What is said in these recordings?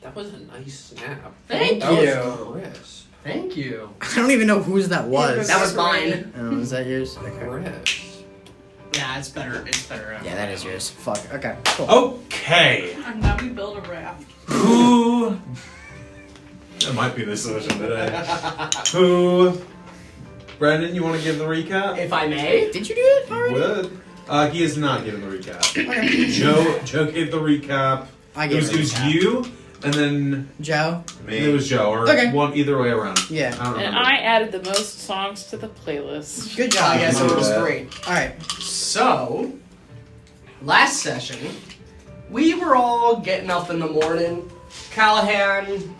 That was a nice snap. Thank That you. was crisp. Thank you. I don't even know whose that was. That was mine. Oh, is that yours? Okay. Crisp. Yeah, it's better. It's better. Yeah, that is yours. Fuck. Okay. Cool. Okay. And now we build a raft. Who? That might be the solution today. Who? Brendan, you want to give the recap? If I may. Did you do it already? Would. He is not giving the recap. Okay. Joe gave the recap. I It gave was, the it was recap. you, and then Joe. it was Joe, or Okay. one either way around. Yeah. I don't And remember. I added the most songs to the playlist. Good job. I guess it was Yeah. 3. All right. So, last session, we were all getting up in the morning. Callahan,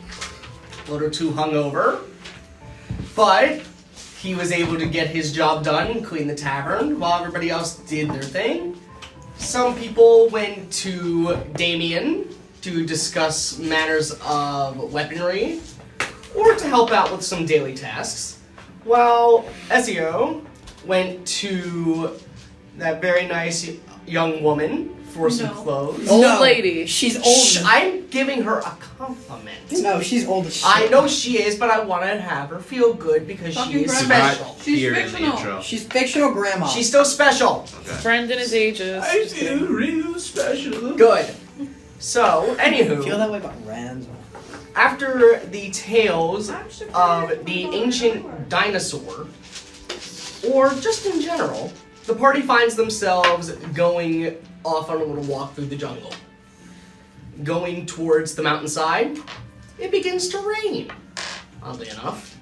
a little too hungover, but he was able to get his job done and clean the tavern while everybody else did their thing. Some people went to Damien to discuss matters of weaponry or to help out with some daily tasks, while Ezio went to that very nice young woman for some No. clothes. Old No. lady. She's Shh, old. I'm giving her a compliment. No, she's old as shit. I know she is, but I want to have her feel good because she Fucking is grandma. special. She's Here in the fictional. intro. She's fictional grandma. She's still special. Brendan is ages. I feel real special. Good. So, I feel anywho, that way about Rams. after the tales of the ancient dinosaur, or just in general, the party finds themselves going off on a little walk through the jungle. Going towards the mountainside, it begins to rain. Oddly enough,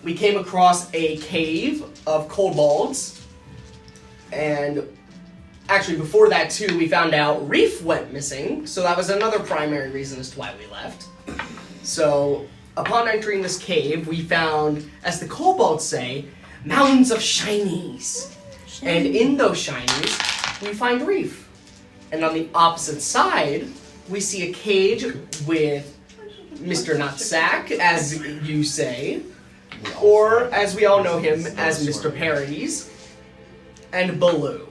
we came across a cave of kobolds, and actually before that too, we found out Reef went missing, so that was another primary reason as to why we left. So, upon entering this cave, we found, as the kobolds say, mountains of shinies. And in those shinies, we find Reef. And on the opposite side, we see a cage with Mr. Nutsack, as you say, or as we all know him as Mr. Parodies, and Baloo.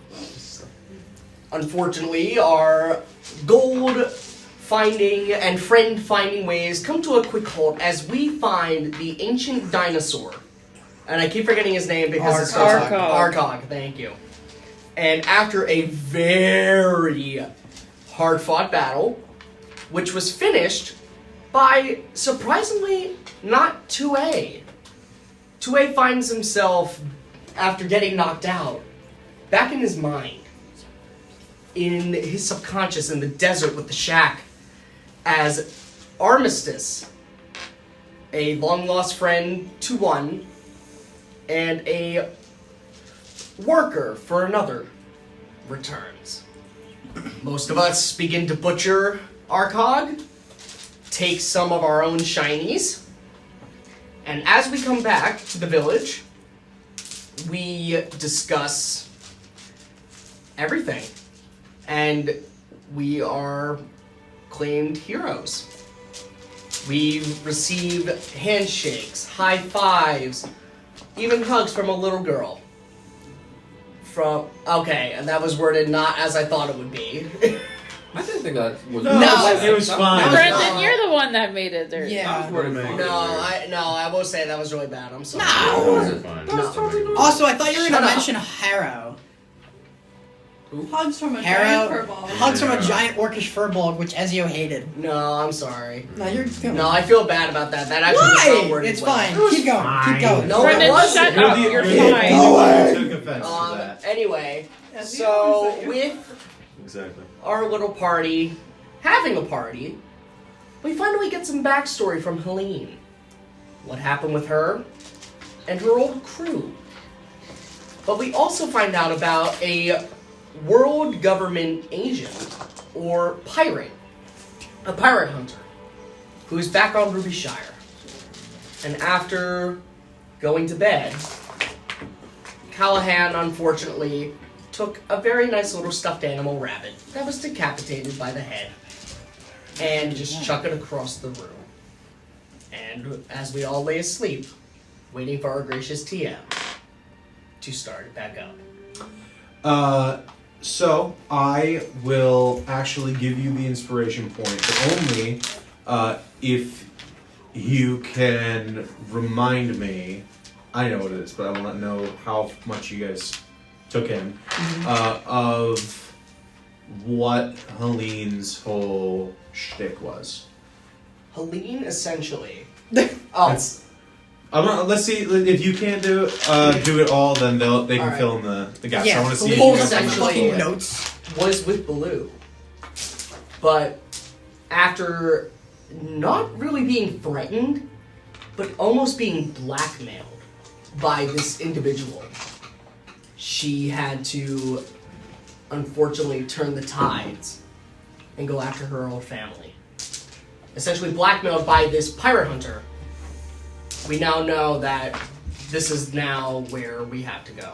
Unfortunately, our gold finding and friend finding ways come to a quick halt as we find the ancient dinosaur. And I keep forgetting his name because it's Arcog. Arcog, thank you. And after a very hard-fought battle, which was finished by, surprisingly, not 2A. 2A finds himself, after getting knocked out, back in his mind, in his subconscious, in the desert with the shack, as Armistice, a long-lost friend to one, and a worker for another, returns. Most of us begin to butcher Arcog, take some of our own shinies, and as we come back to the village, we discuss everything. And we are claimed heroes. We receive handshakes, high fives, even hugs from a little girl. Okay, and that was worded not as I thought it would be. I didn't think that was. No, it was fine. Brendan, you're the one that made it there. Yeah. I will say that was really bad. I'm sorry. No. Was it fine? Also, I thought you were Shut gonna up. mention Harrow. Hugs from a Harrow. giant furball. Hugs from a giant orcish furball, which Ezio hated. No, I'm sorry. No, you're. No, I feel bad about that. That actually was not Why? worded It's well. fine. Keep going. fine. Keep going. No, it Brendan, wasn't. shut up. You're the fine. only one who took offense to that. Anyway, Yeah, so the with Exactly. our little party, having a party, we finally get some backstory from Helene. What happened with her and her old crew. But we also find out about a world government agent, or pirate, a pirate hunter, who's back on Ruby Shire. And after going to bed, Callahan, unfortunately, took a very nice little stuffed animal rabbit that was decapitated by the head and just chuck it across the room. And as we all lay asleep, waiting for our gracious TM to start it back up. So I will actually give you the inspiration point, but only if you can remind me. I know what it is, but I want to know how much you guys took in of what Helene's whole shtick was. Helene, essentially. Let's see if you can't do it all. Then they can Alright. fill in the gaps. Yeah, I want to see if Helene you guys have essentially- fucking notes. was with Baloo. But after not really being threatened, but almost being blackmailed by this individual, she had to unfortunately turn the tides and go after her own family. Essentially blackmailed by this pirate hunter. We now know that this is now where we have to go.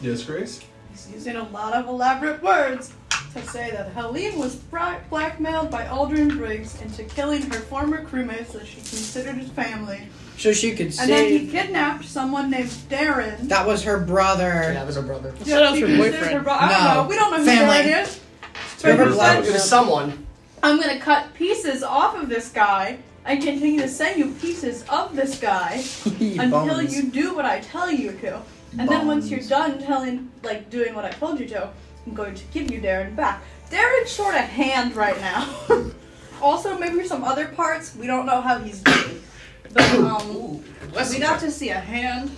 Yes, Grace. He's using a lot of elaborate words to say that Helene was blackmailed by Aldrin Briggs into killing her former crewmates that she considered his family. So she could And then he save. kidnapped someone named Darren. That was her brother. Yeah, that was her brother. I thought that was she her considered boyfriend. I don't No. know. We don't know who Family. Darren is. Whoever But he black- said, It was someone. I'm going to cut pieces off of this guy and continue to send you pieces of this guy until Bones. you do what I tell you to. And then once you're Bones. done doing what I told you to, I'm going to give you Darren back. Darren's short a hand right now. Also, maybe some other parts. We don't know how he's doing. But, Ooh, bless we you. got to see a hand.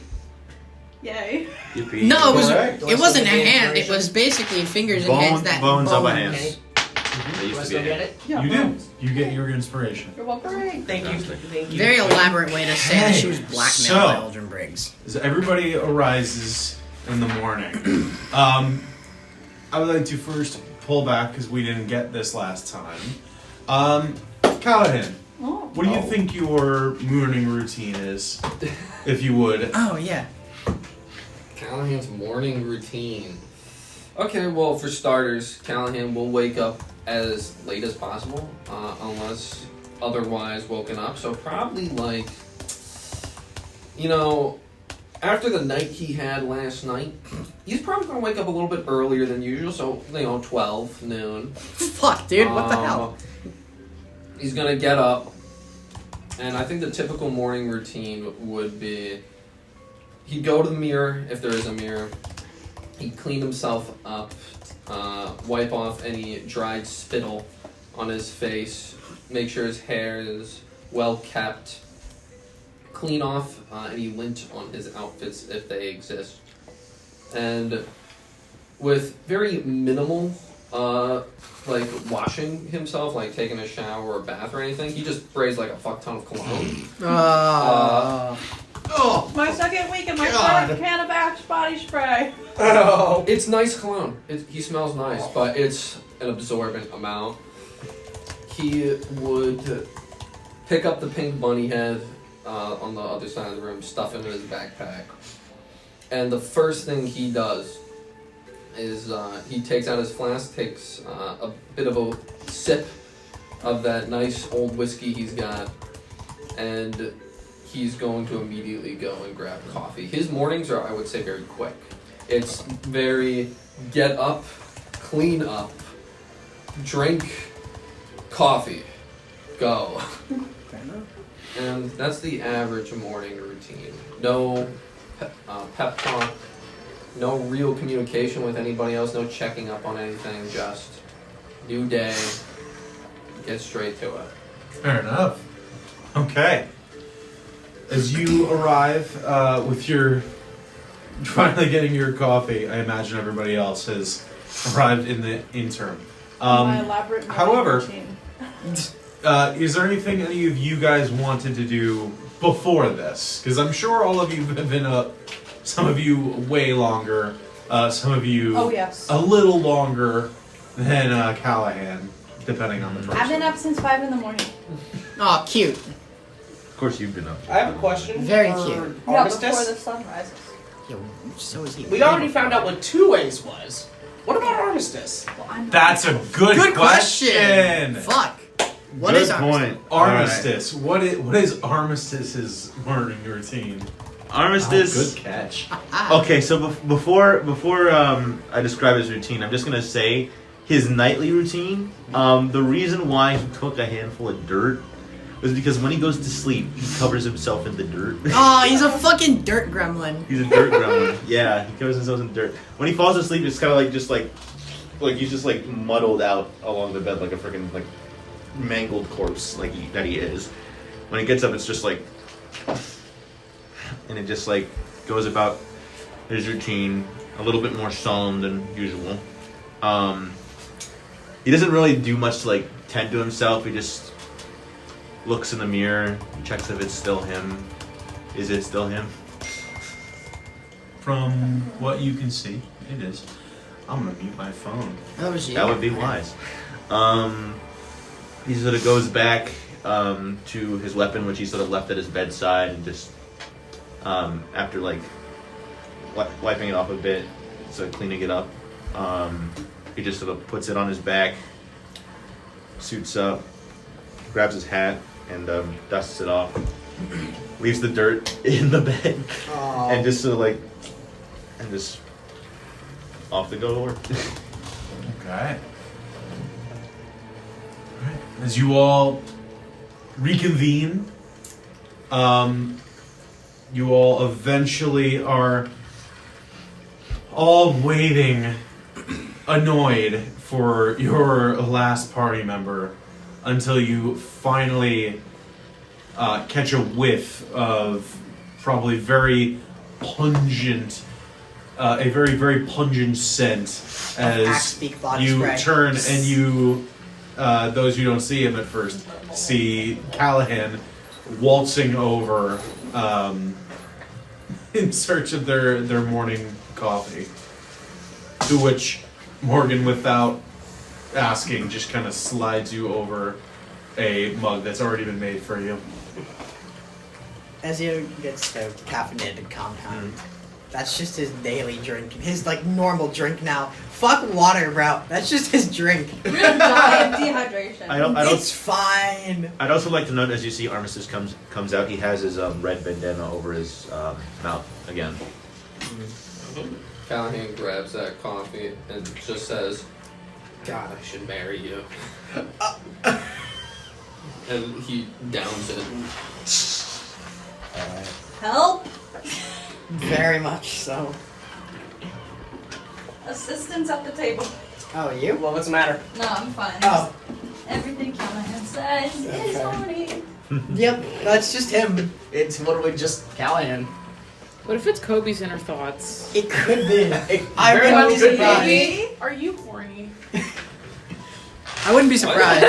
Yay. No, Correct. it wasn't a Do I still get the hand. It inspiration? was basically fingers and hands that bones of a bone. hand. Okay. They Do used I to still be get a it? Yeah, You do. bones. You get your inspiration. You're welcome. Thank you. Thank you. Very elaborate way to say that she was Okay, blackmailed so- by Aldrin Briggs. As everybody arises in the morning, I would like to first pull back because we didn't get this last time. Callahan, Oh. what do you think your morning routine is, if you would? Oh yeah. Callahan's morning routine. Okay, well, for starters, Callahan will wake up as late as possible, unless otherwise woken up. So probably after the night he had last night, he's probably going to wake up a little bit earlier than usual. So 12 noon. Fuck, dude. What the hell? He's going to get up, and I think the typical morning routine would be he'd go to the mirror if there is a mirror. He'd clean himself up, wipe off any dried spittle on his face, make sure his hair is well kept, clean off any lint on his outfits if they exist. And with very minimal, washing himself, like taking a shower or a bath or anything, he just sprays like a fuck ton of cologne. Oh, My second week in my God. third can of Axe body spray. Oh. It's nice cologne. He smells nice, but it's an absorbent amount. He would pick up the pink bunny head on the other side of the room, stuff it in his backpack, and the first thing he does is he takes out his flask, takes a bit of a sip of that nice old whiskey he's got, and he's going to immediately go and grab coffee. His mornings are, I would say, very quick. It's very get up, clean up, drink coffee, go. And that's the average morning routine. No pep talk, no real communication with anybody else, no checking up on anything, just new day, get straight to it. fair enough. Okay. As you arrive with your finally getting your coffee, I imagine everybody else has arrived in the interim. My elaborate morning however, routine. Is there anything any of you guys wanted to do before this? Because I'm sure all of you have been up, some of you way longer, some of you Oh, yes. a little longer than Callahan, depending on the person. I've been up since 5 in the morning. Oh, cute. Of course, you've been up. I have a question. Very for cute. Yeah, before the Armistice. sun rises. Yo, so is he. We already found out what 2 ways was. What about Armistice? Well, I'm not- That's a good question. Fuck. What Good is point. Armistice. What is Armistice's morning routine? Armistice. Good catch. Okay, so before I describe his routine, I'm just gonna say his nightly routine. The reason why he took a handful of dirt was because when he goes to sleep, he covers himself in the dirt. Oh, he's a fucking dirt gremlin. He's a dirt gremlin. Yeah, he covers himself in dirt. When he falls asleep, it's kind of like he's just like muddled out along the bed like a freaking like mangled corpse that he is. When he gets up, it's just like, and it just like goes about his routine a little bit more solemn than usual. He doesn't really do much to like tend to himself. He just looks in the mirror, checks if it's still him. Is it still him? From what you can see, it is. I'm gonna mute my phone. That was you. That would be wise. He sort of goes back to his weapon, which he sort of left at his bedside, and just after like wiping it off a bit, so cleaning it up, he just sort of puts it on his back, suits up, grabs his hat, and dusts it off. Leaves the dirt in the bed, and just sort of like, and just off to go to work. Okay. Alright. As you all reconvene, you all eventually are all waiting, annoyed for your last party member until you finally catch a whiff of probably very pungent, a very, very pungent scent as Axe-beak body you spray. turn and you, those who don't see him at first, see Callahan waltzing over in search of their morning coffee. To which Morgan, without asking, just kind of slides you over a mug that's already been made for you. Ezio gets the caffeinated compound. That's just his daily drink. His, like, normal drink now. Fuck water, bro. That's just his drink. You're gonna die of dehydration. I don't. It's fine. I'd also like to note, as you see Armistice comes out, he has his red bandana over his mouth again. Callahan grabs that coffee and just says, "God, I should marry you." And he downs it. Help! Very much so. Assistance at the table. Oh, you? Well, what's the matter? No, I'm fine. Oh. Everything Callahan says is funny. Yep, that's just him. It's literally just Callahan. What if it's Kobe's inner thoughts? It could be. It I very wouldn't well be could be. surprised. Baby, are you horny? I wouldn't be surprised.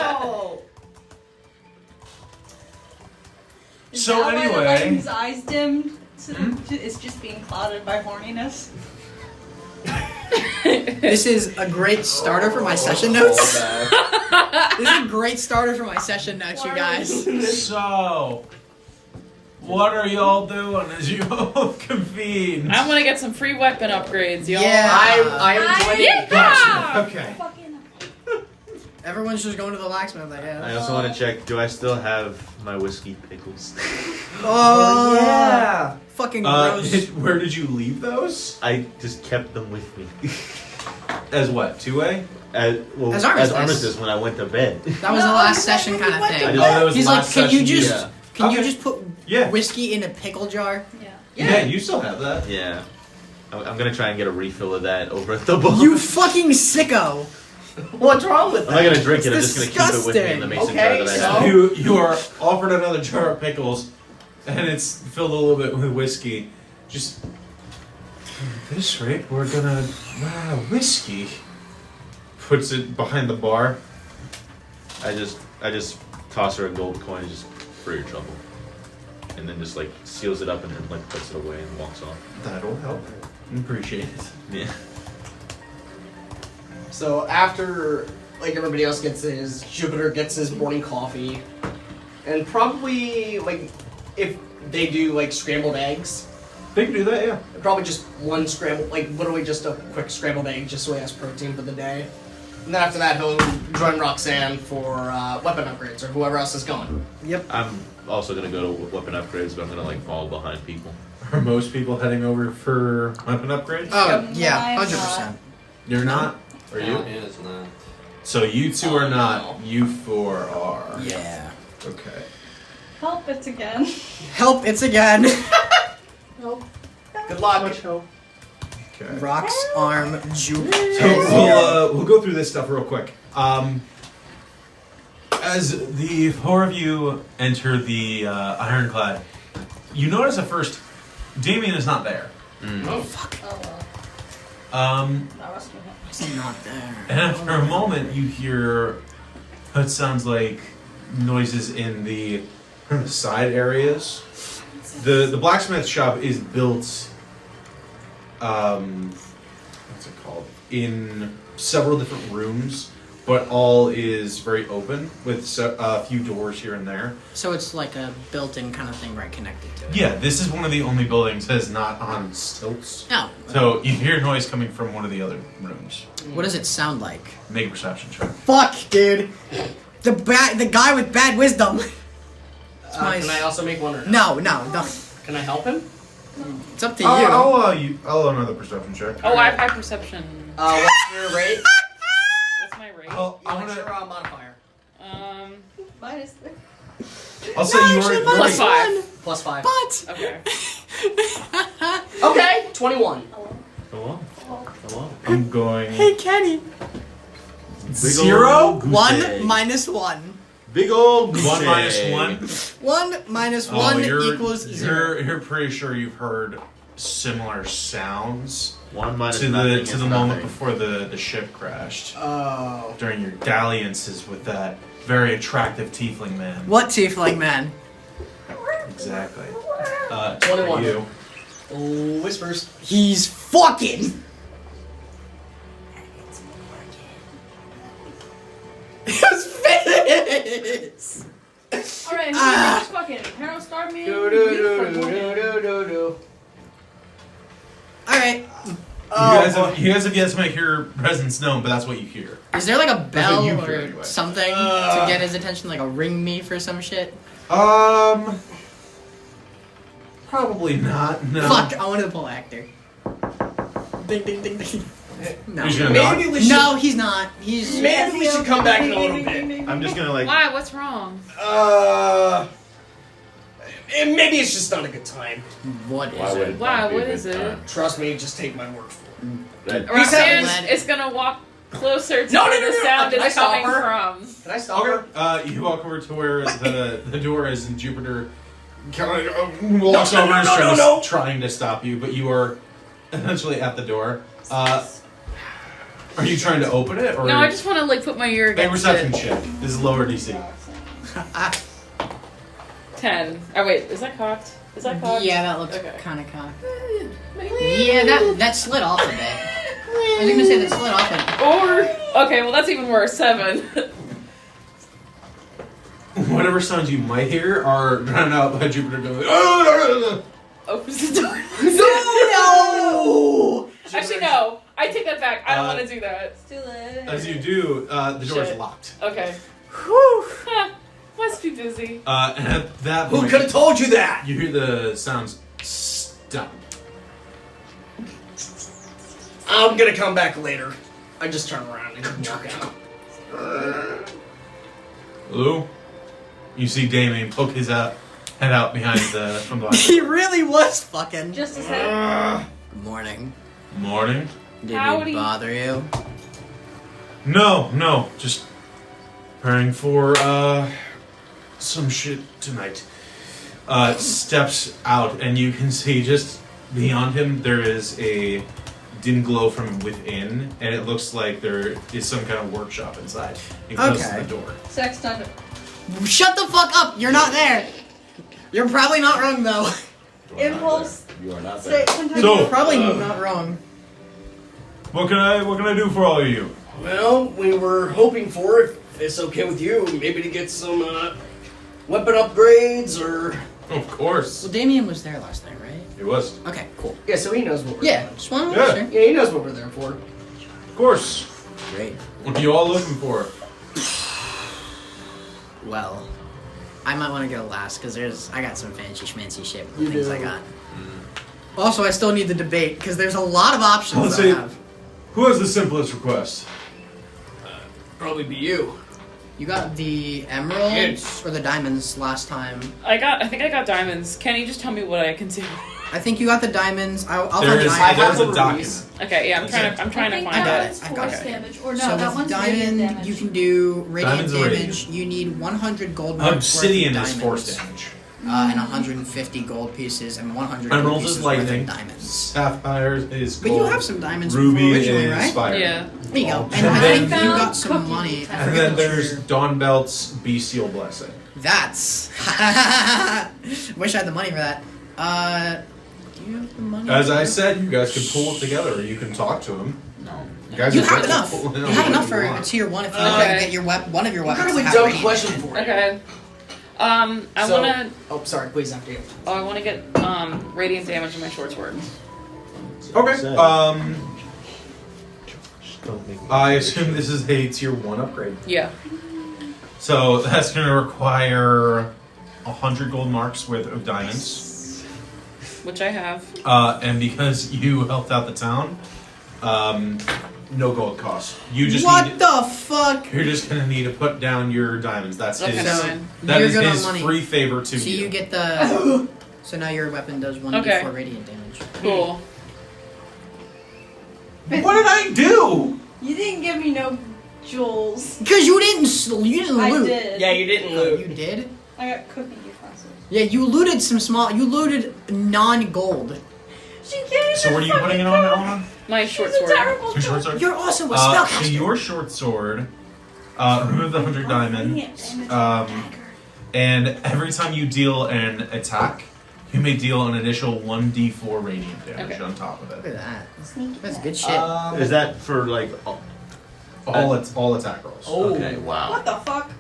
Oh. Is So that why the anyway- lady's eyes dimmed? It's just being clouded by horniness. This is a great starter for my session notes. This is a great starter for my session notes, you guys. So, what are y'all doing as you all convene? I'm gonna get some free weapon upgrades, y'all. Yeah. I'm enjoying it. Yeah! Okay. Fucking. Everyone's just going to the blacksmith, I I guess. also want to check. Do I still have my whiskey pickles? Oh, yeah. Fucking gross. Where did you leave those? I just kept them with me. As what? 2A? As As Armistice. Armistice when I went to bed. That was the No, last you session said kind you of went to thing. bed. that was He's like, last can you session, just yeah. can you Okay. just put Yeah. whiskey in a pickle jar? Yeah. Yeah, you still have that. Yeah. I'm gonna try and get a refill of that over at the bar. You fucking sicko! What's wrong with I'm that? not gonna drink it. I'm It's just gonna keep it with me in the mason disgusting. jar that I Okay, have. You are offered another jar of pickles, and it's filled a little bit with whiskey. Just at this rate, we're gonna whiskey. Puts it behind the bar. I just toss her a gold coin, just for your trouble, and then just like seals it up and then like puts it away and walks off. That'll help. Appreciate it. Yeah. So after like everybody else gets his, Jupiter gets his morning coffee, and probably like if they do like scrambled eggs, They can do that, yeah. probably just one scrambled, like literally just a quick scrambled egg, just so he has protein for the day. And then after that, he'll join Roxanne for weapon upgrades or whoever else is going. Yep. I'm also gonna go to weapon upgrades, but I'm gonna like fall behind people. Are most people heading over for weapon upgrades? Oh, Yep, yeah, I'm 100%. You're not? Are you? It's not. So you two are Oh, not. no. You four are. Yeah. Okay. Help it again. Help, it's again. Help. Good luck. Okay. Rock's arm juke. So we'll go through this stuff real quick. As the four of you enter the Ironclad, you notice at first Damien is not there. Oh. Oh well. That rescue him. He's not there. And after a moment, you hear what sounds like noises in the side areas. The blacksmith shop is built, what's it called? In several different rooms, but all is very open with a few doors here and there. So it's like a built-in kind of thing right connected to it. Yeah, this is one of the only buildings that is not on stilts. Oh. So you hear noise coming from one of the other rooms. What does it sound like? Make a perception check. Fuck, dude. The guy with bad wisdom. Can I also make one or No. Can I help him? It's up to you. I'll allow another perception check. Oh, I have high perception. What's your rate? What's my rate? What's your modifier? Minus 3. I'll say actually, you're Plus 5. Plus 5. But Okay. Okay, 21. Hello. Hello. I'm going hey, Kenny. 0. 1 minus 1. Big old 1 minus 1. 1 minus 1 equals 0. You're pretty sure you've heard similar sounds 1 minus to nothing the is moment nothing. before the ship crashed. Oh. During your dalliances with that very attractive tiefling man. What tiefling man? Exactly. 21. You. Oh, whispers. He's fucking. His face. Alright, Ah. who's fucking? Hero star me. Do do do do do do do. All right. You guys have yet to make your presence known, but that's what you hear. Is there like a bell you or hear anyway. something to get his attention, like a ring me for some shit? Probably not. No. Fuck! I wanted to pull actor. Ding ding ding ding. No. Who's gonna knock? Maybe we should. No, he's not. He's. Maybe we should come back in a little bit. I'm just gonna like. Why? What's wrong? Maybe it's just not a good time. What is Why would it? it Wow, not be a what good is it? time? Trust me, just take my word for it. That- Roxanne Led. is gonna walk closer to No, where no, no, the no. sound Can I is stop coming her? from. Can I stop her? Okay. You walk over to where the door is, and Jupiter kind of walks No, over no, and no, starts no, no. trying to stop you, but you are eventually at the door. Are you trying to open it, or No, I just want to like put my ear make a against reception it. check? This is lower DC. 10. Oh wait, is that cocked? Is that cocked? Yeah, that looks Okay. kind of cocked. Yeah, that slid off a bit. I was gonna say that slid off a bit. Or okay, well that's even worse. 7. Whatever sounds you might hear are drowned out by Jupiter going. "Oh!" Opens the door. No! Actually, no. I take that back. I don't Uh, want to do that. It's too late. As you do, the door is Shit. locked. Okay. Whew. Huh. Must be busy. And at that Who point, could have told you that? you hear the sounds stop. I'm gonna come back later. I just turn around and walk out. Hello? You see Damien poke his head out behind from the He really was fucking. Just his head. Good morning. Morning? Did Howdy. we bother you? No, just preparing for some shit tonight. Steps out, and you can see just beyond him there is a dim glow from within, and it looks like there is some kind of workshop inside. He closes Okay. the door. Sex dungeon. Shut the fuck up! You're not there. You're probably not wrong though. Impulse. You are not Stay. there. So- You're probably not wrong. What can I do for all of you? Well, we were hoping for, if it's okay with you, maybe to get some weapon upgrades or. Of course. Well, Damien was there last night, right? It was. Okay, cool. Yeah, so he knows what we're Yeah, doing. just want to Yeah. make sure. Yeah, he knows what we're there for. Of course. great. What are you all looking for? Well, I might want to go last because I got some fancy schmancy shit with the You things do. I got. Also, I still need the debate because there's a lot of options Let's that see. I have. Who has the simplest request? Probably be you. You got the emeralds or the diamonds last time. I think I got diamonds. Can you just tell me what I can do? I think you got the diamonds. I'll There find is the I have diamonds. there's a the document. rubies. Okay, yeah, I'm trying I to think find I got that it. one's I got force it. damage. Or no, So that with one's radiant diamond, damage. you can do radiant Diamonds are damage. radiant. You need 100 gold marks Obsidian worth is of force diamonds, damage. and 150 gold pieces and 100 gold Emeralds pieces is worth lightning. of diamonds. Sapphire is But gold. you have some diamonds Ruby originally, is right? fire. Yeah. There you go. And And I then- think you got some Cookie. money. I And forget then what there's your- Dawn Belt's Be Seal Blessing. That's. Wish I had the money for that. Do you have the money? As I said, you guys can pull it together, or you can talk to him. No. You guys You are have just enough. pulling You it have out enough if for you a want. tier 1 if you Okay. get your one of your weapons. Incredibly to have dumb radiant question damage. for you. Okay. I So- wanna. Oh, sorry. Please after you. Oh, I wanna get radiant damage in my short sword. Okay. I assume this is a tier 1 upgrade. Yeah. So that's going to require 100 gold marks worth of diamonds. Which I have. And because you helped out the town, no gold cost. You just What need. the fuck? You're just going to need to put down your diamonds. That's Okay, his. that's fine. That You're is good on his money. free favor to So you. you get the. So now your weapon does 1d4 Okay. radiant damage. Cool. What did I do? You didn't give me no jewels. Because you didn't I loot. did. Yeah, you didn't Oh, loot. you did? I got cookie utensils. Yeah, you looted some small. You looted non-gold. She can't even So what are you fucking putting it on, cook. Eleanor? My She's short a sword. terrible Your short cook. sword? You're also a So spellcaster. your short sword, remove the 100 diamonds, and every time you deal an attack, you may deal an additional 1d4 radiant damage Okay. on top of Look it. at that. Sneaky That's good shit. Is that for like? All attack rolls. Oh. Okay, wow. What the fuck?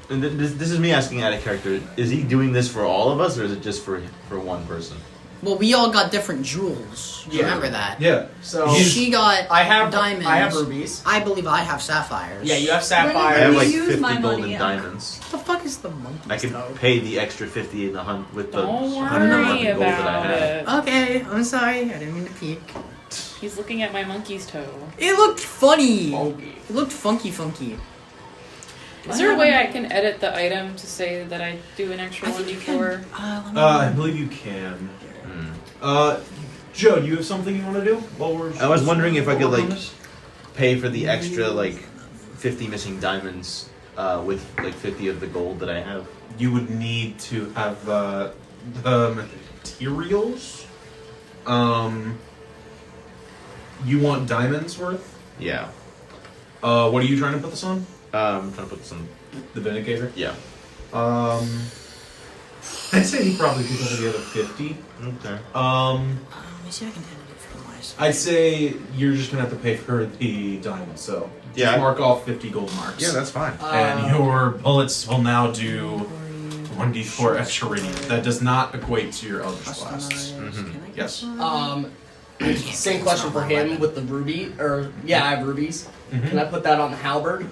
And this is me asking out of character. Is he doing this for all of us, or is it just for one person? Well, we all got different jewels. Yeah. Remember that. Yeah. So He's- She got I have diamonds. I have rubies. I believe I have sapphires. Yeah, you have I sapphires. have You like use 50 my golden money, diamonds. What the fuck is the monkey? I could pay the extra 50 in the hunt with the Don't 111 worry gold that I about have. it. Okay, I'm sorry. I didn't mean to peek. He's looking at my monkey's toe. It looked funny. Funky. It looked funky. Is there a way I can edit the item to say that I do an extra I think you 1d4? can. I believe you can. Joe, do you have something you want to do while we're? I was wondering if I could, while we're like, on this? Pay for the extra like 50 missing diamonds with like 50 of the gold that I have. You would need to have the materials. You want diamonds worth? Yeah. What are you trying to put this on? I'm trying to put some. The Vindicator. Yeah. I'd say you probably could put together 50. Okay. Let me see if I can edit it for myself. I'd say you're just gonna have to pay for the diamonds. So just Yeah. mark off 50 gold marks. Yeah, that's fine. And your bullets will now do 1d4 extra radiant. That does not equate to your Eldritch Blasts. Yes. Same question for him with the ruby, or yeah, I have rubies. Can I put that on the halberd?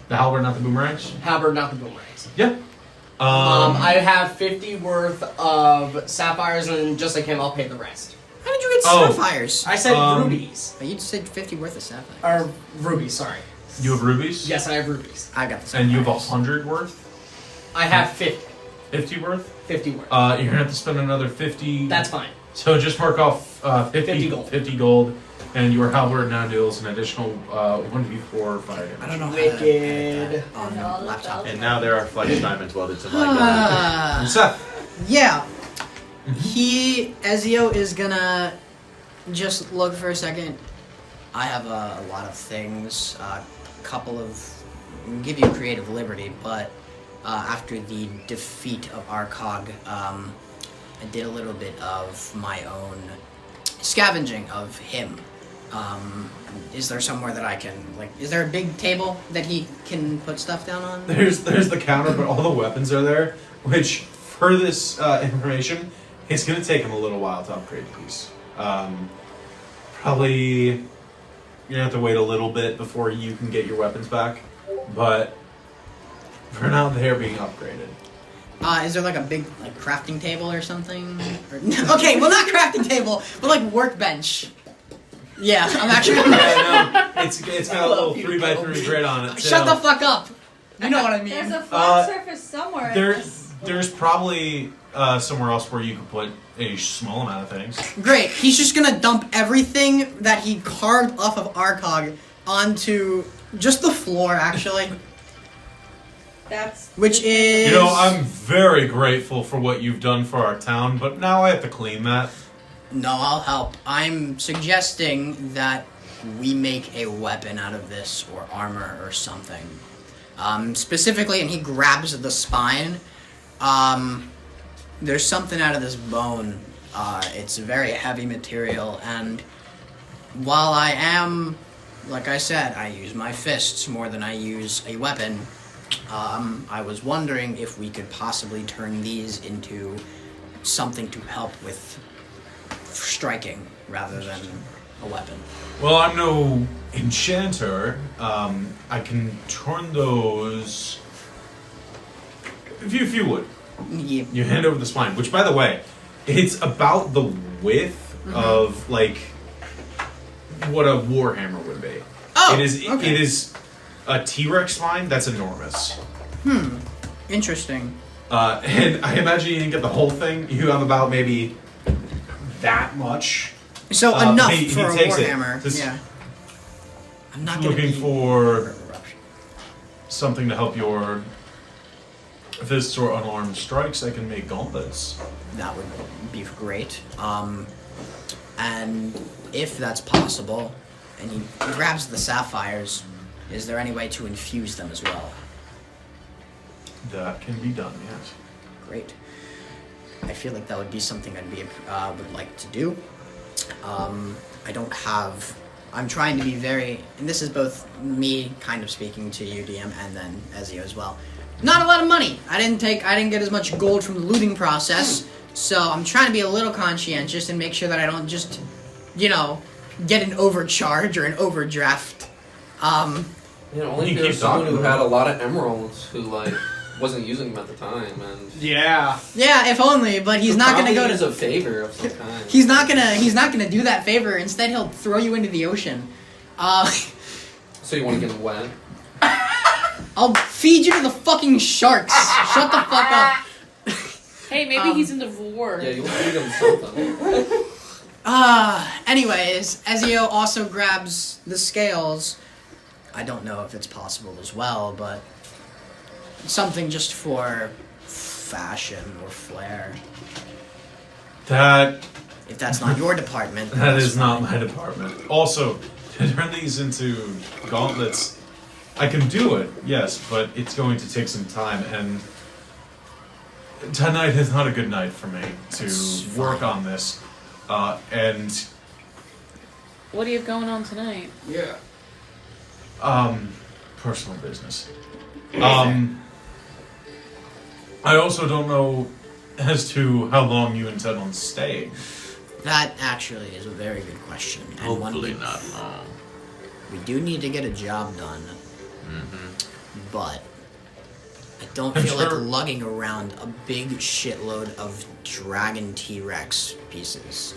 The halberd, not the boomerangs? Halberd, not the boomerangs. Yeah. I have 50 worth of sapphires, and just like him, I'll pay the rest. How did you get Oh. sapphires? I said Um, rubies. Oh, you said 50 worth of sapphires. Or rubies, sorry. You have rubies? Yes, I have rubies. I got the sapphires. And you have 100 worth? I have 50. 50 worth? 50 worth. You're gonna have to spend another 50. That's fine. So just mark off 50 gold. 50 gold, and your halberd now deals an additional 1d4 fire damage. I don't know how Wicked. to edit that on the laptop. And now there are flex diamonds welded to my gun. Ah. Seth. Yeah. Ezio is gonna just look for a second. I have a lot of things, couple of, give you creative liberty, but after the defeat of Arcog, I did a little bit of my own scavenging of him. Is there somewhere that I can, like, is there a big table that he can put stuff down on? There's the counter, but all the weapons are there, which, for this information, it's going to take him a little while to upgrade these. Probably gonna have to wait a little bit before you can get your weapons back. But for now, they're being upgraded. Is there like a big like crafting table or something? Okay, well not crafting table, but like workbench. Yeah, I'm actually. Yeah, no, it's got a little 3x3 grid on it. Shut so- the fuck up. You know what I mean. There's a flat surface somewhere. in this. There's probably somewhere else where you could put a small amount of things. Great. He's just gonna dump everything that he carved off of Arcog onto just the floor, actually. That's Which is. You know, I'm very grateful for what you've done for our town, but now I have to clean that. No, I'll help. I'm suggesting that we make a weapon out of this, or armor, or something. Specifically, and he grabs the spine. There's something out of this bone. It's a very heavy material, and while I am, like I said, I use my fists more than I use a weapon. I was wondering if we could possibly turn these into something to help with striking rather than a weapon. Well, I'm no enchanter. I can turn those. If you would, Yeah. you hand over the spine, which, by the way, it's about the width of like what a warhammer would be. Oh, It is. okay. It is a T-Rex spine. That's enormous. Interesting. And I imagine you didn't get the whole thing. You have about maybe that much. So enough he for a takes it. warhammer. This- Yeah. I'm not gonna Looking be for something to help your fists or unarmed strikes. I can make gauntlets. That would be great. And if that's possible, and he grabs the sapphires, is there any way to infuse them as well? That can be done. Yes. Great. I feel like that would be something would like to do. I don't have. I'm trying to be very, and this is both me kind of speaking to you, DM, and then Ezio as well. Not a lot of money. I didn't get as much gold from the looting process, so I'm trying to be a little conscientious and make sure that I don't just, get an overcharge or an overdraft. Only You if you're keep someone talking who about had it. a lot of emeralds who wasn't using them at the time, and Yeah. Yeah, if only, but he's not gonna go use to. a favor of some kind. He's not gonna do that favor. Instead, he'll throw you into the ocean. So you want to get them wet? I'll feed you to the fucking sharks. Shut the fuck up. Hey, maybe he's into war. Yeah, you'll feed them something. Anyways, Ezio also grabs the scales. I don't know if it's possible as well, but something just for fashion or flair. That If that's not your department, then that that's is not fine. my department. Also, to turn these into gauntlets, I can do it, yes, but it's going to take some time, and tonight is not a good night for me to It's work fine. on this. And What do you have going on tonight? personal business. I also don't know as to how long you intend on staying. That actually is a very good question. And one Hopefully we- not long. We do need to get a job done, but I don't I'm feel like sure- lugging around a big shitload of dragon T-Rex pieces.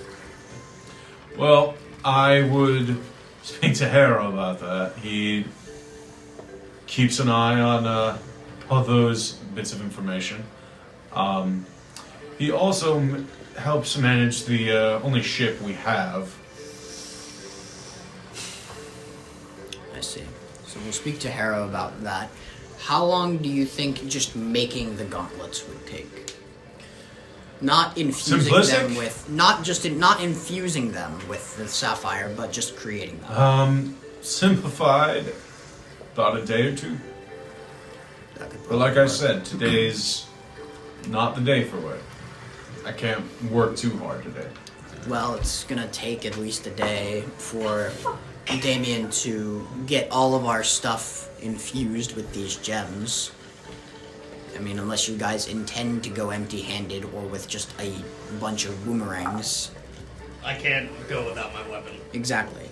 Well, I would speak to Harrow about that. He keeps an eye on all those bits of information. He also helps manage the only ship we have. I see. So we'll speak to Harrow about that. How long do you think just making the gauntlets would take? Not infusing them Simplistic? with, not infusing them with the sapphire, but just creating them. Simplified, about a day or two. That could But like I probably said, today's not the day for it. I can't work too hard today. work. Well, it's gonna take at least a day for Damien to get all of our stuff infused with these gems. I mean, unless you guys intend to go empty-handed or with just a bunch of boomerangs. I can't go without my weapon. Exactly.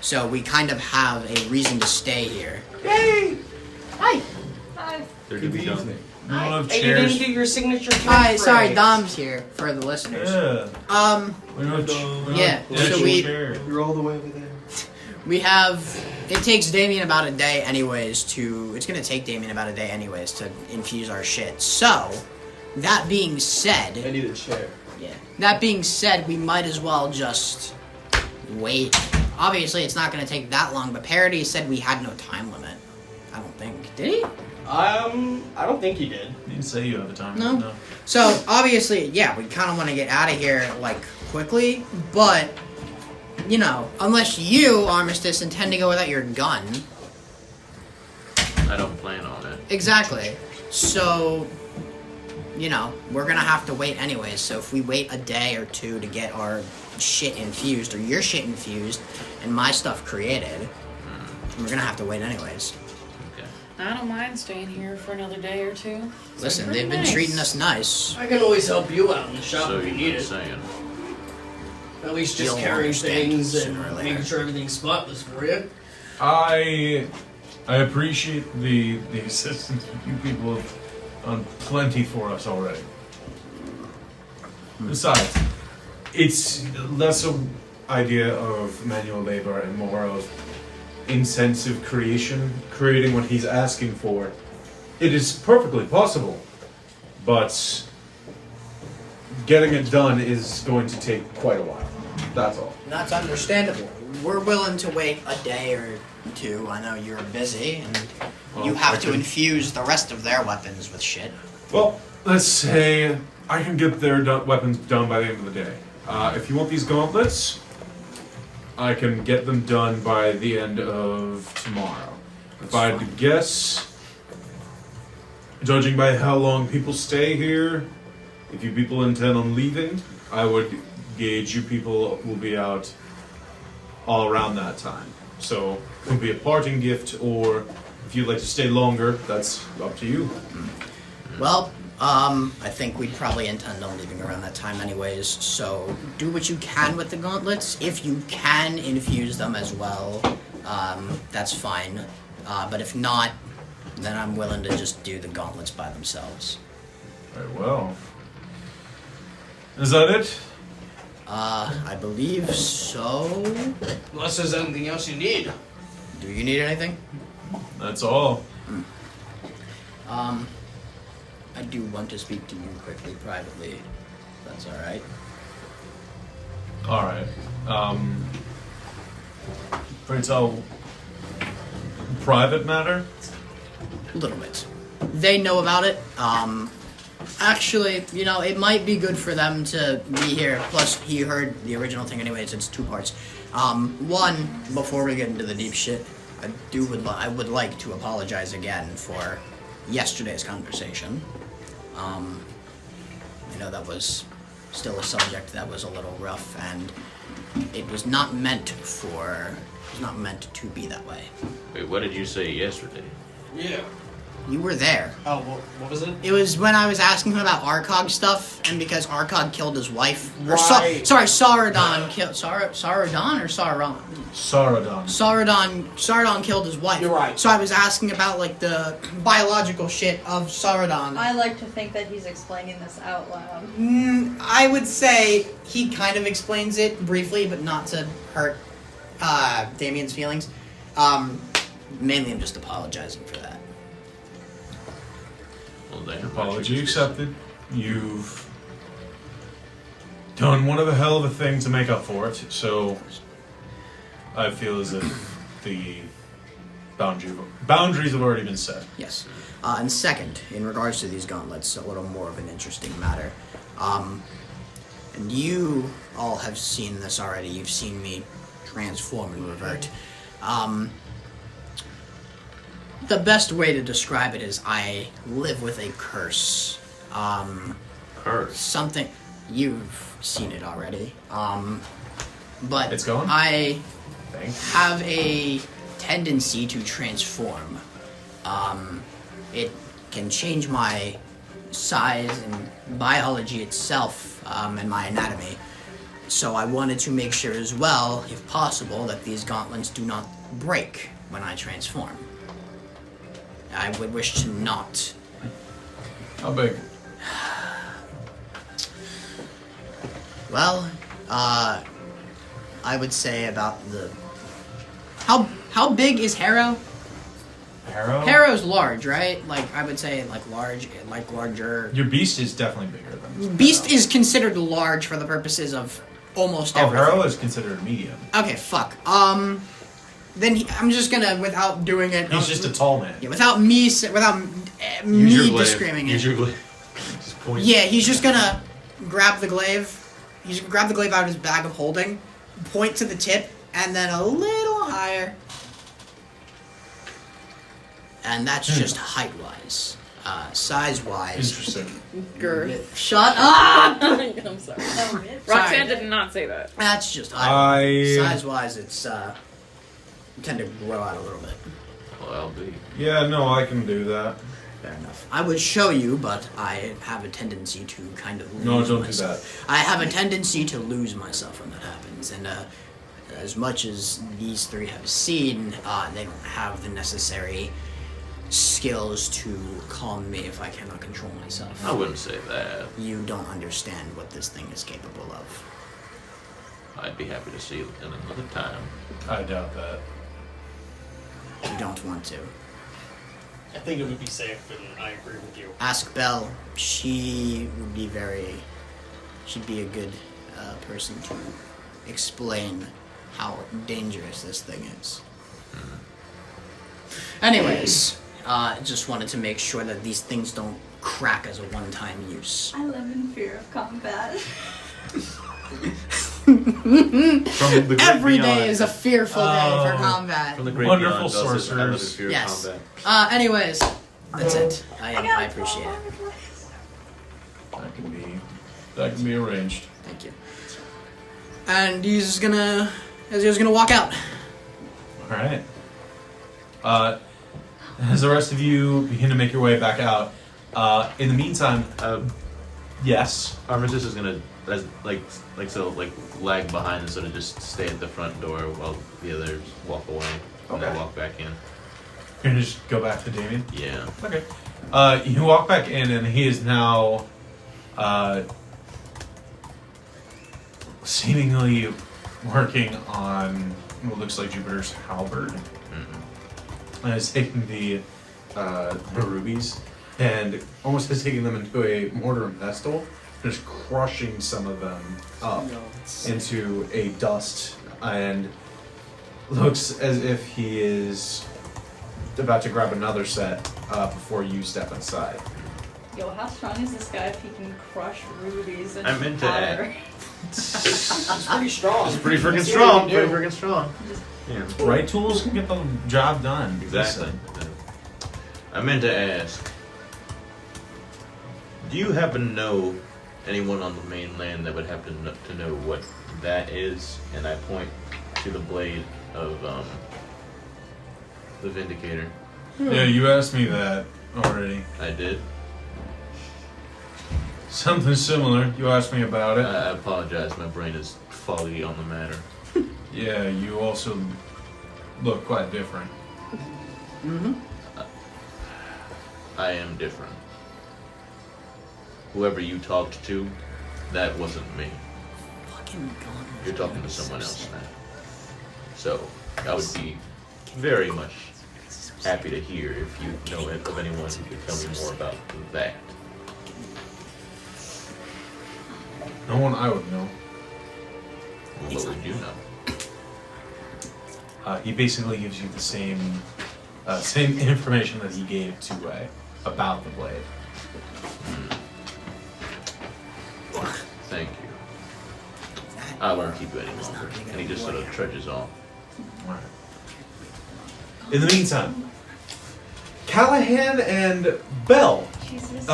So we kind of have a reason to stay here. Yay! Hi. They're to be done. We don't have Hey, you didn't chairs. do your signature Hi, catchphrase. sorry, Dom's here for the listeners. Yeah. We don't have Yeah, so chairs. You're all the way over there. we have. It takes Damien about a day, anyways. It's gonna take Damien about a day, anyways, to infuse our shit. So, that being said, need a chair. yeah. That being said, we might as well just wait. Obviously, it's not gonna take that long. But Parody said we had no time limit. I don't think. Did he? I don't think you did. You didn't say you have a time. No. So obviously, yeah, we kind of want to get out of here like quickly, but you know, unless you, Armistice, intend to go without your gun. I don't plan on it. Exactly. So, you know, we're gonna have to wait anyways. So if we wait a day or two to get our shit infused or your shit infused and my stuff created, we're gonna have to wait anyways. Okay. I don't mind staying here for another day or two. Listen, pretty they've been nice. treating us nice. I can always help you out in the shop So if you you need were it. saying. At least just You'll carrying understand things sooner or and later. making sure everything's spotless for you. I appreciate the assistance. You people have done plenty for us already. Besides, it's less an idea of manual labor and more of incentive creating what he's asking for. It is perfectly possible, but getting it done is going to take quite a while. That's all. That's understandable. We're willing to wait a day or two. I know you're busy and you Well, have I to can- infuse the rest of their weapons with shit. Well, let's say I can get their weapons done by the end of the day. If you want these gauntlets, I can get them done by the end of tomorrow. If I had to guess, judging by how long people stay here, if you people intend on leaving, I would gauge you people will be out all around that time. So it could be a parting gift, or if you'd like to stay longer, that's up to you. Well, I think we'd probably intend on leaving around that time anyways, so do what you can with the gauntlets. If you can infuse them as well, that's fine. But if not, then I'm willing to just do the gauntlets by themselves. Very well. Is that it? I believe so. Unless there's anything else you need. Do you need anything? That's all. I do want to speak to you quickly, privately. If that's alright. Alright. Pray tell, private matter? A little bit. They know about it. Actually, you know, it might be good for them to be here. Plus, he heard the original thing anyways. It's two parts. One, before we get into the deep shit, I would like to apologize again for yesterday's conversation. I know that was still a subject that was a little rough, and it was not meant to be that way. Wait, what did you say yesterday? Yeah. You were there. Oh, what was it? It was when I was asking him about Arcog stuff, and because Arcog killed his wife. Right. Saurodon killed Saurodon or Sauron? Saurodon. Saurodon killed his wife. You're right. So I was asking about like the biological shit of Saurodon. I like to think that he's explaining this out loud. I would say he kind of explains it briefly, but not to hurt Damien's feelings. Mainly, I'm just apologizing for that. Well, damn, Apology accepted. You've done one of a hell of a thing to make up for it, so I feel as if the boundaries have already been set. Yes. And second, in regards to these gauntlets, a little more of an interesting matter. And you all have seen this already. You've seen me transform and revert. The best way to describe it is I live with a curse. Curse. Something you've seen it already. But It's gone? I Thanks. have a tendency to transform. It can change my size and biology itself, and my anatomy. So I wanted to make sure as well, if possible, that these gauntlets do not break when I transform. I would wish to not. How big? Well, I would say about the... How big is Harrow? Harrow? Harrow's large, right? Like, I would say, like, large, like, larger... Your beast is definitely bigger than Beast Harrow. is considered large for the purposes of almost Oh, everything. Harrow is considered medium. Okay, fuck. Then I'm just gonna, without doing it... He's just a tall man. Yeah, without me Use your me glaive. screaming Use it. your glaive. Just point. Yeah, he's just gonna grab the glaive. He's gonna grab the glaive out of his bag of holding, point to the tip, and then a little higher. And that's just height-wise. Size-wise... Interesting. Girth. Shut up! I'm sorry. Roxanne did not say that. That's just height. I... Size-wise, it's, tend to grow out a little bit. Well, I'll be. Yeah, no, I can do that. Fair enough. I would show you, but I have a tendency to kind of lose No, don't myself. do that. I have a tendency to lose myself when that happens, and as much as these three have seen, they don't have the necessary skills to calm me if I cannot control myself. I wouldn't say that. You don't understand what this thing is capable of. I'd be happy to see it in another time. I doubt that. You don't want to. I think it would be safe, and I agree with you. Ask Belle. She'd be a good person to explain how dangerous this thing is. Anyways, just wanted to make sure that these things don't crack as a one-time use. I live in fear of combat. From the great Every day beyond. is a fearful day for Oh. combat. From the great Wonderful beyond, also, I live in sorcerers. fear of Yes. combat. Anyways, that's it. I appreciate it. That can be arranged. Thank you. And he's gonna walk out. All right. As the rest of you begin to make your way back out, in the meantime, yes. Armistice is gonna lag behind and sort of just stay at the front door while the others walk away and then Okay. walk back in. You're gonna just go back to Damien. Yeah. Okay. You walk back in, and he is now seemingly working on what looks like Jupiter's halberd. And is taking the rubies and almost is taking them into a mortar and pestle, just crushing some of them up into a dust, and looks as if he is about to grab another set before you step inside. Yo, how strong is this guy if he can crush rubies and I'm into powder? It's pretty strong. It's pretty freaking Let's see strong. what you Pretty do. freaking strong. Yeah. Right tools can get the job done. Exactly. Listen, I meant to ask, do you happen to know anyone on the mainland that would happen to know what that is? And I point to the blade of the Vindicator. Yeah, you asked me that already. I did. Something similar. You asked me about it. I apologize. My brain is foggy on the matter. Yeah, you also look quite different. Mm-hmm. I am different. Whoever you talked to, that wasn't me. Fucking gone. You're talking to someone else now. So, I would be very much happy to hear if you know of anyone who could tell me more about that. No one I would know. What would you know? He basically gives you the same information that he gave to Ray about the blade. Thank you. I won't keep you any longer. And he just sort of trudges off. Alright. In the meantime, Callahan and Belle, Jesus.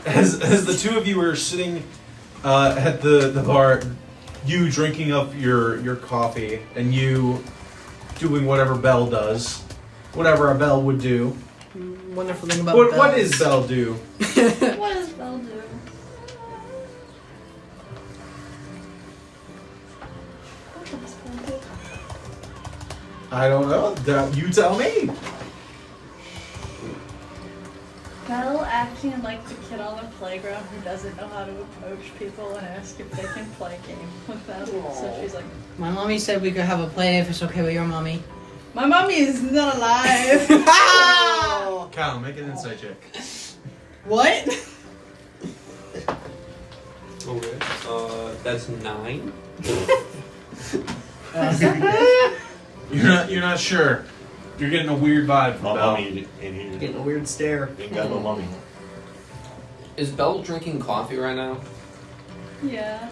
as the two of you are sitting at the bar, you drinking up your coffee and you doing whatever Belle does, whatever a Belle would do. Wonderful thing about What is Belle do? What does Belle do? I don't know. You tell me. Belle acting like the kid on the playground who doesn't know how to approach people and ask if they can play a game with them. So she's like, My mommy said we could have a play if it's okay with your mommy. my mommy is not alive. Cal, make an insight check. What? Okay. That's 9. You're not sure. You're getting a weird vibe from My Belle. mommy in here. Getting a weird stare. Ain't got no mommy. Is Belle drinking coffee right now? Yeah.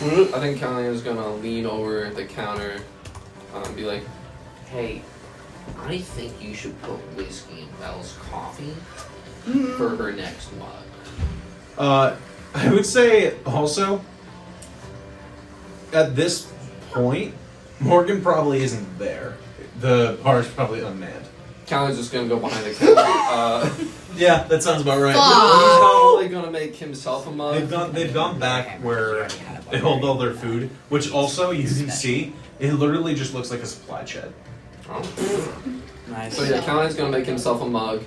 I think Callahan's gonna lean over the counter and be like, "Hey, I think you should put whiskey in Belle's coffee for her next mug." I would say also, at this point, Morgan probably isn't there. The bar is probably unmanned. Callahan's just gonna go behind the counter. Yeah, that sounds about right. He's not only gonna make himself a mug. They've gone back where they hold all their food, which also you can see it literally just looks like a supply shed. Oh. Nice. So yeah, Callahan's gonna make himself a mug,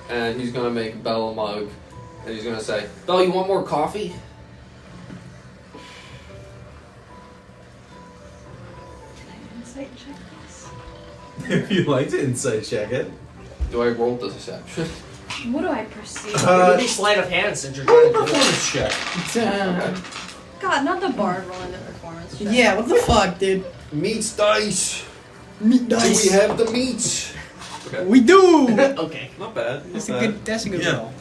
and he's gonna make Belle a mug, and he's gonna say, "Belle, you want more coffee?" Insight check this. If you'd like to insight check it. Do I roll deception? What do I perceive? It would be sleight of hand since you're trying to do it. Performance check. Okay. God, not the bard rolling the performance check. Yeah, what the fuck, dude? Meats dice. Meat Do dice. we have the meats? Okay. We do. Okay. Not bad. That's a good. That's a good Yeah. roll.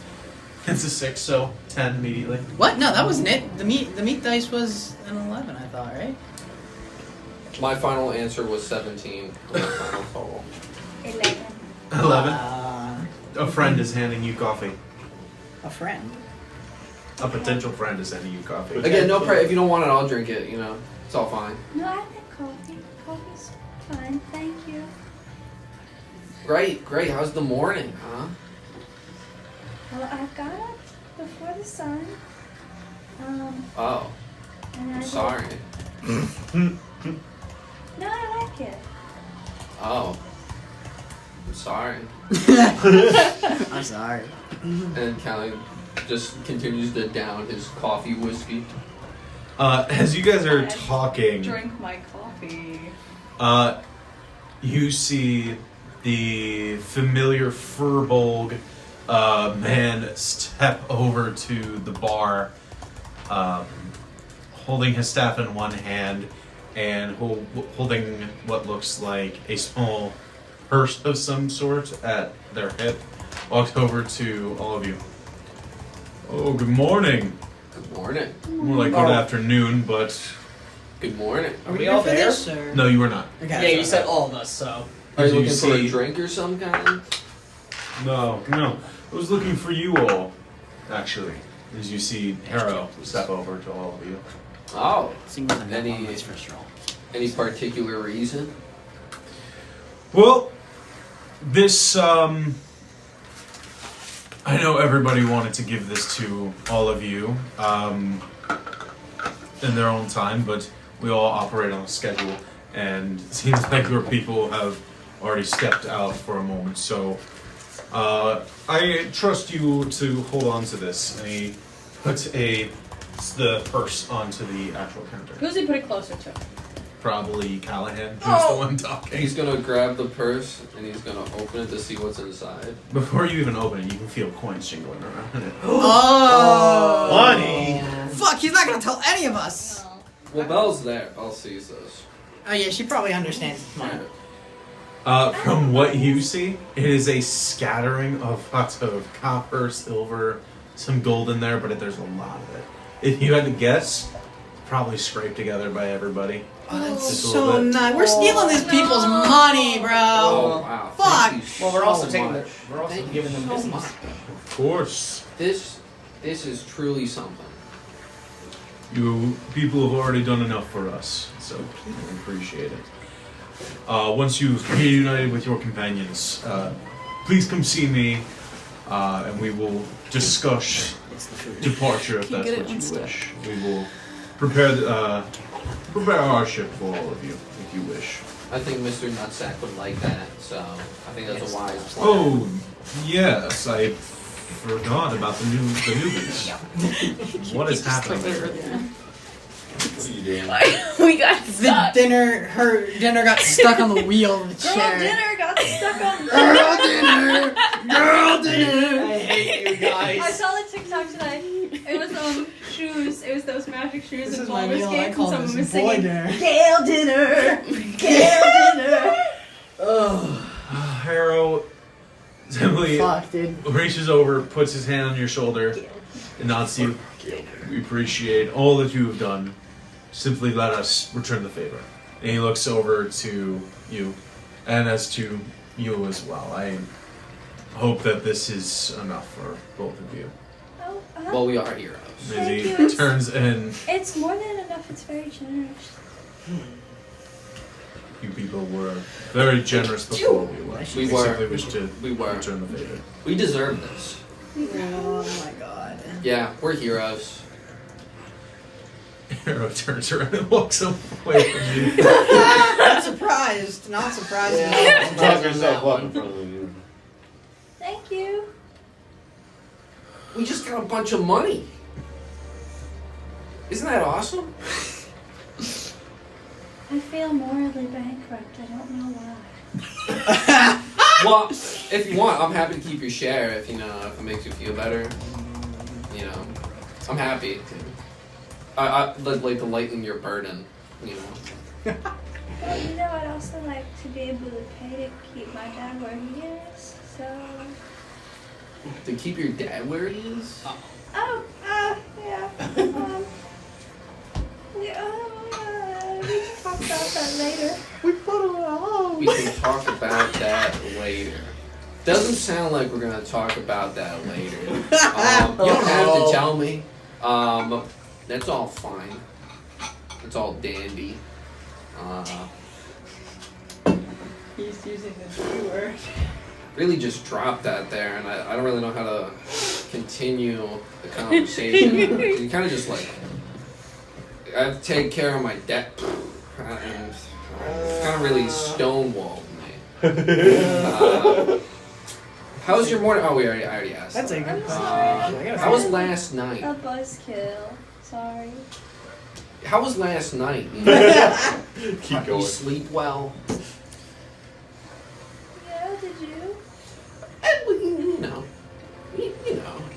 It's a 6, so 10 immediately. What? No, that wasn't it. The meat dice was an 11, I thought, right? My final answer was 17. For my final total. 11. A friend is handing you coffee. A friend. A potential friend is handing you coffee. Again, no prayer. If you don't want it, I'll drink it. You know, it's all fine. No, I think coffee. Coffee's fine, thank you. Great, great. How's the morning, huh? Well, I got up before the sun. Oh, And I I'm did- sorry. No, I like it. Oh, I'm sorry. I'm sorry. And Callie just continues to down his coffee whiskey. As you guys are I talking, Drink my coffee. you see the familiar Furbolg man step over to the bar, holding his staff in one hand and holding what looks like a small purse of some sort at their hip. Walks over to all of you. Oh, good morning. Good morning. More like good afternoon, but Good morning. Are we all for there? this, or? no, you are not. Okay. Yeah, you said all of us, so. Are As you you looking for a see- drink or some kind? No. I was looking for you all, actually. As you see Harrow step over to all of you. Oh, See more than Any- that on this first roll. any particular reason? Well, this, I know everybody wanted to give this to all of you, in their own time, but we all operate on a schedule, and it seems like your people have already stepped out for a moment, so, I trust you to hold on to this. And he puts the purse onto the actual counter. Who's he put it closer to? Probably Callahan, who's the one talking. He's gonna grab the purse and he's gonna open it to see what's inside. Before you even open it, you can feel coins jingling around in it. Oh! Money! Fuck, he's not gonna tell any of us. No. Well, Belle's there. Belle sees those. Oh yeah, she probably understands. Mine. From what you see, it is a scattering of lots of copper, silver, some gold in there, but there's a lot of it. If you had to guess, probably scraped together by everybody. Oh, that's Just a so little bit. nice. We're stealing these people's money, bro. Oh wow! fuck. Thank you Well, we're also so taking much. we're also Thank you giving them so business. much. Of course. This is truly something. You people have already done enough for us, so we appreciate it. Once you've reunited with your companions, please come see me, and we will discuss It's the food. departure if Can you that's get it what you instead? wish. We will prepare our ship for all of you if you wish. I think Mr. Nutsack would like that, so I think that's a wise plan. Oh, yes, I forgot about the newbies. What is happening? What are you doing? We got The stuck. her dinner got stuck on the wheel of the Girl chair. dinner got stuck on. Girl dinner! Girl dinner! I hate you guys. I saw the TikTok today. It was shoes. It was those magic shoes This and is my Baldur's meal. I Gate, and call someone this was boy singing dinner. Gale dinner, Gale dinner. Harrow simply Fuck, dude. reaches over, puts his hand on your shoulder, and nods to you. We appreciate all that you have done. Simply let us return the favor. And he looks over to you, and as to you as well. I hope that this is enough for both of you. Oh, Well, we are heroes. As Thank he you. turns and it's more than enough. It's very generous. you people were very generous before we left. We We were. simply wish to We were. return the favor. We deserve this. Oh my god. Yeah, we're heroes. Harrow turns around and walks away from you. Not surprised. Not surprised at all. Talk yourself up in front of you. Thank you. We just got a bunch of money. Isn't that awesome? I feel morally bankrupt. I don't know why. Well, if you want, I'm happy to keep your share if if it makes you feel better. I'm happy to. I like to lighten your burden, Well, I'd also like to be able to pay to keep my dad where he is. So. To keep your dad where he is? Oh, yeah. We can talk about that later. We put him alone. We can talk about that later. Doesn't sound like we're gonna talk about that later. You don't have to tell me. That's all fine. It's all dandy. He's using the D word. Really just dropped that there, and I don't really know how to continue the conversation. You kind of just like, I have to take care of my debt, and kind of really stonewalled me. How was your morning? Oh, I already asked. That's a I'm good sorry. question. How was last night? A buzzkill. Sorry. How was last night? Keep You going. sleep well? Yeah, did you?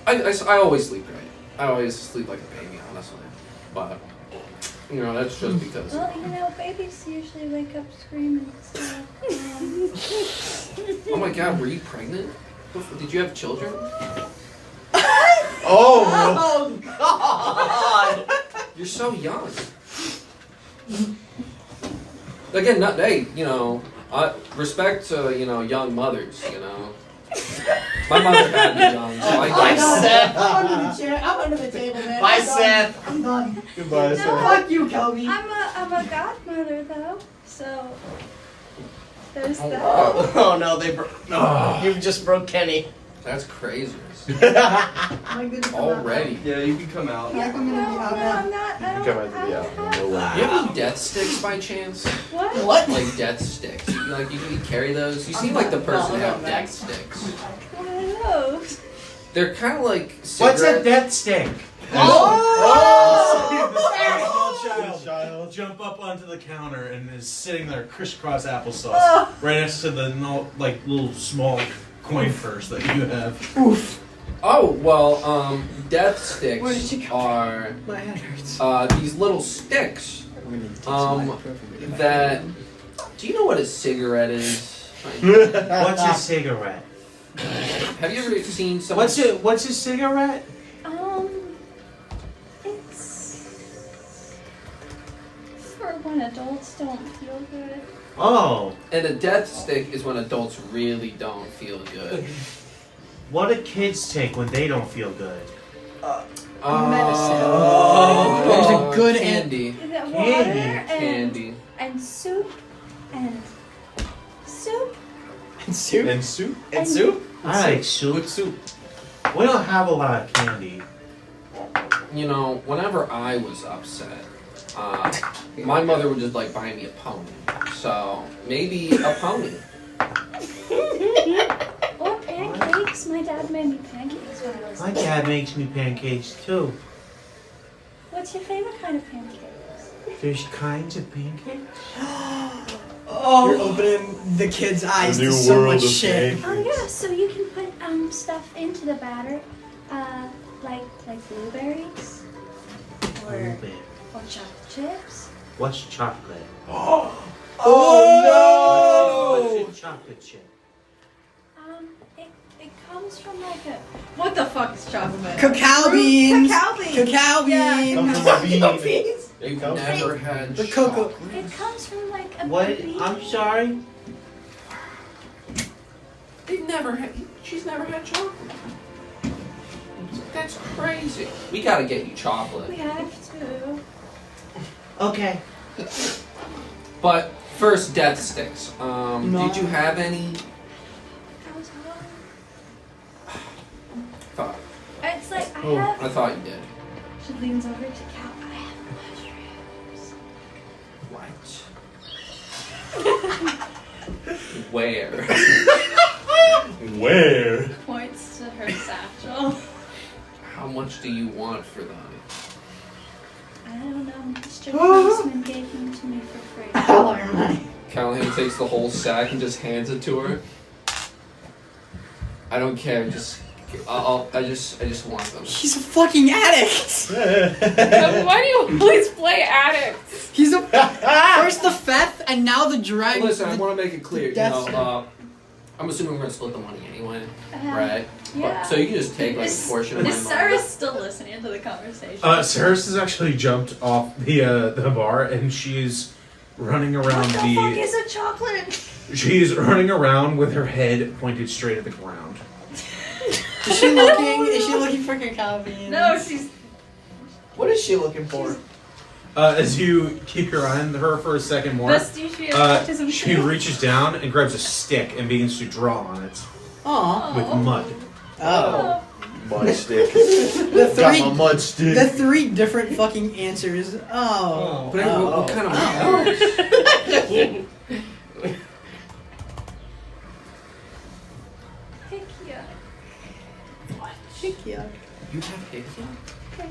I always sleep great. I always sleep like a baby, honestly. But that's just because. Well, babies usually wake up screaming and stuff. Oh my God, were you pregnant? Did you have children? Oh! Oh God! You're so young. Again, not hey, respect to young mothers. My mother had me young, so I Bye, guess. Seth. I'm under the chair. I'm under the table, man. Bye, I'm done. Seth. I'm done. Goodbye, No. sir. Fuck you, Kobe. I'm a godmother though, so there's that. Oh no, you just broke Kenny. That's crazy. Am I good to come out? Already. Yeah, you can come out. Yeah, I'm gonna be out now. I'm not. I don't, come out to I the don't out. have- No way. Do you have any death sticks by chance? What? What? Like death sticks? You carry those? You seem like the person to have No, death sticks. What are those? They're kind of like What's cigarettes. a death stick? Oh! Child jump up onto the counter and is sitting there crisscross applesauce right next to the little small coin purse that you have. Oh well, death sticks Where did you come are My head hurts. these little sticks that. Do you know what a cigarette is? What's a cigarette? Have you ever seen someone? What's a cigarette? It's for when adults don't feel good. Oh, And a death stick is when adults really don't feel good. what do kids take when they don't feel good? Medicine. There's a good candy. Is it water Candy. and soup and soup? And soup. And soup? And soup? I like soup. With soup. We don't have a lot of candy. Whenever I was upset, my mother would just buy me a pony. So maybe a pony. Or pancakes. My dad made me pancakes when I was My little. dad makes me pancakes too. What's your favorite kind of pancakes? There's kinds of pancakes. Oh, you're opening the kid's eyes to so much shit. Oh yeah, so you can put stuff into the batter, like blueberries, or chocolate chips. What's chocolate? Oh What's a chocolate chip? It comes from like a. What the fuck is chocolate? Cacao beans. Cacao beans. Cacao beans. Comes from a bean. Cacao beans. You've Comes never had The cocoa. chocolate. It comes from like a. What? bean. I'm sorry. They've never had. She's never had chocolate. That's crazy. We gotta get you chocolate. We have to. Okay. But first, death sticks. Did you have any? That was hard. Thought. It's like I I have. thought you did. She leans over to Cal. I have mushrooms. What? Where? Where? Points to her satchel. How much do you want for them? I don't know. Mr. Policeman gave them to me for free. Callahan takes the whole sack and just hands it to her. I don't care. I just want them. He's a fucking addict. Why do you always play addicts? He's a first the theft and now the drag. Listen, I want to make it clear. You Death know, I'm assuming we're gonna split the money anyway, Uh-huh. right? Yeah. But, so you can just take like a portion of my Is money. Sarah still listening to the conversation? Saris has actually jumped off the bar and she's running around What the fuck is a chocolate? She's running around with her head pointed straight at the ground. Is she looking? Is she looking for cacao beans? No, she's. What is she looking for? As you keep your eye on her for a second more, Vestige of autism. she reaches down and grabs a stick and begins to draw on it Aw. with mud. Oh. Mud stick. The Got three. my mud stick. The three different fucking answers. Oh. But anyway, what kind of mud? Heck yeah. Yeah. You have hiccup? Heck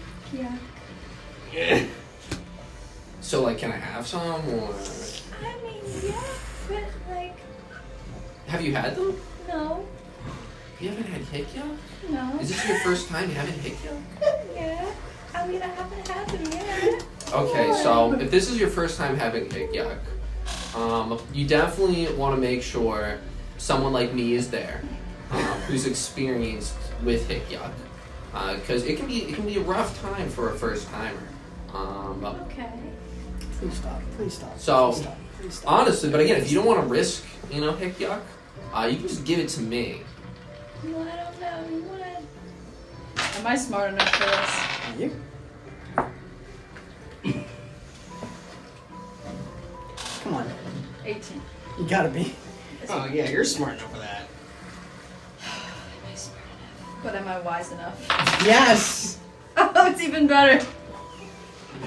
yeah. So like, can I have some or? I mean, yeah, but like, Have you had them? no, You haven't had hiccup? no. Is this your first time having hiccup? Yeah. I mean, I haven't had them yet. Okay, so if this is your first time having hiccup, you definitely want to make sure someone like me is there, who's experienced with hiccup, because it can be a rough time for a first timer. Okay. Please stop. Please stop. So, Please stop. Please stop. honestly, but again, if you don't want to risk, hiccup, you can just give it to me. Well, I don't know. You wanna? Am I smart enough for this? You? Come on. 18. You gotta be. Oh yeah, you're smart enough for that. Am I smart enough? But am I wise enough? Yes. Oh, it's even better.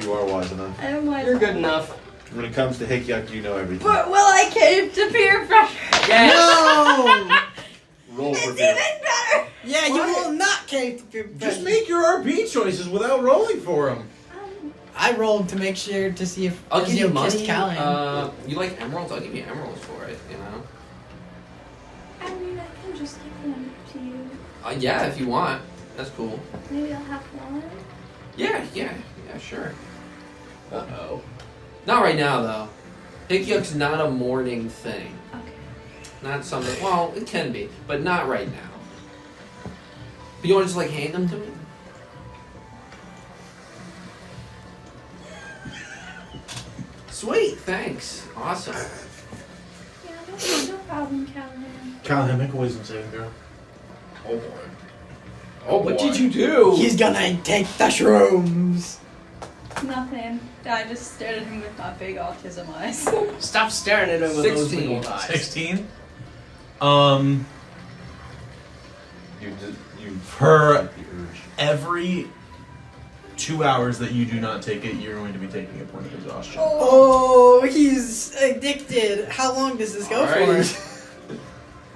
You are wise enough. I am wise You're good enough. enough. When it comes to Hikyuk, you know everything. But will I cave to peer pressure? No. Roll for It's fear. even better. Yeah, you will not cave to peer Just pressure. make your RP choices without rolling for them. I rolled to make sure to see if I'll give you kissed money. Callahan. You like emeralds? I'll give you emeralds for it. I mean, I can just give them to you. Yeah, if you want, that's cool. Maybe I'll have one. Yeah, sure. Uh-oh. Not right now though. Hikyuk's not a morning thing. Okay. Not something. Well, it can be, but not right now. But you want to just like hand them to me? Sweet, thanks. Awesome. Yeah, no problem, Callahan. Callahan, make a wisdom saving throw. Oh boy. Oh What did you do? He's gonna take the shrooms. Nothing. I just stared at him with my big autism eyes. Stop staring at him with those 16. big old eyes. 16. You For the urge. every 2 hours that you do not take it, you're going to be taking a point of exhaustion. Oh, he's addicted. How long does this go Alright. for?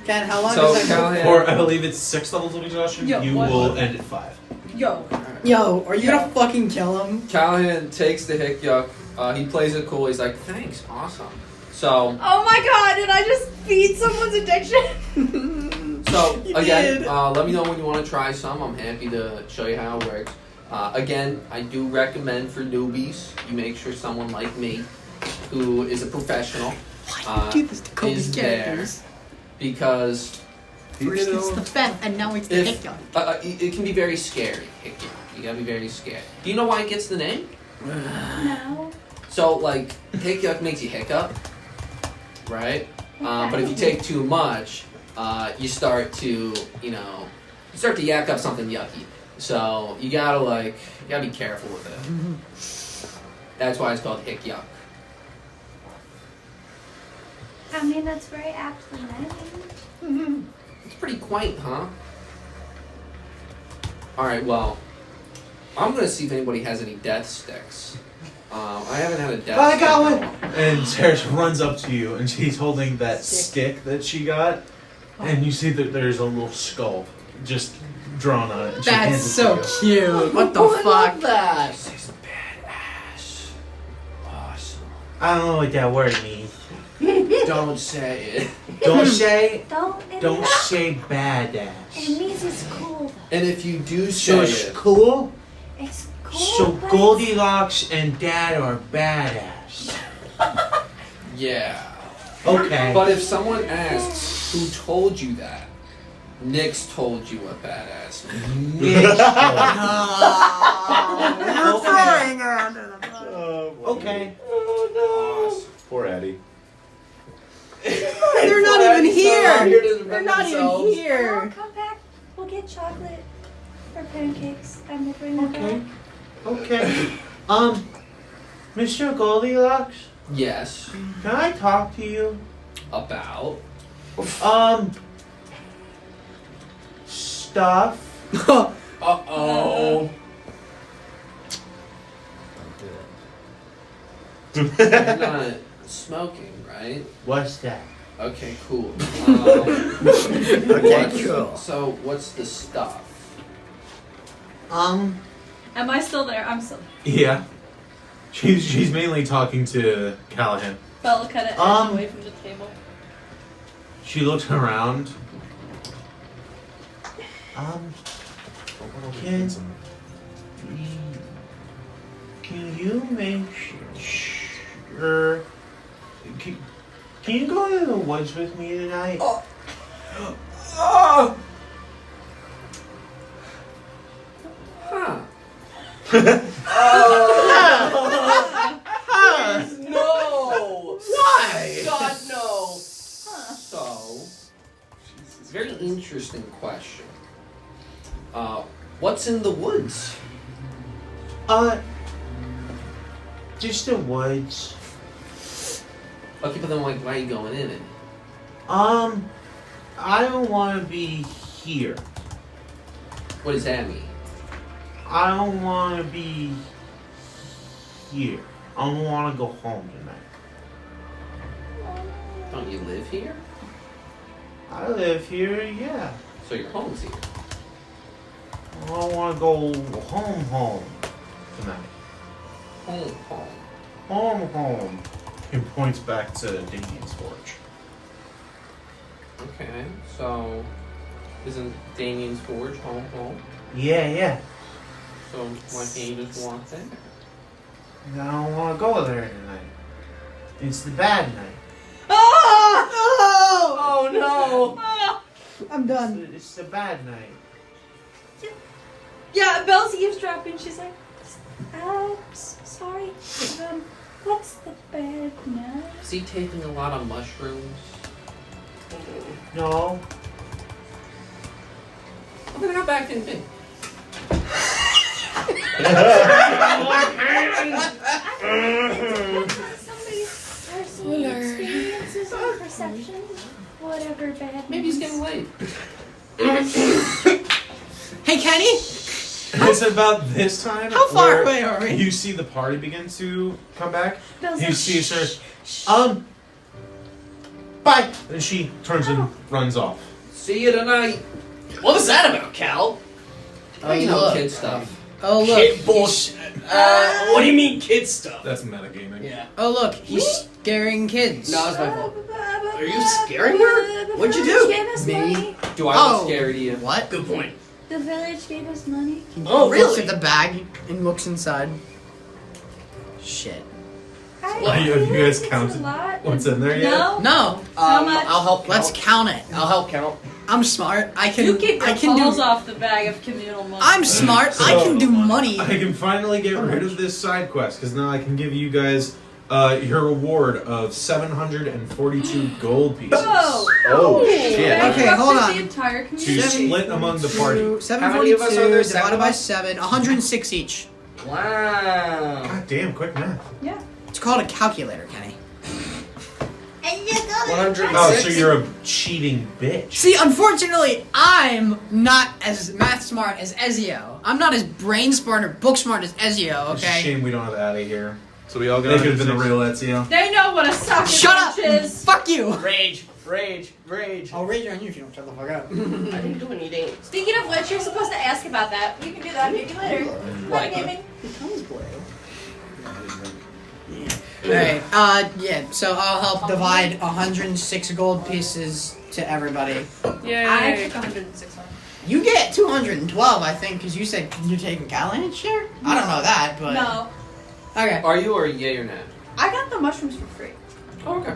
Ken, how long So does that go Callahan, For I believe it's 6 levels of exhaustion. Yo, you what? will end at 5. Yo. Yo, are you gonna fucking kill him? Callahan takes the hick yuck. He plays it cool. He's like, thanks, awesome. So, Oh my god, did I just feed someone's addiction? so You again, did. let me know when you want to try some. I'm happy to show you how it works. Again, I do recommend for newbies, you make sure someone like me, who is a professional, Do this to Kobe's is there characters. because First it's the Feth, and now it's the if- Hick. it can be very scary. Hick yuck. You gotta be very scared. Do you know why it gets the name? No. So, like, hick yuck makes you hiccup, right? But if you take too much, you start to yak up something yucky. So you gotta be careful with it. That's why it's called hick yuck. I mean, that's very aptly named. It's pretty quaint, huh? All right, well, I'm gonna see if anybody has any death sticks. I haven't had a death. I stick got in a one! while. And Sarah runs up to you, and she's holding that stick that she got, and you see that there's a little skull just drawn on it. And she That's hands it so to cute. What the Oh, I love fuck? that. This is badass. Awesome. I don't know what that word means. Don't say it. Don't say Don't say badass. It means it's cool though. And if you do So say it's it, cool? It's cool. So but Goldilocks and Dad are badass. yeah. Okay. But if someone asks who told you that, Nyx told you what badass means. Nick. You're throwing her under the bus. Okay. Awesome. Poor Eddie. They're not even here. Here to They're defend not even themselves. I'll here. come back. We'll get chocolate or pancakes, and we'll bring them Okay. back. Okay. Mr. Goldilocks, Yes. can I talk to you? About. Stuff. Uh-oh. You're not smoking, right? What's that? Okay, cool. Okay, cool. So, what's the stuff? Am I still there? I'm still. Yeah. She's mainly talking to Callahan. Bella kind of edged away from the table. She looks around. Can you make sure? Can you go to the woods with me tonight? Huh. No. Why? God no. So, very interesting question. What's in the woods? Just the woods. Okay, but then why are you going in it? I don't want to be here. What does that mean? I don't want to be here. I don't want to go home tonight. Don't you live here? I live here, yeah. So your home's here. I don't want to go home tonight. Home. He points back to Damien's forge. Okay, so isn't Damien's Forge home? Yeah. So why can't you just walk there? I don't want to go there tonight. It's the bad night. Oh no. I'm done. It's the bad night. Yeah, Belle's eavesdropping. She's like, Sorry. What's the bad night? Is he taking a lot of mushrooms? No. Well, then how bad can it be? Somebody's personal experiences or perceptions, whatever bad. Maybe he's getting late. Hey, Kenny. It's about this time. How far where away are we? You see the party begin to come back. Bill's You like, see her. shh. Bye. And she turns and runs off. See you tonight. What was that about, Cal? Oh, you know, look. kid stuff. Oh look. Kid bullshit. What do you mean, kid stuff? That's metagaming. Yeah. Oh look, he's scaring kids. No, it's my fault. Are you scaring her? What'd you do? Gave us Me? money. Do I Oh. look scary to you? What? Good point. The village gave us money. He Oh, looks really? at the bag and looks inside. Shit. Have you guys counted what's in there yet? No. No. How much? I'll help count. Let's count it. I'll help count. I'm smart. I can. You keep I your can paws do. off the bag of communal money. I'm smart. I can do money. I can finally get rid of this side quest because now I can give you guys your reward of 742 gold pieces Whoa! Oh shit! Okay, hold on. The entire to community. split among the party. 742 divided by 7, 106 each. Wow. God damn, quick math. Yeah. It's called a calculator, Kenny. And you got 106. Oh, so you're a cheating bitch. See, unfortunately, I'm not as math smart as Ezio. I'm not as brain smart or book smart as Ezio, It's a okay? shame we don't have Addy here. So we all They got. could have been the real Ezio. They know what a socket Shut up! punch is. Fuck you! Rage. Rage. Rage. I'll rage on you if you don't shut the fuck up. I didn't do anything. Speaking of which, you're supposed to ask about that. You can do that maybe later. What? Gaming. Alright, yeah, so I'll help divide 106 gold pieces to everybody. Yay. I took 106 on. You get 212, I think, because you said you're taking Callahan's share? I don't know that, but... No, Okay, Are you or yay or nay? I got the mushrooms for free. Oh, okay.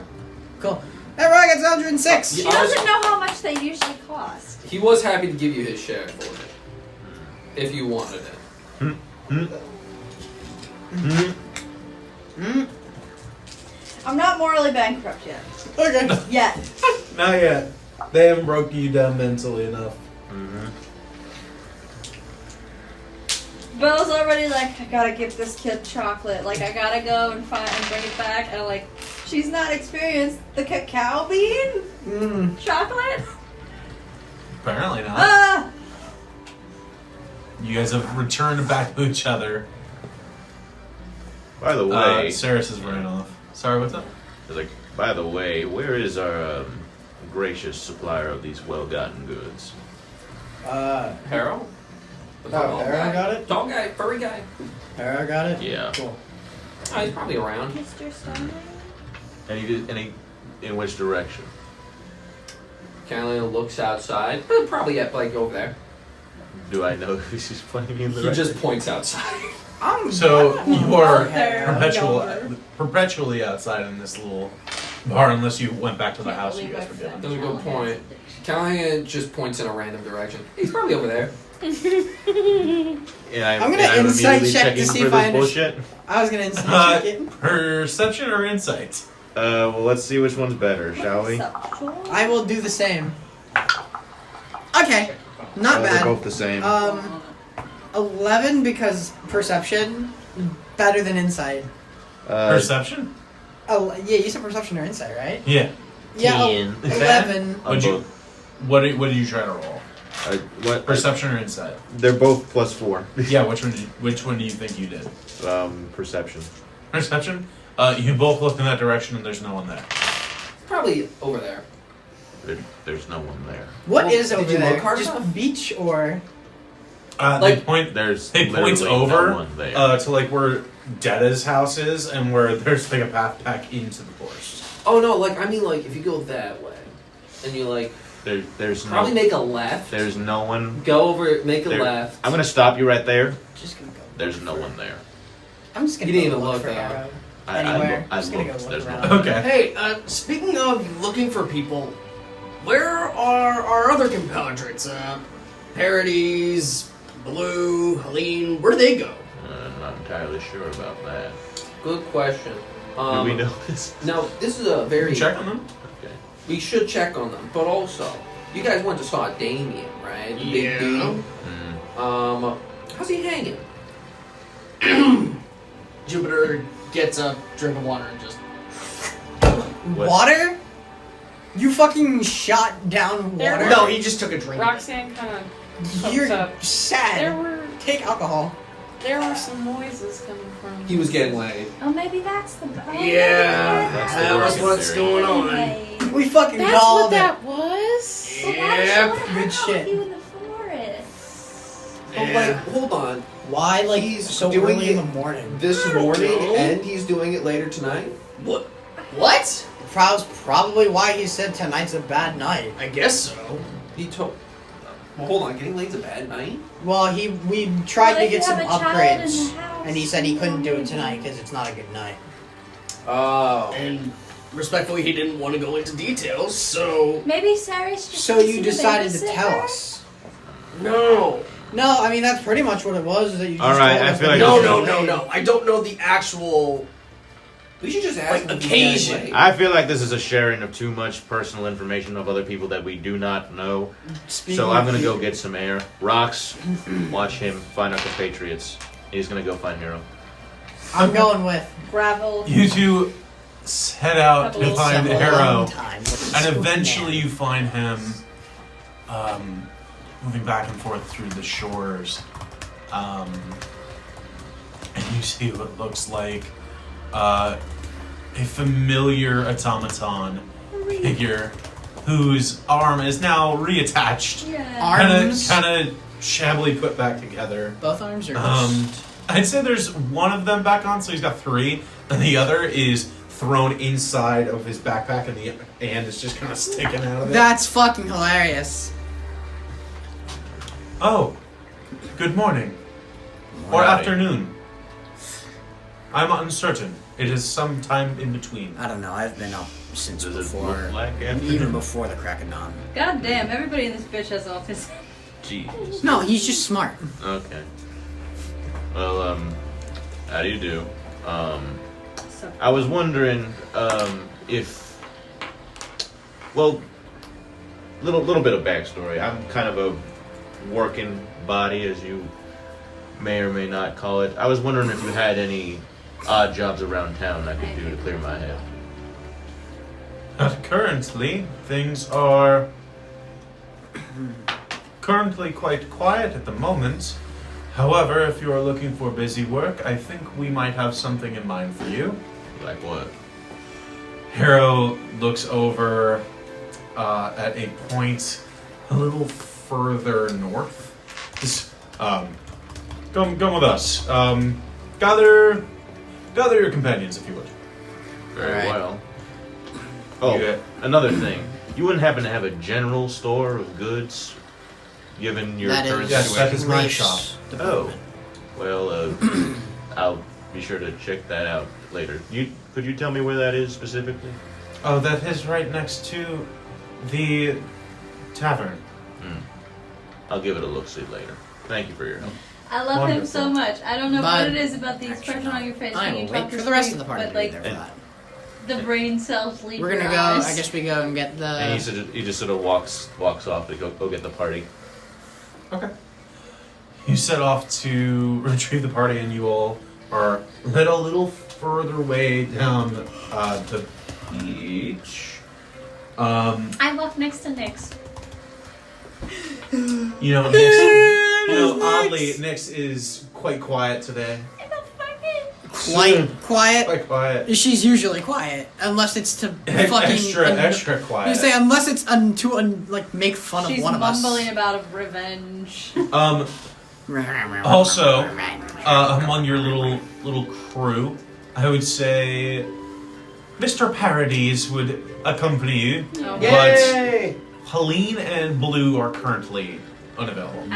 cool. Everybody gets 106! She Yeah, I was- doesn't know how much they usually cost. He was happy to give you his share for it. If you wanted it. I'm not morally bankrupt yet. Okay. Yet. Not yet. They haven't broken you down mentally enough. Bill's already like, I gotta give this kid chocolate. Like, I gotta go and find and bring it back. And I'm like, she's not experienced the cacao bean chocolate. Apparently not. Ah! You guys have returned back to each other. By the way, Saris has ran off. Sorry, what's up? like, by the way, where is our gracious supplier of these well-gotten goods? Harold? The Oh, Harold got it? Tall guy, furry guy. Alright, got it? Yeah. Cool. Oh, he's probably around. Mr. Stoner. In which direction? Callahan looks outside. Probably at like over there. Do I know who she's playing in the He just points outside. So you are there. perpetually outside in this little bar unless you went back to the house you guys were given. That's a good point. Callahan just points in a random direction. He's probably over there. And I'm gonna and insight immediately check to checking see for if I this bullshit. I was gonna instant check it. Perception or insight? Well, let's see which one's better, shall we? I will do the same. Okay. Not They're bad. both the same. 11 because perception better than insight. Perception? Oh, yeah, you said perception or insight, right? Yeah. Yeah, 10. 11. What'd you, what did you try to roll? What? Perception or insight? They're both +4. Yeah, which one do you think you did? Perception. Perception? You both look in that direction and there's no one there. Probably over there. There's no one there. What Well, is did over you there? look hard Just enough? a beach or? They Like- point. There's They point literally over no one there. to like where Detta's house is and where there's like a path back into the forest. Oh no, like I mean like if you go that way and you like There's probably no. make a left. There's no one. Go over, make a There- left. I'm gonna stop you right there. Just gonna go. There's no one there. I'm just gonna You go didn't even look look for though. arrow. I Anywhere. I I'm just gonna looked. go look There's no around. one. Okay. Hey, speaking of looking for people, where are our other compatriots? Parodies, Blue, Helene, where do they go? I'm not entirely sure about that. Good question. Do we know this? Now this is a very. Check on them. Okay. We should check on them, but also you guys went to saw Damien, right? The big Yeah. dude. Mm. How's he hanging? Jupiter gets a drink of water and just. What? Water? You fucking shot down There water? No, he just took a drink. Roxanne kind of You're up. There sad. were take alcohol. There were some noises coming from. He was getting laid. Oh, maybe that's the. Yeah, That's the that was working what's theory. going on. We fucking That's called what it. that was? Yep. Good shit. You in the forest. Oh, wait, hold on. Why, like, He's so doing early in it the morning? This I don't morning, know. and he's doing it later tonight? What? What? Probably why he said tonight's a bad night. I guess so. He told. Well, hold on. Getting late's a bad night? Well, we tried Well, to if get you some have a child in upgrades, the house, and he said he couldn't do it maybe. tonight because it's not a good night. Oh. And respectfully, he didn't want to go into details, so Maybe Sarah's just. So you the decided to babysitter? tell us? no. No, I mean that's pretty much what it was. Is that you just All right, told I us feel that like he No, was no, no, late. no. I don't know the actual. We should just ask Like, him if he's occasion. getting laid. I feel like this is a sharing of too much personal information of other people that we do not know. Speaking So I'm of- gonna go get some air. Rocks, watch him find our compatriots. He's gonna go find Hero. I'm going with Gravel. You two set out to Couple find some Harrow, alone time with and this eventually man. you find him moving back and forth through the shores. And you see what looks like a familiar automaton figure whose arm is now reattached, Yeah. Arms. kind of shabbily put back together. Both arms are. I'd say there's one of them back on, so he's got three, and the other is thrown inside of his backpack, and the hand is just kind of sticking out of it. That's fucking hilarious. Oh, good morning. Or Howdy. afternoon. I'm uncertain. It is some time in between. I don't know. I've been up since Does it before, look like even afternoon? before the crack of dawn. God damn, everybody in this bitch has autism. Jeez. No, he's just smart. Okay. Well, how do you do? So, I was wondering, if, well, little bit of backstory. I'm kind of a working body, as you may or may not call it. I was wondering if you had any odd jobs around town I could do to clear my head. Currently, things are currently quite quiet at the moment. However, if you are looking for busy work, I think we might have something in mind for you. Like what? Harrow looks over at a point a little further north. Just, come with us. Gather your companions, if you would. Very Alright. well. Oh, Yeah. another thing. You wouldn't happen to have a general store of goods, given your That current is, Yes, that situation? is my Reef's shop. department. Well, I'll be sure to check that out later. Could you tell me where that is specifically? Oh, that is right next to the tavern. I'll give it a look-see later. Thank you for your help. I love him so Wonderful. much. I don't know But- what it is about the expression on your face I when will you wait talk for to the rest of Steve, the party but to be like there for And- that. the brain cells leave We're your gonna go. eyes. I guess we go and get the. And he just sort of walks off to go get the party. Okay. You set off to retrieve the party, and you all are led a little further way down the beach. I walk next to Nyx. You know, Nyx, oddly, Nyx is quite quiet today. Quite quiet. Quite quiet. She's usually quiet, unless it's to fucking Extra quiet. You say unless it's like make fun She's of one of us. mumbling about revenge. Also, among your little crew, I would say Mr. Parodies would accompany you, Oh. but Yay! Helene and Blue are currently unavailable.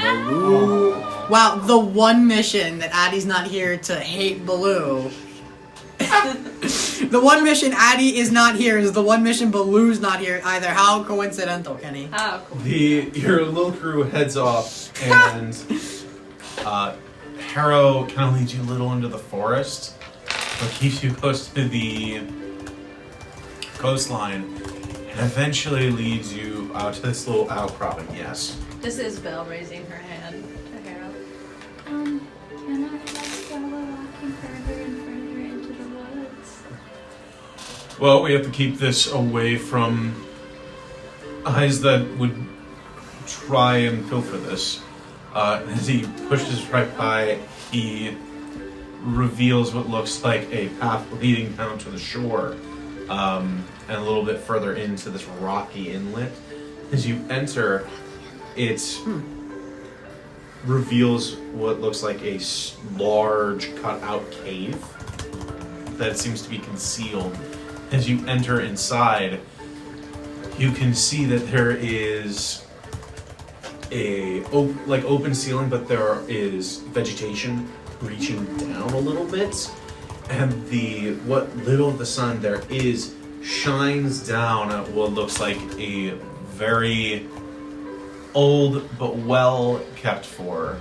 Wow, the one mission that Addie's not here to hate Baloo. The one mission Addie is not here is the one mission Baloo's not here either. How coincidental, Kenny? How cool. Your little crew heads off, and Harrow kind of leads you a little into the forest, but keeps you close to the coastline, and eventually leads you out to this little outcropping. Yes. This is Belle raising her hand to Harold. Can I just go walking further and further into the woods? Well, we have to keep this away from eyes that would try and pilfer this. As he pushes right by, he reveals what looks like a path leading down to the shore, and a little bit further into this rocky inlet. As you enter, it reveals what looks like a large cut-out cave that seems to be concealed. As you enter inside, you can see that there is a open ceiling, but there is vegetation reaching down a little bit, and what little of the sun there is shines down at what looks like a very old but well kept for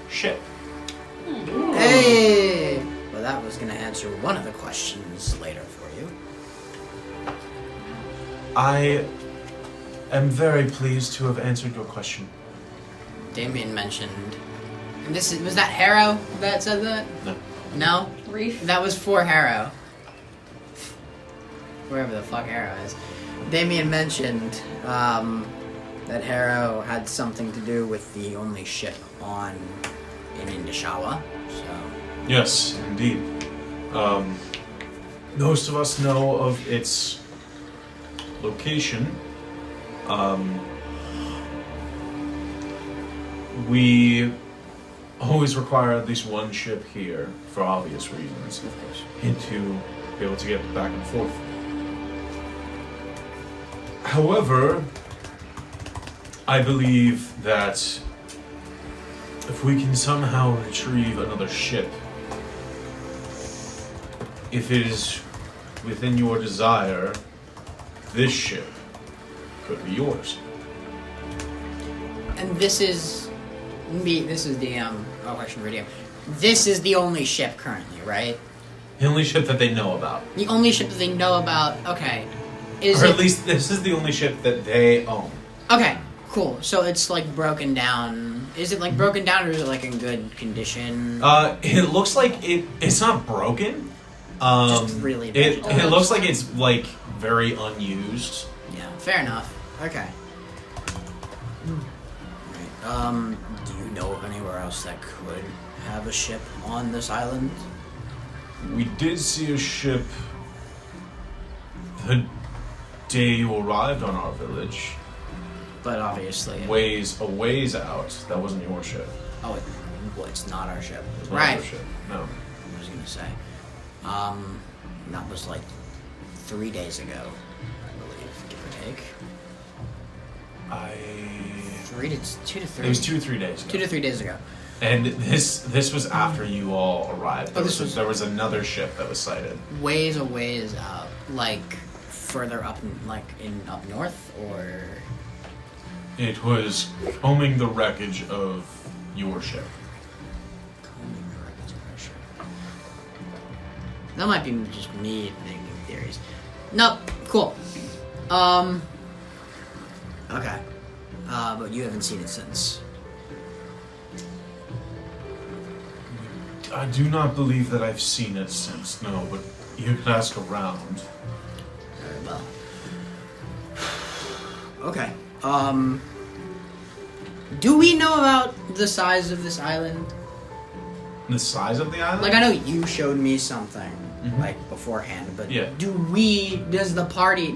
ship. Hey! Well, that was going to answer one of the questions later for you. I am very pleased to have answered your question. Damien mentioned... And was that Harrow that said that? No. No? Reef. That was for Harrow. Wherever the fuck Harrow is. Damien mentioned that Harrow had something to do with the only ship in Indishawa. So... Yes, indeed. Most of us know of its location. We always require at least one ship here for obvious reasons. Of course. And to be able to get back and forth. However, I believe that if we can somehow retrieve another ship, if it is within your desire, this ship could be yours. And this is the question for DM. This is the only ship currently, right? The only ship that they know about. The only ship that they know about, okay. Or at least this is the only ship that they own. Okay, cool. So it's like broken down. Is it like broken down or is it like in good condition? It looks like it's not broken. Just really it looks like it's like very unused. Yeah, fair enough. Okay. Right. Do you know of anywhere else that could have a ship on this island? We did see a ship the day you arrived on our village. But obviously... a ways out. That wasn't your ship. Oh, it's not our ship. It was not Right. your ship. No. I was gonna say. That was like 3 days ago, I believe, give or take. 2 to 3. It was 2 or 3 days ago. 2 to 3 days ago. And this was after you all arrived. There was another ship that was sighted. Ways a ways out, like further up, up north, or It was combing the wreckage of your ship. that might be just me making theories. Nope. Cool. Okay. But you haven't seen it since. I do not believe that I've seen it since, no, but you could ask around. Very well. Okay. Do we know about the size of this island? The size of the island? Like, I know you showed me something, Mhm. like, beforehand, but Yeah. do we as a party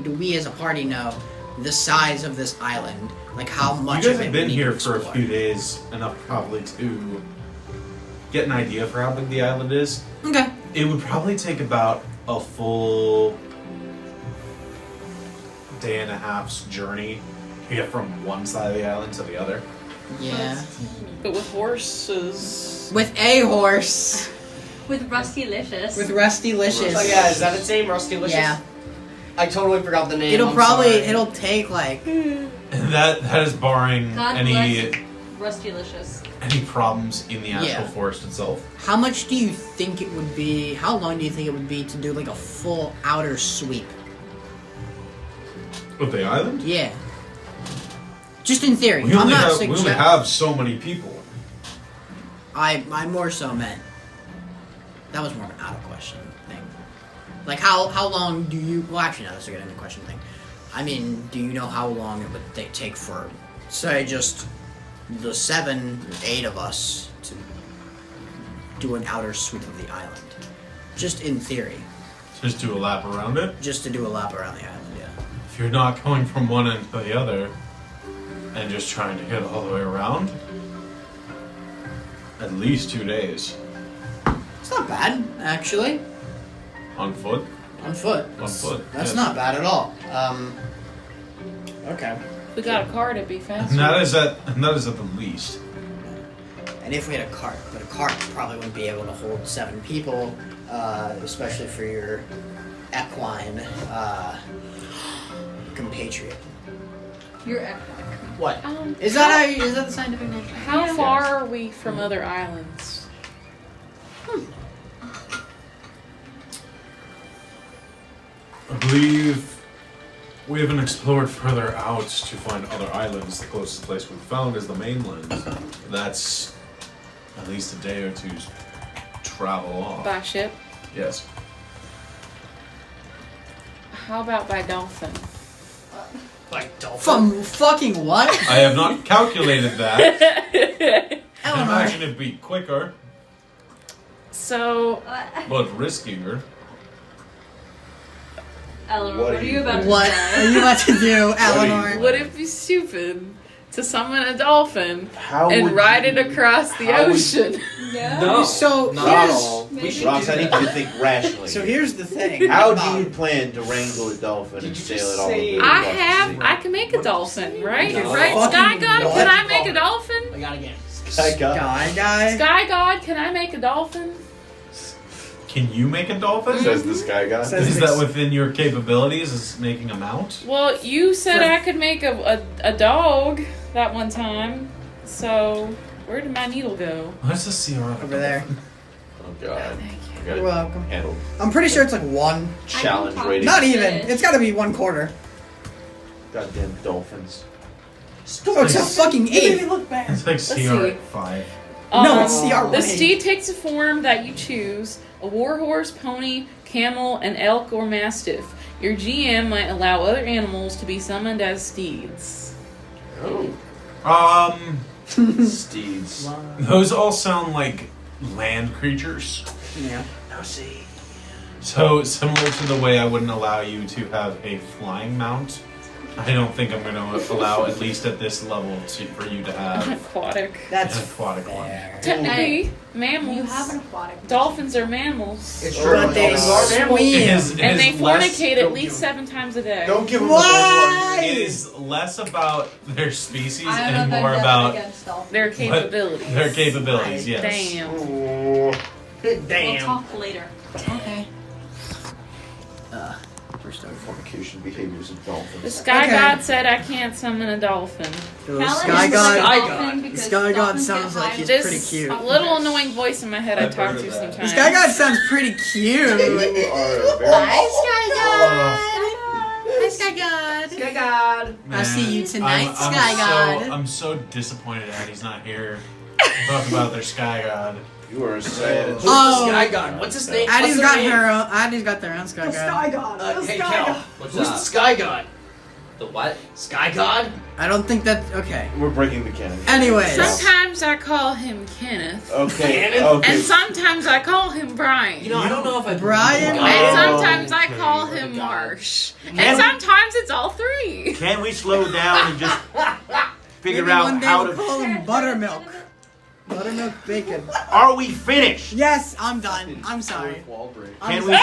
know the size of this island? Like, how much You of guys it have we been need here to for a explore? few days, enough probably to get an idea for how big the island is. Okay. It would probably take about a full day and a half's journey to get from one side of the island to the other. Yeah. But with horses. With a horse. With Rusty Licious. With Rusty Licious. Oh yeah, is that its name, Rusty Licious? Yeah. I totally forgot the name. It'll take like... And that is barring God any bless Rusty Licious. any problems in the actual Yeah. forest itself. How much do you think it would be, how long do you think it would be to do like a full outer sweep? With the island? Yeah. Just in theory. We I'm only, not we only have so many people. I more so meant that was more of an out of question thing. Like how long do you? Well, actually, no, that's a good end of question thing. I mean, do you know how long it would take for, say, just the 7, 8 of us to do an outer sweep of the island. Just in theory. Just do a lap around it. Just to do a lap around the island, yeah. If you're not going from one end to the other and just trying to hit all the way around, at least 2 days. It's not bad, actually. On foot? On foot. On foot. That's yes. not bad at all. Okay. If we got a car, it'd be faster. And that is at the least. And if we had a cart, but a cart probably wouldn't be able to hold 7 people, especially for your equine compatriot. You're epic. What? Is that the scientific name? How far are we from other islands? I believe we haven't explored further out to find other islands. The closest place we've found is the mainland. That's at least a day or two's travel off. By ship? Yes. How about by dolphin? Like dolphin? From fucking what? I have not calculated that. I Eleanor. imagine it'd be quicker, So, but riskier. Eleanor, what are you about to What say? are you about to do, Eleanor? would it be stupid to summon a dolphin How and would ride you- it across the how would- ocean? Yeah. No, So not at here's- all. We Maybe. should Ross, do I need that. you to think rationally. So here's the thing. How about- do you plan to wrangle a dolphin Did and you sail just it all say- the way I across the have. sea? I can make a dolphin, right? No. Right, Fucking Sky God? what? Can I make a dolphin? I got again. Sky God. Guy guy. Sky God, can I make a dolphin? Can you make a dolphin? Says the sky god. Says- Is that within your capabilities? Is making a mount? Well, you said I could make a dog that one time. So, where did my needle go? Let's just see our Over there. Oh god. Thank you. I gotta You're welcome. handle I'm pretty sure it's like 1. challenge talk rating. Not even. It's got to be 1/4. Goddamn dolphins. Oh, it's a fucking You made 8. me look bad. It's like see. CR5. No, it's CR1. The steed takes a form that you choose: a warhorse, pony, camel, an elk, or mastiff. Your GM might allow other animals to be summoned as steeds. Oh. Steeds. Those all sound like land creatures. Yeah. No see. So similar to the way I wouldn't allow you to have a flying mount, I don't think I'm going to allow, at least at this level, for you to have Aquatic. That's an aquatic one. fair. Technically, mammals. You have an aquatic. Dolphins are mammals. It's Oh, true. But they Dolphins are mammals. It swim. is, it And is they less, fornicate at least 7 times a day. Don't give them Why? It is less about their species I have and a more vendetta about against dolphins. Their capabilities. their capabilities. Yes. Damn. Oh. We'll Damn. talk later. Okay. First time fornication behaviors of dolphins. The sky Okay. god said I can't summon a dolphin. The Helen Sky is God. a Sky dolphin God. because Sky God dolphins sounds get like high he's This pretty cute. little annoying voice in my head I I've talk heard to of that. sometimes. The Sky God sounds pretty cute. You are very Hi, Sky God. Sky God. I'll see you tonight, I'm Sky God. I'm so disappointed that he's not here. to Talk about their sky god. You are sad. Who's Oh. the Sky God? What's his name? Addie's What's got their name? her own. Addie's got their own Sky The God. Sky God. The Hey, Sky Kel. God. What's Who's the that? Sky God? The what? Sky God? I don't think that. Okay. We're breaking the canon. Anyways. Sometimes I call him Kenneth. Okay. Canon? Okay. And sometimes I call him Brian. You know, I don't know if I Brian? And Oh, sometimes I okay. call him Marsh. Can And we- sometimes it's all 3. Can we slow down and just figure Maybe out one day how we'll to? call him Buttermilk. Buttermilk bacon. Are we finished? Yes, I'm done. I'm sorry. Can we?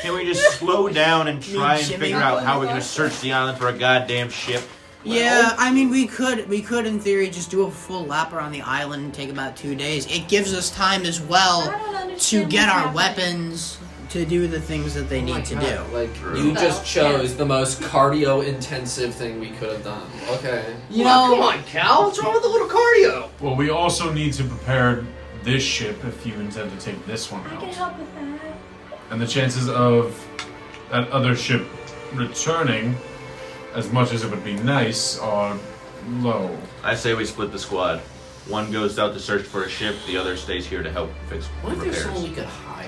Can we just slow down and try and Jimmy. figure out how we're gonna search the island for a goddamn ship? Yeah, I mean, we could in theory just do a full lap around the island and take about 2 days. It gives us time as I well don't to understand get what's our happening. weapons, to do the things that they need to do. Like, True. you just Oh, chose the most cardio-intensive thing we could have done. Okay. You Well, know, come on, Cal. What's wrong with a little cardio? Well, we also need to prepare this ship if you intend to take this one I can out. help with that. And the chances of that other ship returning, as much as it would be nice, are low. I say we split the squad. One goes out to search for a ship, the other stays here to help fix What if there's repairs. someone we could hire?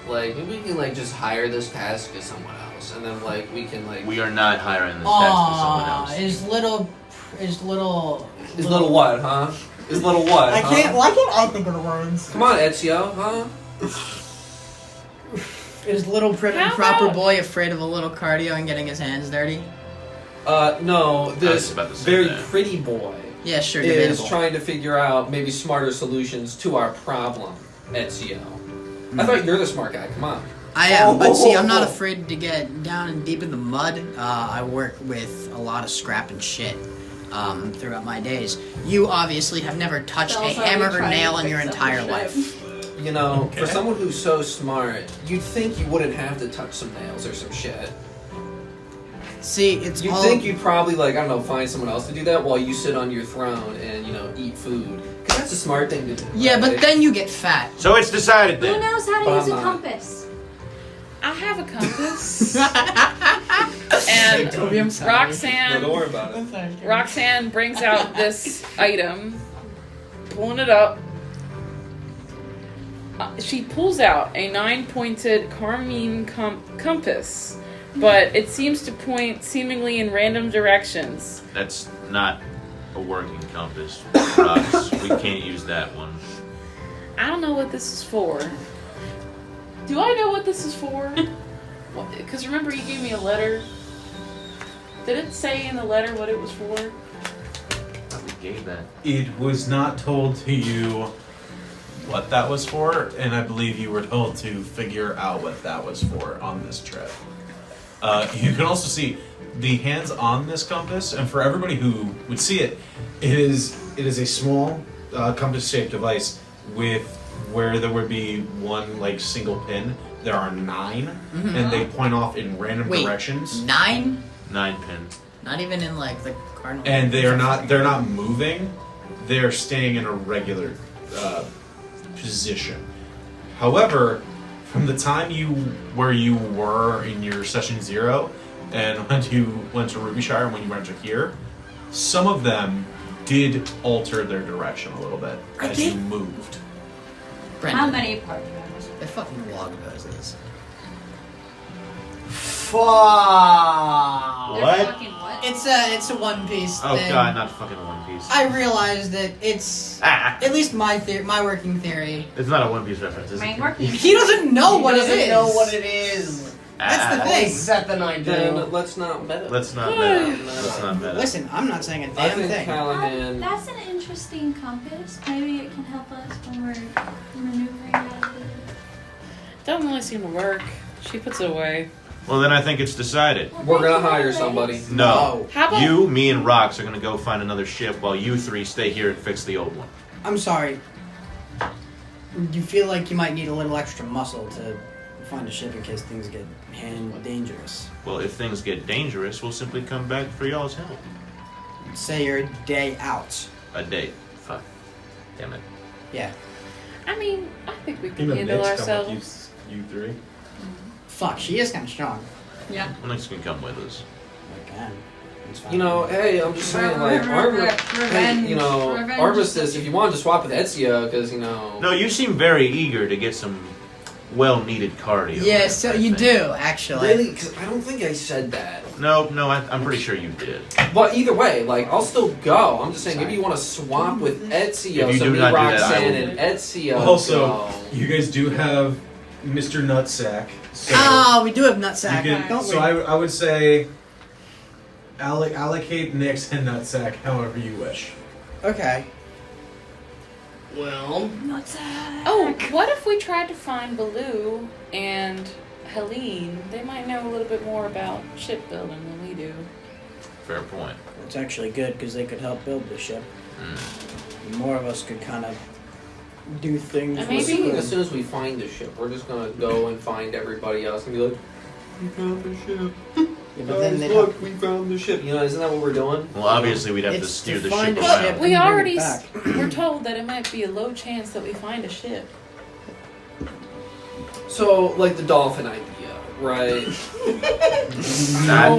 Like, maybe we can, like, just hire this task to someone else, and then, like, we can, like... We are not hiring this task to someone aw, else. is little His little. His little what, huh? His little what? I huh? can't. Why can't I think of the words? Come on, Ezio, huh? Is little prim and How proper about- boy afraid of a little cardio and getting his hands dirty? No. This about to say very that. pretty boy Yeah, sure. is Debatable. trying to figure out maybe smarter solutions to our problem, Ezio. I thought you're the smart guy. Come on. I am, but see, I'm not afraid to get down and deep in the mud. I work with a lot of scrap and shit throughout my days. You obviously have never touched a Belle's hammer already or trying to nail in fix your up entire the life. ship. You know, for Okay. someone who's so smart, you'd think you wouldn't have to touch some nails or some shit. See, it's You'd all. think you'd probably, like, I don't know, find someone else to do that while you sit on your throne and, you know, eat food. Because that's a smart thing to do. Yeah, but right? then you get fat. So it's decided Who then. knows how But to use I'm a not. compass? I have a compass. And I'm sorry. Roxanne. No, don't worry about it. Roxanne brings out this item, pulling it up. She pulls out a 9-pointed carmine compass, but it seems to point seemingly in random directions. That's not a working compass, Rox. We can't use that one. I don't know what this is for. Do I know what this is for? Because remember you gave me a letter? Did it say in the letter what it was for? We gave that. It was not told to you what that was for, and I believe you were told to figure out what that was for on this trip. You can also see the hands on this compass, and for everybody who would see it, it is a small compass-shaped device with where there would be one like single pin. There are 9, and they point off in random Wait. directions. 9? 9-pin. Not even in like the cardinal. And they're not moving. They're staying in a regular position. However, from the time where you were in your session 0 and when you went to Rubyshire and when you went to here, some of them did alter their direction a little bit as you moved. Brendan, How many party members? They're fucking log those. Fuck. What? Fucking what? It's a One Piece Oh thing. god, not fucking One Piece. I realized that it's at least my working theory. It's not a One Piece reference, is My it? working. He doesn't know what it doesn't is. know what it is. That's the Ah. thing. Set the 9 Then down. let's not meta. Let's not meta. Let's not meta. Listen, I'm not saying a I damn think thing. Callahan. That's an interesting compass. Maybe it can help us when we're maneuvering out of the. Doesn't really seem to work. She puts it away. Well, then I think it's decided. We're gonna hire somebody. No. How about You, me, and Rox are gonna go find another ship while you 3 stay here and fix the old one. I'm sorry. You feel like you might need a little extra muscle to find a ship in case things get dangerous. Well, if things get dangerous, we'll simply come back for y'all's help. Say you're a day out. A day. Fuck. Damn it. Yeah. I mean, I think we You can know, handle Nick's come with ourselves. you 3. Fuck, she is kind of strong. Yeah. Onyx can come with us. Again. It's fine. You know, hey, I'm just saying, like, hey, you know, Revenge. Armistice, if you wanted to swap with Ezio, because, you know. No, you seem very eager to get some well-needed cardio. Yeah, so I you think. do, actually. Really? Because I don't think I said that. No, I'm pretty sure you did. But either way, like, I'll still go. I'm just saying, maybe you want to swap with Ezio, If you so do me, not do that, I Roxanne, will. and Ezio Also, go. you guys do have Mr. Nutsack. So Oh, we do have nutsack, you can, don't so we? I would say allocate Nyx and Nutsack however you wish. Okay. Well, Oh, what if we tried to find Baloo and Helene? They might know a little bit more about shipbuilding than we do. Fair point. It's actually good because they could help build the ship. More of us could kind of do things. And I'm maybe- assuming as soon as we find the ship, we're just gonna go and find everybody else and be like, we found the ship. Yeah, but then Guys, they'd look, have- we found the ship. You know, isn't that what we're doing? Well, obviously we'd have to It's steer to the find ship a around. ship. We Bring it already back. we're told that it might be a low chance that we find a ship. So, like the dolphin idea, right? That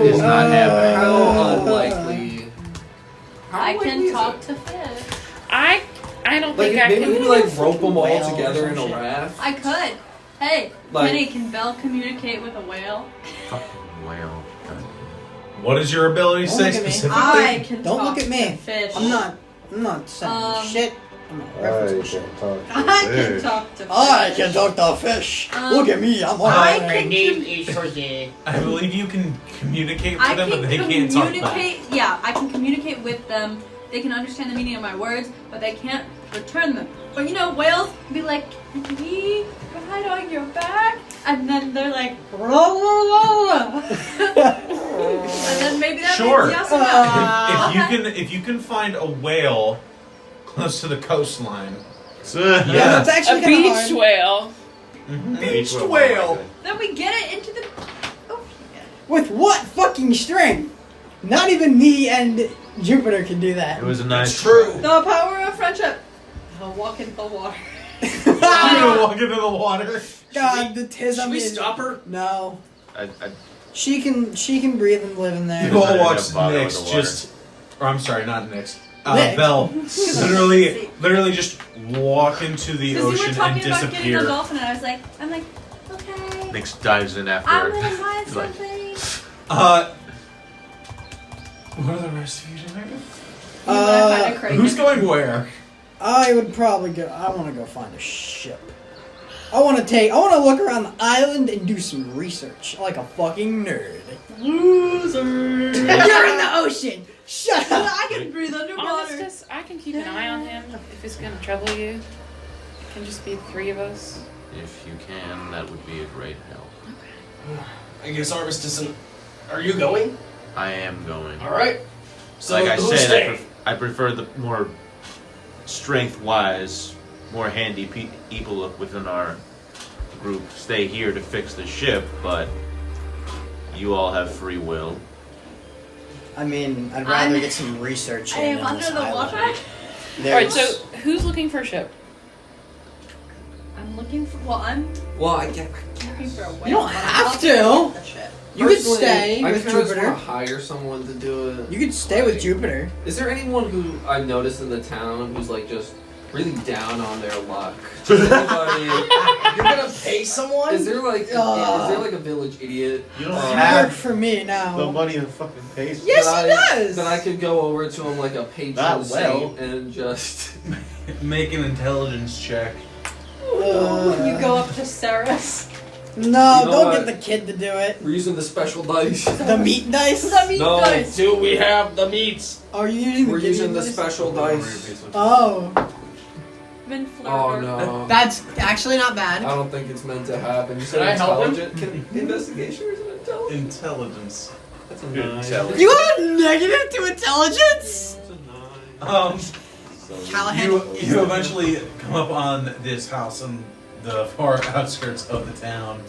is not happening. How unlikely. I unlikely can is talk it? to fish. I don't Like, think I maybe can. we like rope them all Whale or together some in a shit. raft. I could. Hey, Like- Penny, can Belle communicate with a whale? Fucking whale. God. What does your ability Don't say look at me. specifically? I can Don't talk look at me. to fish. I'm not saying shit. I'm not referencing shit. I can talk to fish. I can talk to fish. Look at me. I'm I alright. can is Jose. I believe you can communicate with I them, can but they can't talk back. communicate. Yeah, I can communicate with them. They can understand the meaning of my words, but they can't return them. But you know, whales can be like, "Can we ride on your back?" And then they're like, "Blah, blah, blah." And then maybe that Sure. means yes or no. If you can find a whale close to the coastline, Yeah, that's actually A kind of beach hard. whale. Beached whale. Then we get it into the. Oh, With what fucking strength? Not even me and Jupiter can do that. It was a nice. It's true. the power of friendship. I'll walk into the water. I'm gonna walk into the water. God, the tism Should we is- stop her? No. I She can breathe and live in there. You all Better watch not bother with Nyx the water. just, or I'm sorry, not Nyx. Nyx. Belle literally just walk into the Because you were ocean and talking about getting a disappear. dolphin, and I was like, okay, Nyx dives in after I'm her. gonna find He's like, something. What are the rest of you doing? Who's going where? I would probably go. I want to go find a ship. I want to look around the island and do some research like a fucking nerd. Loser. You're in the ocean. Shut up. I can breathe underwater. Armistice, I can keep an eye on him if it's gonna trouble you. It can just be the three of us. if you can, that would be a great help. I guess Armistice and... Are you going? I am going. Alright. So Like I who's said, staying? I prefer the more strength-wise, more handy people within our group stay here to fix the ship, but you all have free will. I mean, I'd rather I'm- get some research I in am on under this the island. water. Alright, so who's looking for a ship? I'm looking for. Well, I'm Well, I get. looking for a whale. You don't but I'm have also to. looking for the ship. You could Personally, stay I with kinda just Jupiter. want to hire someone to do it. You could stay with Like, Jupiter. Is there anyone who I've noticed in the town who's like just really down on their luck? Does anybody- You're gonna pay someone? is there like a village idiot? You don't uh, have Work for me now. money to fucking pay. Yes, that he I- does. That I could go over to him like a patron Not well. saint and just. Make an intelligence check. You go up to Ceres. No, You know don't what? get the kid to do it. We're using the special dice. The meat dice? The meat No. dice. Do we have the meats? Are you using We're the using Gideon the dice? special dice. Oh, Been Oh flirted. no. that's actually not I bad. don't think it's meant to happen. You said Can I help him? intelligent? Can investigation or is it intelligent? Intelligence. That's a 9. You have a negative to intelligence? Callahan. You eventually come up on this house on the far outskirts of the town.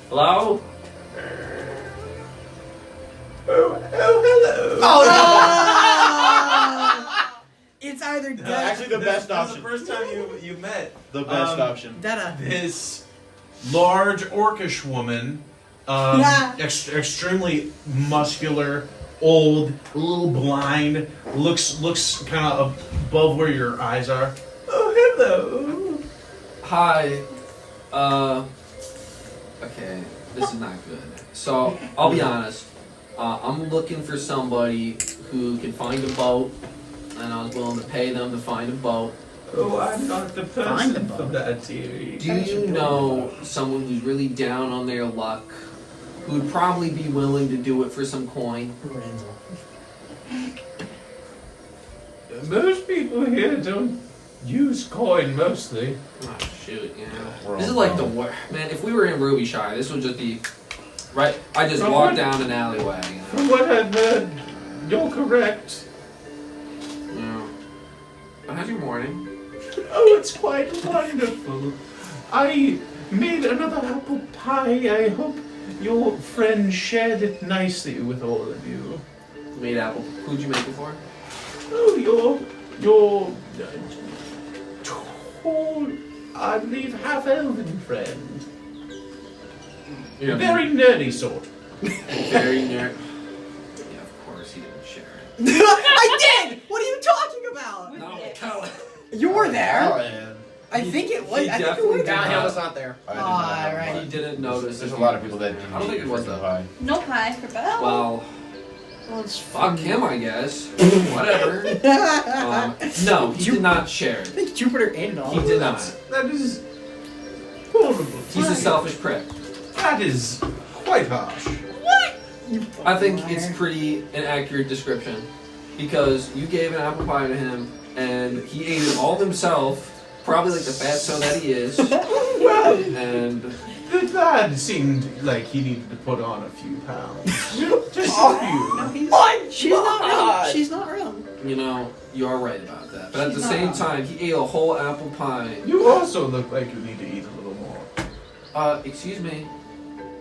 Hello? Hello. It's either dead. Actually, the best This is option. the first time you met The best option. Dada. this large orcish woman, extremely muscular, old, a little blind, looks kind of above where your eyes are. Oh, hello. Hi. Okay, this is not good. So, I'll be honest. I'm looking for somebody who can find a boat, and I was willing to pay them to find a boat. Oh, I'm not the Find person the for boat. that, dearie. Do you know someone who's really down on their luck, who would probably be willing to do it for some coin? Most people here don't use coin mostly. Oh shoot, yeah. We're This all is like the dumb. worst. Man, if we were in Ruby Shire, this would just be right. I just From walk what- down an alleyway. From what I've heard, you're correct. You know. How's your morning? Oh, it's quite wonderful. I made another apple pie. I hope your friend shared it nicely with all of you. Made apple. Who'd you make it for? Oh, your tall, I believe, half-elven friend. Yeah. Very nerdy sort. Very near. Yeah, of course he didn't share it. I did! What are you talking about? No, Colin. You were there. I think it was. He I think it definitely was. did. Callahan was not there. I did not have right. a He pie. didn't notice. There's if a you- lot of people that didn't I don't think eat it was freaking though. pie. No pie for Belle. Well, Well, it's fuck him, I guess. Whatever. No, he did not share I it. think Jupiter ate it all. He did not. That is horrible. He's a selfish prick. That is quite harsh. I think it's pretty an accurate description because you gave an apple pie to him and he ate it all himself, probably like the fatso that he is. And The lad seemed like he needed to put on a few pounds. Just a few. No, he's, My she's not wrong. God. She's not wrong. you know, you are right about that. But at the She's same not. time, he ate a whole apple pie. You also look like you need to eat a little more. Excuse me.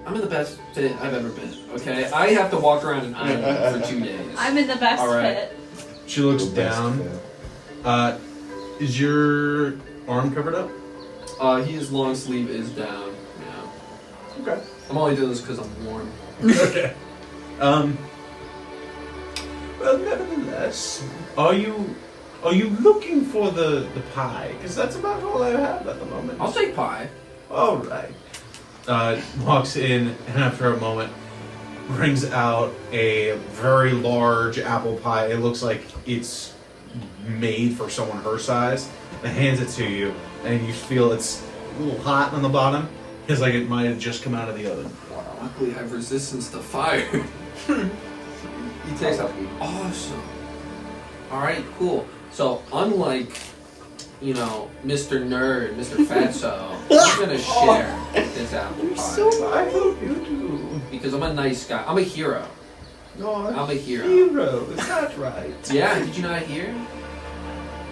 I'm in the best fit I've ever been. Okay, I have to walk around an island for 2 days. I'm in the best All right. fit. She looks The best down. fit. Is your arm covered up? His long sleeve is down. Yeah. Okay. I'm only doing this because I'm warm. Okay. Well, nevertheless, are you looking for the pie? Because that's about all I have at the moment. I'll take pie. All right. Walks in and after a moment brings out a very large apple pie. It looks like it's made for someone her size. And hands it to you, and you feel it's a little hot on the bottom because like it might have just come out of the oven. Luckily, I have resistance to fire. He takes that. Awesome. All right, cool. So unlike, you know, Mr. Nerd, Mr. Fatso, I'm gonna share this apple pie I hope you do. because I'm a nice guy. I'm a hero. No, I'm a hero. hero. Is that right? Yeah, did you not hear?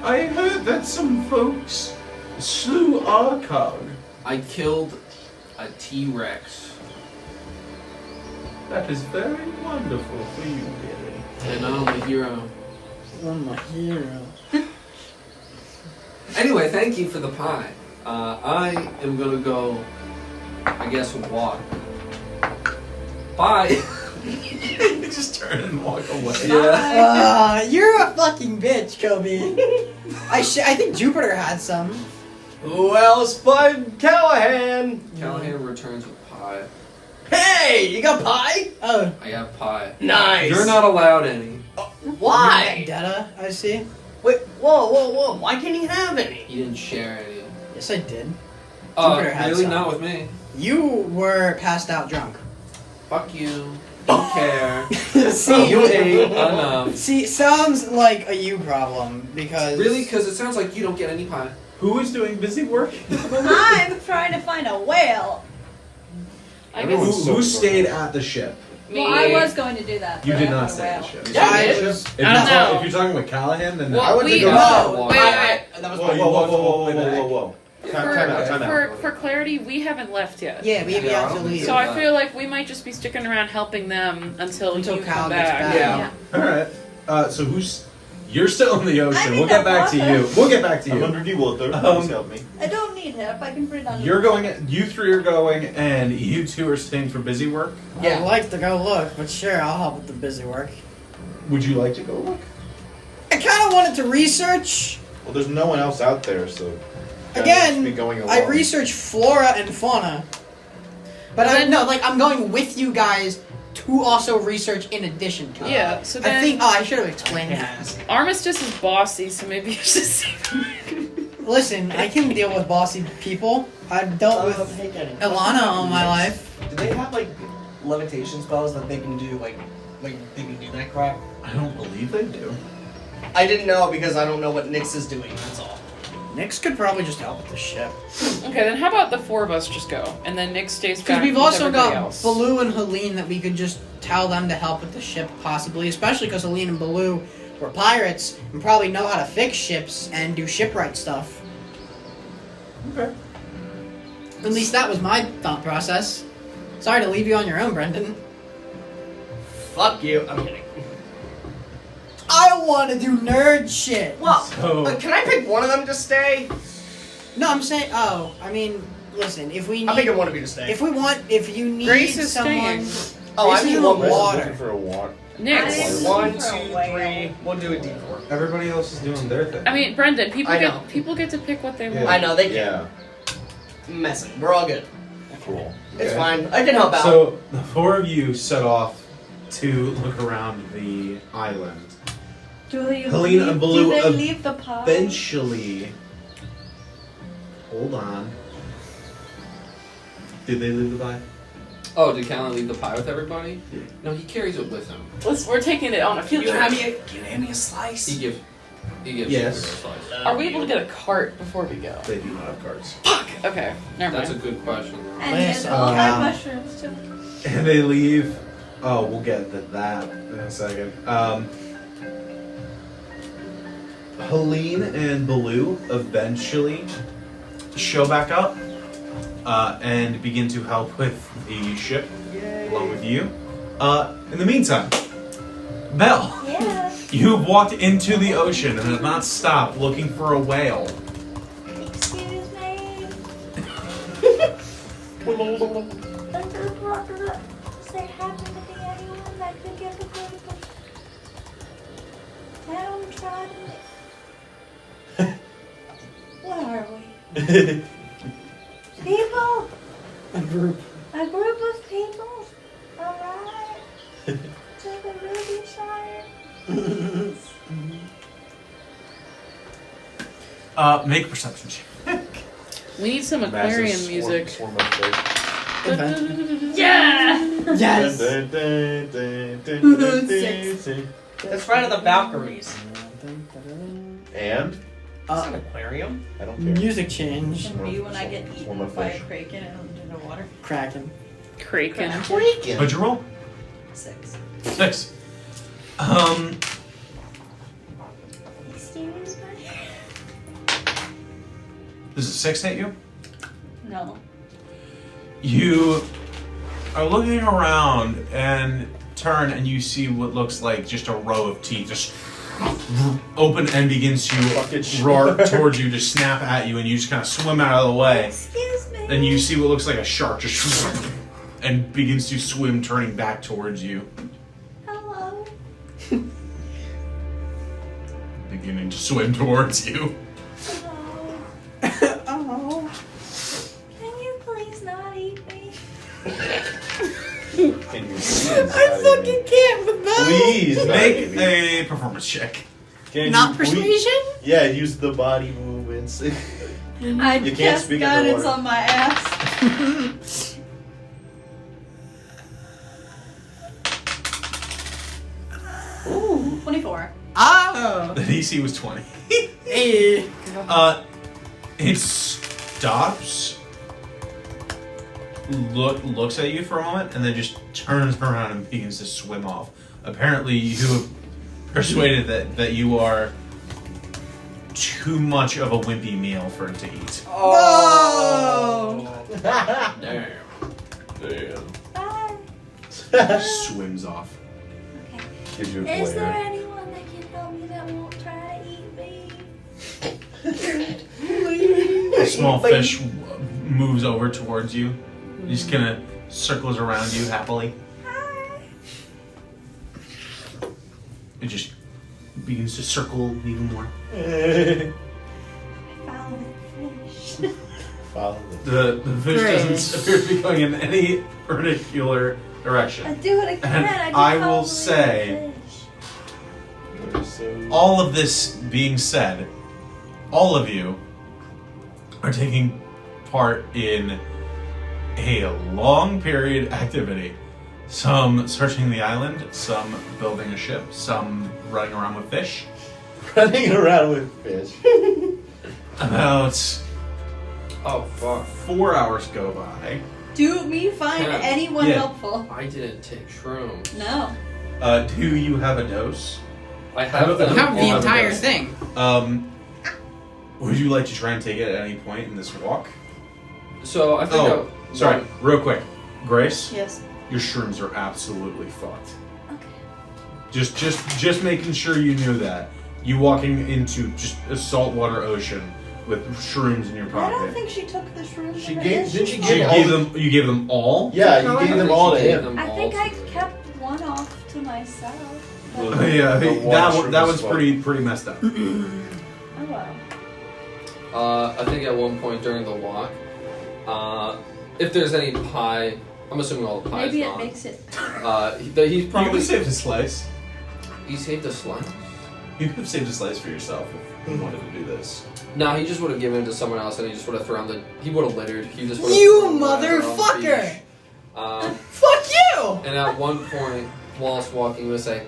I heard that some folks slew Arcog. I killed a T-Rex. That is very wonderful for you, Billy. And I'm a hero. I'm a hero. Anyway, thank you for the pie. I am gonna go, I guess, walk. Bye. Just turn and walk away. Yeah. You're a fucking bitch, Kobe. I think Jupiter had some. Who else but Callahan? Callahan returns with pie. Hey, you got pie? Oh, I have pie. Nice. You're not allowed any. Why? Vendetta, I see. Wait, whoa. Why can't he have any? You didn't share any. Yes, I did. Jupiter had Really some. not with me. You were passed out drunk. Fuck you. Don't care. See, You ate enough. See, sounds like a you problem because Really? Because it sounds like you don't get any pie. Who is doing busy work? I'm trying to find a whale. I Who, guess who stayed at the ship? me. Well, I was going to do that. You but did I not found a stay at the whale. ship. Yeah, I I did. was. If, I don't know. if you're talking with Callahan, then Well, I went to we- go. No, wait, wait. That was Whoa, my whoa, whoa, one whoa, way whoa, back. whoa, whoa. Time out. For clarity, we haven't left yet. Yeah, we Yeah, I have to don't leave. think So I feel like we might just be sticking around helping them until Until you Cal come gets back. back. Yeah. Alright. So who's... You're still in the ocean. I'm in We'll get the back to water. you. We'll get back to I'm you. under the water. Um, Please help me. I don't need help. I can put it on. You're going... You three are going, and you two are staying for busy work. Yeah. I'd like to go look, but sure, I'll help with the busy work. Would you like to go look? I kind of wanted to research. Well, there's no one else out there, so. Again, be going I along. research flora and fauna. But I no, like I'm going with you guys to also research in addition to. Yeah, so then I think. Oh, I should have explained that. Armistice is bossy, so maybe you should see. Listen, I can deal with bossy people. I've dealt with Ilana all my life. Do they have like levitation spells that they can do like they can do that crap? I don't believe they do. I didn't know because I don't know what Nyx is doing. That's all. Nyx could probably just help with the ship. Okay, then how about the four of us just go, and then Nick stays back. Because we've with also everybody got else. Baloo and Helene that we could just tell them to help with the ship, possibly. Especially because Helene and Baloo were pirates and probably know how to fix ships and do shipwright stuff. Okay. At least that was my thought process. Sorry to leave you on your own, Brendan. Fuck you. I'm kidding. I want to do nerd shit. Well, So- can I pick one of them to stay? No, I'm saying. Oh, I mean, listen. If we I'm picking need, one of you to stay. if you need Grace is someone. staying. Oh, I Grace is mean in the one more. water. Looking for a water. Next. I- 1, 2, For a whale. 3. We'll do a D4. Everybody else is doing their thing. I mean, Brendan, I know. people get to pick what they Yeah. want. I know, they Yeah. messing. We're all good. Cool. It's Okay. fine. I can help out. So the four of you set off to look around the island. Do they Helena leave, and Baloo do they of- leave the pie? Eventually, hold on. Did they leave the pie? Oh, did Callan leave the pie with everybody? No, he carries it with him. We're taking it on a field trip. Can you hand me a slice? He gives Yes. everyone a slice. Are we able to get a cart before we go? They do not have cards. Okay, never That's a mind. good question. And there's all mushrooms too. And they leave. Oh, we'll get to that in a second. Helene and Baloo eventually show back up and begin to help with the ship along with you. In the meantime, Belle, Yeah. you've walked into the ocean and have not stopped looking for a whale. Excuse me. Does there happen to be anyone that could give a good downtrodden? What are we? People? A group of people? Alright. To the Ruby Shire. Make a perception check. We need some aquarium music. Swarm of fish. Yeah! Yes! Dun, dun, dun, dun, Six. dun, That's right of the Valkyries. And? It's an aquarium. I don't care. Music change. And me when I get Swarm eaten of by a fish. kraken and under the water. Kraken. Kraken. What'd you roll? 6. 6. Excuse me. Does a 6 hit you? No. You are looking around and turn and you see what looks like just a row of teeth just open and begins Fucking to roar towards you, just snap at you, and you just kind of swim out of the way. Excuse me. Then you see what looks like a shark just and begins to swim, turning back towards you, Hello. beginning to swim towards you. Hello. Oh. Can you please not eat me? Can you Can't with both. please not Make eat me. a performance check. Can Not you persuasion? Yeah, use the body movements. I You can't cast speak guidance underwater. on my ass. Ooh, 24. Oh! The DC was 20. Hey. It stops, looks at you for a moment, and then just turns around and begins to swim off. Apparently, you have persuaded that you are too much of a wimpy meal for it to eat. Oh! Damn. Damn. Bye. Swims off. Okay. Gives you a Is there glare. anyone that can help me that won't try to eat me? A small fish moves over towards you. He just kind of circles around you happily. Hi. It just begins to circle even more. Follow the fish. Follow The fish Great. doesn't appear to be going in any particular I direction. do it again. And I I do will follow the say- fish. So All of this being said, all of you are taking part in a long period activity. Some searching the island, some building a ship, some running around with fish. running around with fish. About Oh fuck! 4 hours go by. Do me find Yeah. anyone Yeah. helpful. I didn't take shrooms. No. Do you have a dose? I have I them. Have the All of entire those. thing. Would you like to try and take it at any point in this walk? So I think. Oh, sorry, real quick. Grace, Yes. your shrooms are absolutely fucked. Okay. Just making sure you knew that. You walking into just a saltwater ocean with shrooms in your I pocket. don't think she took the shrooms. She in her gave- hand. did she She give You all gave the- them. You gave them all. Yeah, No, you I gave don't them think all she to gave him. them I all think to I me. kept one off to to myself. Well, But, Yeah, The that water that was was pretty messed up. oh well. I think at one point during the walk, if there's any pie, I'm assuming all the pie's Maybe it gone. makes it. He's You probably could have saved a slice. he saved a slice. You could have saved a slice for yourself if you wanted to do this. No, he just would have given it to someone else, and he just would have thrown he would have littered. He just would have You thrown it on the motherfucker! beach. Fuck you! And at one point, whilst walking, he would say,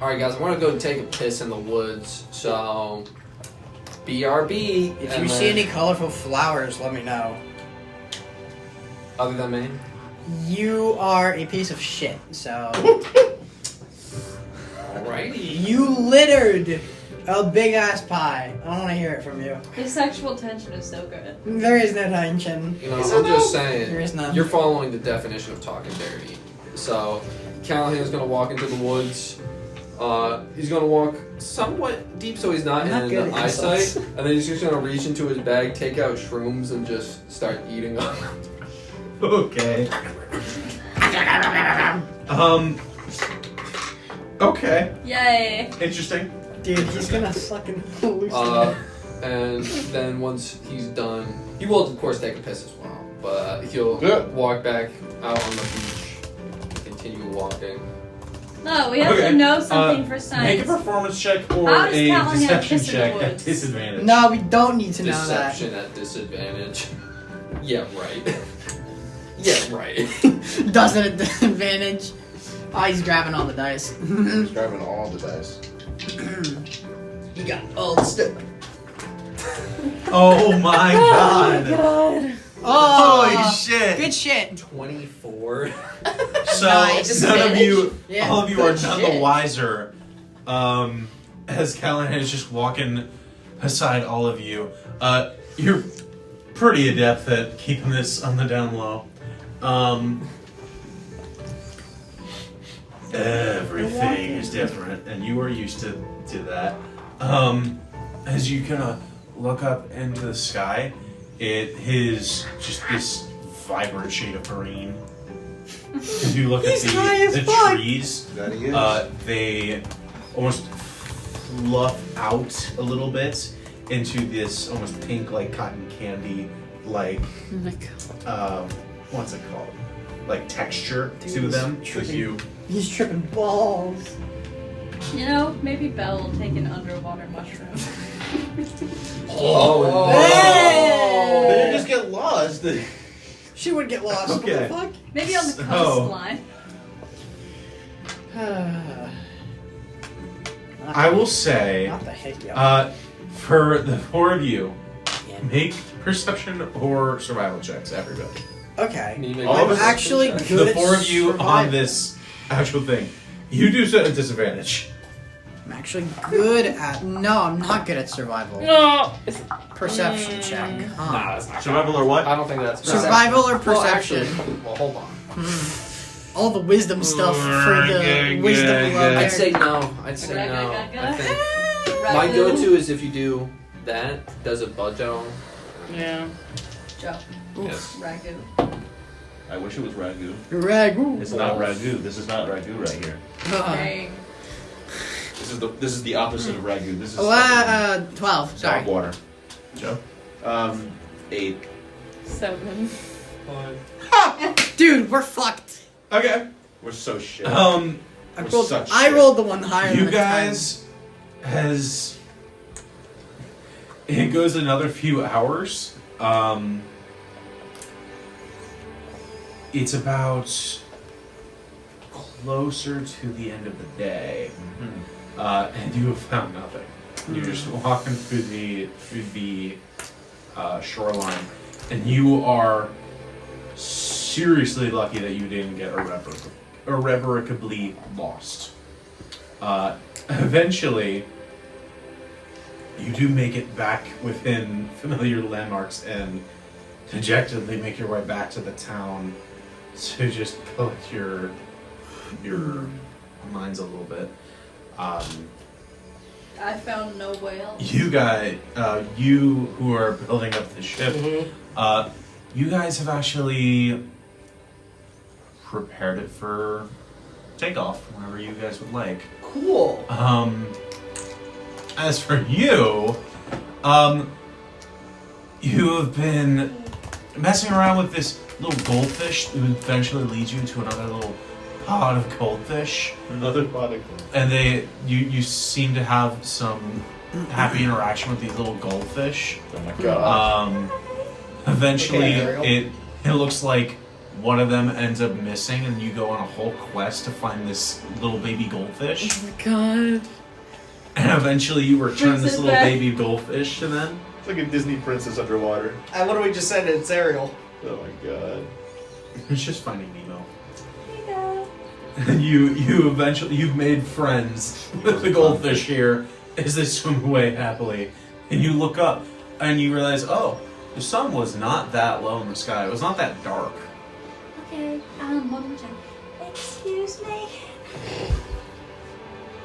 "All right, guys, I want to go take a piss in the woods. So, BRB." If And you see then- any colorful flowers, let me know. other than me, You are a piece of shit, so. alrighty. You littered a big ass pie. I don't want to hear it from you. His sexual tension is so good. There is no tension. You know, Is I'm there just no? saying, There is none. you're following the definition of talking dirty. So, Callahan's gonna walk into the woods. He's gonna walk somewhat deep so he's not I'm not in good the at eyesight. insults. And then he's just gonna reach into his bag, take out shrooms, and just start eating them. Okay. Okay. Yay. Interesting. Dude, he's gonna fucking hallucinate. And then once he's done, he will of course take a piss as well. But he'll Yeah. walk back out on the beach, continue walking. No, we have Okay, to know something for Make a science. performance check or How does a Callahan deception piss in the check at woods? disadvantage. No, we don't need to know that. Deception at disadvantage. Yeah, right. Yeah, right. Does it at disadvantage? Oh, he's grabbing all the dice. He's grabbing all the dice. You got all the stuff. Oh my god. God. Oh, Holy shit. good shit. 24. So Nice. none of you, Yeah, all of you are good none shit. the wiser. As Callahan is just walking beside all of you. You're pretty adept at keeping this on the down low. Everything is different, and you are used to that. As you kind of look up into the sky, it is just this vibrant shade of green. As you look He's at high as the fuck. trees, That he is. they almost fluff out a little bit into this almost pink, like cotton candy, like Oh my God. what's it called? Like texture Dude, to he's them. As tripping. you He's tripping balls. You know, maybe Belle will take an underwater mushroom. Oh, Hey! They didn't just get lost. She would get lost. Okay. What Maybe on the So- coastline. the fuck? I will say, Not the heck, yo. for the four of you, Yeah. make perception or survival checks, everybody. Okay. Can you make All a of us- I'm actually perception check? good The at four of you on survival. this actual thing. You do so at a disadvantage. I'm actually good at. No, I'm not good at survival. No. It's, Perception check. Huh. Nah, that's not Survival or what? I don't think that's Survival or Well, perception? actually, well, hold on. All the wisdom stuff for the wisdom level. I'd say no. I'd say no. I think my Ragu. go-to is if you do that, does it budge at all? yeah. Joe. Yes. Ragu. I wish it was ragu. Ragu. It's not ragu. This is not ragu right here. Dang. This is the opposite of ragu. This is 12. Sorry. salt water. Joe? 8. 7. Dude, we're fucked. Okay. We're so shit. I We're rolled, such I shit. rolled the one higher You than guys has it goes another few hours. It's about closer to the end of the day, and you have found nothing. You're just walking through the shoreline, and you are seriously lucky that you didn't get irreparably lost. Eventually, you do make it back within familiar landmarks and dejectedly make your way back to the town to just collect your minds a little bit. I found no whale. You guys, you who are building up the ship, you guys have actually prepared it for take off whenever you guys would like. Cool. As for you, you have been messing around with this little goldfish who eventually leads you to another little pod of goldfish. Another product. And you seem to have some happy interaction with these little goldfish. Oh my god. Eventually, Okay, it looks like one of them ends up missing, and you go on a whole quest to find this little baby goldfish. Oh my god. And eventually, you return Brings this it little back. baby goldfish to them. It's like a Disney princess underwater. I literally just said it's Ariel. Oh my god. It's just Finding Nemo. Here you go. And you've made friends with the goldfish here as they swim away happily. And you look up and you realize, oh, the sun was not that low in the sky. It was not that dark. Okay, one more time. Excuse me.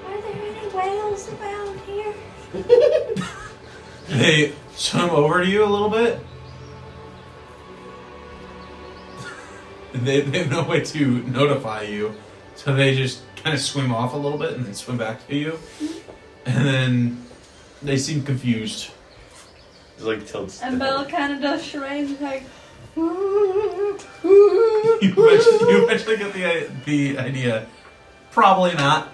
Are there any whales around here? They swim over to you a little bit. They have no way to notify you, so they just kind of swim off a little bit and then swim back to you. And then they seem confused. It's like tilts. And Belle kind of does charades like. You eventually get the idea. Probably not.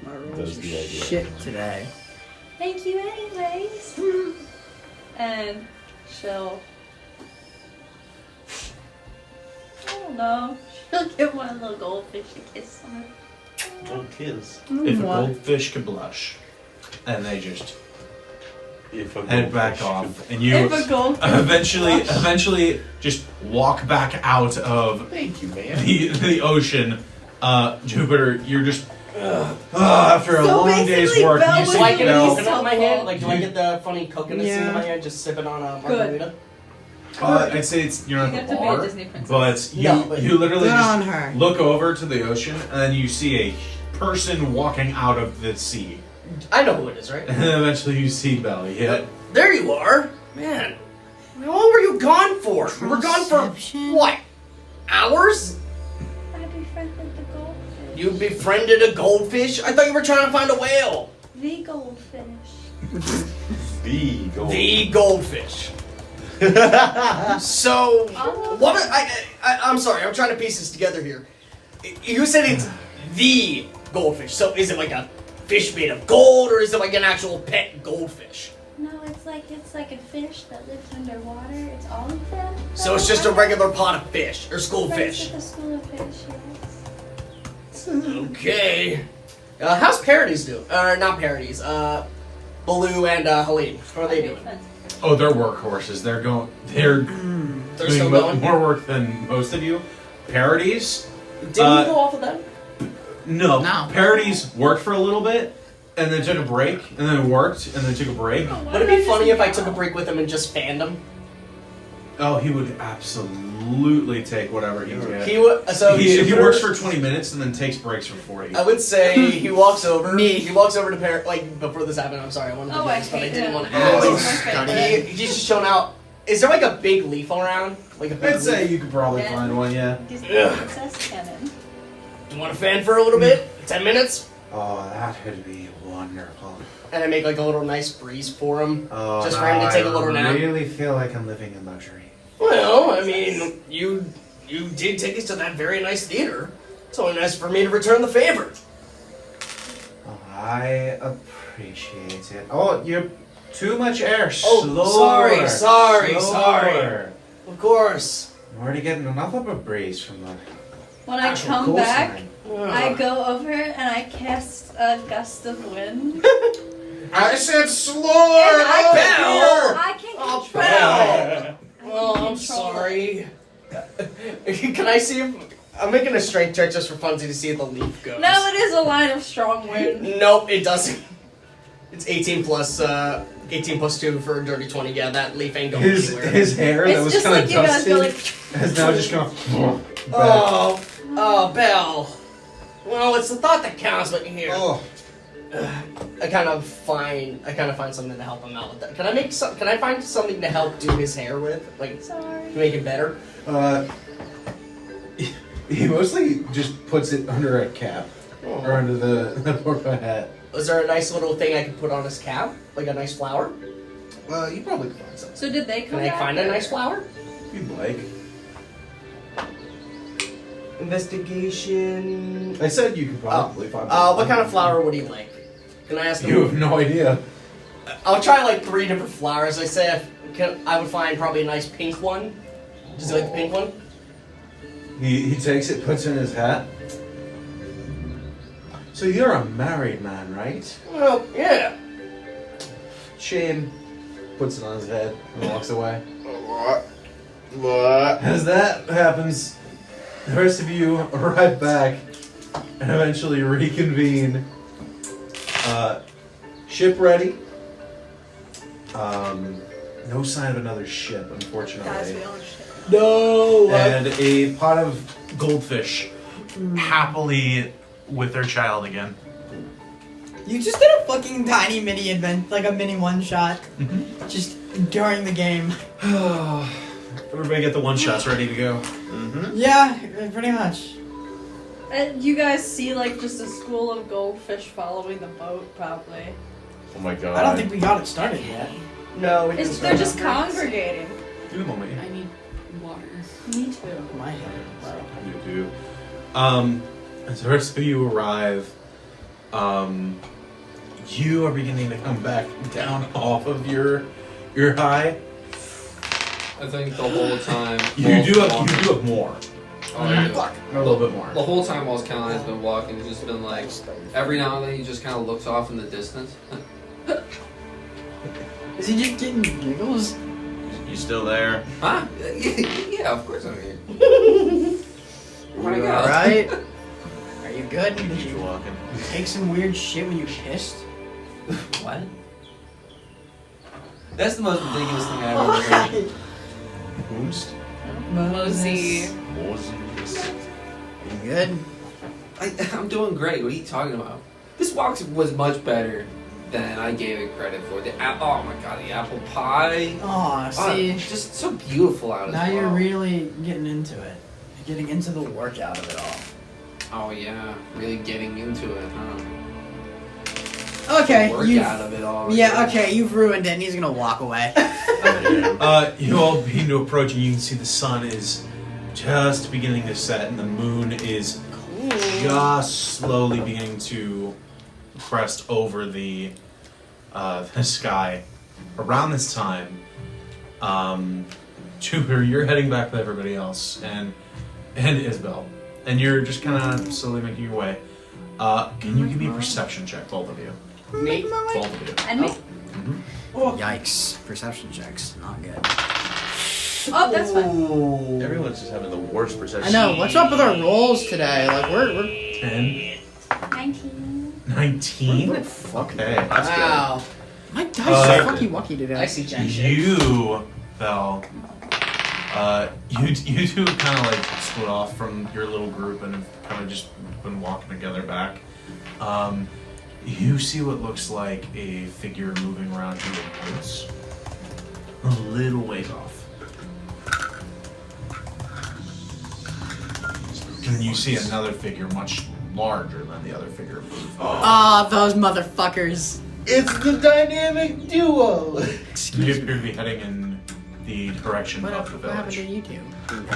My rolls Does are the idea. shit today. Thank you anyways. And she'll. I don't know. She'll give one of the little goldfish a kiss on her. Old kids. If a goldfish could blush. And they just If a head back goldfish off. And you If a goldfish eventually just walk back out of Thank you, man. the ocean. Jupiter, you're just after a So long day's basically, work. Belle You was Do see I get a Belle. coconut in my hand? helpful. Like, do I get the funny coconut scene in Yeah. my hand just sipping on a margarita? I'd say you're You not have the to be a bar, Disney princess. but you No, but- you literally Good just on her. look over to the ocean and then you see a person walking out of the sea. I know who it is, right? And then eventually you see Belle. Yeah. There you are! Man, how long were you gone for? You were gone for, Perception. what, hours? I befriended the goldfish. You befriended a goldfish? I thought you were trying to find a whale. The goldfish. The gold. The goldfish. So, what? I'm sorry. I'm trying to piece this together here. You said it's the goldfish. So, is it like a fish made of gold, or is it like an actual pet goldfish? No, it's like a fish that lives underwater. It's all of them. So it's just a regular pot of fish or school Friends fish. with a school of fish, yes. Okay. How's Parodies doing? Not Parodies. Baloo and Helene. How are they doing? Oh, they're workhorses. They're They're still doing going. more work than most of you. Parodies? Didn't we go off of them? No. No. Parodies worked for a little bit, and then took a break, and then worked, and then took a break. Would it be funny if I took a break with him and just fanned him? Oh, he would absolutely take whatever he can. He would. So He Jupiter- works for 20 minutes and then takes breaks for 40. I would say he walks over. Me. He walks over to like before this happened. I'm sorry, I wanted to Oh, do I this, but I hate didn't him. want to Oh, ask. study. He's just shown out. Is there like a big leaf around? Like a big I'd say leaf? you could probably Yeah. find one, yeah. Disney Ugh. princess canon. Do you want to fan for a little bit? 10 minutes? Oh, that would be wonderful. And I make like a little nice breeze for him. Oh, Just for him to take a little nap. I really feel like I'm living in luxury. Well, I mean, you did take us to that very nice theater. It's only nice for me to return the favor. Oh, I appreciate it. Oh, you're too much air. Oh, sorry. Of course. I'm already getting enough of a breeze from the When I actual come back, coastline. I go over and I cast a gust of wind. I said slower! And I Belle! I can Oh, control. Belle! I Well, can I'm control sorry. Can I see if... I'm making a strength check just for funsies to see if the leaf goes. No, it is a line of strong wind. Nope, it doesn't. It's 18 plus 2 for a dirty 20. Yeah, that leaf ain't going anywhere. His hair that It's was just kind like of you guys dusty go like. has now just gone back. Oh, Belle. Well, it's the thought that counts, but here. Oh. I kind of find something to help him out with that. Can I find something to help do his hair with, like Sorry. to make it better? He mostly just puts it under a cap or under the pork-pie hat. Is there a nice little thing I could put on his cap, like a nice flower? Well, you probably could find something. So did they come Can I back? find a nice flower? If you'd like. Investigation. I said you could probably find. What kind of flower would he like? Can I ask him? You have no idea. I'll try like 3 different flowers. I say I would find probably a nice pink one. Does he like the pink one? He takes it, puts it in his hat. So you're a married man, right? Well, yeah. Shame. Puts it on his head and walks away. What? As that happens, the rest of you arrive back and eventually reconvene. Ship ready. No sign of another ship, unfortunately. Guys, we own shit. No. And a pot of goldfish happily with their child again. You just did a fucking tiny mini event, like a mini one shot, just during the game. Everybody get the one shots ready to go. Yeah, pretty much. You guys see like just a school of goldfish following the boat, probably. Oh my god. I don't think we got it started yet. No, we They're didn't. just congregating. Do the moment. I need water. Me too. My head. You do. As the rest of you arrive, you are beginning to come back down off of your high. I think the whole time. You do have more. Oh, I do. A little bit more. The whole time while Callahan has been walking, he's just been like, every now and then he just kind of looks off in the distance. Is he just getting giggles? You still there? Huh? Yeah, of course I'm here. Where'd I You go? alright? Are you good? Did Keep you walking. take some weird shit when you pissed? What? That's the most ridiculous thing I've ever heard. Boost. Mosey. You good? I'm doing great. What are you talking about? This walk was much better than I gave it credit for. Oh my god, the apple pie. Aw, Oh, see, just so beautiful out as now well. you're really getting into it. You're getting into the workout of it all. Oh yeah, really getting into it, huh? Okay, Work you've... out of it all. Yeah, okay, you've ruined it and he's gonna walk away. You all begin to approach, and you can see the sun is just beginning to set, and the moon is just slowly beginning to crest over the sky. Around this time, Jupiter, you're heading back with everybody else, and Isabel, and you're just kind of slowly making your way. Can you give me a perception check, both of you? Me? Both of you. And me? Yikes. Perception checks. Not good. Oh, that's fine. Everyone's just having the worst perception. I know, what's up with our rolls today? Like, we're 10, 19. 19. Okay. That's good. Wow. my dice Uh, are fucky wucky today. I see jack shit. You, Val, you two kind of like split off from your little group and have kind of just been walking together back. You see what looks like a figure moving around in the woods, a little ways off. And you see another figure much larger than the other figure move. Ah, those motherfuckers. It's the dynamic duo. You appear to be heading in the direction What, of the what happened village. to you two?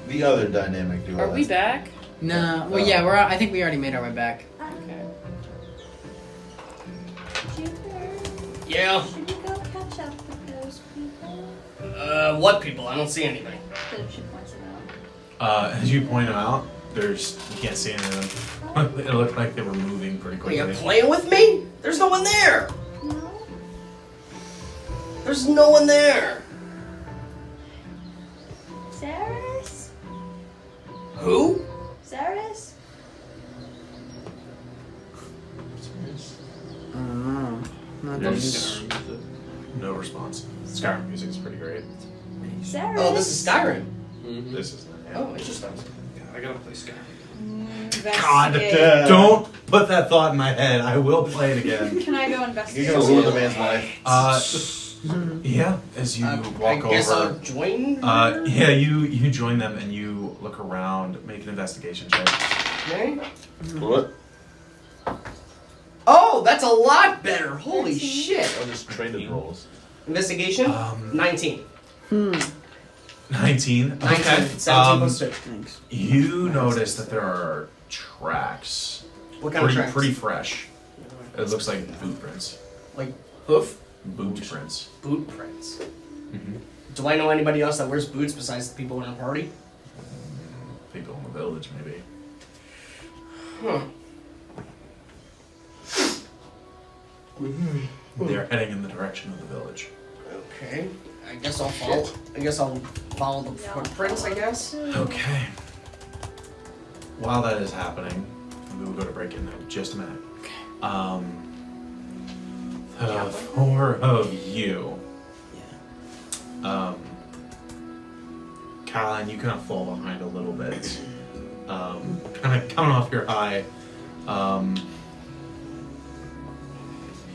The other dynamic duo. Are we back? No, well, yeah, I think we already made our way back. Okay. Jupiter, Yeah. should we go catch up with those people? What people? I don't see anything. She points it out. As you point them out, you can't see any of them. It looked like they were moving pretty Are you quickly. playing with me? There's no one there. No? There's no one there. Zaris? Who? Zaris? I don't know. Not that There's good. no response. Skyrim music's pretty great. Zaris? Oh, this is Skyrim. This is Oh, interesting. I gotta play Skyrim. Investigate. Don't put that thought in my head. I will play it again. Can I go You're investigate? gonna ruin the man's life. Yeah, as you walk I guess over. I'll join. Yeah, you join them and you look around, make an investigation check. Okay. What? Oh, that's a lot better. Holy shit. I'll just train his rolls. Investigation? 19. 19. 19. Okay. 17 plus 2. Thanks. You notice that there are tracks. What kind of tracks? Pretty fresh. It looks like boot prints. Like hoof? Boot prints. Boot prints. Mm-hmm. Do I know anybody else that wears boots besides the people in our party? People in the village, maybe. Huh. They're heading in the direction of the village. Okay. I guess I'll follow the footprints, I guess. Okay. While that is happening, we will go to break in just a minute. The four of you. Yeah. Caroline, you kind of fall behind a little bit. Kind of coming off your high.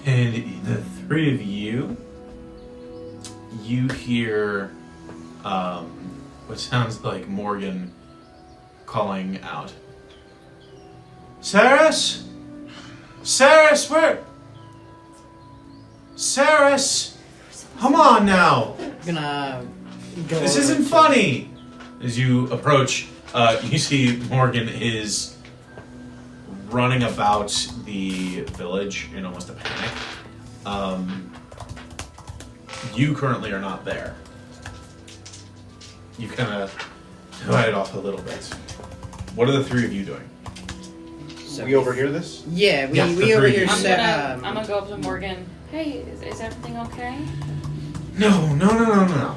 And the three of you, you hear what sounds like Morgan calling out. Saris? Saris, where? Saris! Come on now! I'm gonna go. This over isn't to- funny! As you approach, you see Morgan is running about the village in almost a panic. You currently are not there. You kind of divided off a little bit. What are the three of you doing? So We overhear this? Yeah, we Yeah, the we over three here. of you. Sa- I'm gonna go up to Morgan. Hey, is everything okay? No.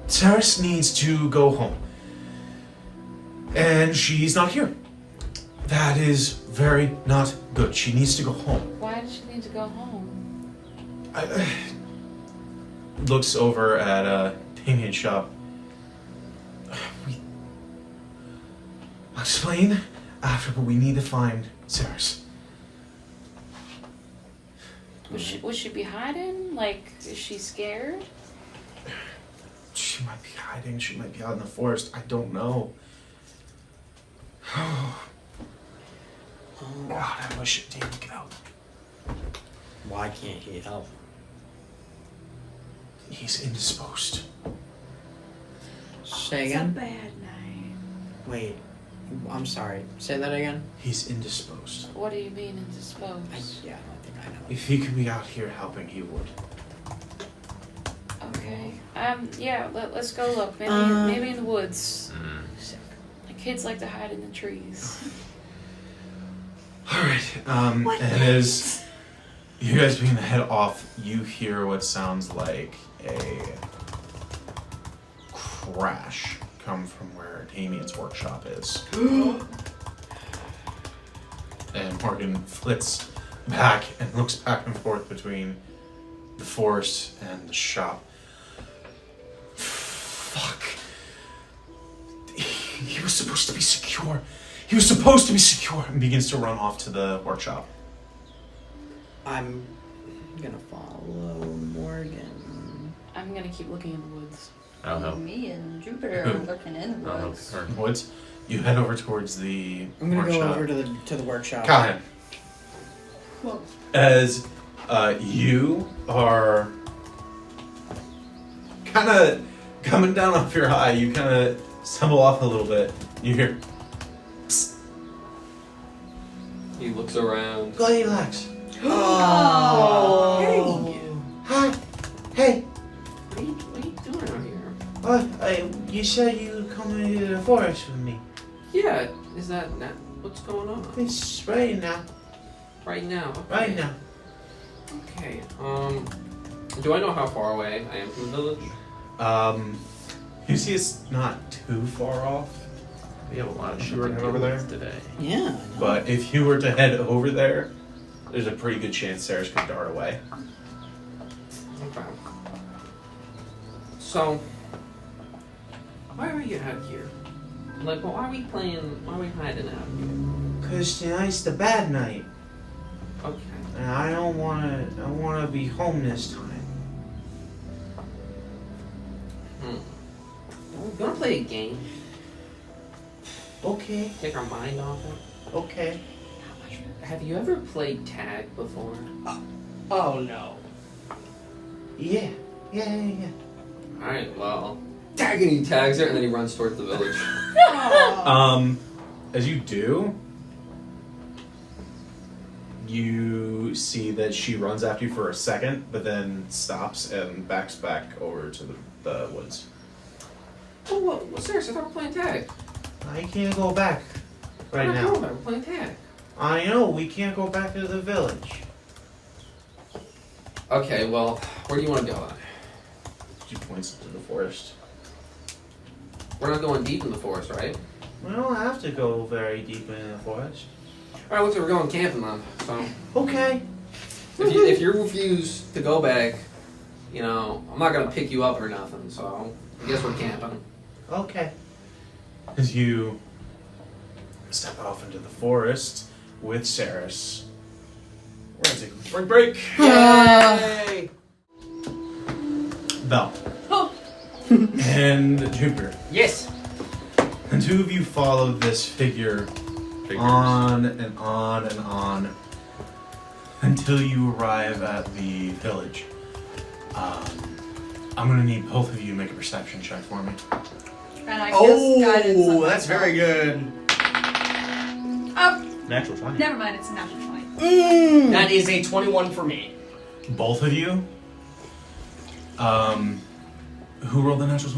Saris needs to go home. And she's not here. That is very not good. She needs to go home. Why does she need to go home? Looks over at Damien's shop. I'll explain after, but we need to find Saris. Would she be hiding? Like, is she scared? She might be hiding. She might be out in the forest. I don't know. God, I wish Damien could help. Why can't he help? He's indisposed. Say It's a again. bad night. Wait, I'm sorry. Say that again. He's indisposed. What do you mean indisposed? Yeah, I don't think I know. If he could be out here helping, he would. Okay. Yeah. Let's go look. Maybe maybe in the woods. The kids like to hide in the trees. All right. And as you guys begin to head off, you hear what sounds like a crash come from where Damien's workshop is. And Morgan flits back and looks back and forth between the forest and the shop. Fuck. He was supposed to be secure. He was supposed to be secure, and begins to run off to the workshop. I'm gonna follow Morgan. I'm gonna keep looking in the woods. I'll help. Me and Jupiter are looking in the I'll help woods. her. Woods, you head over towards the I'm gonna workshop. go over to the workshop. Callahan, Cool. as you are kind of coming down off your high, you kind of stumble off a little bit. You hear, psst, He looks around. Goldilocks. Oh. Hi. Hey. What are you doing out here? You said you would come into the forest with me. Yeah, is that what's going on It's right now. right now? Okay. Right now. Okay. Do I know how far away I am from the village? You see it's not too far off. We have a lot of shit to do over there. today. Yeah. I know. But if you were to head over there, there's a pretty good chance Sarah's could dart away. Okay. So, why are you out here? Like, why are we hiding out here? Because tonight's the bad night. Okay. And I don't want to. I want to be home this time. You want to play a game? Okay. Take our mind off it? Okay. Have you ever played tag before? Oh no. Yeah. Alright, well. Tag, and he tags her, and then he runs towards the village. As you do, you see that she runs after you for a second, but then stops and backs back over to the woods. Oh, what's serious? I thought we were playing tag. I can't go back right We're not now. going back, we're playing tag. I know, we can't go back to the village. Okay, well, where do you want to go then? She points to the forest. We're not going deep in the forest, right? We don't have to go very deep in the forest. Alright, looks like we're going camping then. So, Okay. if you refuse to go back, you know, I'm not going to pick you up or nothing, so I guess we're camping. Okay. As you step off into the forest with Saris, we're gonna take a spring break. Yay! Belle. Oh. And Jupiter. Yes. The two of you follow this figure on and on and on until you arrive at the village. I'm gonna need both of you to make a perception check for me. And I guess guidance. Oh, that's very good. Natural 20. Never mind, it's a natural 20. That is a 21 for me. Both of you. Who rolled the natural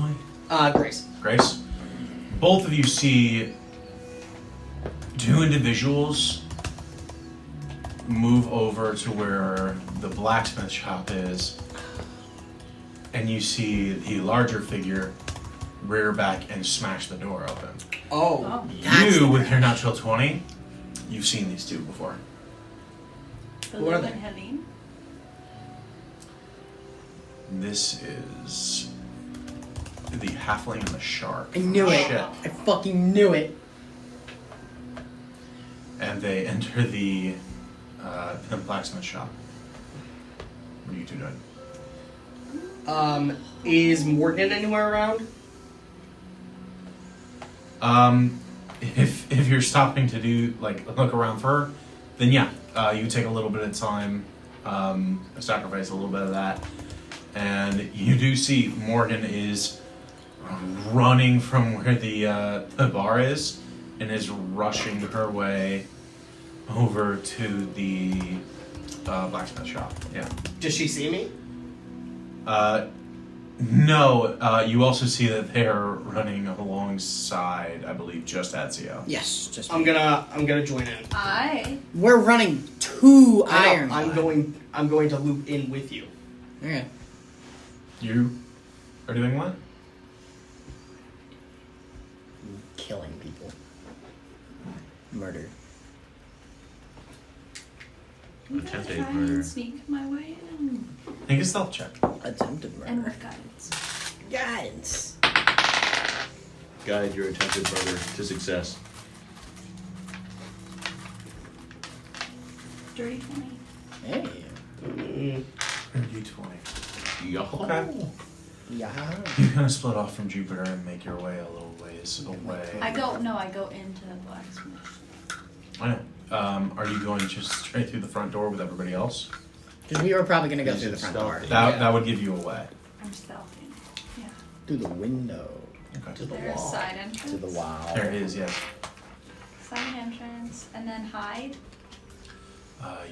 20? Grace. Grace. Both of you see two individuals move over to where the blacksmith shop is, and you see the larger figure rear back and smash the door open. Oh. You, with your natural 20, you've seen these two before. Who are they? Helene. This is the halfling and the shark. I knew it. Shit. I fucking knew it. And they enter the blacksmith shop. What are you two doing? Is Morgan anywhere around? If you're stopping to do look around for her, then yeah, you take a little bit of time, sacrifice a little bit of that, and you do see Morgan is running from where the bar is and is rushing her way over to the blacksmith shop. Yeah. Does she see me? No. You also see that they're running alongside, I believe, just Ezio. Yes, just. I'm gonna join in. We're running to I know, Iron. I'm going to loop in with you. Okay. You are doing what? Killing people. Murder. Attempted Try murder. and sneak my way in. Make a stealth check. Attempted And murder. with guidance. Guidance. Guide your attempted murder to success. Dirty 20. Hey. D20. Yo. Okay. Yeah. You kind of split off from Jupiter and make your way a little ways away. I go into the blacksmith. I know. Are you going just straight through the front door with everybody else? Because we were probably going to go Is through it the front stealthy? door. That would give you away. I'm stealthy. Yeah. Through the window. Okay. To the There's wall. side entrance. To the wall. There it is, yeah. Side entrance, and then hide.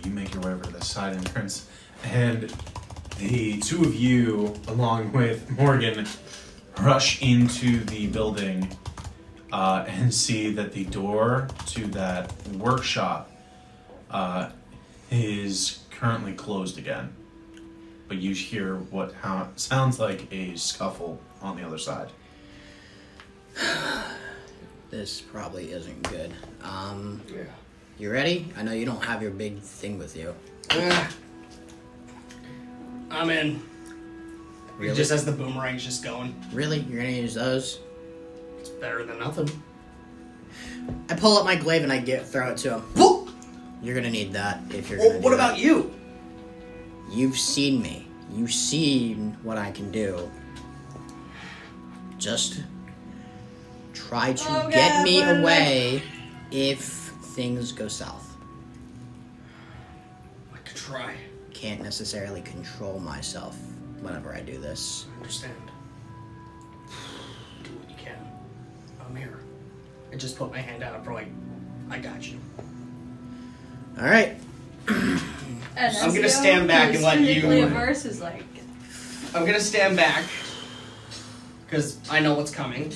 You make your way over to the side entrance, and the two of you, along with Morgan, rush into the building and see that the door to that workshop is currently closed again. But you hear what sounds like a scuffle on the other side. This probably isn't good. Yeah. You ready? I know you don't have your big thing with you. I'm in. Really? Just as the boomerang's just going. Really? You're gonna use those? It's better than nothing. I pull up my glaive and I throw it to him. Whoop! You're gonna need that if you're Well, gonna do what that. about you? You've seen me. You've seen what I can do. Just try to Oh, get God, me run away if things go south. I could try. Can't necessarily control myself whenever I do this. I understand. Do what you can. I'm here. I just put my hand out, bro. I got you. All right. And I'm gonna Ezio, stand back who's and let you- physically averse, is like, I'm gonna stand back because I know what's coming.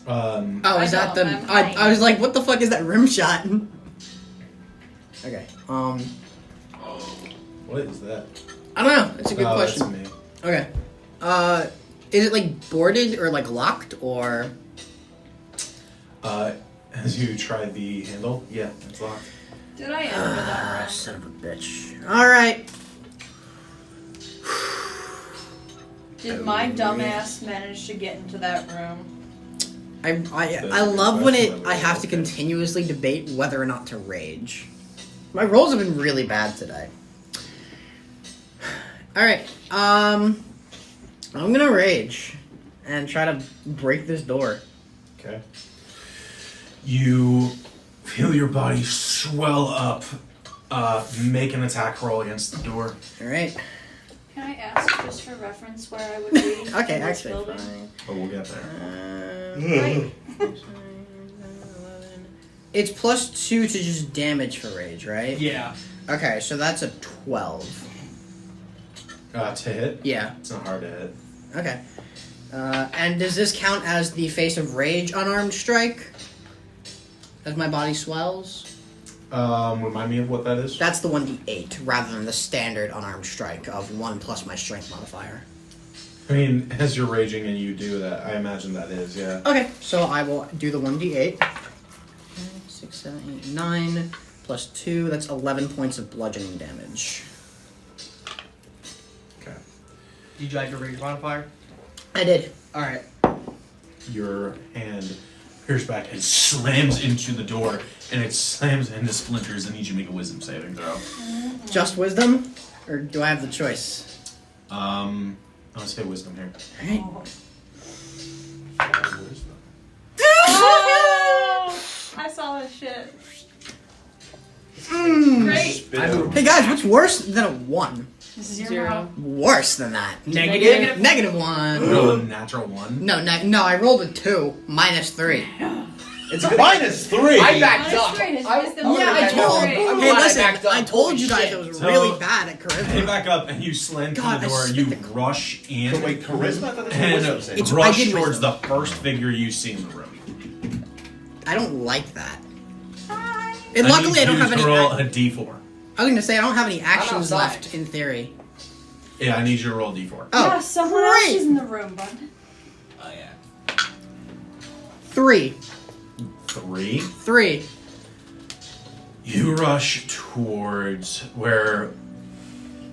Oh, I is that don't, the? I'm fine. I was like, what the fuck is that rim shot? Okay. What is that? I don't know. It's a good Oh, question. that's me. Okay. Is it like boarded or like locked or? As you try the handle, yeah, it's locked. did I enter that room? Son of a bitch. All right. Did my dumbass manage to get into that room? I That's a love good when question. I have to Okay. continuously debate whether or not to rage. My rolls have been really bad today. All right. I'm gonna rage and try to break this door. Okay. You feel your body swell up. Make an attack roll against the door. All right. Can I ask just for reference where I would be? Okay, in this actually, building? fine. Oh, we'll get there. Right. It's +2 to just damage for rage, right? Yeah. Okay, so that's a 12. To hit? Yeah. It's not hard to hit. Okay. And does this count as the face of rage unarmed strike? As my body swells? Remind me of what that is? That's the 1d8 rather than the standard unarmed strike of 1 plus my strength modifier. I mean, as you're raging and you do that, I imagine that is, yeah. Okay, so I will do the 1d8. 6, 7, 8, 9 plus 2. That's 11 points of bludgeoning damage. Okay. Did you add your rage modifier? I did. All right. Your hand pierces back and slams into the door, and it slams into splinters. I need you to make a wisdom saving throw. Just wisdom? Or do I have the choice? I'll say wisdom here. Alright. Oh! I saw this shit. Great. Hey guys, what's worse than a 1? Zero. Worse than that. Negative? Negative 1. Roll a natural 1. No, I rolled a 2. -3. It's good. -3. I backed Minus up. three, his I- wisdom I is Yeah, I backed minus up. told. three. I'm Hey, glad I listen, backed up. I told Holy you guys shit. it was So- really bad at Hey, charisma. back up, and you slam through God, the I door, and spit you the- rush in. Wait, charisma? I thought this was wisdom And saving. It's- I rush did towards wisdom. the first figure you see in the room. I don't like that. Hi. And luckily, I don't have any. roll I a d4. was gonna say I don't have any actions outside. left in theory. Yeah, I need you to roll a d4. Oh, Yeah, someone else great. is in the room, bud. Oh, yeah. 3. 3. 3. You rush towards where,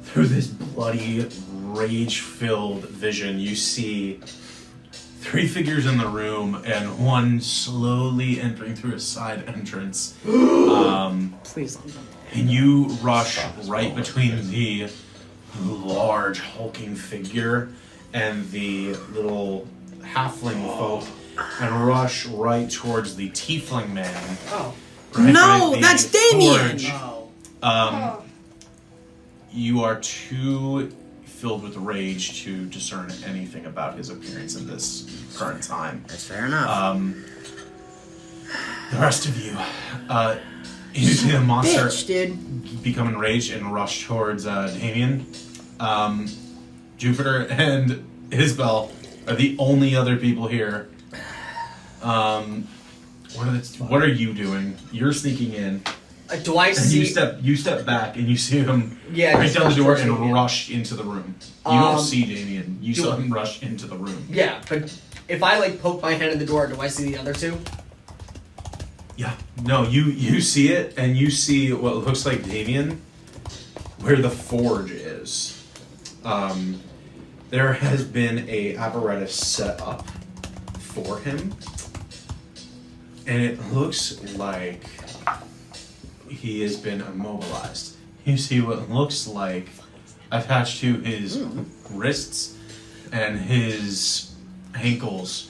through this bloody, rage-filled vision, you see 3 figures in the room and one slowly entering through a side entrance. Please don't. And you rush right between the large, hulking figure and the little halfling folk and rush right towards the tiefling man. Oh. Right No, by the that's Damien! forge. Oh. Oh. You are too filled with rage to discern anything about his appearance in this current time. That's fair enough. The rest of you, you see the monster Bitch, dude. become enraged and rush towards Damien. Jupiter and Isabel are the only other people here. What are you doing? You're sneaking in. Do I And see? you step back and you see him Yeah, right just down the rush door towards and Damien. rush into the room. You don't Um, see Damien. You do- saw him rush into the room. Yeah, but if I like poke my hand in the door, do I see the other two? Yeah. No, you see it, and you see what looks like Damien, where the forge is. There has been a apparatus set up for him. and it looks like he has been immobilized. You see what looks like attached to his wrists and his ankles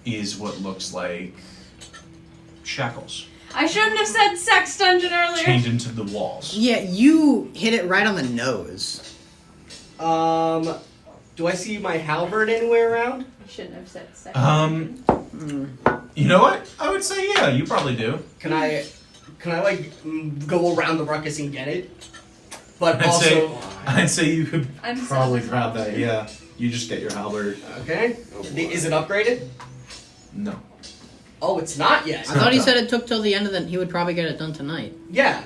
is what looks like shackles I shouldn't have said sex dungeon earlier. chained into the walls. Yeah, you hit it right on the nose. Do I see my halberd anywhere around? I shouldn't have said sex. You know what? I would say yeah, you probably do. Can I like go around the ruckus and get it? But I'd say you could I'm probably so grab that. Yeah, you just get your halberd. okay. Is it upgraded? No. Oh, it's not yet. I thought he said it took till the end of the. He would probably get it done tonight. Yeah.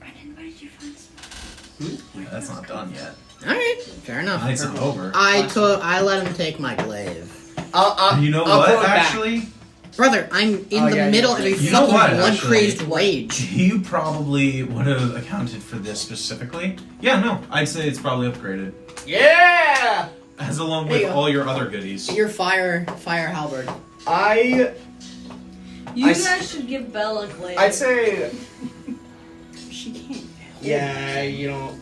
Brendan, where did you find some? Yeah, that's not done yet. All right, fair enough. It's not over. I let him take my glaive. You know I'll what? throw it back. Actually, Brother, I'm in the middle of a You know fucking what, blood-crazed actually? rage. you probably would have accounted for this specifically. Yeah, no, I'd say it's probably upgraded, Yeah. as along There you with go. all your other goodies. Your fire halberd. You I guys should give Bella a glaive. I'd say. She can't. Yeah, you know.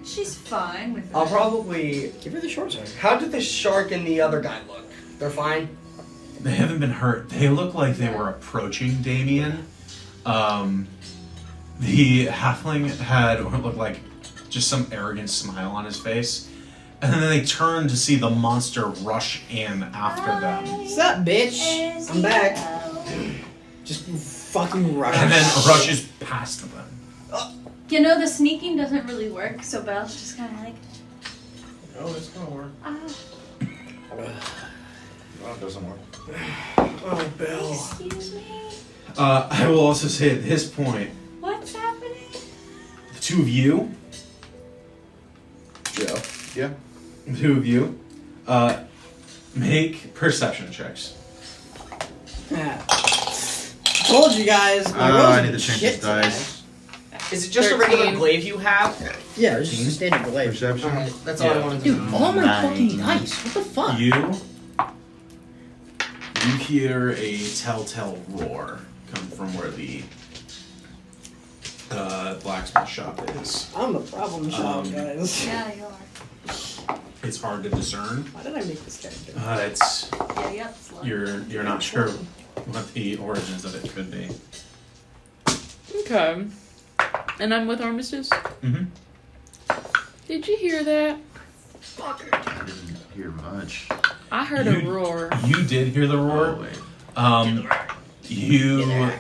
She's fine with it. I'll probably. Give her the short sword. How did the shark and the other guy look? They're fine. They haven't been hurt. They look like they were approaching Damien. The halfling had what looked like just some arrogant smile on his face. And then they turned to see the monster rush in after them. What's up, bitch? I'm back. Just fucking rush. And then rushes past them. You know, the sneaking doesn't really work, so Belle's just kind of like, Oh, it's gonna work. ah. No, it doesn't work. Oh, Bill. Excuse me? I will also say at this point, What's happening? the two of you, Joe, Yeah. the two of you, make perception checks. Yeah. Told you guys. My rolls I are need to change shit this dice. Is it just a regular 13. glaive you have? today. Yeah, it's just a standard glaive. Perception. Alright, that's all I Yeah. wanted to Dude, know. all my Nine. fucking dice. What the fuck? You hear a telltale roar come from where the blacksmith shop is. I'm the problem child, guys. Yeah, you are. It's hard to discern. Why did I make this character? It's Yeah, yep. Slow. you're not sure what the origins of it could be. Okay. And I'm with Armistice. Mm-hmm. Did you hear that? I didn't hear much. I heard You- a roar. You did hear the Oh, roar. wait. You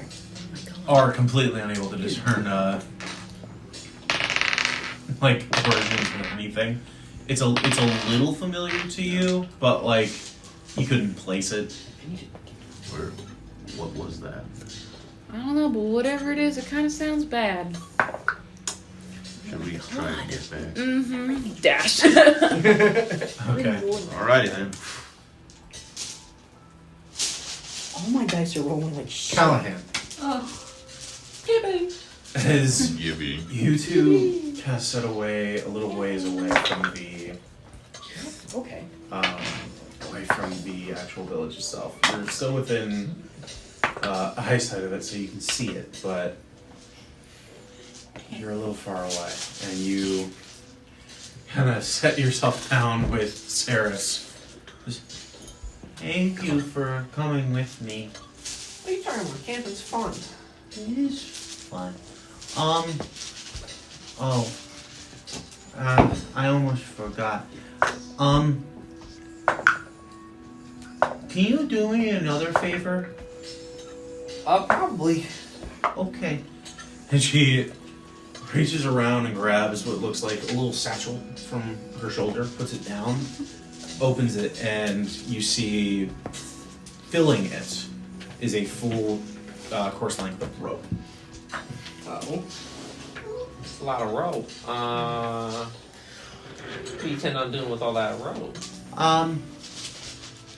are completely unable to discern like origins of anything. It's a little familiar to you, but like you couldn't place it. Where? What was that? I don't know, but whatever it is, it kind of sounds bad. Should we try and get back? Mm-hmm. Dash. Okay. Alrighty then. All my dice are rolling like shit. Callahan, Oh. Yippee. as Yippee. you two kind of set away a little ways away from the Okay. away from the actual village itself. You're still within eyesight of it, so you can see it, but you're a little far away, and you kind of set yourself down with Saris. Thank you for coming with me. What are you talking about? Camping's fun. It is fun. I almost forgot. Can you do me another favor? Probably. Okay. And she reaches around and grabs what looks like a little satchel from her shoulder, puts it down, opens it, and you see filling it is a full course length of rope. Oh. It's a lot of rope. What do you intend on doing with all that rope?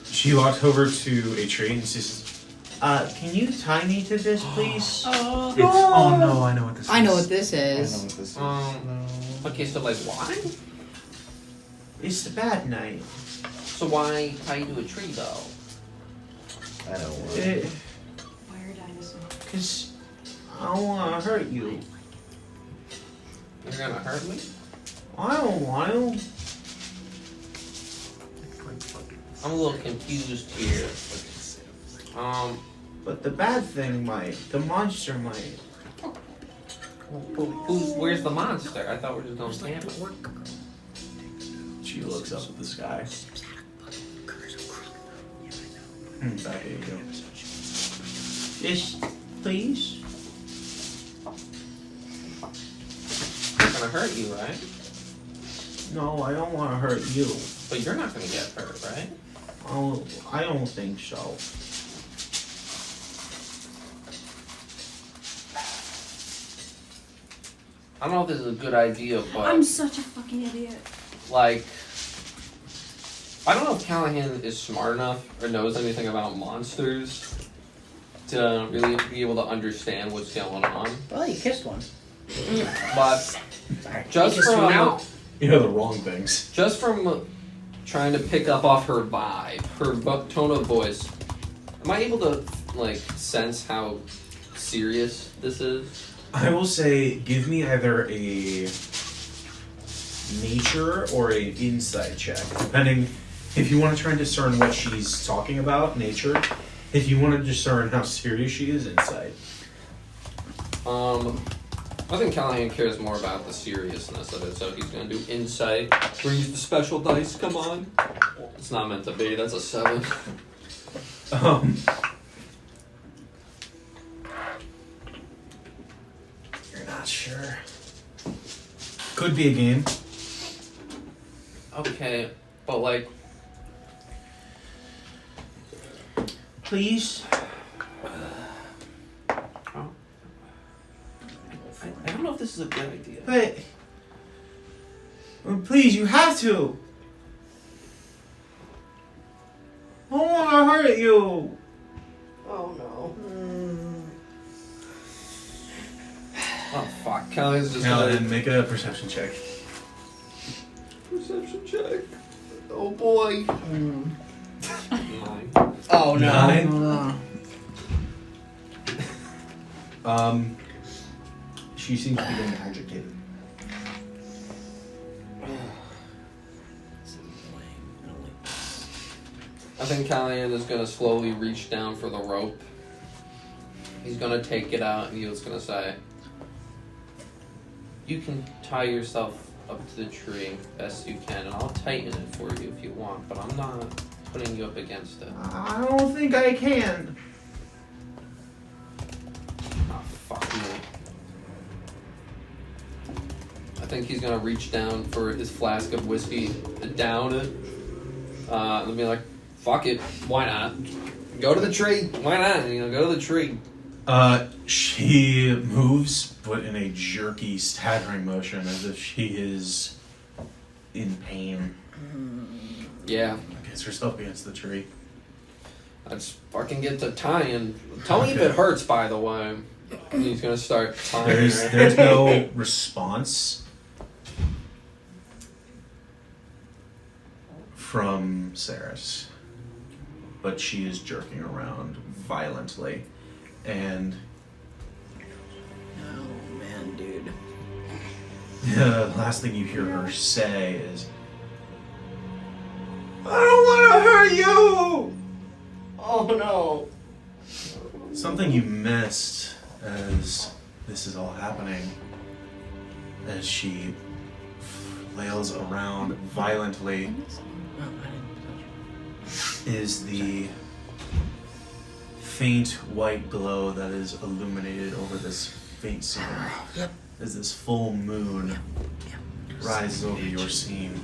She walks over to a tree and she says, can you tie me to this, please? Oh. Oh no, I know what this is. I know what this I know is. what this is. Okay, so like why? It's the bad night. So why tie you to a tree though? I know what. Eh, Where did I Because I don't want to hurt you. You're gonna hurt me? I don't want to. I'm a little confused here. But the bad thing might. The monster might. Where's the monster? I thought we were just going camping. She looks up at the sky. Back here you go. Yes, please. It's gonna hurt you, right? No, I don't want to hurt you. But you're not gonna get hurt, right? Oh, I don't think so. I don't know if this is a good idea, but I'm such a fucking idiot. like, I don't know if Callahan is smart enough or knows anything about monsters to really be able to understand what's going on. Well, you kissed one. But Sorry. just Just one from out. You know the wrong things. just from trying to pick up off her vibe, her tone of voice, am I able to like sense how serious this is? I will say, give me either a nature or an insight check, depending. If you want to try and discern what she's talking about, nature. If you want to discern how serious she is, insight. I think Callahan cares more about the seriousness of it, so he's gonna do insight. We're gonna use the special dice. Come on, it's not meant to be. That's a 7. You're not sure. Could be a game. Okay, but like, Please. I don't know if this is a good idea. But. Please, you have to. I don't want to hurt you. Oh no. Oh fuck, Callahan's just Now gonna then, make a perception check. perception check. Oh boy. 9. Oh no. 9. She seems to be getting agitated. I think Callahan is gonna slowly reach down for the rope. He's gonna take it out and he's gonna say, "You can tie yourself up to the tree best you can, and I'll tighten it for you if you want, but I'm not putting you up against it." I don't think I can. Oh, fuck me. I think he's gonna reach down for his flask of whiskey, down it, and be like, "Fuck it, why not? Go to the tree, why not? Go to the tree." She moves, but in a jerky, staggering motion, as if she is in pain. Yeah, Gets herself against the tree. let's fucking get to tying. Tell me if it hurts, by the way. And he's gonna start tying. There's no response from Saris, but she is jerking around violently, and Oh man, dude. the last thing you hear her say is, "I don't want to hurt you." Oh no. Something you missed as this is all happening, as she flails around violently, is the faint white glow that is illuminated over this faint scene. As this full moon rises over your scene.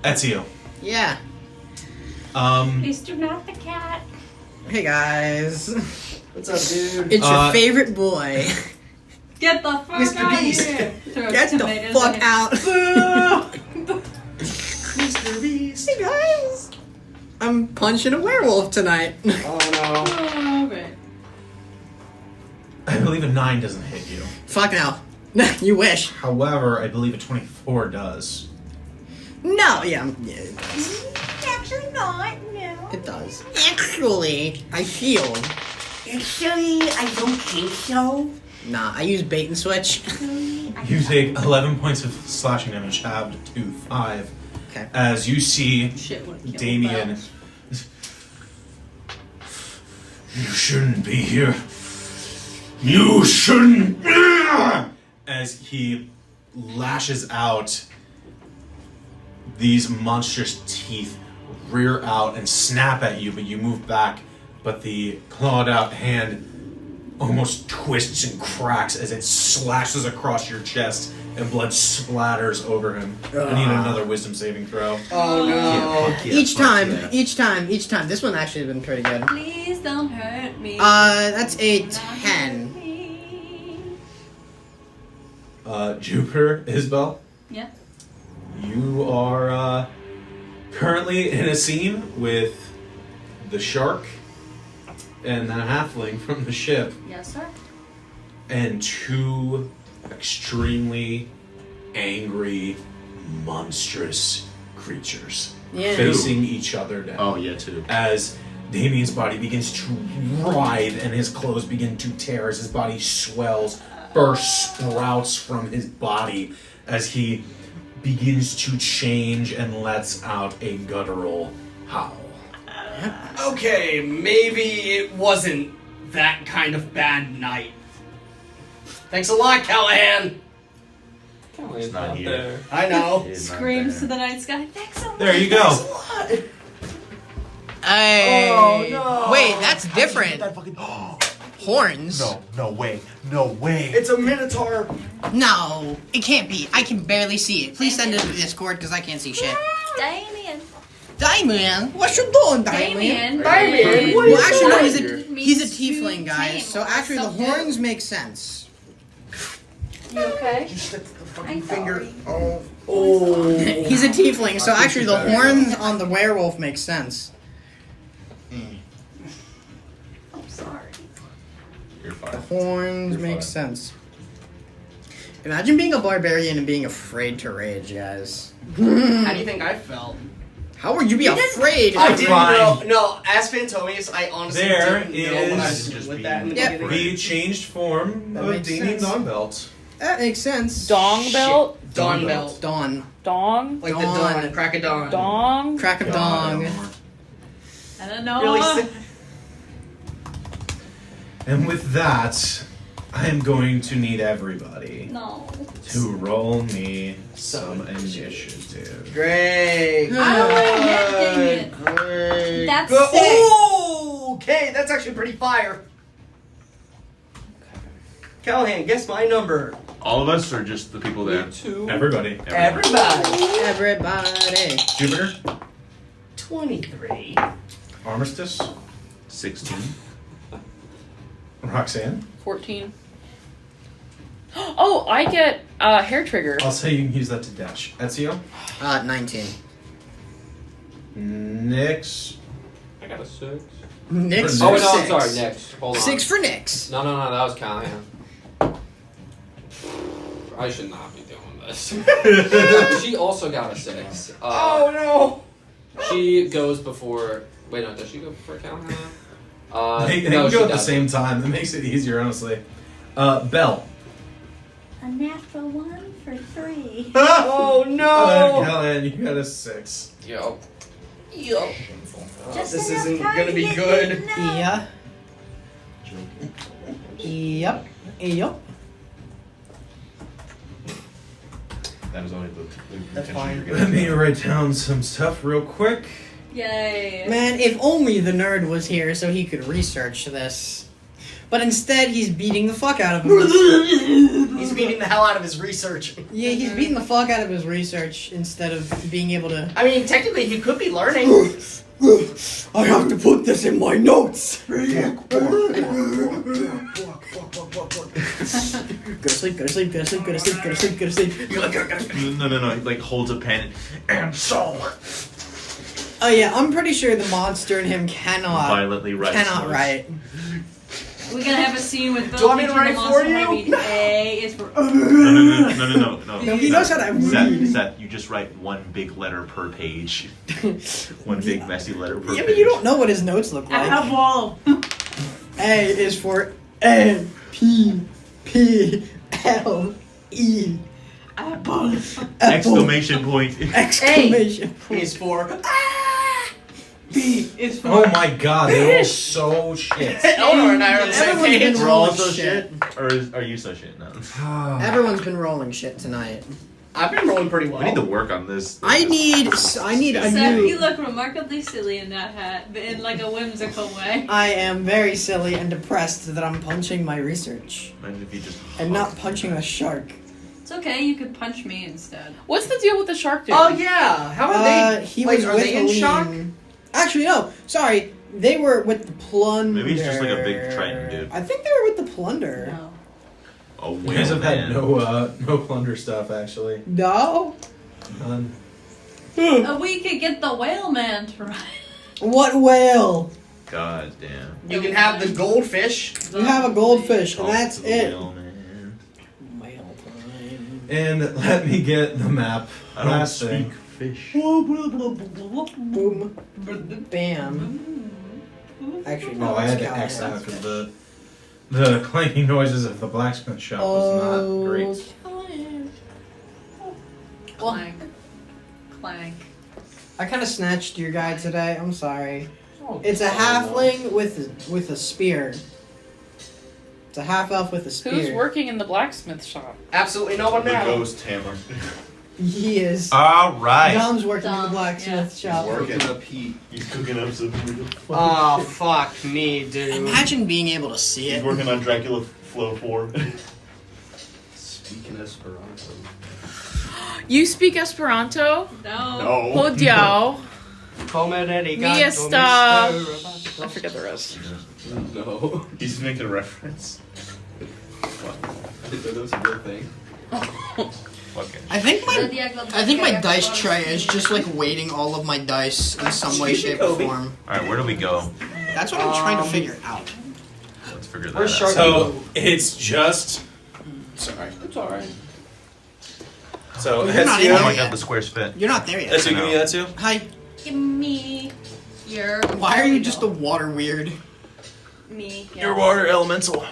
Ezio. Yeah. Mr. Not the cat. Hey guys. What's up, dude? It's your favorite boy. Get the fuck Mr. out Beast. here! Throw Get the tomatoes fuck at out. Mr. Beast. Hey guys. I'm punching a werewolf tonight. Oh no. him. Oh, great. I believe a 9 doesn't hit you. Fuck no. You wish. However, I believe a 24 does. No, yeah, it does. Actually not, no. It does. Actually, I healed. Actually, I don't think so. Nah, I use bait and switch. You take 11 points of slashing damage, halved to 5. Okay. As you see Shit would kill Damien. You shouldn't be here. You shouldn't. As he lashes out, these monstrous teeth rear out and snap at you, but you move back. But the clawed out hand almost twists and cracks as it slashes across your chest and blood splatters over him. I need another wisdom saving throw. Oh no. Each time. This one actually has been pretty good. Please don't hurt me. That's a 10. Jupiter, Isabel, Yeah. you are currently in a scene with the shark and the halfling from the ship Yes, sir. and 2 extremely angry, monstrous creatures Yeah. facing each other down. Oh yeah, too. As Damien's body begins to writhe and his clothes begin to tear as his body swells, burst sprouts from his body as he begins to change and lets out a guttural howl. Okay, maybe it wasn't that kind of bad night. Thanks a lot, Callahan. It's not here. I know. It's not Screams there. to the night sky. Thanks so much. There you go. Hey. Oh, no. Wait, that's different. That fucking. Horns? No way. No way. It's a minotaur. No, it can't be. I can barely see it. Please send it to the Discord because I can't see shit. Damien. Damien, what you doing, Damien? Damien, what Well, actually, no, doing? he's a tiefling, guys. So actually, the horns make sense. You okay? You slipped the I'm fucking finger. sorry. Oh. He's a tiefling, so actually, the horns on the werewolf make sense. I'm sorry. You're The fine. horns You're make fine. sense. Imagine being a barbarian and being afraid to rage, guys. How do you think I felt? How would you be afraid? I didn't fine. know. No, as Phantomius, I honestly There didn't know what I was is- doing with that in the Yep. beginning. The changed form That of makes Damien sense. Dawnbelt. That makes sense. Dong belt? Dawn belt. Dawn. Dong? Like Dawn. the dawn, crack of dawn. Dong? Crack of dong. I don't know. Really sick. And with that, I am going to need everybody No. to roll me some initiative. Great. I don't want to hit Damien. Great. That's Good. sick. Oh, okay, that's actually pretty fire. Callahan, guess my number. All of us, or just the people there? Me too. Everybody. Everybody. Everybody. Jupiter, 23. Armistice, 16. Roxanne. 14. Oh, I get hair trigger. I'll say you can use that to dash. Ezio, 19. Nyx, I got a 6. Nix Oh, Oh, for wait, no, I'm 6. sorry, next. Hold on. 6 for Nix. No, that was Callahan. I should not be doing this. She also got a 6. Oh no. She goes before. Wait, no, does she go before Callahan? they no, can she go at the doesn't. same time. That makes it easier, honestly. Belle. A natural 1 for 3. Oh no. Callahan, you got a 6. Yo. Just This enough isn't time gonna to be get good. good enough. Yeah. Yep. Yep. That was only the That's retention fine. you're Let getting. me write down some stuff real quick. Yay. Man, if only the nerd was here so he could research this. But instead, he's beating the fuck out of him. He's beating the hell out of his research. Yeah, he's beating the fuck out of his research instead of being able to. I mean, technically, he could be learning. I have to put this in my notes. Go to sleep, go to sleep, go to sleep, go to sleep, go to sleep, go to sleep. No. He like holds a pen and so Oh yeah, I'm pretty sure the monster in him cannot violently writes. notes. write. We're gonna have a scene with Bill Do you want me to teaching the write monster for how to you? read. A is for. No. No, he knows how to read. Seth, you just write one big letter per page. One big messy letter per Yeah, page. but you don't know what his notes look I like. have wall. A is for NPPLE. Apple. Exclamation point. Exclamation A point. is for B is for. Oh my god, they're all so shit. Eleanor and I are on the same Everyone's page. been We're all rolling so shit. shit? Or are you so shit now? Everyone's been rolling shit tonight. I've been rolling pretty well. We need to work on this. I need a Seth, you new. look remarkably silly in that hat, but in like a whimsical way. I am very silly and depressed that I'm punching my research Imagine if you just. and not punching the shark. It's okay, you could punch me instead. What's the deal with the shark dude? Oh yeah, how are they? He like, was are with they in shock? Helene. Actually, no. Sorry, they were with the plunder. Maybe he's just like a big Triton dude. I think they were with the plunder. No. Oh, You guys have had no plunder stuff actually. No. None. We could get the whale man to ride. What whale? God damn. You can have the goldfish. You have a goldfish, and Talk that's to the it. whale, man. Whale time. And let me get the map. I don't Last speak thing. fish. Boom. Bam. Actually, no. Oh, I had to it's X Callahan. out because the clanking noises of the blacksmith shop was not great. Clank. Clank. I kind of snatched your guy today. I'm sorry. It's a halfling with a spear. It's a half elf with a spear. Who's working in the blacksmith shop? Absolutely no one The now. ghost hammer. He is. Alright. Dom's working in the Dom, blacksmith shop. Working. up heat. He's cooking up some. Oh fuck me, dude. Imagine being able to see He's it. working on Dracula Flow 4. Speaking Esperanto. You speak Esperanto? No. No. Hodiao. Come at any Mi guy, esta- Mr. I forget the rest. No. He's making a reference. That's a good thing. Fucking. I think my dice tray is just like weighting all of my dice in some way, shape, or form. Alright, where do we go? That's what I'm trying to figure out. Let's figure that Where's out. Shark? So it's just. Sorry. It's alright. So You're not in Oh there my yet. god, the squares fit. You're not there yet. That's you give me that too. Hi. Give me your. Why are you just a water weird? Me. Yes. Your water elemental.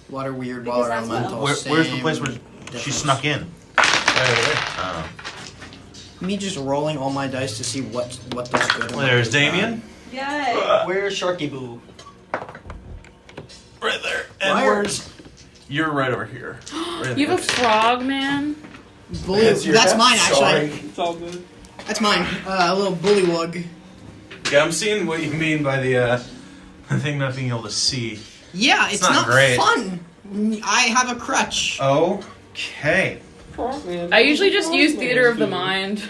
Water weird, Because water that's what- elemental. Where's the same place where she difference. snuck in? Oh. Me just rolling all my dice to see what does good. and what There's does bad. Damien. Yay. Where's Sharky Boo? Right there. And Why are- where's. You're right over here. Right You have a frog, man? Bully. That's your- That's mine sorry. actually. It's all good. That's mine. A little bullywug. Yeah, I'm seeing what you mean by the thing not being able to see. Yeah, it's not not great. fun. I have a crutch. Okay. I usually just use theater of the mind.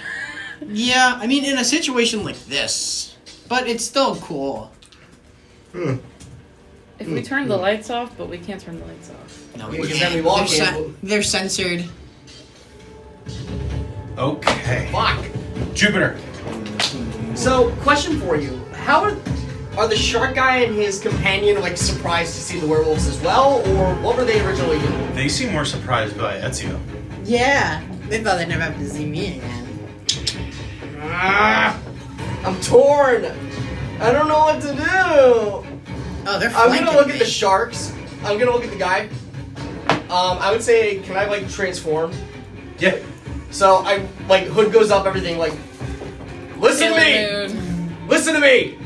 Yeah, I mean in a situation like this, but it's still cool. If we turn the lights off, but we can't turn the lights off. No, Because can't. then we walk they're, in. they're censored. Okay. Fuck. Jupiter. So, question for you: How are the shark guy and his companion like surprised to see the werewolves as well, or what were they originally doing? They seem more surprised by Ezio. Yeah. They thought they'd never have to see me again. I'm torn. I don't know what to do. Oh, they're I'm flanking gonna look me. at the sharks. I'm gonna look at the guy. I would say, can I like transform? Yeah. So I like hood goes up, everything like. Listen to me. Sailor Moon. Listen to me.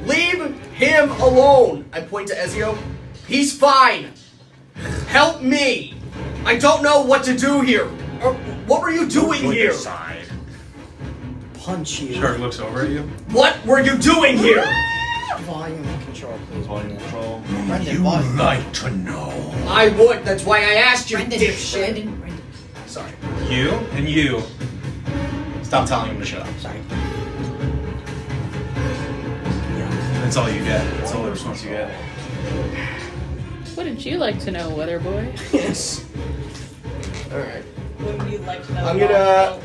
Leave him alone. I point to Ezio. He's fine. Help me. I don't know what to do here. What were you doing here? Side. Punch you. Shark looks over at you. What were you doing here? Volume control, please. Volume control. Brendan, volume. like to know. I would. That's why I asked you, Brendan, dipshit. Brendan. Sorry. You and you. Stop telling him to shut up. Sorry. That's all you get. That's all the response you get. Wouldn't you like to know, Weather Boy? Yes. All right. Wouldn't you like to know? I'm gonna.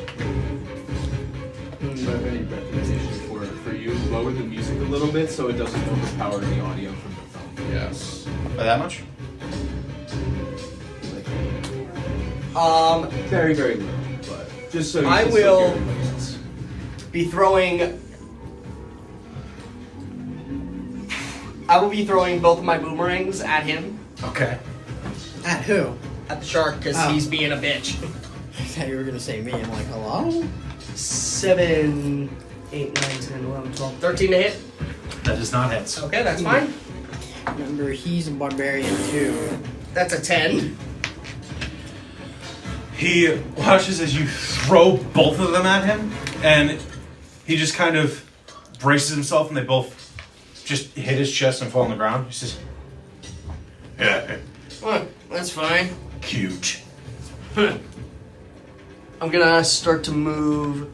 Do you have any recommendations for you? Lower the music a little bit so it doesn't overpower the audio from the phone. Yes. By that much? Very, very little, but just so you I can still will- hear everybody else. Be throwing. I I will be throwing both of my boomerangs at him, Okay. At who? at the shark, because Oh. he's being a bitch. I thought you were gonna say me. I'm like, hello? 7, 8, 9, 10, 11, 12, 13 to hit. That does not hit. Okay, that's fine. Remember, he's a barbarian too. That's a 10. He watches as you throw both of them at him, and he just kind of braces himself, and they both just hit his chest and fall on the ground. He says, "Yeah, Well, that's fine. cute." I'm gonna start to move.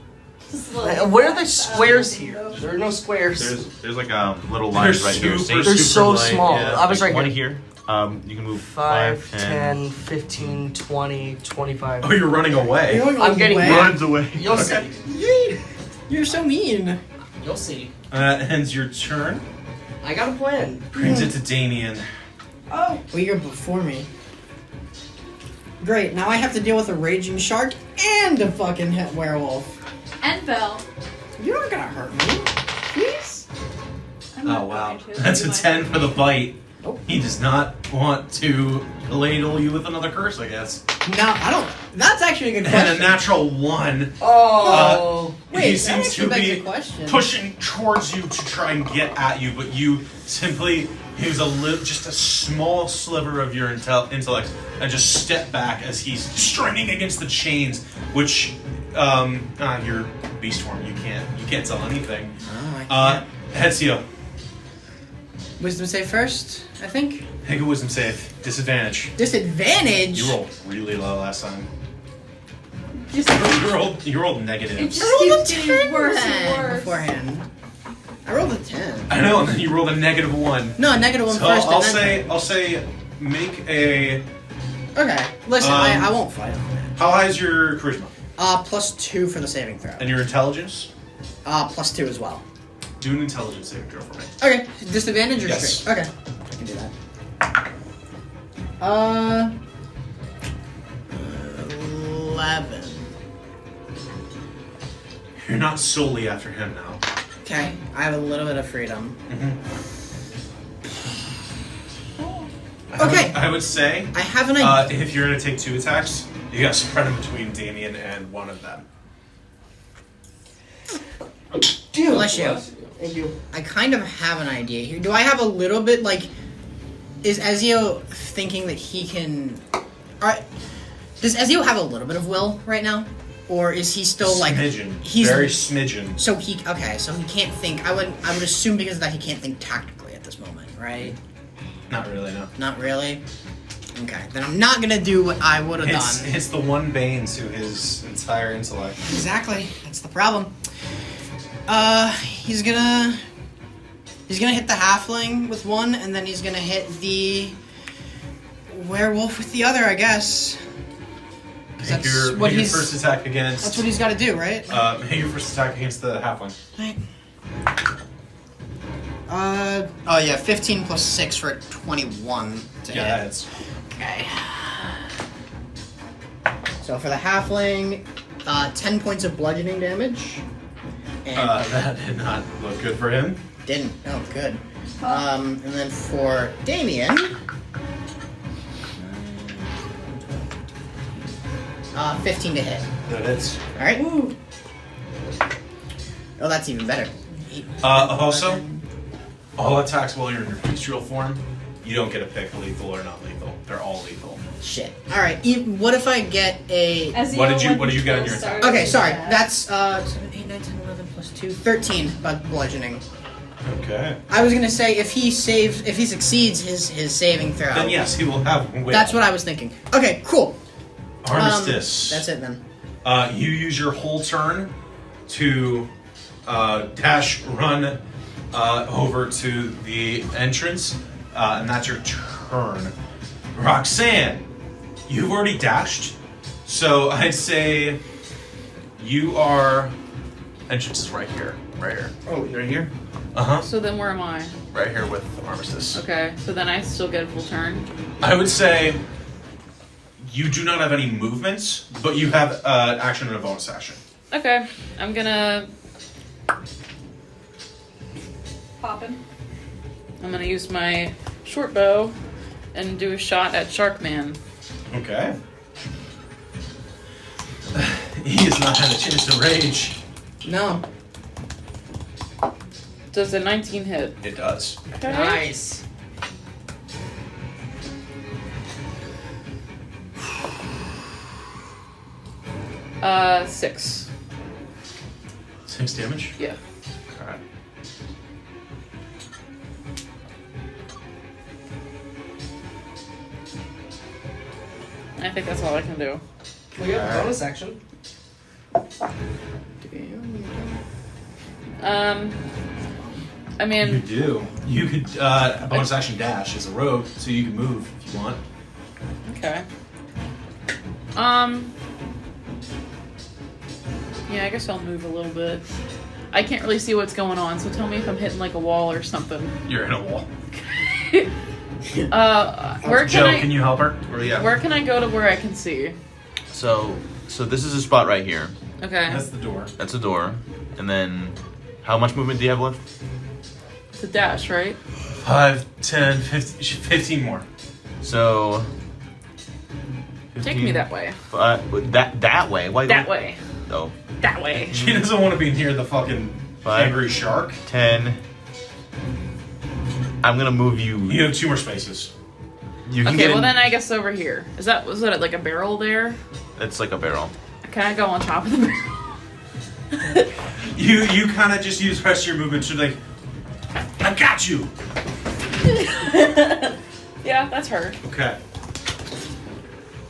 Slowly Where are the back squares out. here? There are no squares. There's like little lines They're right here. super, They're so light, small. Yeah, I was like right one here. here. You can move 5, 5, 10, 15, 20, 25. Oh, you're running away. You're going I'm getting away. Runs away. You'll see. You're so mean. You'll see. That ends your turn. I got a plan. Brings it to Damien. Well, you're before me. Great, now I have to deal with a raging shark and a fucking hit werewolf. And Belle. You're not gonna hurt me. Please? I'm Oh not wow, going to. that's a You might 10 for the bite. Nope. He does not want to ladle you with another curse, I guess. No, I don't. That's actually a good And a question. natural 1. Oh. Wait, he that seems actually to begs be a question. pushing towards you to try and get at you, but you simply use just a small sliver of your intellect and just step back as he's straining against the chains, which your beast form, you can't tell anything. Oh, I can't. Hezio, Wisdom save first, I think. make a wisdom save. Disadvantage. Disadvantage. You rolled really low last time. Just, You rolled negative. it just I rolled a keeps 10 getting worse then and worse. beforehand. I rolled a 10. I know, and then you rolled a negative 1. No, negative one So first. I'll and then say make a. Okay, listen, I won't fight on that. How high is your charisma? +2 for the saving throw. And your intelligence? +2 as well. Do an intelligence saving throw for me. Okay, disadvantage or Yes. straight? Okay, I can do that. 11. You're not solely after him now. Okay, I have a little bit of freedom. Okay. I would say I have an idea. if you're going to take 2 attacks, you got to spread them between Damien and one of them. Bless you. Thank you. I kind of have an idea here. Do I have a little bit, like... Is Ezio thinking that he can... Alright. Does Ezio have a little bit of will right now? Or is he still, like... Smidgen. He's... Very smidgen. So he... Okay, so he can't think... I would assume because of that he can't think tactically at this moment, right? Not really, no. Not really? Okay, then I'm not gonna do what I would have done. It's the one bane to his entire intellect. Exactly. That's the problem. He's gonna hit the halfling with one, and then he's gonna hit the werewolf with the other, I guess. Make your first attack against. That's what he's got to do, right? Make your first attack against the halfling. Right. Oh yeah, 15 plus 6 for a 21 to Yeah, hit. that's. Okay. So for the halfling, 10 points of bludgeoning damage. And That did not look good for him. didn't. Oh, good. And then for Damien, 15 to hit. That hits. All right. Oh, that's even better. Also, all attacks while you're in your bestial form, you don't get a pick lethal or not lethal. They're all lethal. Shit. All right. What if I get a? What did you get on your attack? Okay, sorry. That's 7, 8, 9, 10, 11 plus 2, 13. But bludgeoning. Okay. I was gonna say if he succeeds his saving throw. Then yes, he will have will. That's what I was thinking. Okay, cool. Armistice. That's it then. You use your whole turn to dash, run over to the entrance, and that's your turn. Roxanne, you've already dashed, so I'd say you are. Entrance is right here. Right here. Oh, right here? So then where am I? Right here with Armistice. Okay, so then I still get a full turn. I would say you do not have any movements, but you have action and a bonus action. Okay, I'm gonna... Pop him. I'm gonna use my short bow and do a shot at Sharkman. Okay. He has not had a chance to rage. No. Does a 19 hit? It does. Okay. Nice. Six. 6 damage? Yeah. Alright. I think that's all I can do. We got a bonus action. I You mean, do. You could bonus action dash as a rogue, so you can move if you want. okay. Yeah, I guess I'll move a little bit. I can't really see what's going on, so tell me if I'm hitting like a wall or something. You're in a wall. Where Joe, can can you help her? Or yeah. Where can I go to where I can see? So this is a spot right here. Okay. That's the door. That's a door. And then, how much movement do you have left? It's a dash, right? 5, 10, 15 more. So. Take me that way. That way. Why? That way. Oh. That way. She doesn't want to be near the fucking 5, angry shark. 10. I'm gonna move you. You have 2 more spaces. You can Okay, get well in. then I guess over here. Was that like a barrel there? It's like a barrel. Can I go on top of the barrel? You kind of just use the rest of your movement to like, I got you. Yeah, that's her. Okay.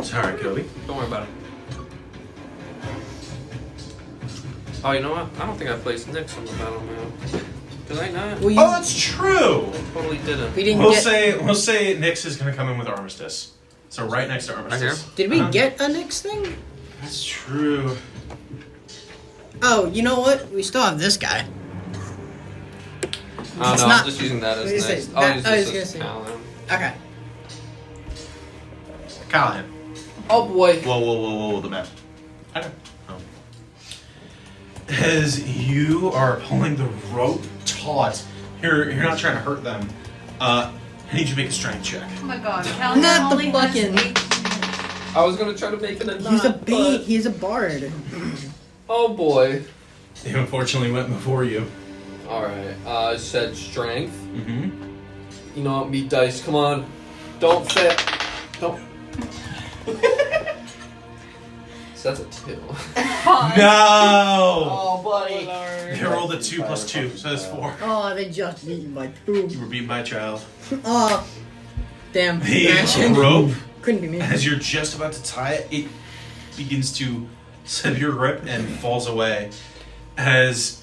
Sorry, Kobe. Don't worry about it. Oh, you know what? I don't think I placed Nyx on the battle map. Did I not? Well, Oh, that's true. I totally didn't. we didn't We'll get. say Nyx is gonna come in with Armistice. So right next to Armistice. here? Did we Uh-huh. get a next thing? That's true. Oh, you know what? We still have this guy. Oh, It's no, not- I'm just using that what as did you say? next. That- I'll use I was this gonna as say. Callan. Okay. Callahan. Oh boy. Whoa, the map. I know. As you are pulling the rope taut, you're not trying to hurt them. I need you to make a strength check. Oh my god, Callan Not the only has fucking- 18. I was gonna try to make it a He's a knot, bee. but- He's a bard. Oh boy. They unfortunately went before you. Alright, I said strength. Mm-hmm. You know what, meat dice, come on. Don't fit. Don't. So that's a 2. No! Oh, buddy. They rolled a 2 plus 2, so that's 4. Oh, they just beat my two. You were beaten by a child. Oh, damn. The Imagine. rope, Couldn't be me. as you're just about to tie it, it begins to slip your grip and falls away. As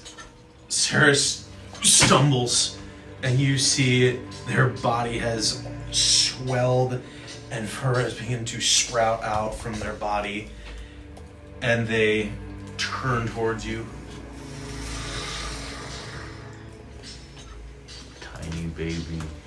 Ceres stumbles, and you see their body has swelled and fur has begun to sprout out from their body, and they turn towards you. Tiny baby.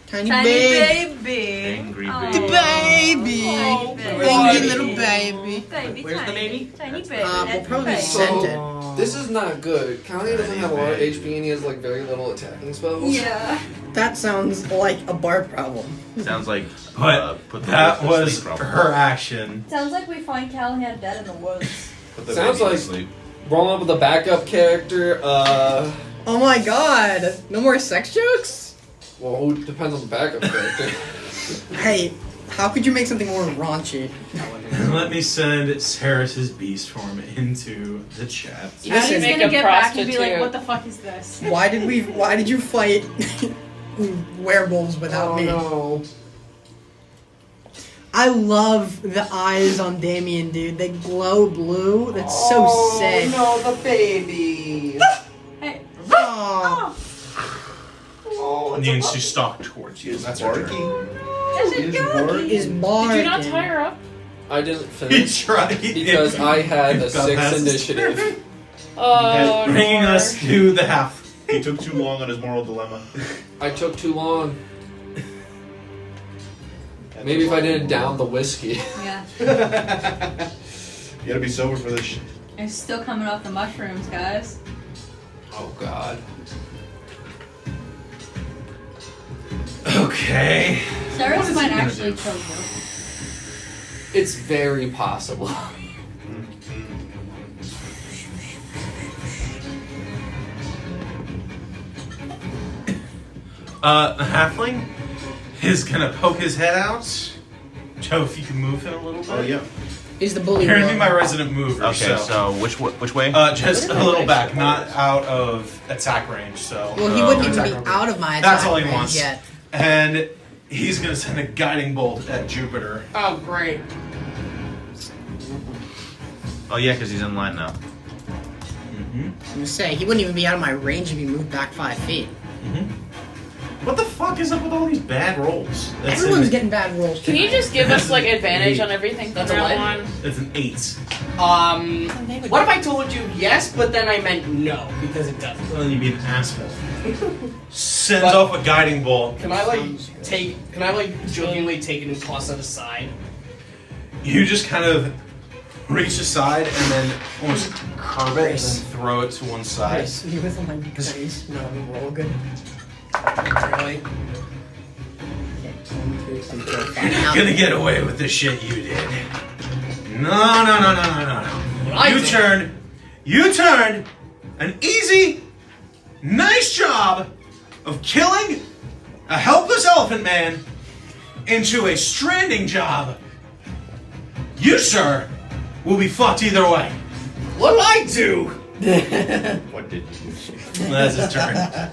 Tiny, Tiny baby. baby. Angry Oh. baby. The baby. Oh, Tiny baby. little baby. Baby, Where's the tiny, baby? Tiny That's baby. We'll That's probably baby. send it. So, this is not good. Callie doesn't have a lot of HP and he has like very little attacking spells. Yeah. That sounds like a bard problem. Sounds like. But put the that wolf to was sleep, probably. her action. Sounds like we find Callahan dead in the woods. Put the Sounds baby to like- sleep. Rolling up with a backup character, Oh my god. No more sex jokes? well, who depends on the backup character. Hey, how could you make something more raunchy? Let me send Ceres' beast form into the chat. How do you He's make gonna a get back and be prostitute? like, what the fuck is this? Why did you fight werewolves without Oh me? no. I love the eyes on Damien, dude. They glow blue. That's so sick. Oh, no, the baby. Hey. Aw. Oh, And begins to stalk towards you. That's her turn. That's a doggy. Is bard. Did you not tie her up? I didn't He finish tried. because I had a Got 6 past his initiative. turn. Oh, Bringing Lord. us to the half. He took too long on his moral dilemma. I took too long. Maybe if I didn't down the whiskey. Yeah. You gotta be sober for this shit. It's still coming off the mushrooms, guys. Oh god. Okay. Cyrus is might he gonna actually do? kill you. It's very possible. The halfling is gonna poke his head out. Joe, if you can move him a little bit. Oh yeah. Is the bully You're gonna be wrong? my resident mover. Okay, so which way? Just a little back, not out of attack range. So. Well, he wouldn't even attack be range. out of my attack That's all he range wants. yet. And he's gonna send a guiding bolt at Jupiter. Oh, great. Oh yeah, because he's in line now. Mm-hmm. I'm gonna say he wouldn't even be out of my range if he moved back 5 feet. Mm-hmm. What the fuck is up with all these bad rolls? Everyone's getting bad rolls. Can you tonight. just give us like advantage on everything from That's a now what? on? It's an 8. What if I told you yes, but then I meant no because it doesn't? Well, you'd be an asshole. Sends But- off a guiding bolt. Can I jokingly take it and toss it aside? You just kind of reach aside and then almost curve it and then throw it to one side. You with my dice. No, roll good. Really? You're not gonna get away with the shit you did. No. You turned an easy, nice job of killing a helpless elephant man into a stranding job. You, sir, will be fucked either way. What'd I do? What did you? That's his turn.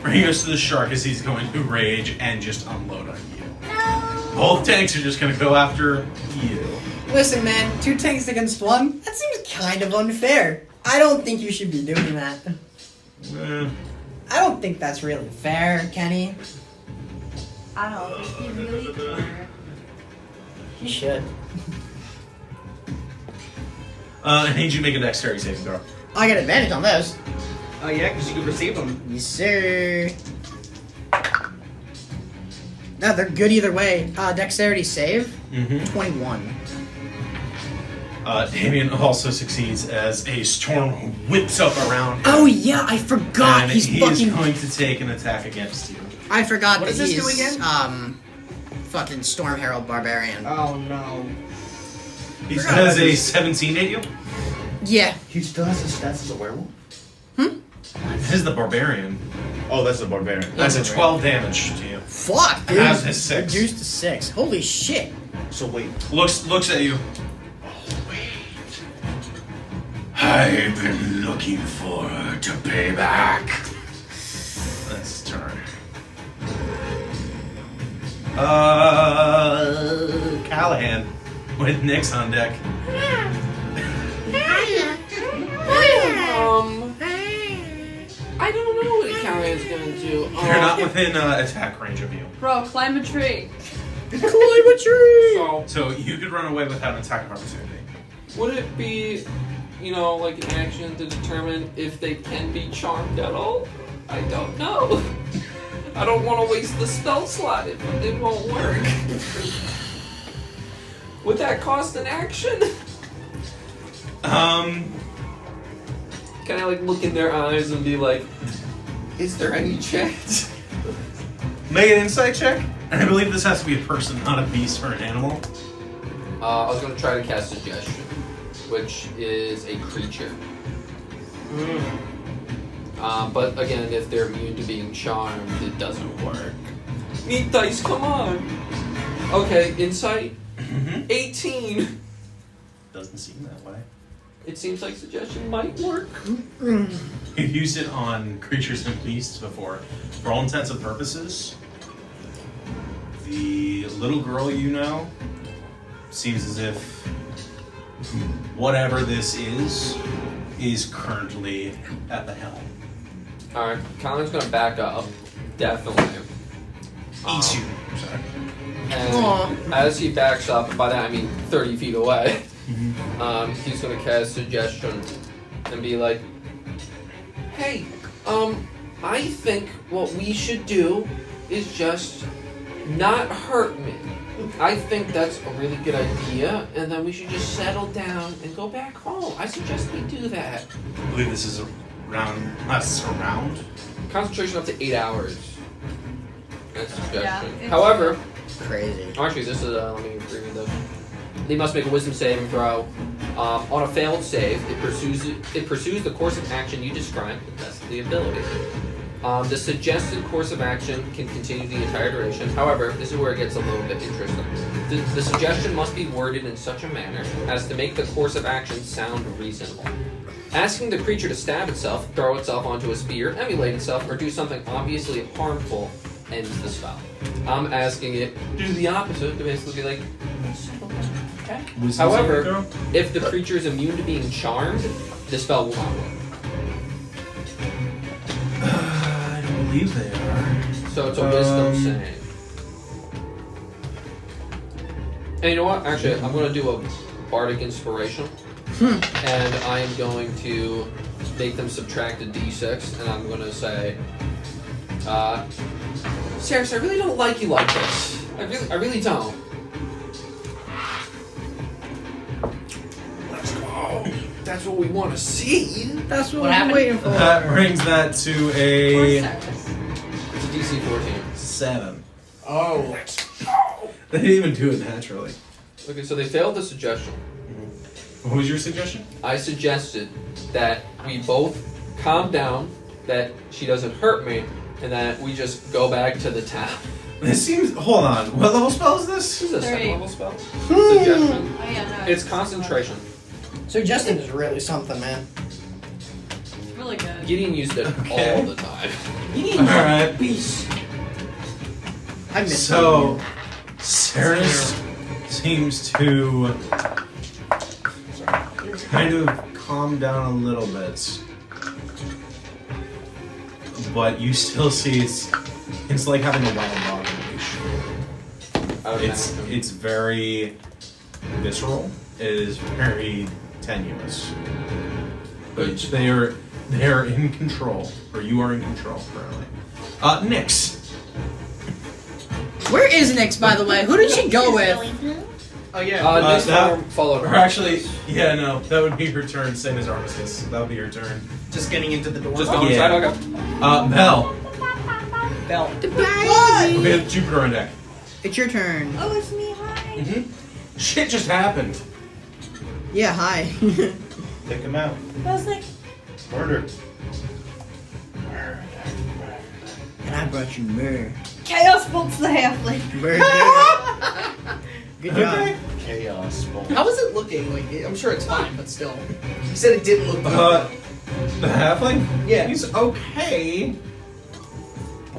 Bring us to the shark as he's going to rage and just unload on you. Both tanks are just going to go after you. Listen, man, 2 tanks against 1? That seems kind of unfair. I don't think you should be doing that. I don't think that's really fair, Kenny. I don't think you really care. You should. I need you to make a dexterity saving throw. I get advantage on those. Oh yeah, because you could receive them. Yes, sir. No, they're good either way. Dexterity save, Mm-hmm. 21. Damien also succeeds as a storm whips up around him. Oh yeah, I forgot and he's he fucking. is going to take an attack against you. I forgot What that does this he's do again? fucking Storm Herald Barbarian. Oh no. He does a 17 hit you? Yeah. He still has his stats as a werewolf. This is the barbarian. Oh, that's the barbarian. That's a 12 damage to you. Fuck, dude. How's his 6? Reduced to 6. Holy shit. So wait. Looks at you. I've been looking forward to pay back. That's his turn. Callahan with Nyx on deck. I don't know what Callahan's gonna do. They're not within attack range of you. Bro, climb a tree. Climb a tree! So you could run away without an attack of opportunity. Would it be, like an action to determine if they can be charmed at all? I don't know. I don't want to waste the spell slot if it won't work. Would that cost an action? Can I look in their eyes and be like, is there any chance? Make an insight check. And I believe this has to be a person, not a beast or an animal. I was gonna try to cast Suggestion, which is a creature. But again, if they're immune to being charmed, it doesn't work. Need dice, come on! Okay, insight, 18. Doesn't seem that way. It seems like Suggestion might work. You've used it on creatures and beasts before. For all intents and purposes, the little girl you know seems as if whatever this is currently at the helm. Alright, Colin's gonna back up, definitely. Eats you. Sorry. And as he backs up, and by that I mean 30 feet away, he's gonna cast Suggestion and be like, hey, I think what we should do is just not hurt me. I think that's a really good idea, and then we should just settle down and go back home. I suggest we do that. I believe this is around. Not around. Concentration up to 8 hours. That's a suggestion. Yeah, However, Crazy. actually, this is let me reread this. They must make a wisdom saving throw. On a failed save, it pursues the course of action you described to the best of the ability. The suggested course of action can continue the entire duration. However, this is where it gets a little bit interesting. The suggestion must be worded in such a manner as to make the course of action sound reasonable. Asking the creature to stab itself, throw itself onto a spear, emulate itself, or do something obviously harmful ends the spell. I'm asking it do the opposite to basically be like, okay. However, if the creature is immune to being charmed, the spell will not work. I don't believe they are. So it's a wisdom saying. And you know what? Actually, I'm going to do a bardic inspiration. And I am going to make them subtract a d6, and I'm going to say, Ceres, I really don't like you like this. I really don't. Let's go. That's what we want to see. That's what What I'm happened? waiting for. That brings that to a It's a DC 14. 7. Oh. They didn't even do it naturally. Okay, so they failed the suggestion. What was your suggestion? I suggested that we both calm down, that she doesn't hurt me, and that we just go back to the town. This seems. Hold on. What level spell is this? This is a second 30. level spell. Suggestion. Oh yeah, no. It's concentration. Suggesting is really something, man. It's really good. Gideon used it Okay. all the time. Alright. Peace. I miss So, Ceres seems to kind of calm down a little bit. But you still see it's like having a wild dog in a leash. I would imagine. It's very visceral. It is very tenuous. But they are in control, or you are in control currently. Nyx. Where is Nyx, by the way? Who did she go with? Oh yeah. This that- form followed Or her. actually, yeah, no, that would be her turn. Same as Armistice. That would be her turn. Just getting into the door. Just going Yeah. inside. Okay. Belle. Bell. We have Jupiter on deck. It's your turn. Oh, it's me. Hi. Mm-hmm. Shit just happened. Yeah, hi. Take him out. I was like, Murder. And I brought you myrrh. Chaos bolts the halfling. Myrrh. Good job. Chaos. How is it looking? Like, I'm sure it's fine, but still. You said it didn't look good. The halfling? Yeah. He's okay.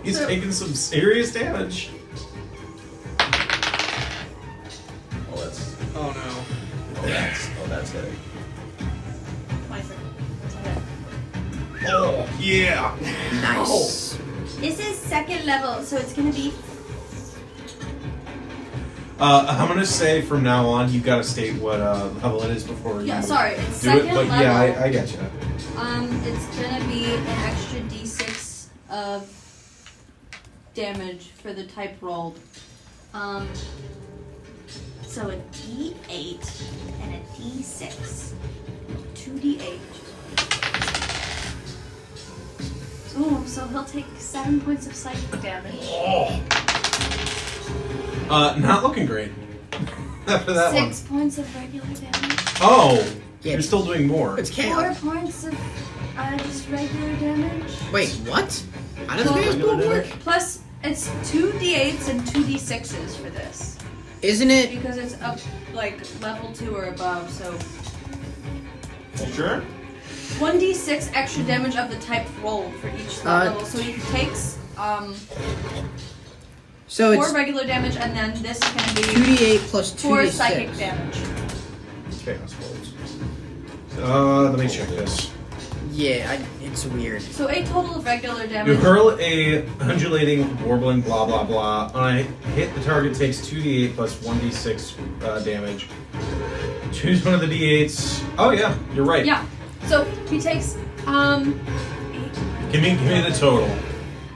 He's taking some serious damage. Oh, that's. Oh no. Oh, that's good. My turn. Oh, yeah. Nice. this is second level, so it's gonna be. I'm gonna say from now on, you gotta state what level it is before you Yeah, sorry, it's do second it. But level. yeah, I get you. It's gonna be an extra d6 of damage for the type rolled. So a D8 and a D6. 2D8. Ooh, so he'll take 7 points of psychic damage. Not looking great. After that 6 points of regular damage. Oh, Yeah. you're still doing more. It's 4 chaos. points of just regular damage. Wait, what? How does Well, chaos bolt work? Plus, it's 2d8s and 2d6s for this. Isn't it? Because it's up, like, level 2 or above, so... You sure? 1d6 extra damage of the type rolled for each level. So he takes, So 4 it's regular damage, and then this is going to be 2d8 plus 4 2d6. psychic damage. Chaos bolts. Let me check this. Yeah, it's weird. So 8 total of regular You damage. hurl a undulating, warbling, blah blah blah. When I hit, the target takes 2d8 plus 1d6 damage. Choose one of the d8s. Oh yeah, you're right. Yeah. So he takes, Give me the total.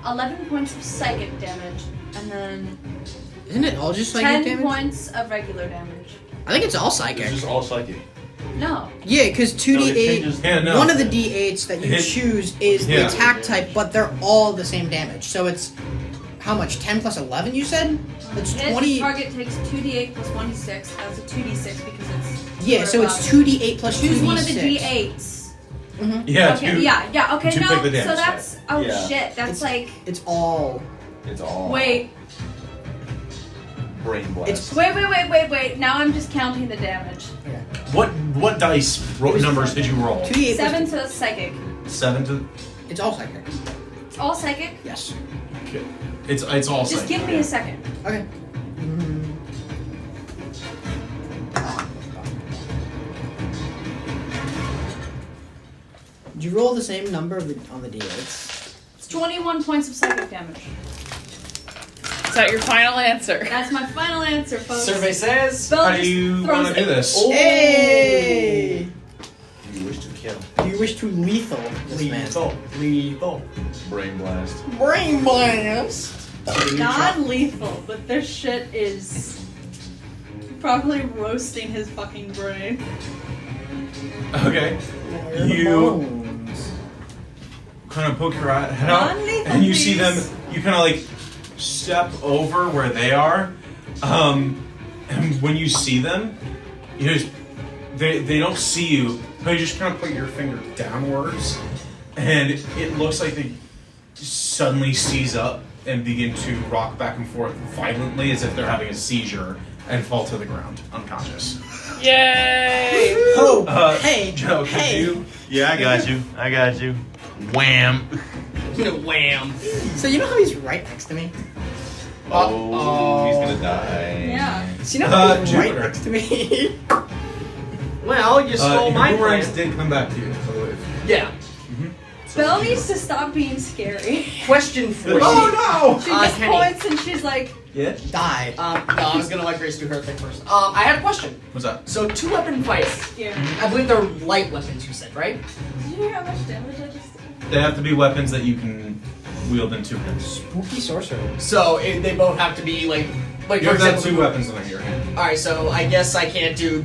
11 points of psychic damage, and then Isn't it all just 10 psychic damage? points of regular damage. I think it's all psychic. It's just all psychic. No. Yeah, because No, it 2d8, changes- Yeah, no. one of the d8s that you It- choose is the yeah. attack type, but they're all the same damage. So it's how much? 10 plus 11, you said? That's Hit 20. target takes 2d8 plus 1d6. That's a 2d6 because it's. Yeah, so it's 2d8 plus 2d6. Choose one of the d8s. Yeah, Okay, two. yeah, okay, two no. pick the damage So that's. Oh Yeah. shit, that's like. It's all. It's all Wait, brain blast. wait. Now I'm just counting the damage. What dice numbers did you roll? 2d8 7 to psychic. 7 to. It's all psychic. It's all psychic? Yes. Okay. It's all. Just give me a second. Okay. Did you roll the same number on the d8s? It's 21 points of psychic damage. Is that your final answer? That's my final answer, folks. Survey says. Spell How do just you throws want to do this? Oh. Hey! Do you wish to kill? Do you wish to lethal this man? Lethal. Brain blast. Brain blast! Non-lethal, but this shit is probably roasting his fucking brain. Okay. You kind of poke your head out, Non-lethal, and you see them. please. You kind of like step over where they are, and when you see them, you just they don't see you, but you just kind of put your finger downwards, and it looks like they suddenly seize up and begin to rock back and forth violently as if they're having a seizure and fall to the ground unconscious. Yay! Oh, Hey, Joe, could hey. you? Yeah, I got you. Wham. Wham. So you know how he's right next to me? Oh, he's gonna die. Yeah. So you know how he's right Jupiter. next to me? Well, you stole Your my boomerangs plan. did come back to you. So if, Yeah. Belle needs to stop being scary. Question for you. oh She just Kenny. points and she's like, no! Yeah. Die. No, I was gonna let Grace do her thing first. I had a question. What's up? So, 2-weapon fights. scary. I believe they're light weapons, you said, right? Did you hear how much damage I just did? They have to be weapons that you can wield in two hands. Spooky sorcerer. So, they both have to be like You for have to have example. two weapons in your hand. Alright, so I guess I can't do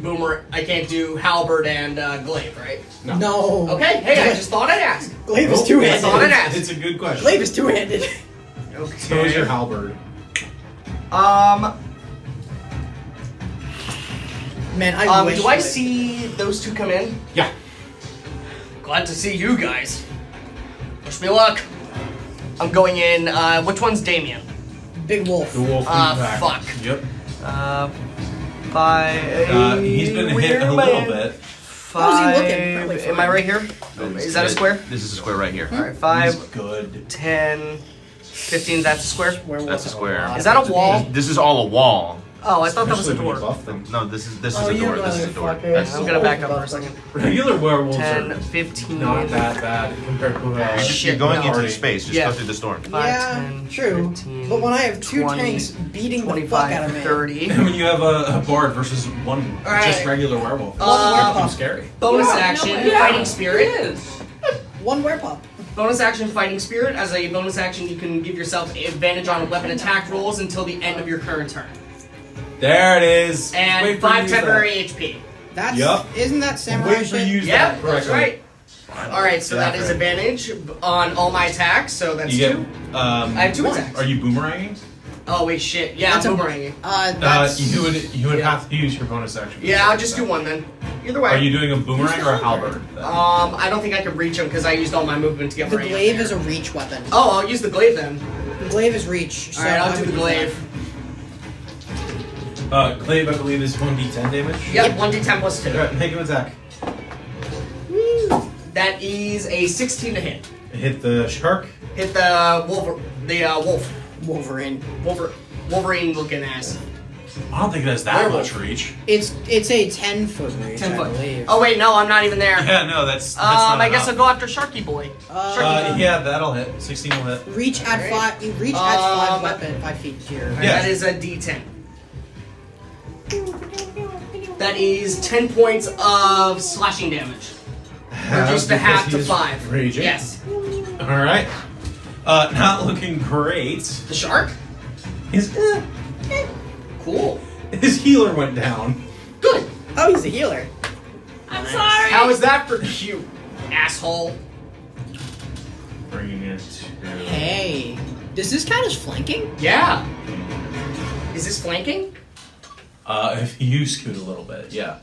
I can't do halberd and glaive, right? No. Okay, hey, I just thought I'd ask. Glaive is I thought I'd two-handed. ask. It's a good question. Glaive is two-handed. Okay. So is your halberd. Man, I wish. do I that- see those two come in? Yeah. Glad to see you guys. Wish me luck. I'm going in, which one's Damien? Big wolf? The wolf. pack. Fuck. Yep. By He's been hit a little bit. How's he looking? Probably Am I fine. right here? Is that a square? This is a square right here. Alright, He's 5, good. 10, 15, that's a square? Werewolf That's a has square. lot Is of that a wall? This is all a wall. Oh, I thought that was a Especially when you door. buff them. No, this is Oh, a you door. This is a door. motherfucker. That's I'm gonna back up for a second. Regular werewolves 10, are 15, not that bad compared to You're Shit, going no. into the space. Just Yeah. go through this door. 5, Yeah, 10, true. 15, But when I have two 20, tanks beating the fuck out of 25, me. 30. And when you have a bard versus one Alright. just regular werewolf, Werewolf. it's scary. Bonus Yeah, action, no way. fighting spirit. It is. One werewolf. Bonus action, fighting spirit. As a bonus action, you can give yourself advantage on weapon attack rolls until the end of your current turn. There it is. And Wait for you to 5 use that. temporary HP. That's. Yup. Isn't that samurai Wait for you to shit? use Yep, that that's correctly. right. Alright, so that is advantage on all my attacks, so that's You 2. get. I have 2 attacks. Are you boomeranging? Oh, wait, shit. Yeah, That's I'm a- boomeranging. That's. You would Yeah. have to use your bonus action. Yeah, I'll just do one then. Either way. Are you doing a boomerang or a halberd? I don't think I can reach him because I used all my movement to get The ready. glaive is a reach weapon. Oh, I'll use the glaive then. The glaive is reach. So Alright, I I'll do would the use glaive. Glaive, I believe, is 1d10 damage. Yep, 1d10 plus 2. Alright, make an attack. That is a 16 to hit. Hit the shark. Hit the wolf. that. Wolverine. Wolverine looking ass. I don't think it has that Werewolf. much reach. It's a 10-foot reach, 10 I foot. believe. Oh wait, no, I'm not even there. Yeah, no, that's not I guess I'll enough. go after Sharky Boy. Yeah, that'll hit. 16 will hit. Reach at Alright. 5. Reach adds 5 Um, weapon 5 feet to your. Yeah. That is a D10. That is 10 points of slashing damage. Reduced to half to 5. Raging. Yes. Alright. Not looking great. The shark? His, Cool. his healer went down. Good. Oh, he's a healer. I'm sorry. How is that for cute, asshole? Bringing it to. Hey. Does this count as flanking? Yeah. Is this flanking? If you scoot a little bit, yeah.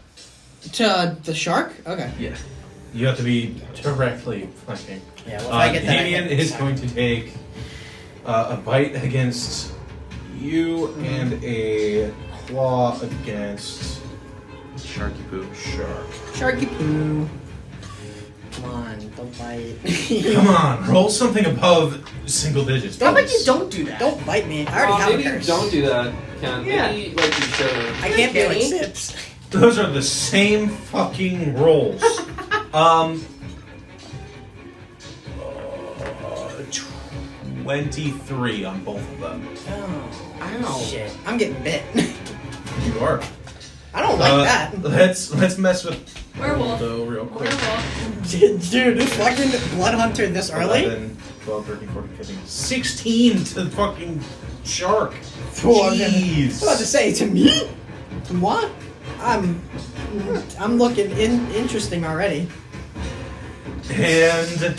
To the shark? Okay. Yeah. You have to be directly flanking. Yeah, well, if I get that, I Damien hit is the going to take a bite against you and a claw against Sharky poo. Shark. Sharky poo. Come on, don't bite. Come on, roll something above single digits. How about please. you don't do that? Don't bite me. I already have maybe a curse. don't do that, Ken. Yeah. Maybe like you should. I can't be like Kenny. Sips. Those are the same fucking rolls. 23 on both of them. Oh, shit. I'm getting bit. You are. I don't like that. Let's mess with Werewolf. Waldo real quick. Werewolf. Dude, this fucking blood hunter this early? 11, 12, 13, 14, 15, 16 to the fucking shark. Oh, I was Jeez. about to say, to me? What? I'm looking interesting already. And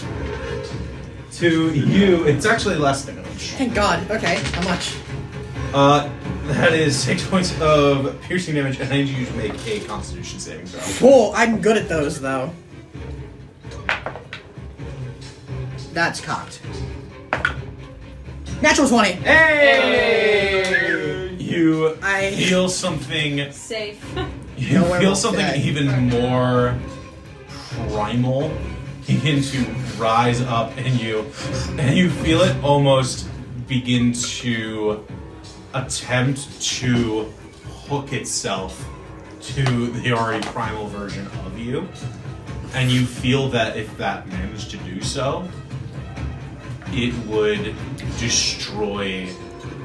to you, it's actually less damage. Thank God. Okay, how much? That is 6 points of piercing damage, and I need you to make a Constitution saving throw. Cool, I'm good at those though. That's cocked. Natural 20. Hey! You I- feel something. Safe. You No feel werewolf something today. even more primal begin to rise up in you, and you feel it almost begin to attempt to hook itself to the already primal version of you, and you feel that if that managed to do so, it would destroy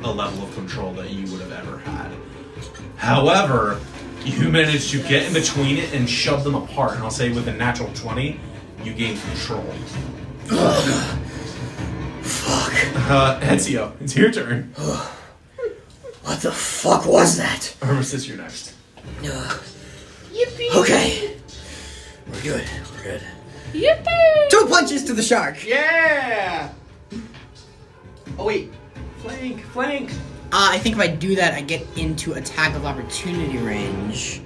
a level of control that you would have ever had. However, you managed to get in between it and shove them apart, and I'll say with a natural 20, you gain control. Fuck. Ezio, it's your turn. What the fuck was that? Armistice, you're next. Yippee! Okay. We're good. We're good. Yippee! 2 punches to the shark. Yeah! Oh wait. Flank. I think if I do that, I get into attack of opportunity range.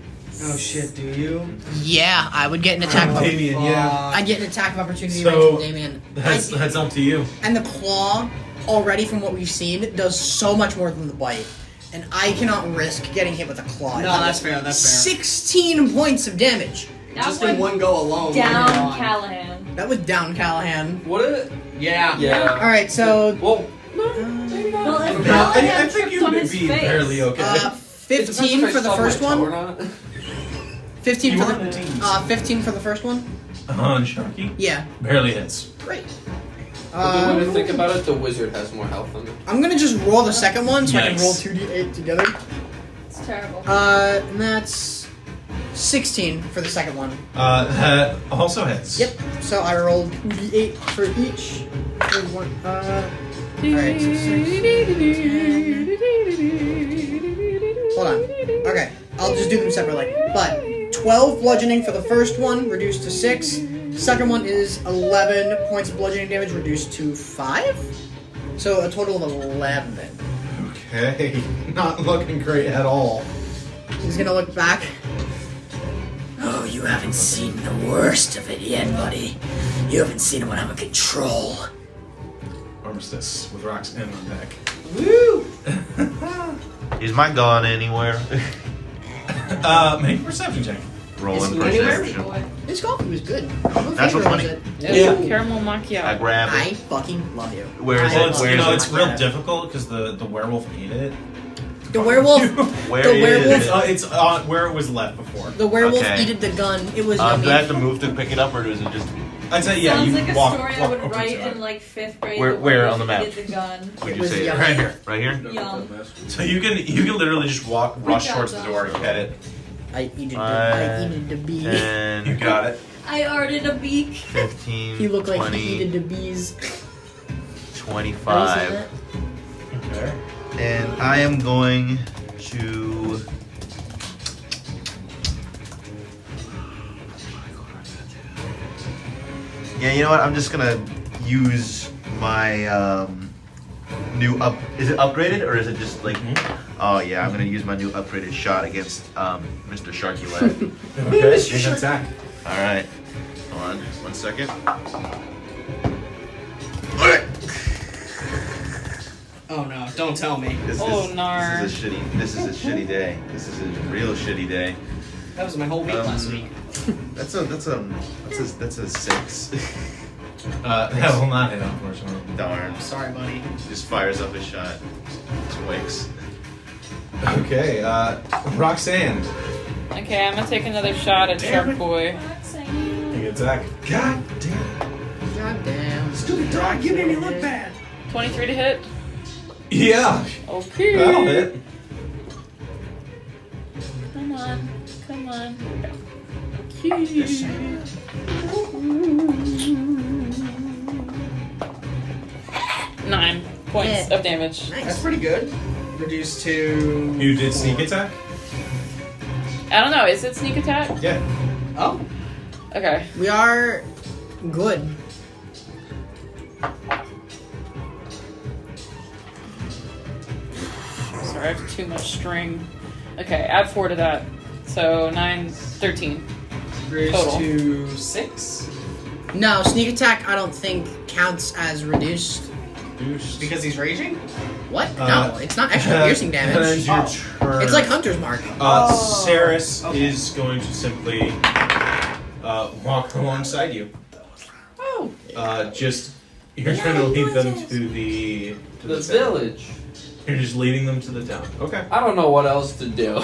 Oh shit, do you? Yeah, I would get an attack of opportunity. Damien, yeah. I'd get an attack of opportunity So, range from Damien. That's up to you. And the claw, already from what we've seen, does so much more than the bite. And I cannot risk getting hit with a claw. No, that's fair, that's fair. 16 points of damage. That Just went in one go alone. down my God. Callahan. That was down Callahan. What it? Yeah. Yeah. Alright, so Well, no, maybe not. Well, if I Callahan think tripped you on would his be face. fairly okay. It depends 15 if I for the stop my first toe or one. not. 15 You for are in the teens. the 15 for the first one. On Sharky, Yeah, barely hits. great. But the way to think about it, the wizard has more health than me. I'm gonna just roll the second one so I can Yikes. roll 2d8 together. It's terrible. And that's 16 for the second one. That also hits. Yep. So I rolled 2d8 for each. There's one. Alright, so 6. Hold on. Okay, I'll just do them separately. But 12 bludgeoning for the first one, reduced to 6. Second one is 11 points of bludgeoning damage, reduced to 5. So a total of 11. Okay, not looking great at all. He's gonna look back. Oh, you haven't seen the worst of it yet, buddy. You haven't seen when I'm in control. Armistice with rocks in on deck. Woo! Is my gun anywhere? Make a perception check. Rolling Is he anywhere? perception. This coffee was good. Natural 20. Yeah. Caramel I macchiato. grab I it. fucking love you. Where is I Well, it? it's, love you know, you. it's real difficult because the werewolf ate it. The werewolf. Where The is werewolf- it? It's on where it was left before. The werewolf Okay. eated the gun. It was Do yummy. I have to move to pick it up, or is it just I'd say yeah. Sounds You like a walk, story I walk would over write to it. in like 5th grade. Where- The where werewolf on the map? eated the gun. Would It you was say yummy. right here? Right here? Yum. So you can literally just rush got towards the that. door and get it. I eated the bee. You And got it. I arted a beak. 15, He looked like 20, he eated the bees. 25. Okay. And I am going to. Yeah, you know what? I'm just gonna use my new up. Is it upgraded or is it just like? Oh yeah, I'm gonna use my new upgraded shot against Mr. Sharky Lad. Okay, make an attack. All right, hold on 1 second. Oh no! Don't tell me. This is a shitty day. This is a real shitty day. That was my whole week last week. That's a 6. That will not hit, unfortunately. Darn. Sorry, buddy. Just fires up his shot. Twigs. Okay, Roxanne. Okay, I'm gonna take another shot at Shark Boy. Make an attack. God damn. Goddamn. Stupid dog, you made me look bad. 23 to hit. Yeah, Okay. that'll hit. Come on. Come on. 9 points of damage. That's pretty good. Reduced to. You did sneak attack? I don't know. Is it sneak attack? Yeah. Oh. Okay. We are good. Sorry, I have too much string. Okay, add 4 to that. So 9, 13. Reduced Total. to 6. No, sneak attack I don't think counts as reduced. Because he's raging? What? No, it's not extra piercing That ends damage. your turn. It's like Hunter's Mark. Saris is going to simply walk alongside you. Oh. Just you're trying to lead them to the The town. village. You're just leading them to the town. Okay. I don't know what else to do.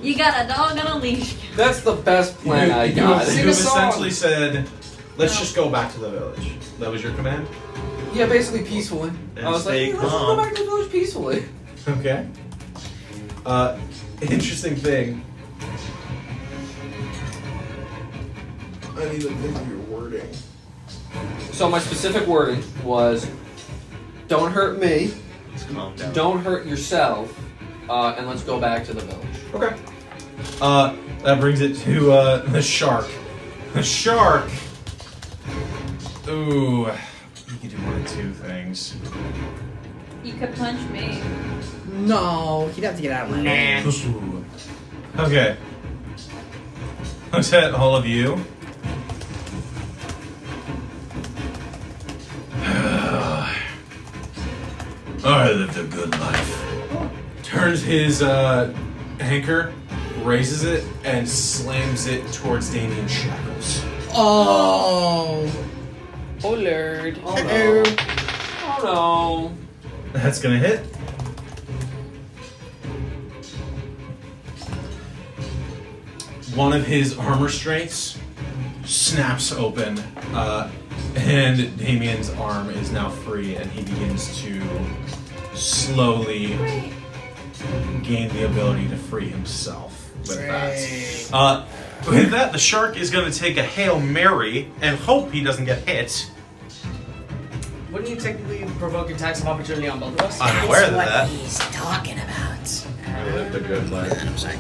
You got a dog on a leash. That's the best plan I You got. Sing have a song. essentially said, "Let's just go back to the village." That was your command. Yeah, basically peacefully. And I was like, stay hey, let's just go calm. back to the village peacefully. Okay. Interesting thing. I need to think of your wording. So my specific wording was, don't hurt me, Let's calm down. don't hurt yourself, and let's go back to the village. Okay. That brings it to the shark. The shark. Ooh, you can do one of two things. You could punch me. No, he'd have to get out of my range. Ooh. Okay. Looks at all of you. I lived a good life. Turns his anchor, raises it, and slams it towards Damien's shackles. Oh. Oh lord. Oh no. Oh That's gonna hit. One of his armor strengths snaps open, and Damien's arm is now free, and he begins to slowly gain the ability to free himself with that. With that, the shark is going to take a Hail Mary and hope he doesn't get hit. Wouldn't you technically provoke attacks of opportunity on both of us? I'm aware of That's that. what he's talking about. I lived a good life. I'm sorry.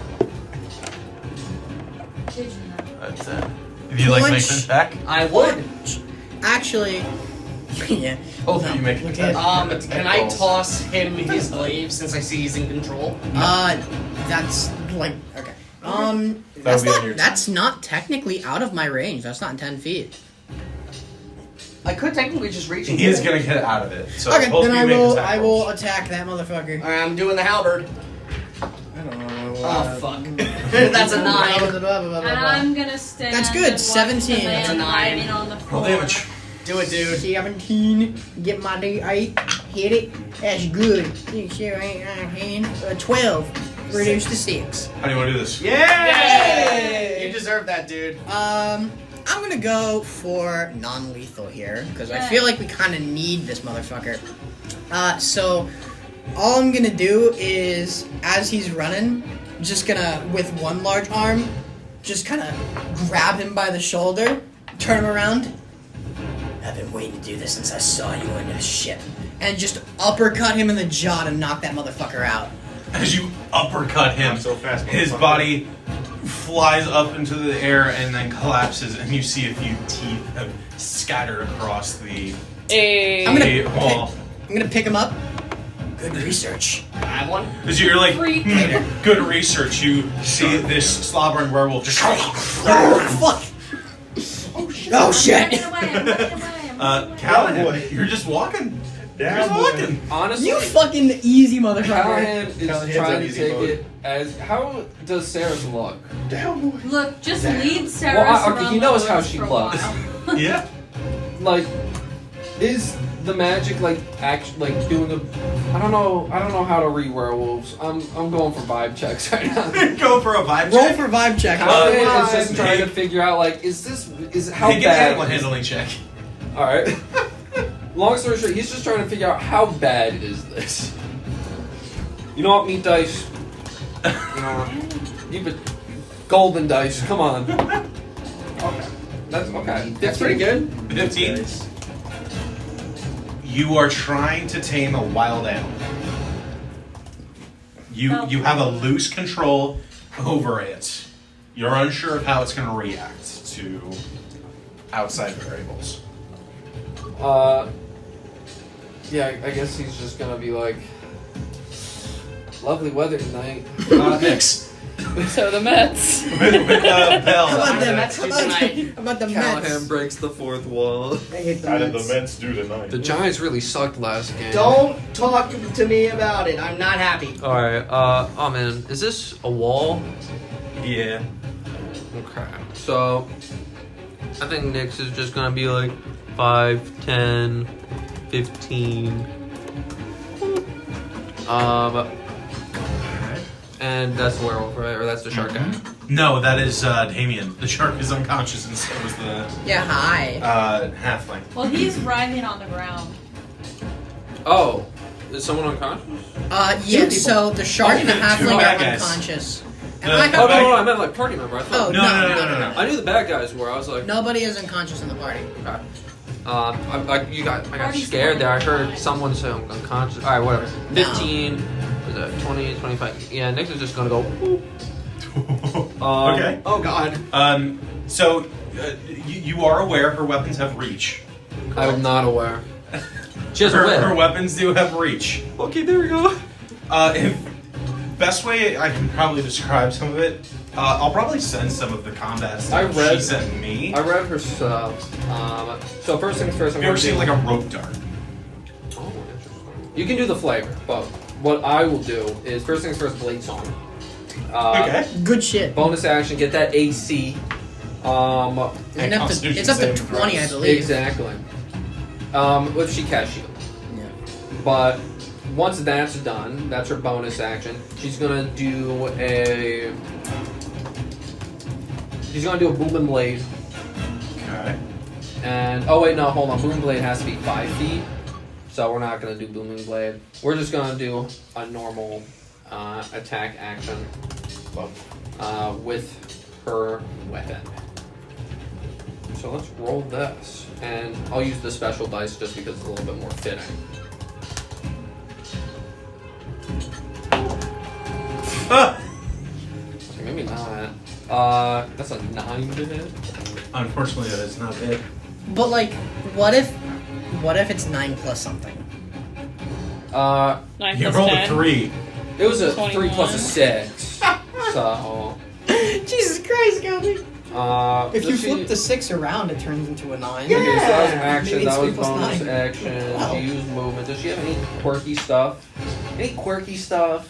That's it. If you like make an attack, I would. Actually, yeah. Both of you make an attack. Can I toss him his glaive since I see he's in control? That's like okay. That'll be on your That's not technically out of my range. That's not 10 feet. I could technically just reach him. He is going to get out of it. So Okay, both then of you make attack I rolls. will attack that motherfucker. Alright, I'm doing the halberd. I don't know. Oh, fuck. That's a 9. And I'm gonna stand. That's good, and watch 17. the man That's a 9. hiding on the floor. Roll damage. Do it, dude. 17. Get my D8. Hit it. That's good. 6, 7, 8, 9, 10. 12. Reduced to 6. How do you want to do this? Yay! You deserve that, dude. I'm gonna go for non-lethal here because I Yeah. feel like we kind of need this motherfucker. So all I'm gonna do is, as he's running, just gonna with one large arm, just kind of grab him by the shoulder, turn him around. I've been waiting to do this since I saw you in this ship, and just uppercut him in the jaw to knock that motherfucker out. As you uppercut him, Not so fast, his motherfucker. body flies up into the air and then collapses, and you see a few teeth have scattered across the Hey. I'm gonna wall. I'm gonna pick him up. Good research. I have one. Because you're like, Freak. good research. You see this slobbering werewolf just. Fuck. Oh shit. I'm running away. I'm running away. Callahan, you're just walking. You're just walking. Honestly, You fucking easy motherfucker. Callahan is Callahan's trying on to easy take mode. it as. How does Sarah's look? Look, just leave Sarah. Well, okay, around he the knows how woods she for a looks. while. Yeah. Like, is the magic like doing a? I don't know how to read werewolves. I'm going for vibe checks right now. Go for a vibe Roll check. for vibe check. Callahan is just trying to figure out like, is how Make an bad? animal handling check. All right. Long story short, he's just trying to figure out how bad is this. You know what, meat dice? You know what? You've been golden dice. Come on. Okay, that's okay. That's pretty good. 15. You are trying to tame a wild animal. You have a loose control over it. You're unsure of how it's going to react to outside variables. Yeah, I guess he's just gonna be like, lovely weather tonight. Mix. So the Mets. with Bell. How about the Mets do tonight. How about the Callahan Mets? breaks the fourth wall. I hate the How did the Mets. Mets do tonight? The Giants really sucked last game. Don't talk to me about it. I'm not happy. All right. Oh man, is this a wall? Yeah. Okay. So, I think Nyx is just gonna be like 5, 10, 15. And that's the werewolf, right? Or that's the shark guy. No, that is Damien. The shark is unconscious, and so is the Yeah, hi. halfling. Well, he's writhing on the ground. Oh, is someone unconscious? Yeah, so the shark and the two halfling bad are guys. unconscious. And The- I Oh have no, I meant like party member. I Oh, thought. no. I knew the bad guys were. I was like, Nobody is unconscious in the party. okay. I got Party's scared there. I going. heard someone say I'm unconscious. All right, whatever. 15, was that 20, 25? Yeah, Nyx is just gonna go. Whoop. Okay. Oh God. So you are aware her weapons have reach. I'm not aware. She has a Her whip. weapons do have reach. Okay, there we go. If best way I can probably describe some of it, I'll probably send some of the combat stuff I read- she sent me. I read her stuff. So first things first, I'm Have you ever gonna seen do- like a rope dart? Oh, interesting. You can do the flavor, but what I will do is first things first, blade song. Okay. Good shit. Bonus action, get that AC. And up to, it's up to Constitution 20, I saving believe. Exactly. If she cast shield. Yeah. But once that's done, that's her bonus action. She's gonna do a. She's gonna do a booming blade. Okay. And oh wait, no, hold on. Booming blade has to be 5 feet, so we're not gonna do booming blade. We're just gonna do a normal attack action with her weapon. So let's roll this, and I'll use the special dice just because it's a little bit more fitting. Okay, maybe not. That's a 9 to hit. Unfortunately, that is not it. But like, what if it's 9 plus something? 9 You plus rolled 10. a 3. It was a 21. 3 plus a 6. So, Jesus Christ, Gabby! If you let's see. flip the 6 around, it turns into a 9. Okay, so that was Yeah. action, Maybe it's that was 3 plus bonus 9. action. Wow. She used movement. Does she have any quirky stuff? Any quirky stuff?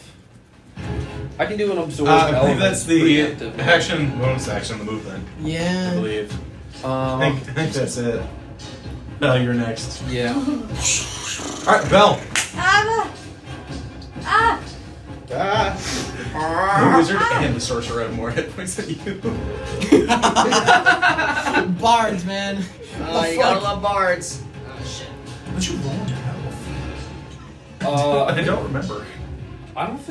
I can do an absorb I believe element that's the preemptive. action, bonus action, the movement. I Yeah. believe. I think that's it. Bell, you're next. Yeah. Alright, Bell. Ah! The wizard and the sorcerer have more hit points than you. Bards, man. You gotta love bards. Oh shit. What'd you roll to have? I don't remember. I don't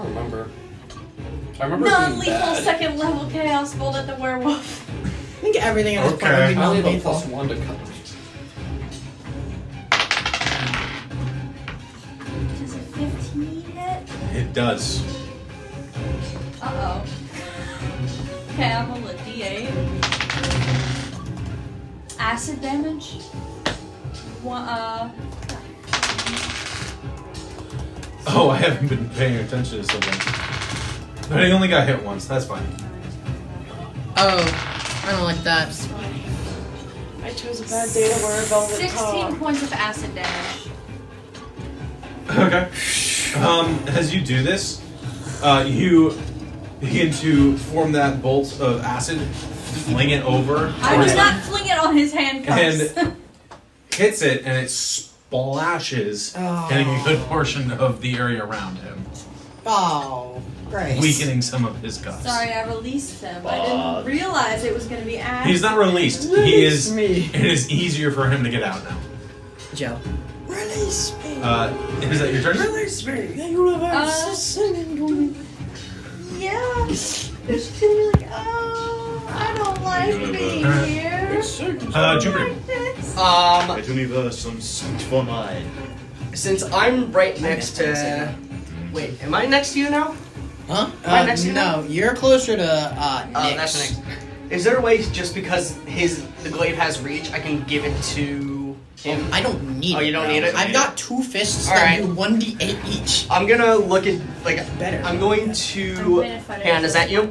remember. I remember it being Non-lethal bad. second level chaos bolt at the werewolf. I think everything in this part would be I only have a non-lethal. +1 to cut. Does a 15 hit? It does. Uh-oh. Okay, I'll roll a d8. Acid damage. Oh, I haven't been paying attention to something. But he only got hit once. That's fine. Oh, I don't like that. I chose a bad day to wear a velvet 16 top. points of acid damage. Okay. As you do this, you begin to form that bolt of acid, fling it over, I towards did not fling it on his handcuffs. and hits it, and it splashes, hitting a good portion of the area around him, Oh, great. weakening some of his guts. Sorry, I released him. I didn't realize it was going to be acid. He's not released. He is. It is easier for him to get out now. Joe. Release me. Is that your turn? Release me. The universe is singing to me. Yeah. It's gonna be like, oh, I don't like being here. Jupiter. The universe sings for mine. Since I'm right next to. Wait, am I next to you now? Huh? Am I next to you no, you're closer to Nick's. That's next. Is there a way, just because the glaive has reach, I can give it to him? I don't need it. Oh, you don't need it? I've got 2 fists All that right. do 1d8 each. I'm gonna look at Better. I'm going to. Hand, is that you?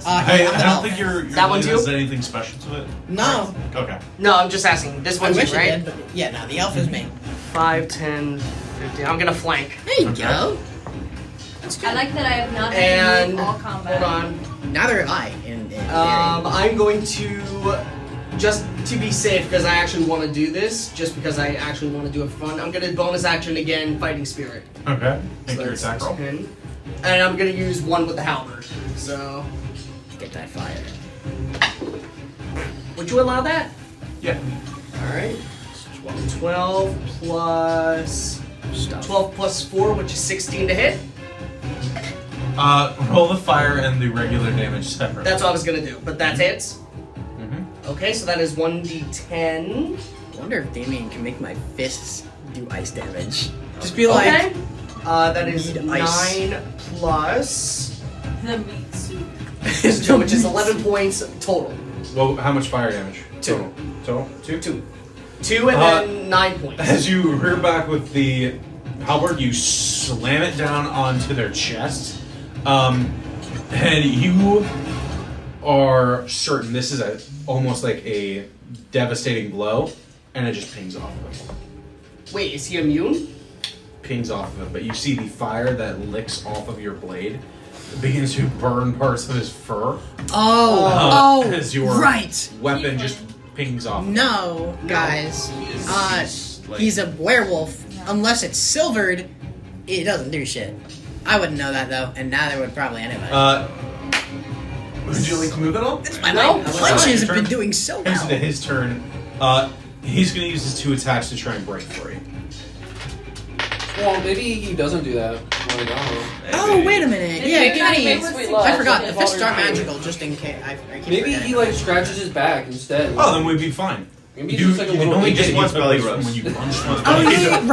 I don't think your That one's blade has you? anything special to it. No. Okay. No, I'm just asking. This I one's wish you, right? it did, but yeah, no, the elf is me. 5, 10, 15. I'm gonna flank. There you go. I like that I have not had to And move all combat. hold on. Neither have I. In I'm going to, just to be safe, because I actually want to do this, just because I actually want to do it for fun, I'm going to bonus action again, Fighting Spirit. Okay. Make So your that's attack roll. 10. And I'm going to use 1 with the halberd. So, get that fire. would you allow that? Yeah. Alright. 12 plus... Stuff. 12 plus 4, which is 16 to hit. Roll the fire and the regular damage separate. That's what I was going to do, but that hits. Mm-hmm. Okay, so that is 1d10. I wonder if Damien can make my fists do ice damage. Just be like, Okay. That is Need 9 ice. plus... The meat suit. which is 11 points total. Well, how much fire damage? 2. Total? 2? 2 and then 9 points. As you rear back with the halberd, you slam it down onto their chest, and you are certain this is almost like a devastating blow, and it just pings off of him. Wait, is he immune? Pings off of him, but you see the fire that licks off of your blade begins to burn parts of his fur. As your right. weapon just pings off. No, guys. He's a werewolf. Unless it's silvered, it doesn't do shit. I wouldn't know that though, and neither would probably anybody. Would you like to move at all? My punches have been doing so Here's well. his turn. He's going to use his 2 attacks to try and break free. Well, maybe he doesn't do that. Well, no. Oh, wait a minute. Maybe Yeah, he Kenny. makes sweet love. I forgot. The Involved fists are in- magical, just in case. I keep Maybe forgetting. he like scratches his back instead. Oh, then we'd be fine. Maybe You, he's just like a you can little only just get wants hit belly from rubs. when you punch. Oh, yeah,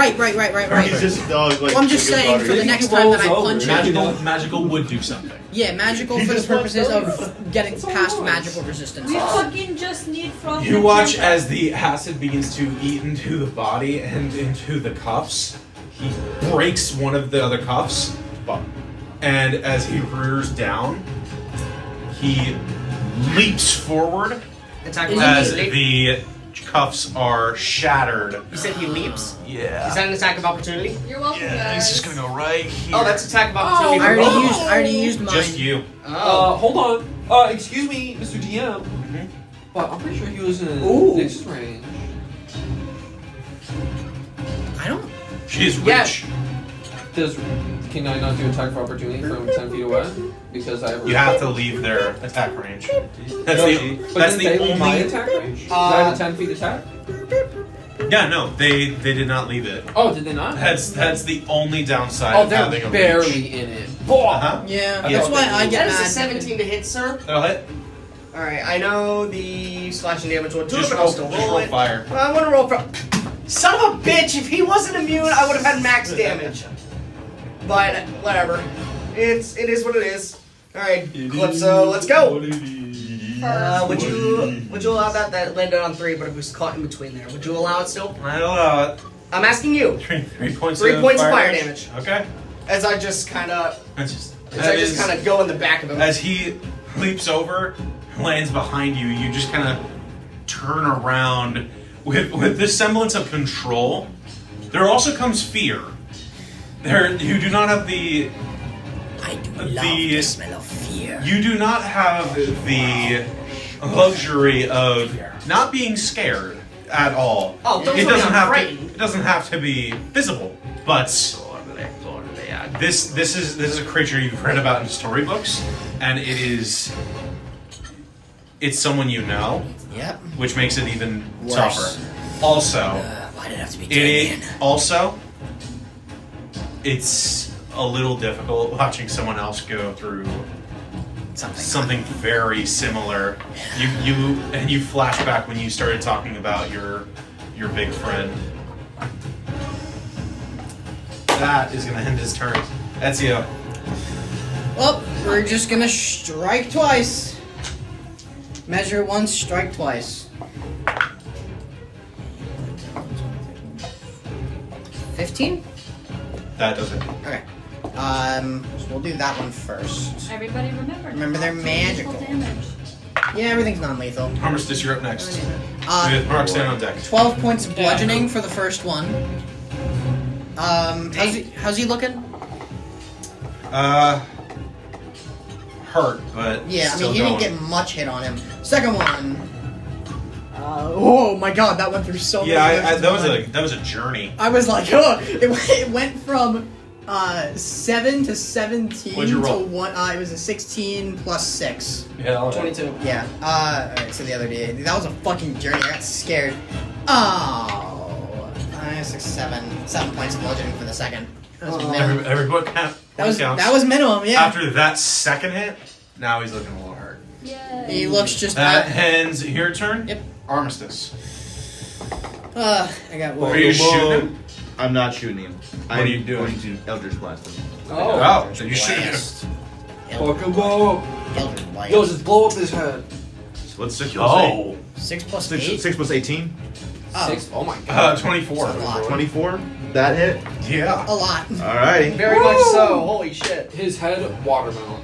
right. He's just like. Well, I'm just saying, for the Maybe next he time that I rolls punch over. him. Magical would do something. Yeah, magical He for the just wants purposes belly of getting past magical resistance. We fucking just need frost. You watch as the acid begins to eat into the body and into the cuffs. He breaks one of the other cuffs, and as he rears down, he leaps forward Attack as of opportunity. the cuffs are shattered. You said he leaps? Yeah. Is that an attack of opportunity? You're welcome, Yeah, guys. he's just gonna go right here. Oh, that's attack of opportunity. I for both. already used mine. just you. Oh. Hold on. Excuse me, Mr. DM. But I'm pretty sure he was in Ooh. Nick's range. I don't. She's Yeah. rich. Can I not do attack of opportunity from 10 feet away? Because I have. You have to leave their attack range. That's No, the but that's didn't they the leave my only. attack range? 'Cause I have a 10 feet attack. Yeah, no, they did not leave it. Oh, did they not? That's the only downside Oh, of they're having a barely reach. in it. Uh-huh. Yeah, I that's thought why they I were- get That is a mad. 17 to hit, sir. That'll hit. Alright, I know the slashing damage will do it, Just but I'll roll, still just roll roll it. fire. I want to roll for. Son of a bitch! If he wasn't immune, I would have had max damage. But whatever, it is what it is. All right, Calypso, let's go. Would you allow that? That landed on 3, but it was caught in between there. Would you allow it still? I allow it. I'm asking you. 3 points. 3 points of fire damage. Okay. As I just kind of As go in the back of him. As he leaps over, lands behind you, you just kind of turn around with this semblance of control. There also comes fear. You do not have the. I do love the smell of fear. You do not have the luxury of not being scared at all. Oh, don't it tell me doesn't I'm have frightened. to. It doesn't have to be visible, but this is a creature you've read about in storybooks, and it's someone you know. Yep. Which makes it even Worse. tougher. Also, why did it have to be it's a little difficult watching someone else go through something very similar. You flash back when you started talking about your big friend. That is going to end his turn. Ezio. Well, we're just gonna strike twice. Measure once, strike twice. 15? That does it. Okay. So we'll do that one first. Everybody remember. Remember they're magical. Damage. Yeah, everything's non-lethal. Armistice, you're up next. With Roxanne on deck. 12 points of bludgeoning for the first one. How's he looking? Hurt, but Yeah, I still mean, he going. didn't get much hit on him. Second one. Oh my god, that went through so many. Yeah, that was a journey. I was like, oh, it went from 7 to 17 What'd you to roll? 1. It was a 16 plus 6. Yeah, 22. Yeah. Alright, so the other day. That was a fucking journey. I got scared. Oh. 5, 6, 7. 7 points of bludgeoning for the second. That was minimum. Every book counts. That was minimum, yeah. After that second hit, now he's looking a little hurt. He looks just. That ends your turn. Yep. Armistice. I got one. Are you shooting him? I'm not shooting him. What are you doing? Going to Eldritch Blast him. Oh. So you shoot him. Fucking blow. Yo, just blow up his head. What's 6 plus Oh. 6 plus 8? 8? 6 plus 18? Oh my god. 24. That's a lot. 24? That hit? Yeah. A lot. Alrighty. Very much so. Holy shit. His head, watermelon.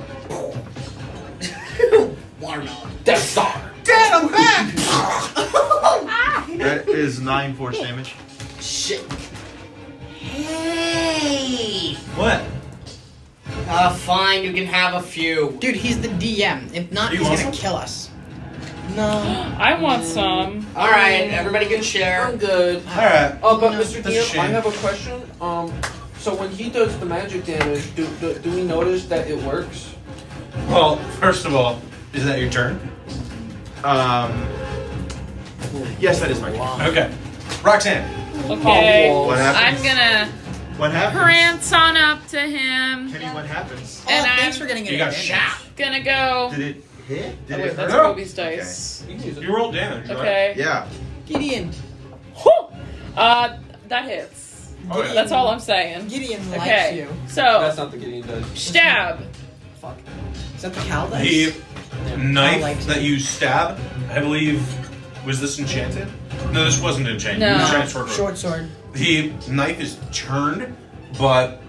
Watermelon. Death Star. Dad, I'm back! That is 9 force damage. Shit. Hey! What? Fine, you can have a few. Dude, he's the DM. If not, You he's want gonna some? kill us. No. I want some. Alright, everybody can share. I'm good. Alright. Oh, but No, Mr. that's a DM, I shame. have a question. So when he does the magic damage, do we notice that it works? Well, first of all, is that your turn? Yes, that is my turn. Okay. Roxanne. Okay. What happens? I'm gonna What happens? prance on up to him. Kenny, what happens? Oh, And thanks I'm for getting it. You got advantage. shot. Gonna go. Did it hit? Did Oh, it wait, hurt? that's hurt? Kobe's dice. You can use it. You rolled damage, right? Okay. Yeah. Gideon. Whew. That hits. Oh, yeah. That's all I'm saying. Gideon likes Okay. you. So That's not the Gideon does. stab. Fuck. Is that the Cal dice? The knife likes that it. you stab, I believe, was this enchanted? No, this wasn't enchanted. No. It was giant sword. Short sword. The knife is turned, but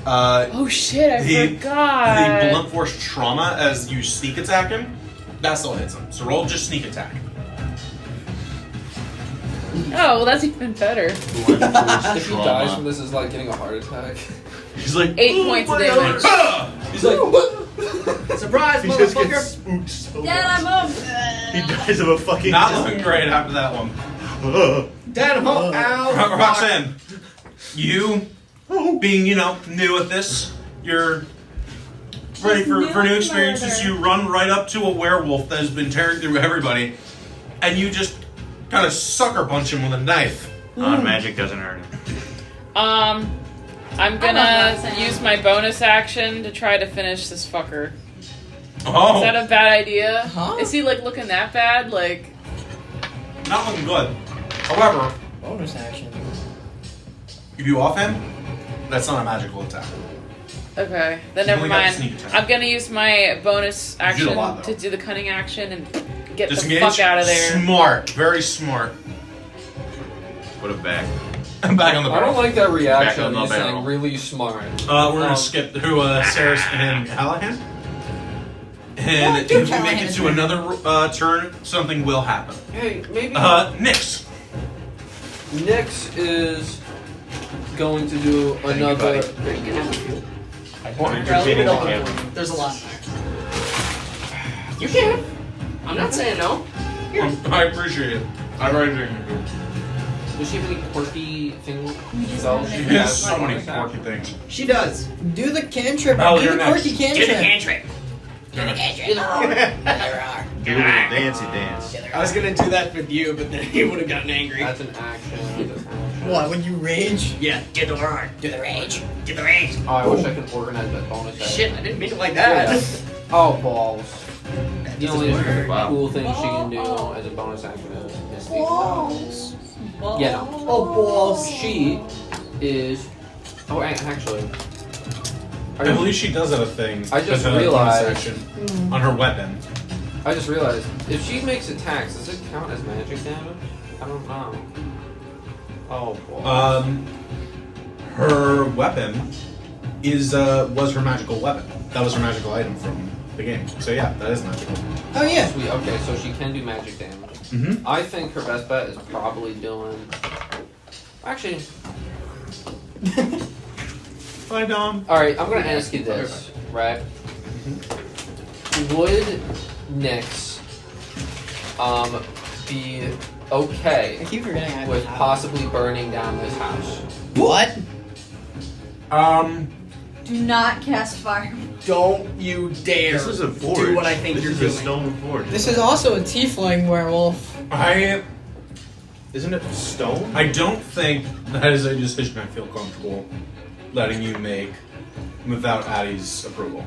Oh shit! I the forgot. blunt force trauma as you sneak attack him, that still hits him. So roll just sneak attack. Oh, well, that's even better. If he dies from this, is like getting a heart attack. He's like 8 points of damage. He's like, what? Surprise, He just motherfucker. gets spooked so Dad, much. I'm home. He dies of a fucking. Not looking great after that one. Dad, I'm home. Ow. Roxanne, you being new at this, you're ready for new experiences. You run right up to a werewolf that has been tearing through everybody, and you just kind of sucker punch him with a knife. Magic doesn't hurt him. I'm gonna use my bonus action to try to finish this fucker. Oh, Is that a bad idea? Huh? Is he like looking that bad? Like, not looking good. However, Bonus action. if you off him, that's not a magical attack. okay, then You never only got mind. sneak attack. I'm gonna use my bonus did a action lot, though. to do the cunning action and get Disengage. the fuck out of there. Smart, very smart. Put it back. I'm back on the I don't barrel. like that reaction. Back on the You're saying barrel. really smart. We're gonna skip through Saris and Callahan. And Well, if do we make Callahan's it to turn. another turn, something will happen. Hey, maybe Nyx. Nyx is going to do another. There's a lot. You can. I'm not saying no. I appreciate it. I really do. Does she have any quirky things? just She has so many quirky things. She does. Do the cantrip. Oh, do you're the next. quirky cantrip. cantrip. Do the dancey dance. I was gonna do that with you, but then he would have gotten angry. That's an action. That's an action. What, when you rage? Yeah, do the roar. Do the rage. Do the rage. Oh, I wish I could organize that bonus. action. Shit, I didn't mean it like that. Oh, balls. The only Wow. cool thing she can do as a bonus action is Misty. Balls. Yeah, no. Oh, balls. She is. Oh, actually. I believe she does have a thing. I just with a bonus realized- action on her weapon. I just realized if she makes attacks, does it count as magic damage? I don't know. Oh boy. Her weapon was her magical weapon. That was her magical item from the game. So yeah, that is magical. Oh yeah. Sweet. Okay, so she can do magic damage. Mm-hmm. I think her best bet is probably doing. Actually, Bye, Dom. all right. I'm gonna ask you this, right? Would Nyx be okay I keep forgetting I have with a power. possibly burning down this house? What? Do not cast fire. Don't you dare This is a forge. do what I think this you're is doing. a stone forge. This is also a tiefling werewolf. Isn't it stone? I don't think that is a decision I feel comfortable letting you make without Addie's approval.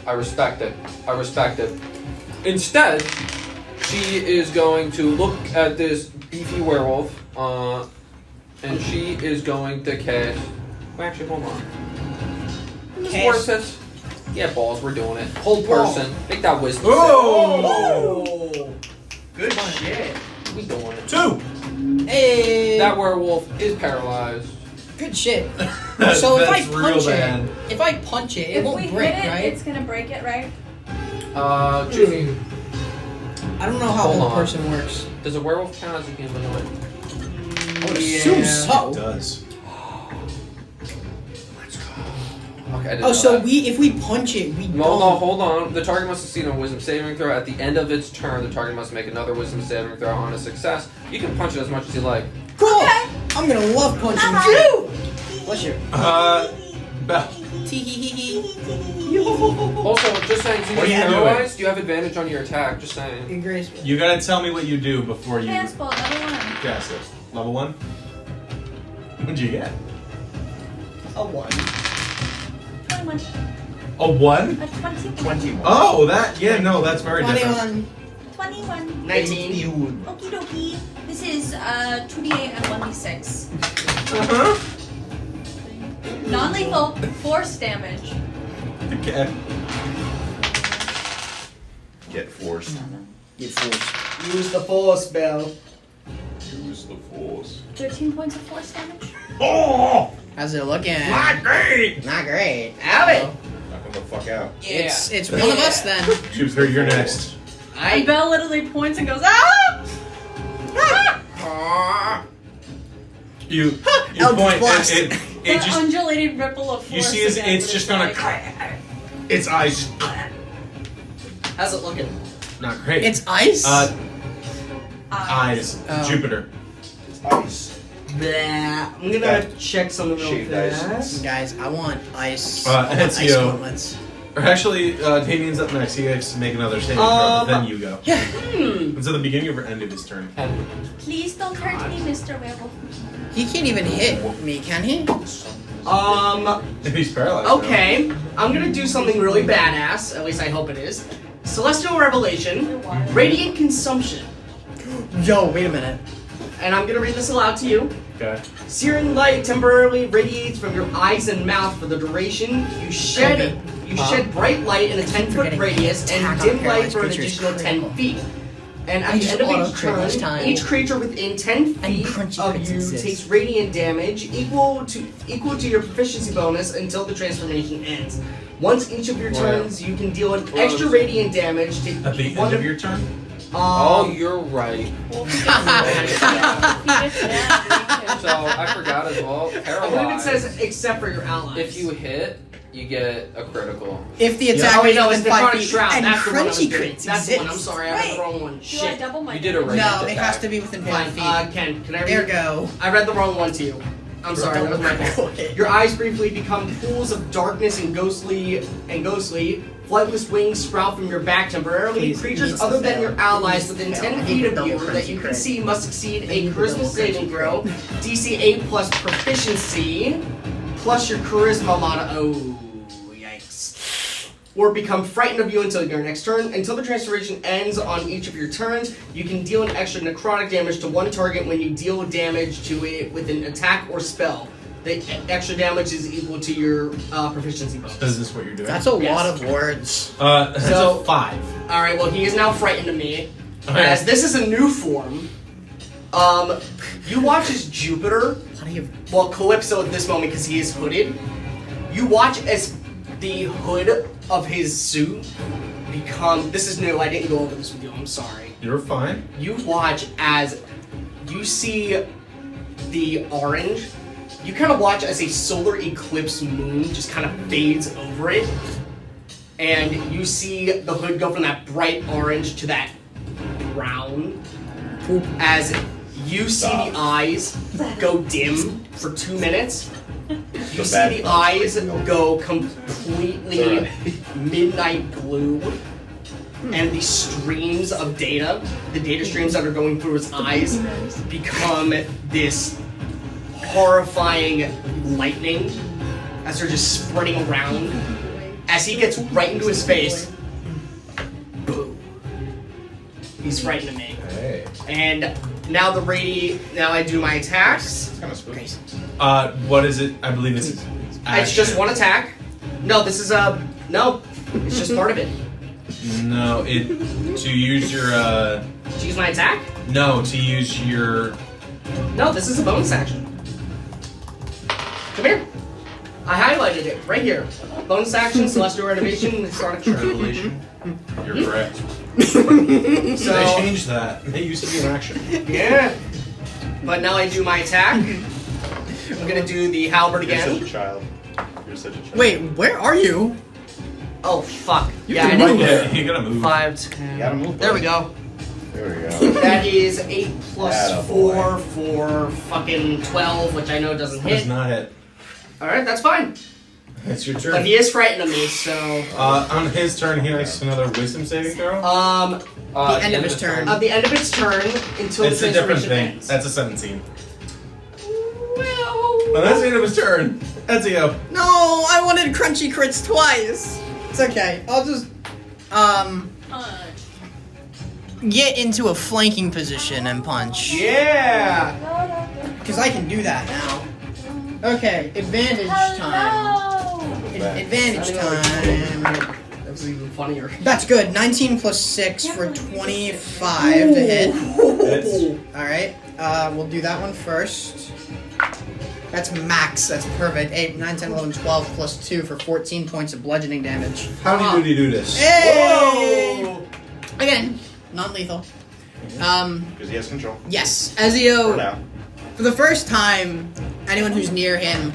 I respect it. I respect it. Instead, she is going to look at this beefy werewolf, and she is going to cast. Well, actually, hold on. This Cast- word says, yeah, balls. We're doing it. Hold person. Make that wisdom. Oh! Good shit. We doing it. 2. Hey. That werewolf is paralyzed. Good shit. So if I That's real punch bad. it, if I punch it, it If won't we break, hit it, right? it's gonna break it, right? Jimmy, I don't know how Hold old on. person works. does a werewolf count as a humanoid? I would assume so. It does. Okay, I didn't Oh, know so that. if we punch it, we No, don't. no, hold on. The target must succeed on a wisdom saving throw. At the end of its turn, the target must make another wisdom saving throw. On a success, you can punch it as much as you like. Cool. I'm gonna love punching you. What's your Beth. tee hee hee hee? Also, just saying, since What are you're you doing? paralyzed, you have advantage on your attack. Just saying. Be graceful. You gotta tell me what you do before you Dance ball, level 1. cast it. Level 1? What'd you get? A 1. 21. A 1? A 21. 21. Oh, that, yeah, no, that's very different. 21. 21. 19. Okie dokie. This is 2d8 and 1d6. Uh-huh. Non-lethal, force damage. Okay. Get forced. Get forced. Use the force, Bell. Use the force. 13 points of force damage. Oh! How's it looking? Not great! Not great. Have it. Knock him the fuck out. It's one of us then. Choose her, you're next. And Belle literally points and goes, ah! You Eldritch point, blast. it The just, undulating ripple of force. you see it's again, just but gonna, like- its eyes, How's it looking? not great. It's ice. Eyes, Oh. Jupiter. Ice. Blah. I'm gonna check something real Shaved ice. fast. Guys, I want ice. Uh, I want it's ice you. gauntlets. Or actually, Damien's up next. He has to make another saving throw, but then you go. Yeah. It's at the beginning or end of his turn. And Please don't hurt me, Mr. Werewolf. He can't even hit me, can he? If he's paralyzed. no. Okay. I'm gonna do something really badass. At least I hope it is. Celestial Revelation, Radiant Consumption. Yo, wait a minute. And I'm gonna read this aloud to you. Okay. Searing light temporarily radiates from your eyes and mouth for the duration. You shed bright light in a 10-foot Forgetting radius and attack on dim light paralyzed for an creatures additional 10 critical. feet. And I at the just end of each auto-crit each turn, time. each creature within 10 And feet crunchy of crits you exist. takes radiant damage equal to your proficiency bonus until the transformation ends. Once each of your Wow. turns, you can deal an Wow. extra radiant damage to At the one end of your turn? Oh, you're right. Well, if he gets down, we can- So I forgot as well. I Paralyzed. believe it says except for your allies. if you hit, you get a critical. If the Oh, attacker wait, is no, it's within 5 necrotic feet, shroud. and That's the one I was crunchy doing. crits That's the one. I'm exist. sorry, I read the Wait. wrong one. Do I Shit. double my You did a damage? ranged No, it attack. has to be within Fine. 5 feet. Ken, can I read? There go. I read the wrong one to you. I'm sorry, that was my fault. Your eyes briefly become pools of darkness and ghostly. Flightless wings sprout from your back temporarily. Please, it Creatures needs to other than fail. your It allies needs to within fail. 10 I need feet to of double you that crunchy you can crit. see must succeed I a need to charisma double saving crunchy throw, DC 8 plus proficiency, plus your charisma mod. Oh, yikes. Or become frightened of you until your next turn. Until the transformation ends on each of your turns, you can deal an extra necrotic damage to one target when you deal damage to it with an attack or spell. The extra damage is equal to your proficiency bonus. Is this what you're doing? That's a Yes. lot of words. That's So- a 5. Alright, well, he is now frightened of me. Okay. As this is a new form, you watch as Jupiter, What are you? well, Calypso at this moment because he is hooded, you watch as the hood of his suit become. This is new, I didn't go over this with you, I'm sorry. You're fine. You watch as you see the orange. You kind of watch as a solar eclipse moon just kind of fades over it. And you see the hood go from that bright orange to that brown. As you see the eyes go dim for 2 minutes. You see the eyes go completely midnight blue. And the streams of data, the data streams that are going through his eyes, become this horrifying lightning as they're just spreading around. As he gets right into his face, boom. He's frightened of me. Hey. And now now I do my attacks. It's kind of spooky. What is it? I believe it's. It's just one attack. No, this is no. It's just part of it. No, to use your To use my attack? no, to use your No, this is a bonus action. Come here. I highlighted it right here. Bonus action, celestial renovation, necrotic shroud. Revelation. You're correct. So They changed that. They used to be an action. yeah. But now I do my attack. I'm gonna do the halberd You're such again. a child. You're such a child. Wait, where are you? Oh fuck. You Yeah, I can know. move. Yeah, you gotta move. 5, You 10. gotta move. There we buddy. go. There we go. That is 8 plus Atta 4 for fucking 12, which I know doesn't Does hit. not hit. Alright, that's fine. It's your But turn. he is frightened of me, so. On his turn, he makes another wisdom saving throw. The end of his turn. At the end of its turn, until It's the a different transformation thing. ends. That's a 17. Well. Well, that's the end of his turn. Ezio. No, I wanted crunchy crits twice. It's okay. I'll just get into a flanking position and punch. Yeah. Because I can do that now. Okay, advantage time. Advantage time. That was even funnier. That's good. 19 plus 6 for 25 to hit. Hits. Alright, we'll do that one first. That's max. That's perfect. 8, 9, 10, 11, 12 plus 2 for 14 points of bludgeoning damage. How do you do this? Hey! Whoa. Again, non-lethal. Because he has control. Yes, For Ezio, now. for the first time, anyone who's near him,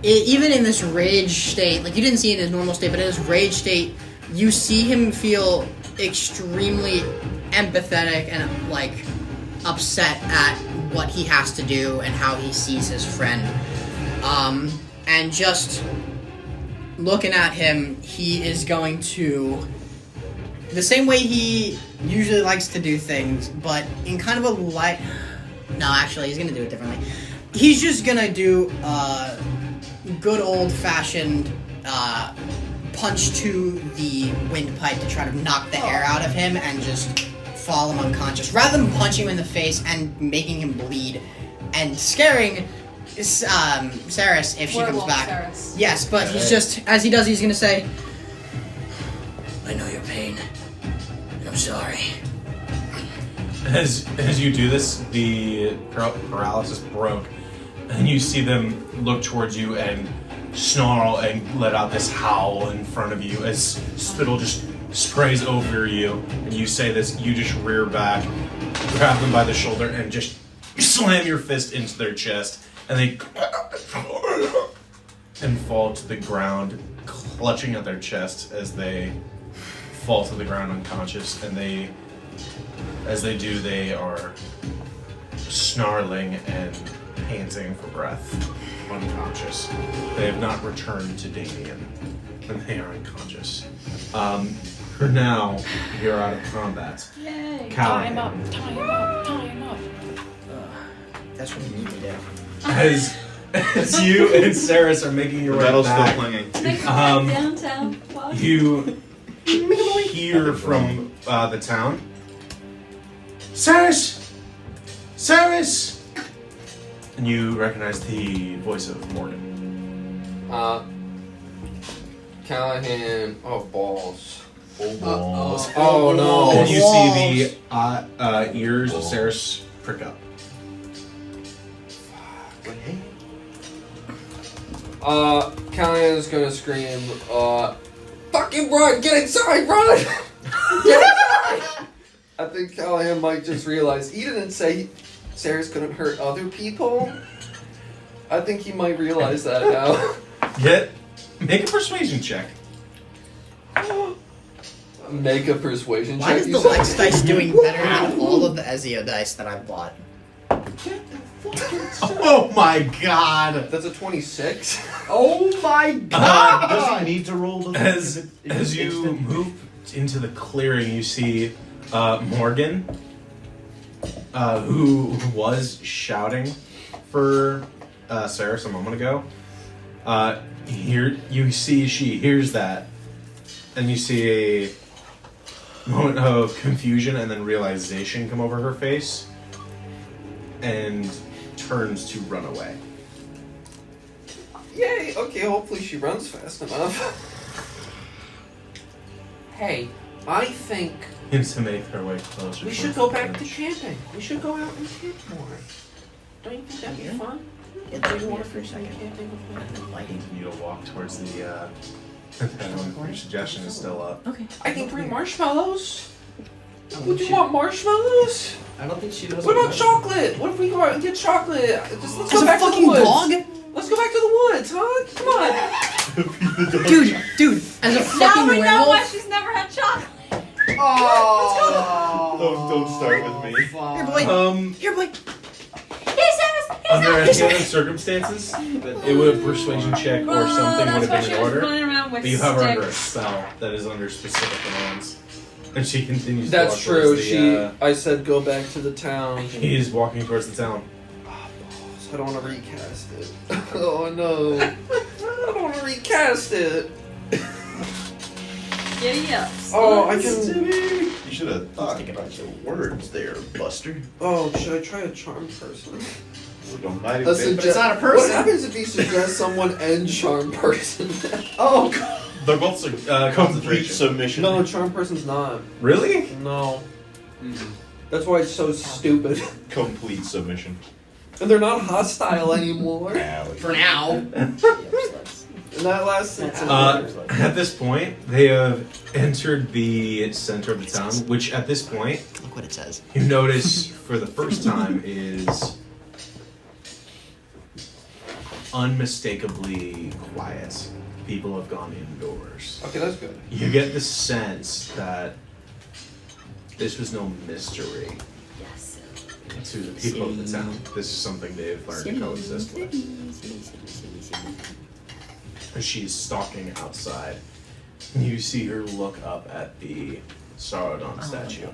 even in this rage state, like you didn't see it in his normal state, but in his rage state, you see him feel extremely empathetic and like upset at what he has to do and how he sees his friend. And just looking at him, he is going to, the same way he usually likes to do things, but in kind of a light, no, actually, he's gonna do it differently. He's just gonna do good old-fashioned punch to the windpipe to try to knock the air out of him and just fall him unconscious, rather than punching him in the face and making him bleed and scaring Saris if she comes Werewolf back. Saris. Yes, but he's just, as he does, he's gonna say, I know your pain, and I'm sorry. As you do this, the paralysis broke, and you see them look towards you and snarl and let out this howl in front of you as spittle just sprays over you. And you say this, you just rear back, grab them by the shoulder, and just slam your fist into their chest, and they and fall to the ground, clutching at their chest as they fall to the ground unconscious. And as they do, they are snarling and panting for breath, unconscious. They have not returned to Damien, and they are unconscious. For now, you're out of combat. Yay! Callahan. Tie him up! Tie him up! Tie him up! That's what you need to do. As you and Saris are making your The way metal's back, still clinging. Downtown. What? you hear from the town. Saris! Saris! And you recognize the voice of Morgan. Callahan. Oh, balls. Uh-oh. Oh, no. And you see the ears of Saris prick up. Callahan's gonna scream, fucking run! Get inside, run! Get inside! I think Callahan might just realize he didn't say Saris couldn't hurt other people. I think he might realize that now. Make a persuasion check. Make a persuasion Why check. is you the said? Lex dice doing better than all of the Ezio dice that I've bought? Oh my god! That's a 26. Oh my god! Does he need to roll the As you move into the clearing, you see Morgan, who was shouting for Saris a moment ago. Here you see she hears that, and you see a moment of confusion and then realization come over her face, and turns to run away. Yay! Okay, hopefully she runs fast enough. Hey, I think And to make her way closer. we should towards go the back to bench. camping. We should go out and camp more. Don't you think that'd be fun? Get Do that you here want for a second. camping with me? Lighting. Continue to walk towards the. Your suggestion is still up. Okay. I can bring marshmallows. I Would you want marshmallows? don't think she knows. What about chocolate? What if we go out and get chocolate? Just let's As go a back to the fucking woods. dog? Let's go back to the woods, huh? Come on. Dude, as a Now fucking we know why werewolf. she's never had chocolate. Oh, Don't start with me. Here, boy. Here, boy. Under any other circumstances, it would have persuasion check or something would have been in order. But you have her under a spell that is under specific commands, and she continues. That's to walk true. towards the, I said go back to the town. He is walking towards the town. I don't want to recast it. Oh no. I don't want to recast it. Giddy up. Oh, I can. You should have thought about your words there, Buster. Oh, should I try a charm person? Don't mind Let's it. but it's not a What person. happens if you suggest someone and charm person? Oh god. They're both Complete concentration. submission. No, charm person's not. Really? No. That's why it's so stupid. Complete submission. And they're not hostile anymore. For now. And that lasts. At this point, they have entered the center of the town, which at this point, Look what it says. you notice for the first time is unmistakably quiet. People have gone indoors. Okay, that's good. You get the sense that this was no mystery Yes. to the people of the town. This is something they've learned to coexist with. And she's stalking outside. You see her look up at the Saurodon statue.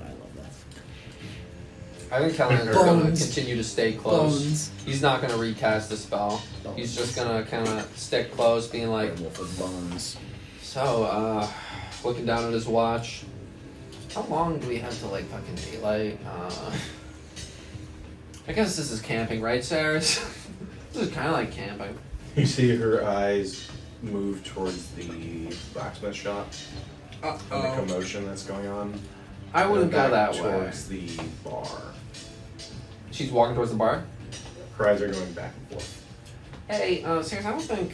I think Callahan's gonna Bones. continue to stay close. Bones. He's not gonna recast the spell. He's just gonna kind of stick close, being like, Werewolf with bones. so, looking down at his watch. How long do we have to, like, fucking daylight? I guess this is camping, right, Saris? This is kind of like camping. You see her eyes move towards the blacksmith shop and the commotion that's going on. I wouldn't go back that way. towards the bar. She's walking towards the bar. Her eyes are going back and forth. Hey, seriously, I don't think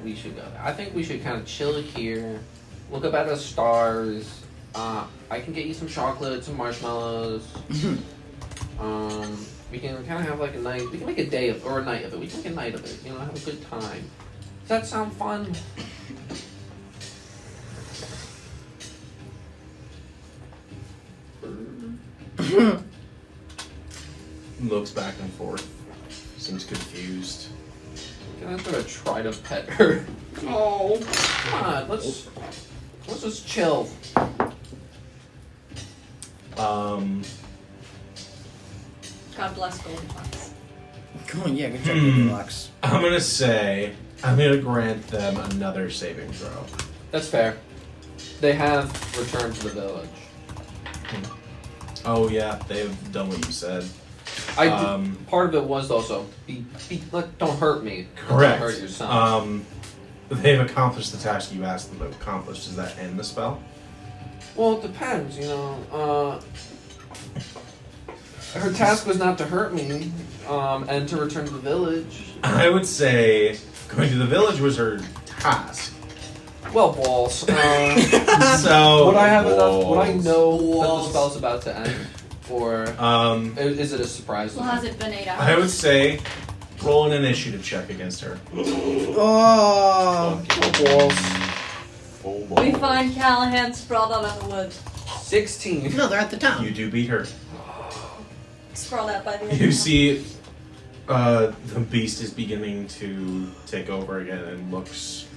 we should go there. I think we should kind of chill here, look up at the stars. I can get you some chocolate, some marshmallows. We can kind of have like a night. We can make a day of or a night of it. We can make a night of it. You know, have a good time. Does that sound fun? Looks back and forth. Seems confused. I'm gonna try to pet her. Oh, come on, let's just chill. God bless Goldilocks. Oh yeah, good job, Goldilocks. I'm gonna say I'm gonna grant them another saving throw. That's fair. They have returned to the village. Oh yeah, they've done what you said. Part of it was also don't hurt me. Correct. Don't hurt your son. They've accomplished the task you asked them to accomplish. Does that end the spell? Well, it depends. You know, her task was not to hurt me, and to return to the village. I would say going to the village was her task. Well, balls. So would I have enough? Would I know that the Balls. spell's about to end, or is it a surprise? to Well, me? has it been 8 hours? I would say roll an initiative check against her. Oh. Balls. We find Callahan sprawled out in the woods. 16. No, they're at the town. You do beat her. Sprawled out by the end. You see, the beast is beginning to take over again and looks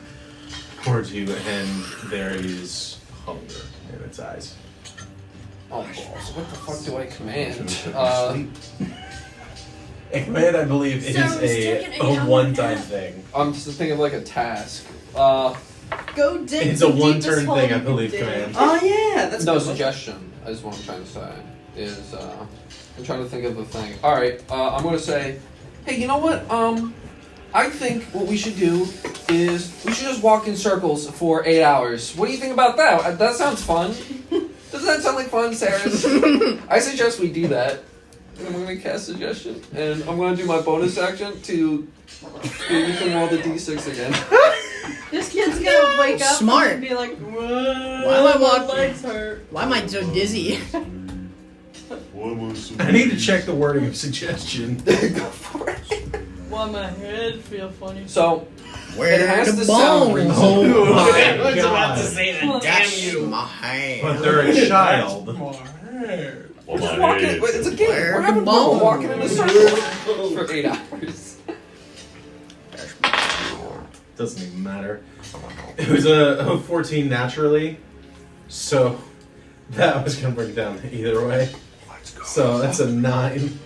towards you, and there is hunger in its eyes. Oh, balls. What the fuck do I command? A command, I believe, is a one-time thing. I'm just thinking of like a task. Go dig It's the a deepest one-turn hole thing, you I can believe, dig. command. Oh yeah, that's No good. suggestion is what I'm trying to say. Is I'm trying to think of the thing. All right, I'm gonna say, hey, you know what? I think what we should do is we should just walk in circles for 8 hours. What do you think about that? That sounds fun. Doesn't that sound like fun, Sarah? I suggest we do that. And I'm gonna cast suggestion, and I'm gonna do my bonus action to give them all the d6 again. This kid's gonna wake up Smart. and be like, Why am I my walking? legs hurt. Why am I so dizzy? I need to check the wording of suggestion. Go for it. Why my head feel funny. So Where it has the to sound bones? reasonable. Oh my I was about to god. say that. That's Damn you. my hand. But they're a child. We're just walking. It's a game. Where We're the having fun. We're bones? walking in a circle for 8 hours. Doesn't even matter. It was a 14 naturally, so that was gonna bring it down either way. So that's a 9.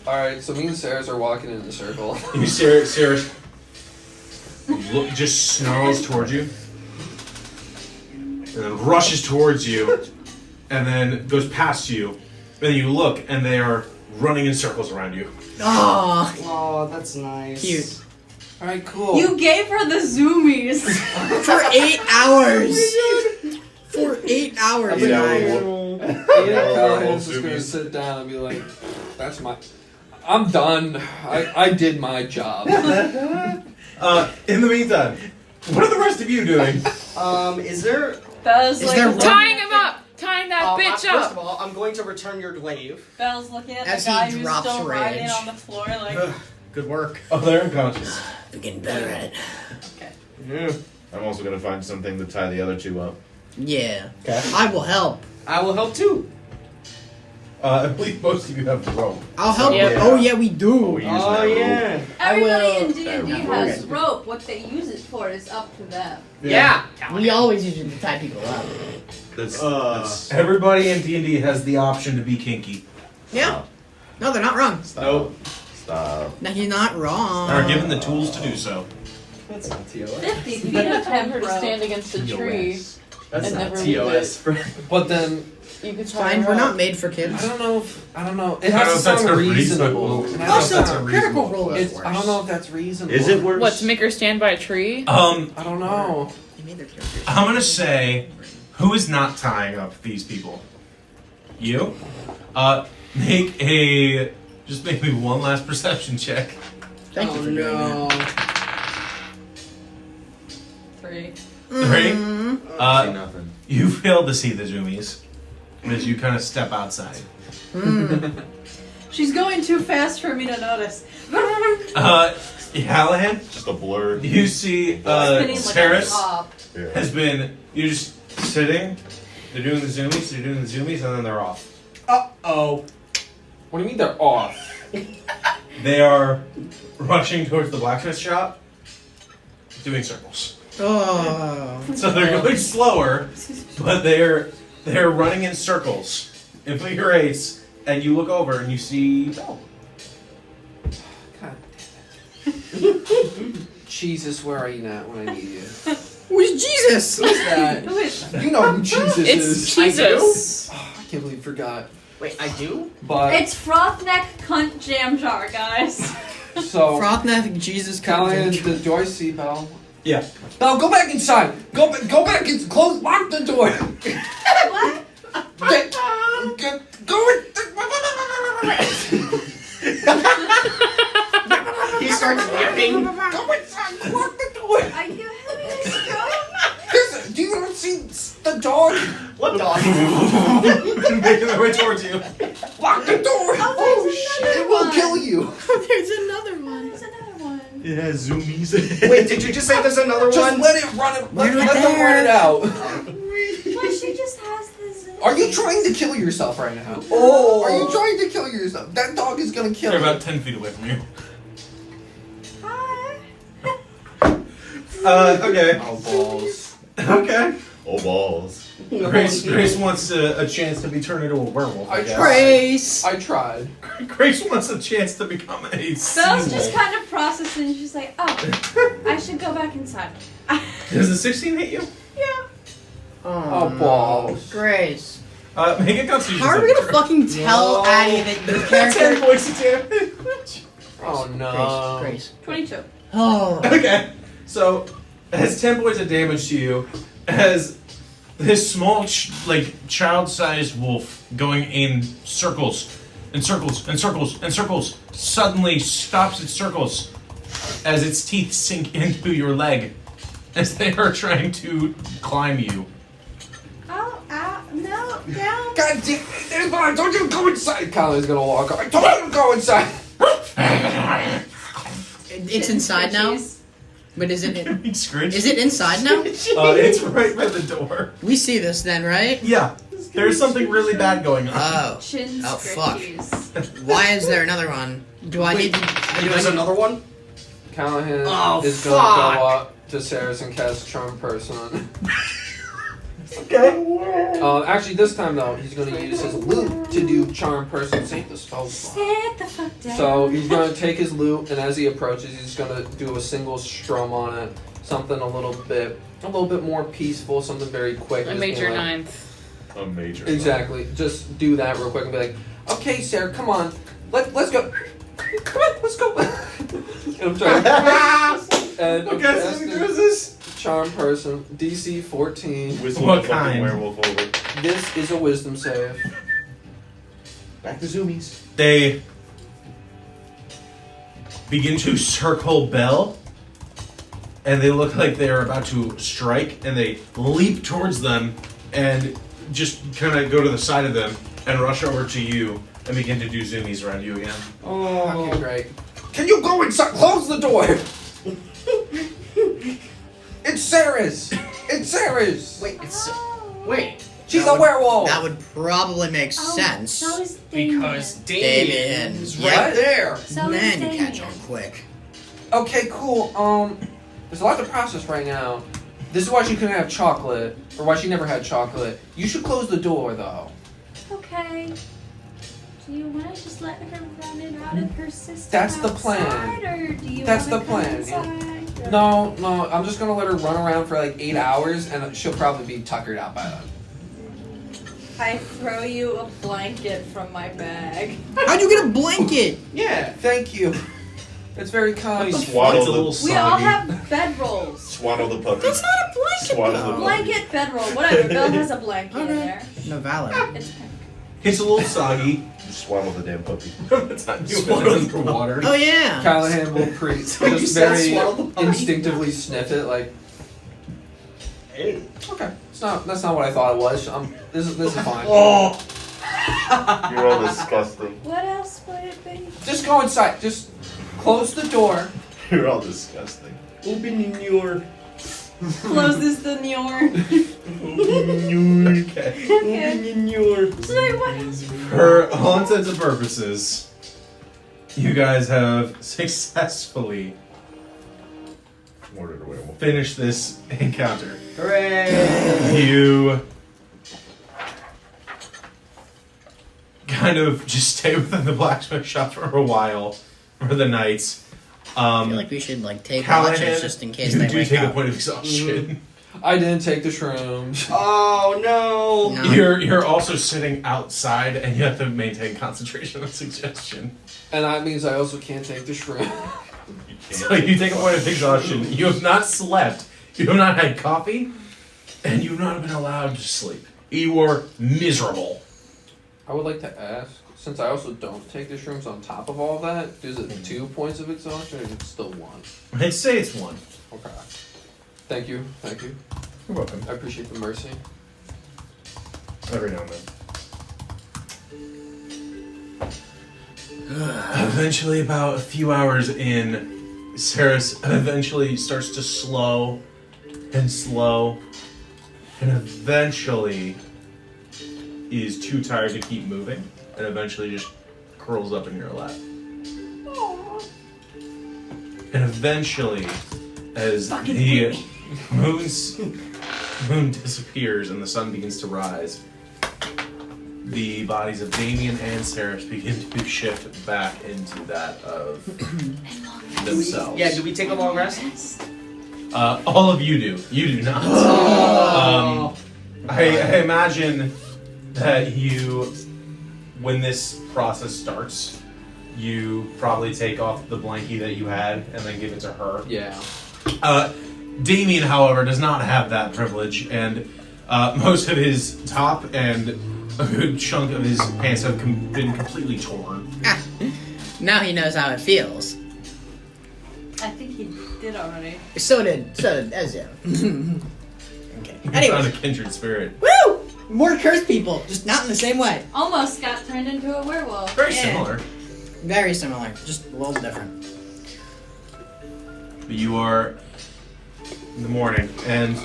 All right, so me and Sarah's are walking in a circle. You see Sarah look, just snarls towards you, and then rushes towards you, and then goes past you, and then you look, and they are running in circles around you. Oh, Oh, that's nice. cute. All right, cool. You gave her the zoomies. For 8 hours. For 8 hours. Callahan's just gonna sit down and be like, "That's my. I'm done. I did my job." In the meantime, what are the rest of you doing? Is there? Belle's Is like, there Tying him up! Tying that bitch First up! of all, I'm going to return your glaive. Belle's looking at As the he guy who's drops still riding rage. on the floor, like, Good work. Oh, they're unconscious. We're getting better at it. Yeah. I'm also gonna find something to tie the other two up. Yeah. Okay. I will help. I will help too. I believe most of you have rope. I'll help. Yeah. Oh yeah, we do. We use Oh that rope. yeah. everybody in will- D&D has rope. What they use it for is up to them. Yeah. We always use it to tie people up. That's Everybody in D&D has the option to be kinky. Yeah. No, they're not wrong. Nope. Stop. No, you're not wrong. Are given the tools to do so. That's not TOS. 50 feet You of tell her to rope. stand against a tree. That's And not never leave TOS. But then You could It's try fine. her We're out. not made for kids. I don't know. It I has don't know to if that's sound a reasonable. reasonable- It has Also, to sound critical reasonable. role is It's, worse. I don't know if that's reasonable. Is it worse? What, to make her stand by a tree? I don't know. They made their characters. I'm gonna say Who is not tying up these people? You? Make me one last perception check. Thank you for doing no. 3. 3. See nothing. You fail to see the zoomies as you kind of step outside. She's going too fast for me to notice. Hallahan, Just a blur. you see Spinning like a Saris top. Yeah. has been, you're just sitting, they're doing the zoomies, and then they're off. Uh-oh. What do you mean they're off? They are rushing towards the blacksmith shop, doing circles. Oh. So they're going slower, but they're running in circles in figure eights, and you look over and you see Belle. God damn it. Jesus, where are you now when I need you? Who's Jesus? Who's that? Who is that? You know who Jesus It's is. Jesus. Oh, I can't believe you forgot. Wait, I do? But It's Frothneck Cunt Jam Jar, guys. so Frothneck Jesus Callahan, Cunt. do I see Belle? Yeah. Belle, go back inside. Go back and close. Lock the door. What? Go in. He starts yapping. Go inside. Lock the door. Are you having a stroke? Do you ever see the dog? What dog? Making their way towards you. Lock the door. Oh, there's another It will one. kill you. There's another one. There's another one. It has zoomies. Wait, did you just say there's another Just one? let it run. Let Right them run it there. out. But she just has this. Are you trying to kill yourself right now? Oh. Are you trying to kill yourself? That dog is gonna kill They're you. about 10 feet away from you. Hi. Okay. Oh, balls. Okay. Oh balls. Grace wants a chance to be turned into a werewolf. I guess. Grace. I tried. Grace wants a chance to become a Belle's sea-wolf. just kind of processing. She's like, oh, I should go back inside. Does the 16 hit you? Yeah. Oh, balls. Grace. Make a constitution. How are we gonna fucking tell No. Addie that your 10 character? points of damage. Oh no. Grace. 22. Oh. Okay. So, it has 10 points of damage to you as this small, child-sized wolf going in circles and circles and circles and circles suddenly stops its circles as its teeth sink into your leg as they are trying to climb you. Oh, no, down. God damn it! I told you to go inside. Kyle's gonna walk up. I told you to go inside. It's inside now. But is it? Scritch. Is it inside now? It's right by the door. We see this then, right? Yeah. There's something really bad going on. Oh. Chin Oh, fuck. scritchies. Why is there another one? Do I need to? There's another one? Callahan Oh, is gonna fuck. go up to Sarah's and cast Charm Person. Okay. Actually, this time though, he's gonna use his loot to do Charm Person. Save the spell slot. Sit the fuck down. So he's gonna take his loot, and as he approaches, he's gonna do a single strum on it. Something a little bit more peaceful. Something very quick. A just major be like- ninth. A major. Exactly. Just do that real quick and be like, "Okay, Sarah, come on, let's go. Come on, let's go." And I'm trying to and What kind of cast thing it. is this? Charm Person, DC 14. Wisdom What the fucking kind? werewolf over. This is a Wisdom save. Back to zoomies. They begin to circle Belle, and they look like they are about to strike, and they leap towards them and just kind of go to the side of them and rush over to you and begin to do zoomies around you again. Oh, okay, great. Can you go inside? Close the door. It's Sarah's. It's Sarah's. Wait, it's. Oh. Wait. She's That a would- werewolf. That would probably make Oh, sense. So is Damien. Because Damien. Damien's Yeah. right there. So is Man, you Damien. catch on quick. Okay, cool. There's a lot to process right now. This is why she couldn't have chocolate, or why she never had chocolate. You should close the door, though. Okay. Do you want to just let her run it out of her system? That's the plan. outside, Or do you That's wanna the come plan, yeah. inside? No, I'm just gonna let her run around for like 8 hours, and she'll probably be tuckered out by then. I throw you a blanket from my bag. How'd you get a blanket? Yeah, thank you. It's very kind. Swaddle It's a little the, We all soggy. have bedrolls. swaddle the puppy. That's not a blanket. Swaddle though. the puppy. Blanket, bedroll, whatever. Bill has a blanket in Okay. there. No valid. It's pink. It's a little soggy. Swaddle the damn puppy. It's not Swaddle for water. Oh yeah. Callahan will you just said very swaddle the puppy. instinctively sniff it, like, Hey. okay, that's not what I thought it was. This is fine. Oh, You're all disgusting. What else would it be? Just go inside. Just close the door. You're all disgusting. Open your. Close this the Nior. Okay. Open your. Sorry, what else? For all intents and purposes, you guys have successfully Murdered a werewolf. finished this encounter. Hooray! You kind of just stay within the blacksmith shop for a while for the night. I feel like we should like take Callahan, watches just in case you they do wake take a up. point of exhaustion. I didn't take the shrooms. Oh no! No. You're also sitting outside, and you have to maintain concentration on suggestion. And that means I also can't take the shroom. So you take a point of exhaustion. You have not slept. You have not had coffee, and you've not been allowed to sleep. You are miserable. I would like to ask, since I also don't take the shrooms on top of all that, is it 2 points of exhaustion or is it still 1? I'd say it's one. Okay. Thank you. You're welcome. I appreciate the mercy. Every now and then. Eventually, about a few hours in, Saris eventually starts to slow, and eventually is too tired to keep moving, and eventually just curls up in your lap. And eventually, as the moon disappears and the sun begins to rise, the bodies of Damien and Saris begin to shift back into that of themselves. Yeah, do we take a long rest? All of you do. You do not. I imagine that you, when this process starts, you probably take off the blankie that you had and then give it to her. Yeah. Damien, however, does not have that privilege, and most of his top and a good chunk of his pants have been completely torn. Now he knows how it feels. I think he did already. So did Ezio. Okay. Found Anyways, a kindred spirit. woo! More cursed people, just not in the same way. Almost got turned into a werewolf. Very Yeah. similar. Very similar, just a little different. But you are in the morning, and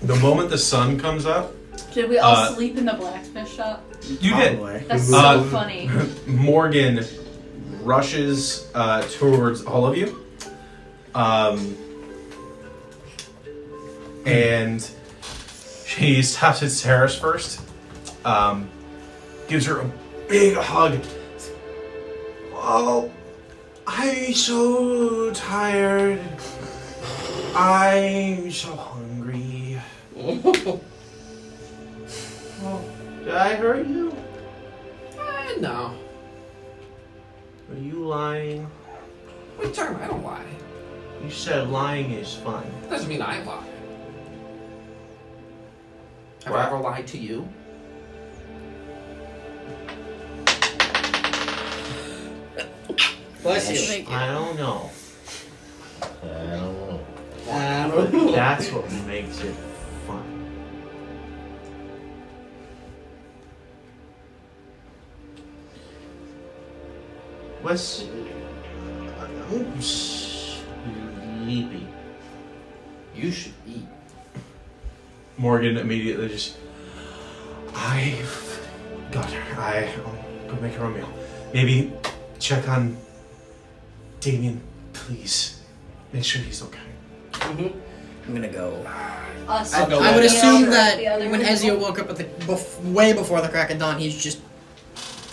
the moment the sun comes up, Did we all sleep in the blacksmith shop? you did. Probably. That's so funny. Morgan rushes towards all of you, and she stops at Saris first, gives her a big hug. Oh, I'm so tired. I'm so hungry. Oh, did I hurt you? No. Are you lying? What are you talking about? I don't lie. You said lying is fun. Doesn't mean I lie. Have What? I ever lied to you? Bless you. I don't know. I don't know. That's what makes it fun. What's sleepy? You should eat. Morgan immediately just. I've got her. I'll go make her a meal. Maybe check on Damien, please. Make sure he's okay. Mm-hmm. I'm gonna go. Us. I'll go I would with assume The that other when werewolf. Ezio woke up at way before the crack of dawn, he's just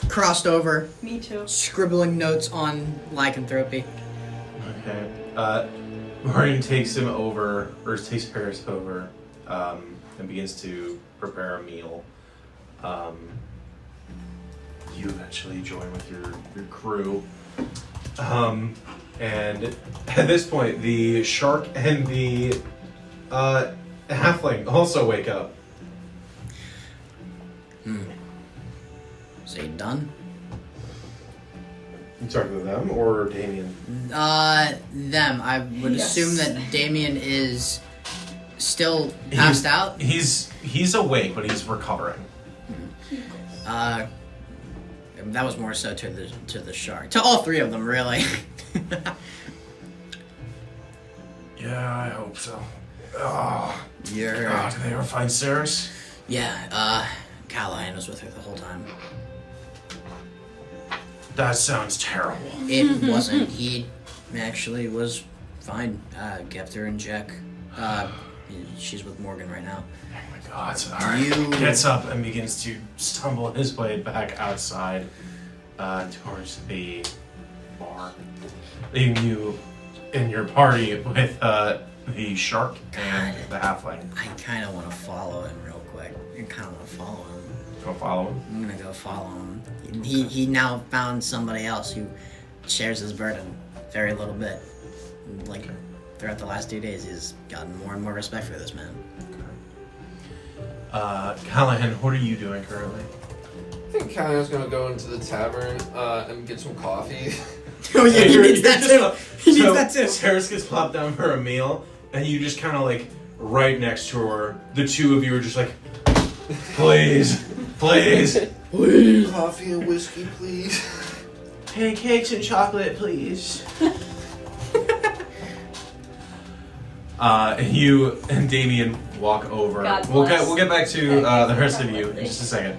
crossed over, Me too. scribbling notes on lycanthropy. Okay. Morgan takes him over, or takes Paris over, and begins to prepare a meal. You eventually join with your crew. And at this point, the shark and the halfling also wake up. So you done? You talking to them or Damien? Them. I would Yes. assume that Damien is still passed out. He's awake, but he's recovering. That was more so to the shark. To all three of them, really. Yeah, I hope so. Oh, You're. God, did they ever find Ceres? Yeah, Callahan was with her the whole time. That sounds terrible. It wasn't. He actually was fine. Kept her in check. She's with Morgan right now. Oh my God. Alright. You- Gets up and begins to stumble his way back outside towards the bar. Leaving you in your party with the shark and the halfling. I kind of want to follow him real quick. I kind of want to follow him. Go follow him. I'm gonna go follow him. He now found somebody else who shares his burden very little bit. Like throughout the last 2 days, he's gotten more and more respect for this man. Callahan, what are you doing currently? I think Callahan's gonna go into the tavern and get some coffee. Oh yeah, he needs that too. He needs that too. Ceres gets plopped down for a meal, and you just kind of like right next to her. The two of you are just like, please, please, please. Coffee and whiskey, please. Pancakes and chocolate, please. You and Damien walk over. God We'll bless. get back to the rest of you in just a second.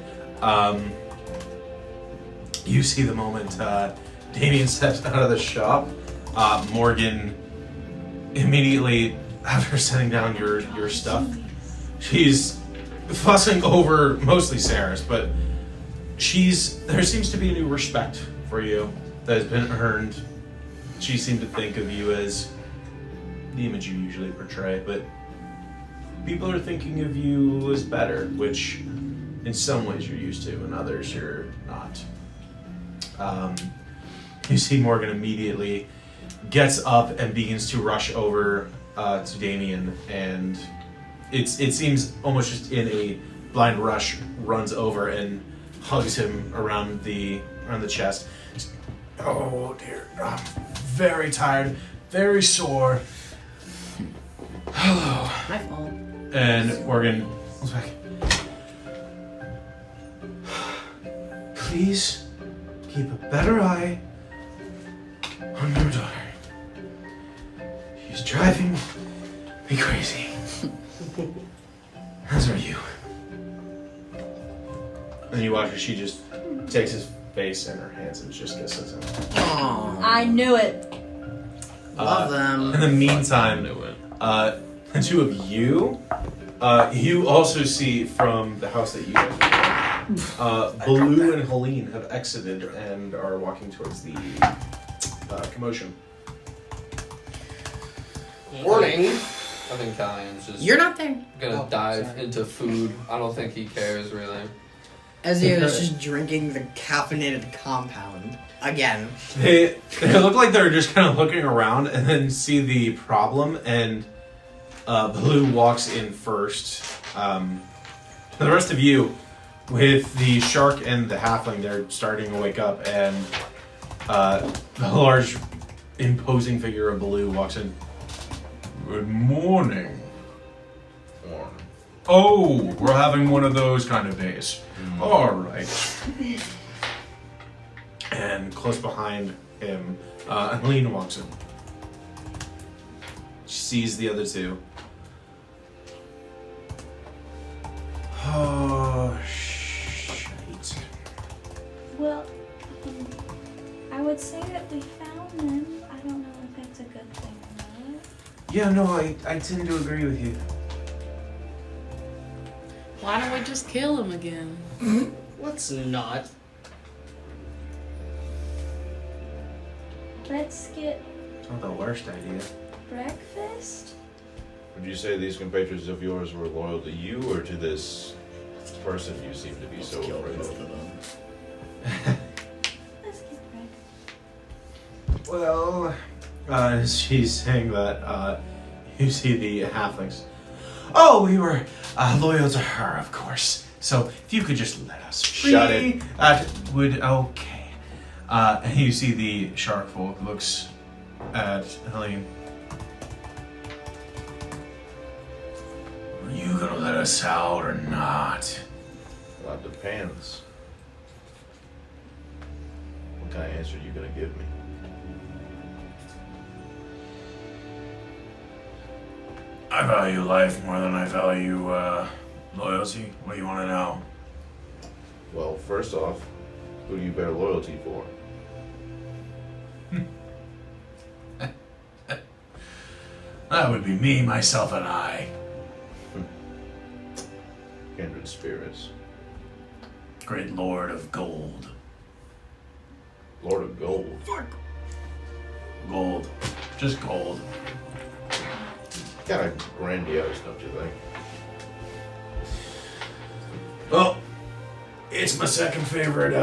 You see the moment Damien steps out of the shop. Morgan immediately, after setting down your stuff, she's fussing over mostly Ceres, but there seems to be a new respect for you that has been earned. She seemed to think of you as the image you usually portray, but people are thinking of you as better, which in some ways you're used to, and others you're not. You see Morgan immediately gets up and begins to rush over to Damien, and it seems almost just in a blind rush runs over and hugs him around the chest. Oh dear, I'm very tired, very sore. Hello. My fault. And Morgan was like, please keep a better eye on your daughter. She's driving me crazy. As are you. And you watch her, she just takes his face in her hands and just kisses him. Aww. I knew it. Love them. In the meantime, the two of you, you also see from the house that you guys Baloo and Helene have exited and are walking towards the commotion. Warning. I think Callahan's just You're not there. gonna dive into food. I don't think he cares really. Ezio is just drinking the caffeinated compound again. They look like they're just kind of looking around and then see the problem, and Baloo walks in first. The rest of you, with the shark and the halfling, they're starting to wake up, and the large, imposing figure of Baloo walks in. Good morning. Oh, we're having one of those kind of days. All right. And close behind him, Helene walks in. She sees the other two. Oh, shit. Well, I would say that we found them. I don't know if that's a good thing or not. Yeah, no, I tend to agree with you. Why don't we just kill him again? Let's not. Let's get It's not the worst idea. breakfast. Would you say these compatriots of yours were loyal to you or to this person you seem to be so afraid of? Let's get breakfast. Well, she's saying that, you see the halflings. Oh, we were loyal to her, of course. So if you could just let us free, Shut it. That would okay. And you see the shark folk looks at Helene. Are you gonna let us out or not? Well, that depends. What kind of answer are you gonna give me? I value life more than I value loyalty. What do you want to know? Well, first off, who do you bear loyalty for? That would be me, myself, and I. Kindred spirits. Great Lord of Gold. Lord of Gold. Gold. Just gold. Kind of grandiose, don't you think? Well, it's my second favorite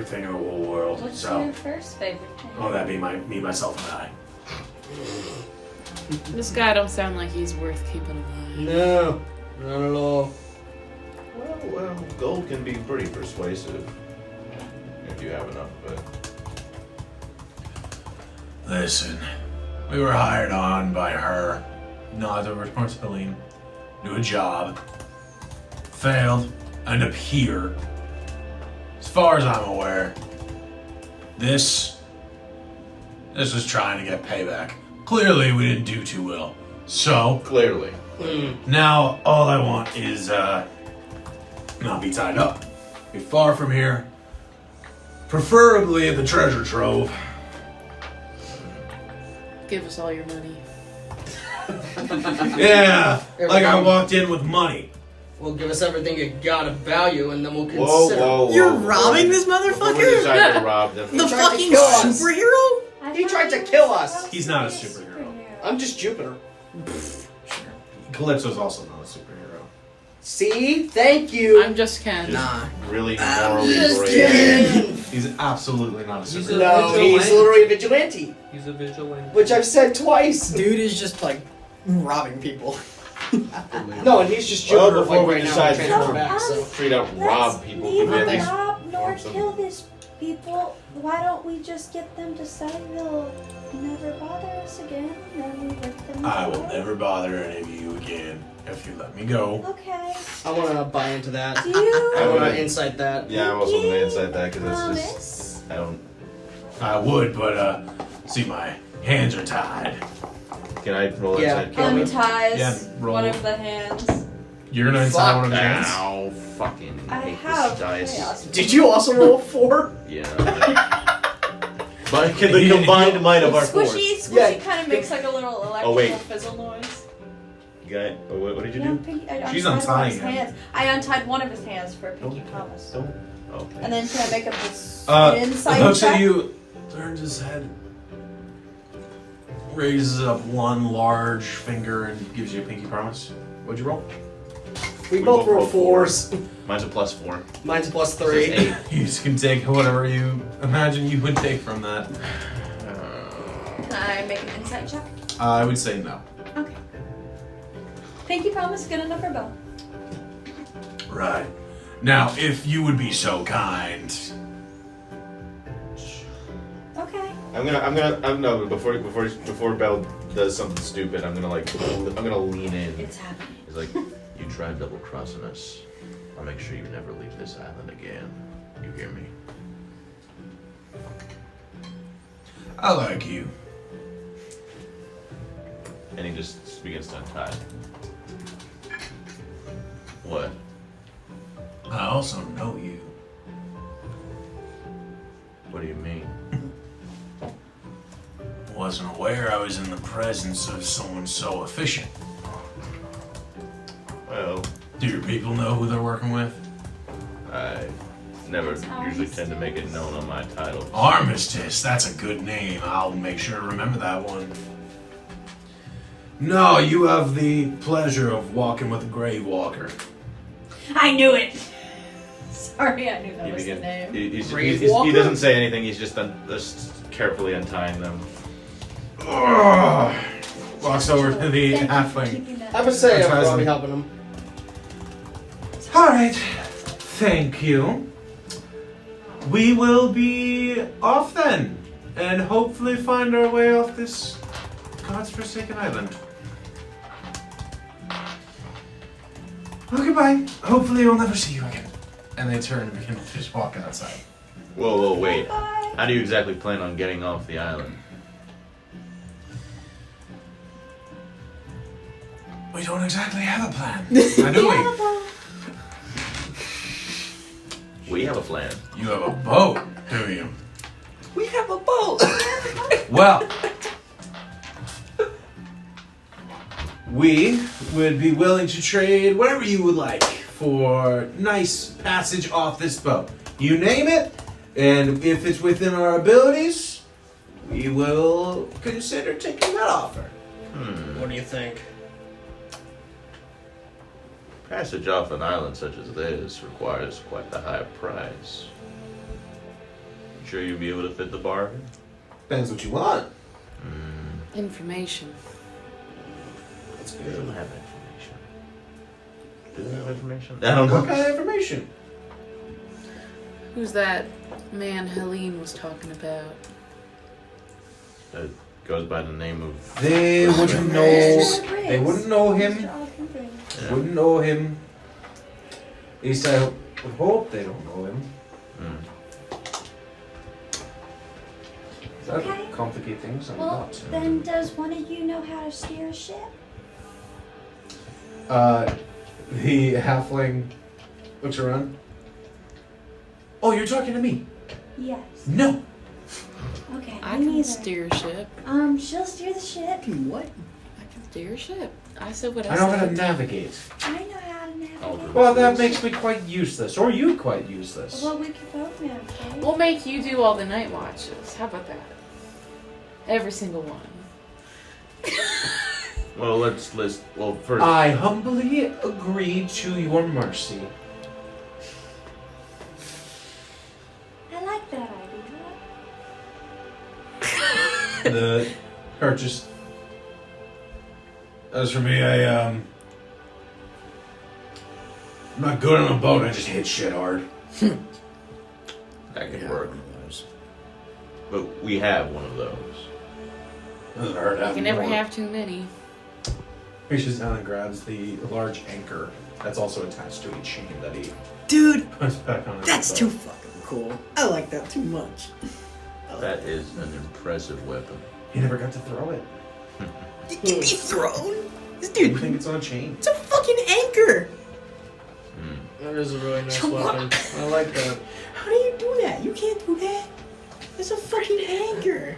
thing in the whole world. What's So, your first favorite thing? oh, that'd be me, myself, and I. This guy don't sound like he's worth keeping alive. No, not at all. Well, gold can be pretty persuasive if you have enough of it. Listen, we were hired on by her, not over towards Helene, do a job, failed, end up here. As far as I'm aware, this was trying to get payback. Clearly, we didn't do too well. So, Clearly. now all I want is not be tied up, be far from here, preferably at the treasure trove. Give us all your money. Yeah, like I walked in with money. Well, give us everything you got of value, and then we'll Whoa, consider. whoa, whoa. You're robbing this Before we motherfucker? decide to rob them. The tried to fucking kill us. superhero? He tried to kill us. He's not a superhero. I'm just Jupiter. Calypso's also not a superhero. See? Thank you. I'm just Ken. Nah. Really morally Just brave. kidding. He's absolutely not a He's superhero. No, he's literally a vigilante, He's a vigilante. which I've said twice. Dude is just like robbing people. No, and he's just Well, Jupiter before like we right now. decide and to transfer back, so. Straight out rob people. Could we Neither at least rob nor form some- kill these people. Why don't we just get them to say they'll never bother us again, and then we let them I will go? never bother any of you again if you let me go. Okay. I want to buy into that. Do you I want would- to insight that. Yeah, I'm also gonna insight that because it's just. promise? I don't. I would, but see, my hands are tied. Can I roll Yeah. insight? Kill me. Unties Yeah, roll. one of the hands. You're gonna inside one of his Fuck. hands? Ow, fucking I hate have this dice. chaos. Did you also roll 4? Yeah. But the combined might of our force. Squishy Yeah. kind of makes like a little electrical wait. fizzle noise. Guy, what did you Yeah, do? She's untied one of untying his him. hands. I untied one of his hands for a pinky promise. Don't. Okay. And then can I make a He insight looks check? at you, turns his head, raises up one large finger, and gives you a pinky promise. What'd you roll? We both roll 4s. Mine's a +4. Mine's a plus So it's 3. 8. You just can take whatever you imagine you would take from that. Can I make an insight check? I would say no. Okay. Pinky promise, good enough for Bill. Right. Now, if you would be so kind. Okay. No, before Belle does something stupid, I'm gonna lean in. It's happening. He's like, you tried double crossing us. I'll make sure you never leave this island again. You hear me? I like you. And he just begins to untie. What? I also know you. What do you mean? Wasn't aware I was in the presence of someone so efficient. Well, Do your people know who they're working with? I never usually tend to make it known on my title. Armistice, that's a good name. I'll make sure to remember that one. No, you have the pleasure of walking with a grave walker. I knew it! Sorry, I knew that He was the begins. name. He doesn't say anything. He's just carefully untying them. Walks over to the Thank you for halfling. keeping that. I would say That's I'm awesome. probably helping him. Alright. Thank you. We will be off then. And hopefully find our way off this God's forsaken island. Well, goodbye. Hopefully we'll never see you again. And they turn and begin to just walk outside. Whoa, wait. Bye. How do you exactly plan on getting off the island? We don't exactly have a plan. I do we? We have a plan. You have a boat, do you? We have a boat. Well, we would be willing to trade whatever you would like for nice passage off this boat. You name it, and if it's within our abilities, we will consider taking that offer. What do you think? Passage off an island such as this requires quite the high price. You sure you'll be able to fit the bargain? Depends what you want. Information. That's He doesn't good. have information. Do they have information? I don't know. What kind of information? Who's that man Helene was talking about? That goes by the name of. They wouldn't know. They wouldn't know him. Yeah. Wouldn't know him. At least I would hope they don't know him. That Okay. would complicate things a Well, lot. then does one of you know how to steer a ship? The halfling looks around. Oh, you're talking to me? Yes. No. Okay. I me can neither. steer a ship. She'll steer the ship. What? I can steer a ship. I said what I I know how to said. navigate. I know how to navigate. Well, that makes me quite useless. Or you quite useless. Well, we could both navigate. We'll make you do all the night watches. How about that? Every single one. Well, let's. Well, first. I humbly agree to your mercy. I like that idea. The purchase. As for me, I'm not good on a boat. I just hit shit hard. That could work. But we have one of those. Doesn't hurt You having can never more. have too many. Reaches down and grabs the large anchor that's also attached to a chain that he Dude, puts back on his that's boat. too fucking cool. I like that too much. That is an impressive weapon. He never got to throw it. It can be thrown. This I dude, think it's on a chain. it's a fucking anchor. That is a really nice Come on. weapon. I like that. How do you do that? You can't do that. It's a fucking anchor.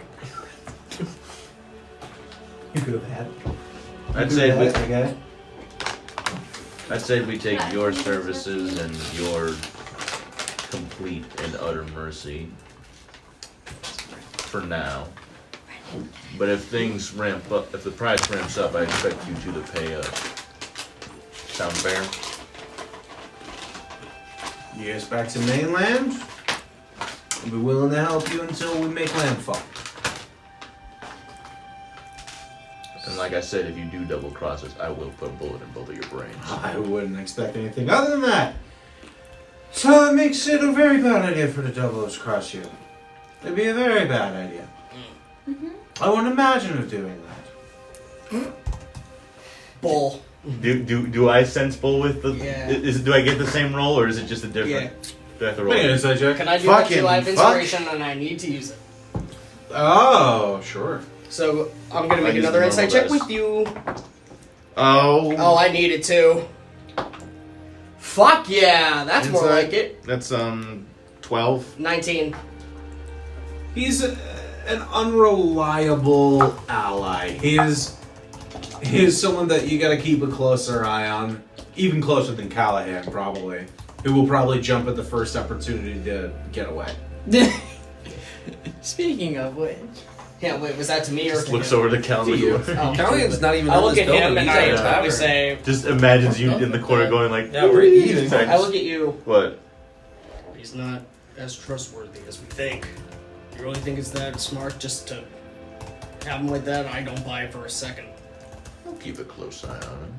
You could have had. I'd say we, I get it. I'd say we take your services and your complete and utter mercy for now. But if things ramp up, if the price ramps up, I expect you two to pay up. Sound fair? You guys back to mainland? I'll be willing to help you until we make landfall. And like I said, if you do double cross us, I will put a bullet in both of your brains. I wouldn't expect anything other than that. So it makes it a very bad idea for the doubles cross you. It'd be a very bad idea. I wouldn't imagine of doing that. Bull. Do I sense bull with the? Yeah. Do I get the same roll or is it just a different? Do I have to roll? Make an insight check. Can I do Fucking that too? I have fuck. inspiration and I need to use it. Oh, sure. So I'm gonna I make use another the insight normal check dice. with you. Oh. Oh, I need it too. Fuck yeah, that's more Insight. like it. That's 12. 19. He's an unreliable ally. He's someone that you gotta keep a closer eye on. Even closer than Callahan, probably. Who will probably jump at the first opportunity to get away. Speaking of which, Yeah, wait, was that to me or Just looks over to Cal. to you? Oh, Callahan's not even I in look this at building. him and He's at I the probably tavern. say, Just imagines you in the corner going like, Yeah, we're even. I look at you. What? He's not as trustworthy as we think. You really think it's that smart just to have him like that? I don't buy it for a second. I'll keep a close eye on him.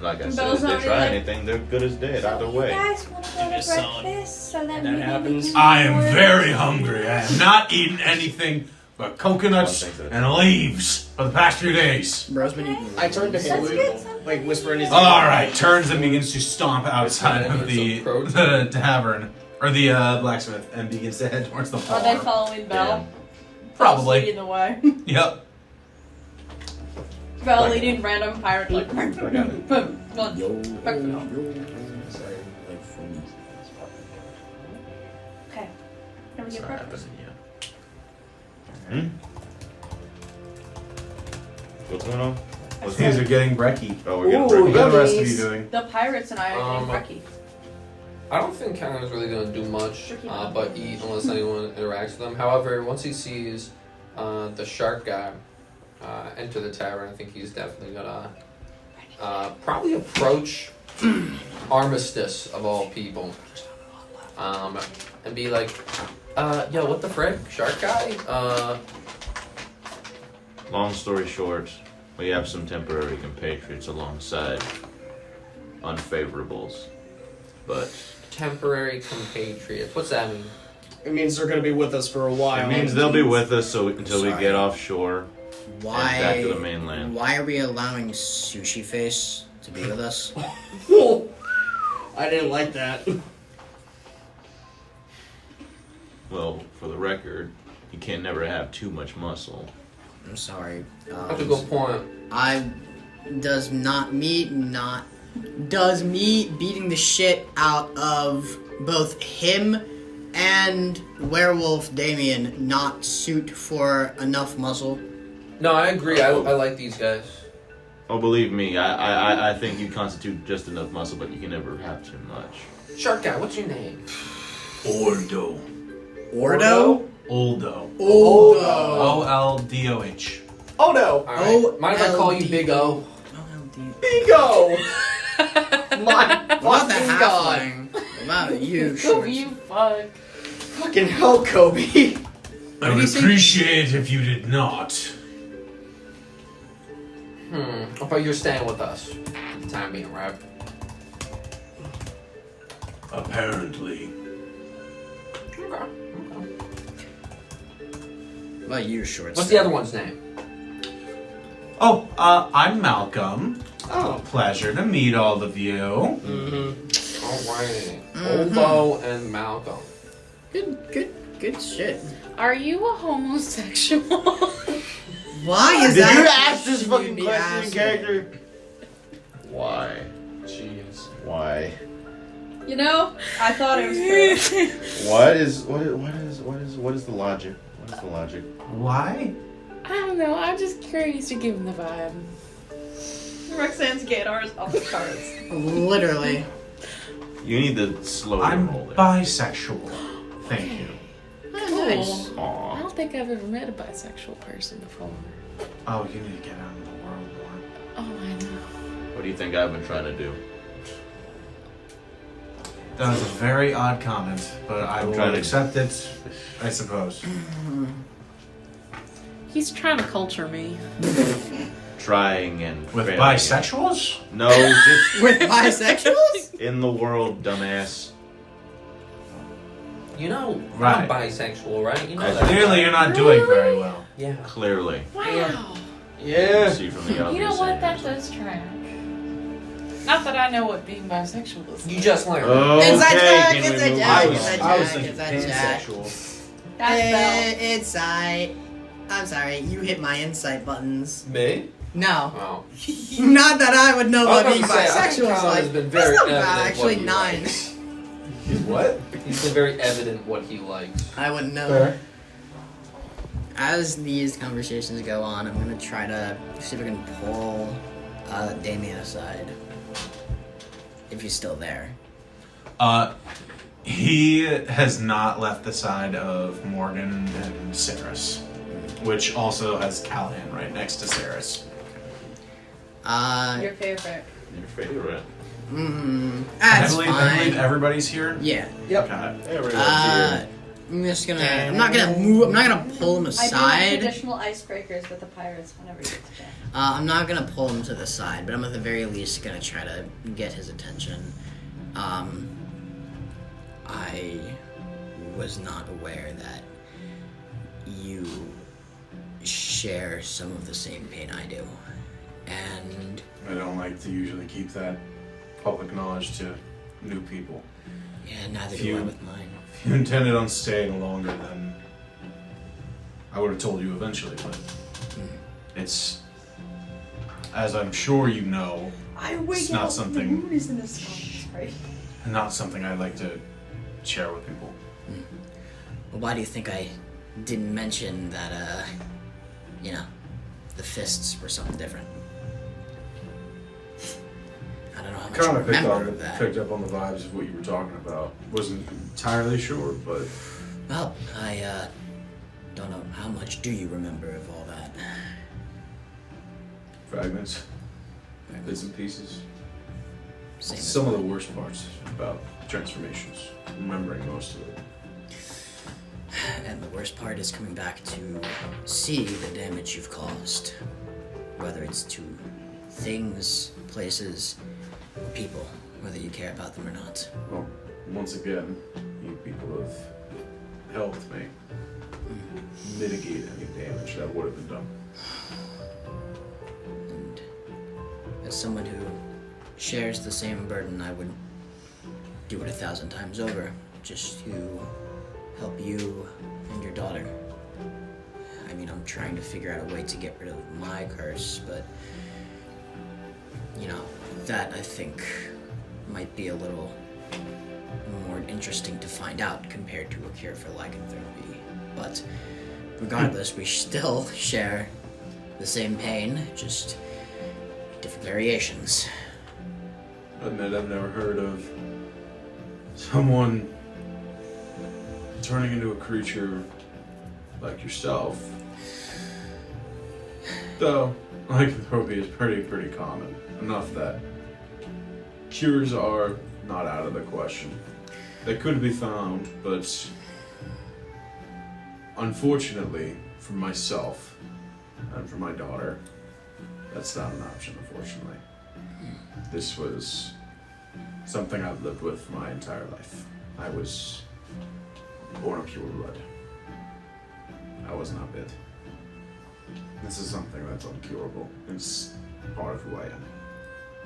Like I said, Bell's if they not try really- anything, they're good as dead either You way. guys want to go Give to it solid. breakfast so that That maybe happens. we can I am afford- very hungry. I have not eaten anything but coconuts One thing at a and leaves for the past few days. Bro's been eating. I turned to him, That's good. like whisper in his ear. All right, turns and begins to stomp outside It's of the protein. tavern or the blacksmith and begins to head towards the bar. Are they following Belle? Probably. Leading the way. Yep. Belle Like- leading random pirate like. I got it. Boom. Lunch. Okay. Can we get It's not breakfast? happening yet. What's going on? What's These are getting brekkie. Oh, we're getting Ooh, breakfast. What are the rest of yummies. you doing? The pirates and I are getting brekkie. I don't think Connor's really going to do much but eat unless anyone interacts with him. However, once he sees the shark guy enter the tavern, I think he's definitely going to probably approach Armistice, of all people, and be like, yo, what the frick? Shark guy? Long story short, we have some temporary compatriots alongside unfavorables. But Temporary compatriots. What's that mean? It means they're gonna be with us for a while. it means they'll be with us until we Sorry. get offshore and back to the Why? mainland. Why are we allowing Sushi Face to be with us? I didn't like that. Well, for the record, you can never have too much muscle. I'm sorry. That's a good point. Does me beating the shit out of both him and werewolf Damien not suit for enough muscle? No, I agree. I like these guys. Oh, believe me, I think you constitute just enough muscle, but you can never have too much. Shark guy, what's your name? Ordo. Ordo? Oldo. Oldo. O-L-D-O-H. Oh no! Alright. Mind if I call you Big O? Bingo! My What the fucking god! halfling? What about you, Go Shorts? you fuck. Fucking hell, Kobe! I would you say? appreciate if you did not. But you're staying with us for the time being, right? Apparently. Okay. What about you, Shorts? What's the other one's name? Oh, I'm Malcolm. Oh. Pleasure to meet all of you. Mm-hmm. Alright. Olbo and Malcolm. Good shit. Are you a homosexual? Why is Did that? you a ask this question fucking you'd be question in asking? character? Why? Jeez. Why? You know, I thought it was true. What is the logic? What is the logic? Why? I don't know. I'm just curious to give him the vibe. Roxanne's gaydar is off the cards. Literally. You need to slow I'm your roll there. bisexual. Thank you. Oh, nice. I Aw. don't think I've ever met a bisexual person before. Oh, you need to get out of the world more. Oh, I know. What do you think I've been trying to do? That was a very odd comment, but I will trying to- accept it, I suppose. He's trying to culture me. Trying and With failing. bisexuals? No, just With bisexuals? in the world, dumbass. You know, Right. I'm bisexual, right? You know That's that. Clearly, you're not doing very well. Yeah. Clearly. Wow. Yeah. See from the obvious You know what? That angles. does track. Not that I know what being bisexual is. You just learned. Okay, It's a joke, can it's we a move joke, on? it's a I was joke, thinking it's a joke. pansexual. That's Belle. It's I. I'm sorry, you hit my insight buttons. Me? No. Oh. Not that I would know I what was being about to say, I think bisexual is Colin like. has been That's very not bad, evident actually, what he 9. likes. He's what? He's been very evident what he likes. I wouldn't know. Fair. As these conversations go on, I'm gonna try to see if I can pull Damien aside. If he's still there. He has not left the side of Morgan and Saris, which also has Callahan right next to Saris. Your favorite. Your favorite. That's I fine. believe everybody's here. Yeah. Yep. Okay. I'm just gonna. I'm not gonna move. I'm not gonna pull him I do aside. traditional icebreakers with the pirates whenever you get to jail. I'm not gonna pull him to the side, but I'm at the very least gonna try to get his attention. I was not aware that you share some of the same pain I do, and I don't like to usually keep that public knowledge to new people. yeah, neither If do I you- with mine. If you intended on staying longer, then I would have told you eventually, but it's, as I'm sure you know, I It's wake not up, something- the moon is in the sky, right? not something I like to share with people. Well, why do you think I didn't mention that, the fists were something different? I don't know how much Kind you of picked remember of that. up on the vibes of what you were talking about. Wasn't entirely sure, but Well, I, don't know. How much do you remember of all that? fragments, bits and pieces. Same as Some of the mine. worst parts about transformations. Remembering most of it. And the worst part is coming back to see the damage you've caused. Whether it's to things, places, or people, whether you care about them or not. Well, once again, you people have helped me mitigate any damage that would have been done. And as someone who shares the same burden, I would do it 1,000 times over just to help you and your daughter. I mean, I'm trying to figure out a way to get rid of my curse, but that I think might be a little more interesting to find out compared to a cure for lycanthropy. But regardless, we still share the same pain, just different variations. I admit I've never heard of someone turning into a creature like yourself. Though lycanthropy is pretty common. Enough that cures are not out of the question. They could be found, but unfortunately for myself and for my daughter, that's not an option, unfortunately. This was something I've lived with my entire life. I was born of pure blood. I was not bit. This is something that's uncurable. It's part of who I am.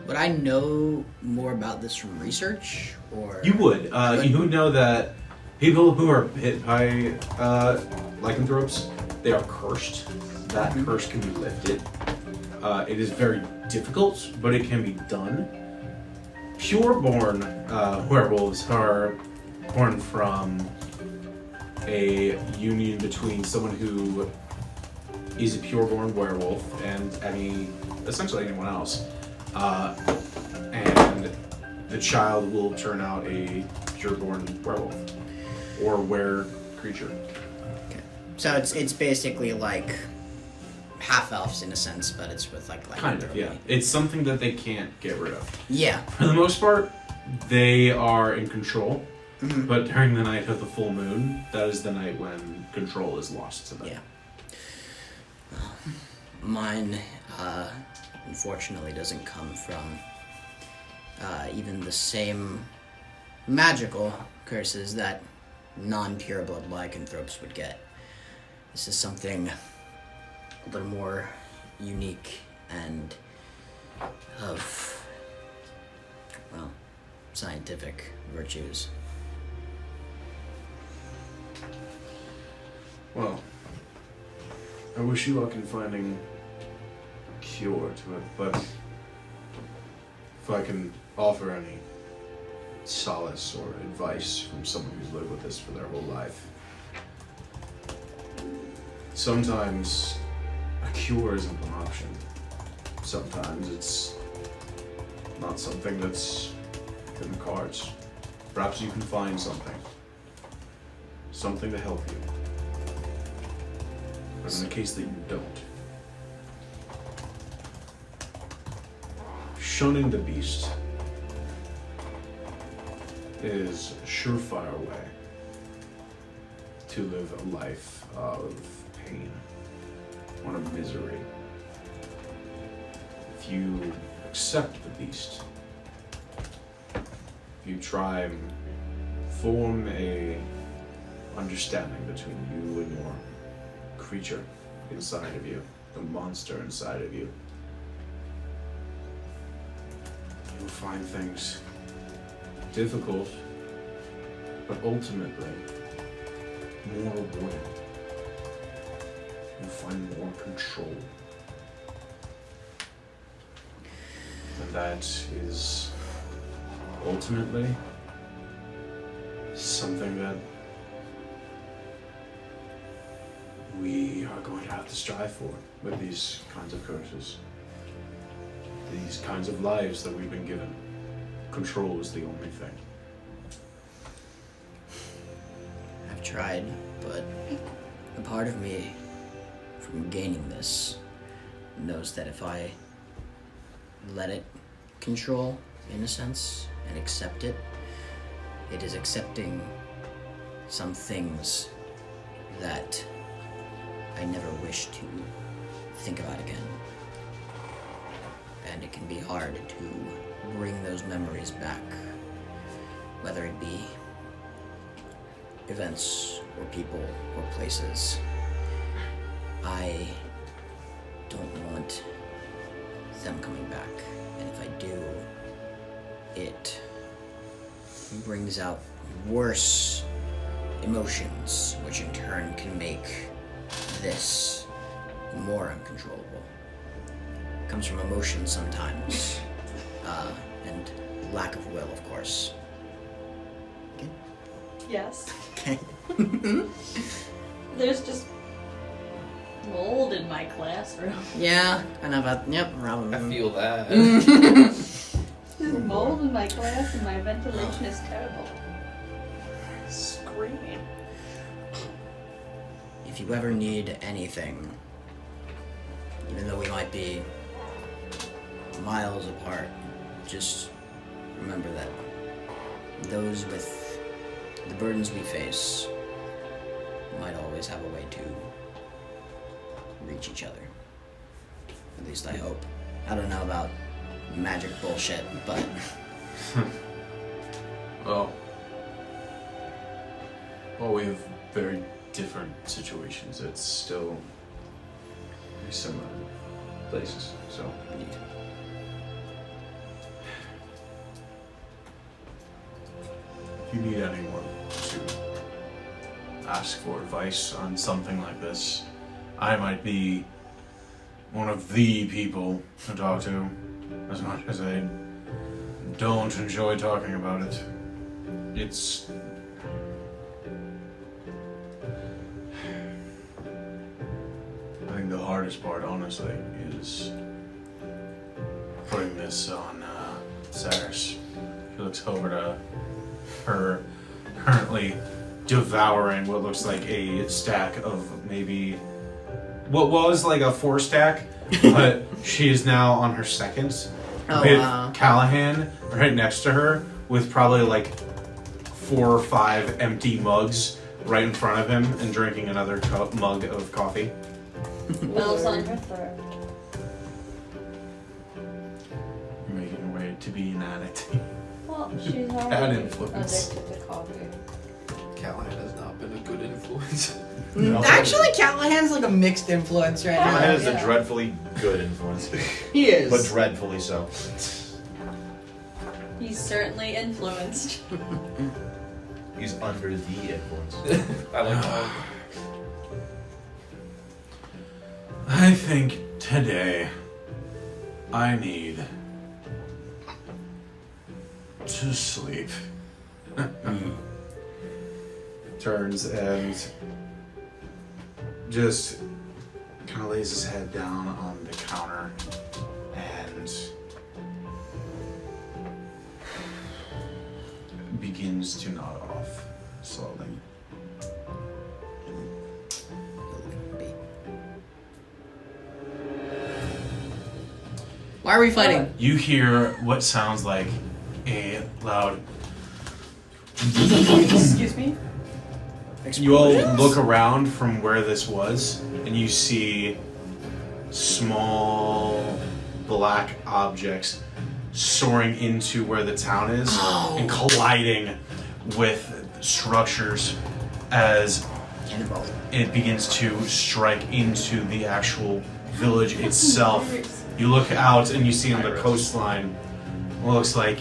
Would I know more about this from research, or You would. You would know that people who are hit by lycanthropes, they are cursed. That curse can be lifted. It is very difficult, but it can be done. Pure-born werewolves are born from a union between someone who is a pure-born werewolf and essentially anyone else. And the child will turn out a pure-born werewolf or were-creature. so it's basically like half elves in a sense, but it's with like Kind of, yeah. It's something that they can't get rid of. Yeah. For the most part, they are in control, but during the night of the full moon, that is the night when control is lost to them. Yeah. Mine, unfortunately, doesn't come from even the same magical curses that non-pure blood lycanthropes would get. This is something a little more unique and of, well, scientific virtues. Well, I wish you luck in finding a cure to it, but if I can offer any solace or advice from someone who's lived with this for their whole life, sometimes a cure isn't an option. Sometimes it's not something that's in the cards. Perhaps you can find something to help you. But in the case that you don't, shunning the beast is a surefire way to live a life of pain, one of misery. If you accept the beast, if you try and form a understanding between you and your creature inside of you, the monster inside of you, you'll find things difficult, but ultimately more rewarding. You'll find more control. And that is ultimately something that we are going to have to strive for with these kinds of curses. These kinds of lives that we've been given. Control is the only thing. I've tried, but a part of me, from gaining this, knows that if I let it control, in a sense, and accept it, it is accepting some things that I never wish to think about again. And it can be hard to bring those memories back, whether it be events or people or places. I don't want them coming back, and if I do, it brings out worse emotions, which in turn can make this more uncontrollable. It comes from emotion sometimes, and lack of will, of course. Okay. Yes. Okay. There's just mold in my classroom. Yeah, I know about. Yep, Robin. I feel that. There's mold in my class and my ventilation is terrible. Screaming. If you ever need anything, even though we might be miles apart, just remember that those with the burdens we face might always have a way to reach each other. At least I hope. I don't know about magic bullshit, but Well, we have very different situations. It's still very similar places, so. If you need anyone to ask for advice on something like this, I might be one of the people to talk to, as much as I don't enjoy talking about it. It's... I think the hardest part, honestly, is putting this on Cyrus. She looks over to her, currently devouring what looks like a stack of maybe what was like a 4-stack, but she is now on her second with Callahan right next to her with probably like 4 or 5 empty mugs right in front of him and drinking another mug of coffee. Smells on her throat. You're making her way to be an addict. Well, she's Bad already influence. addicted to coffee. Callahan has not been a good influence. No. Actually, Callahan's like a mixed influence right now. Callahan is yeah. a dreadfully good influence, He is. but dreadfully so. He's certainly influenced. He's under the influence. I like that. I think today I need to sleep. Turns and just kind of lays his head down on the counter and begins to nod off slowly. Why are we fighting? You hear what sounds like a loud Excuse me? You all look around from where this was, and you see small black objects soaring into where the town is and colliding with structures as Cannonball. it begins to strike into the actual village itself. You look out and you see on the coastline what looks like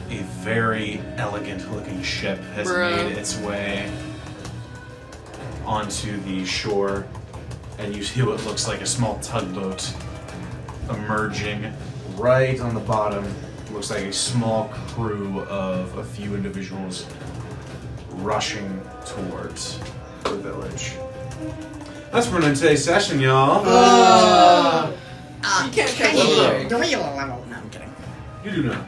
a very elegant looking ship has made its way onto the shore, and you see what looks like a small tugboat emerging right on the bottom. Looks like a small crew of a few individuals rushing towards the village. That's for today's session, y'all. You can't catch Do a you level? No, I'm kidding. You do not.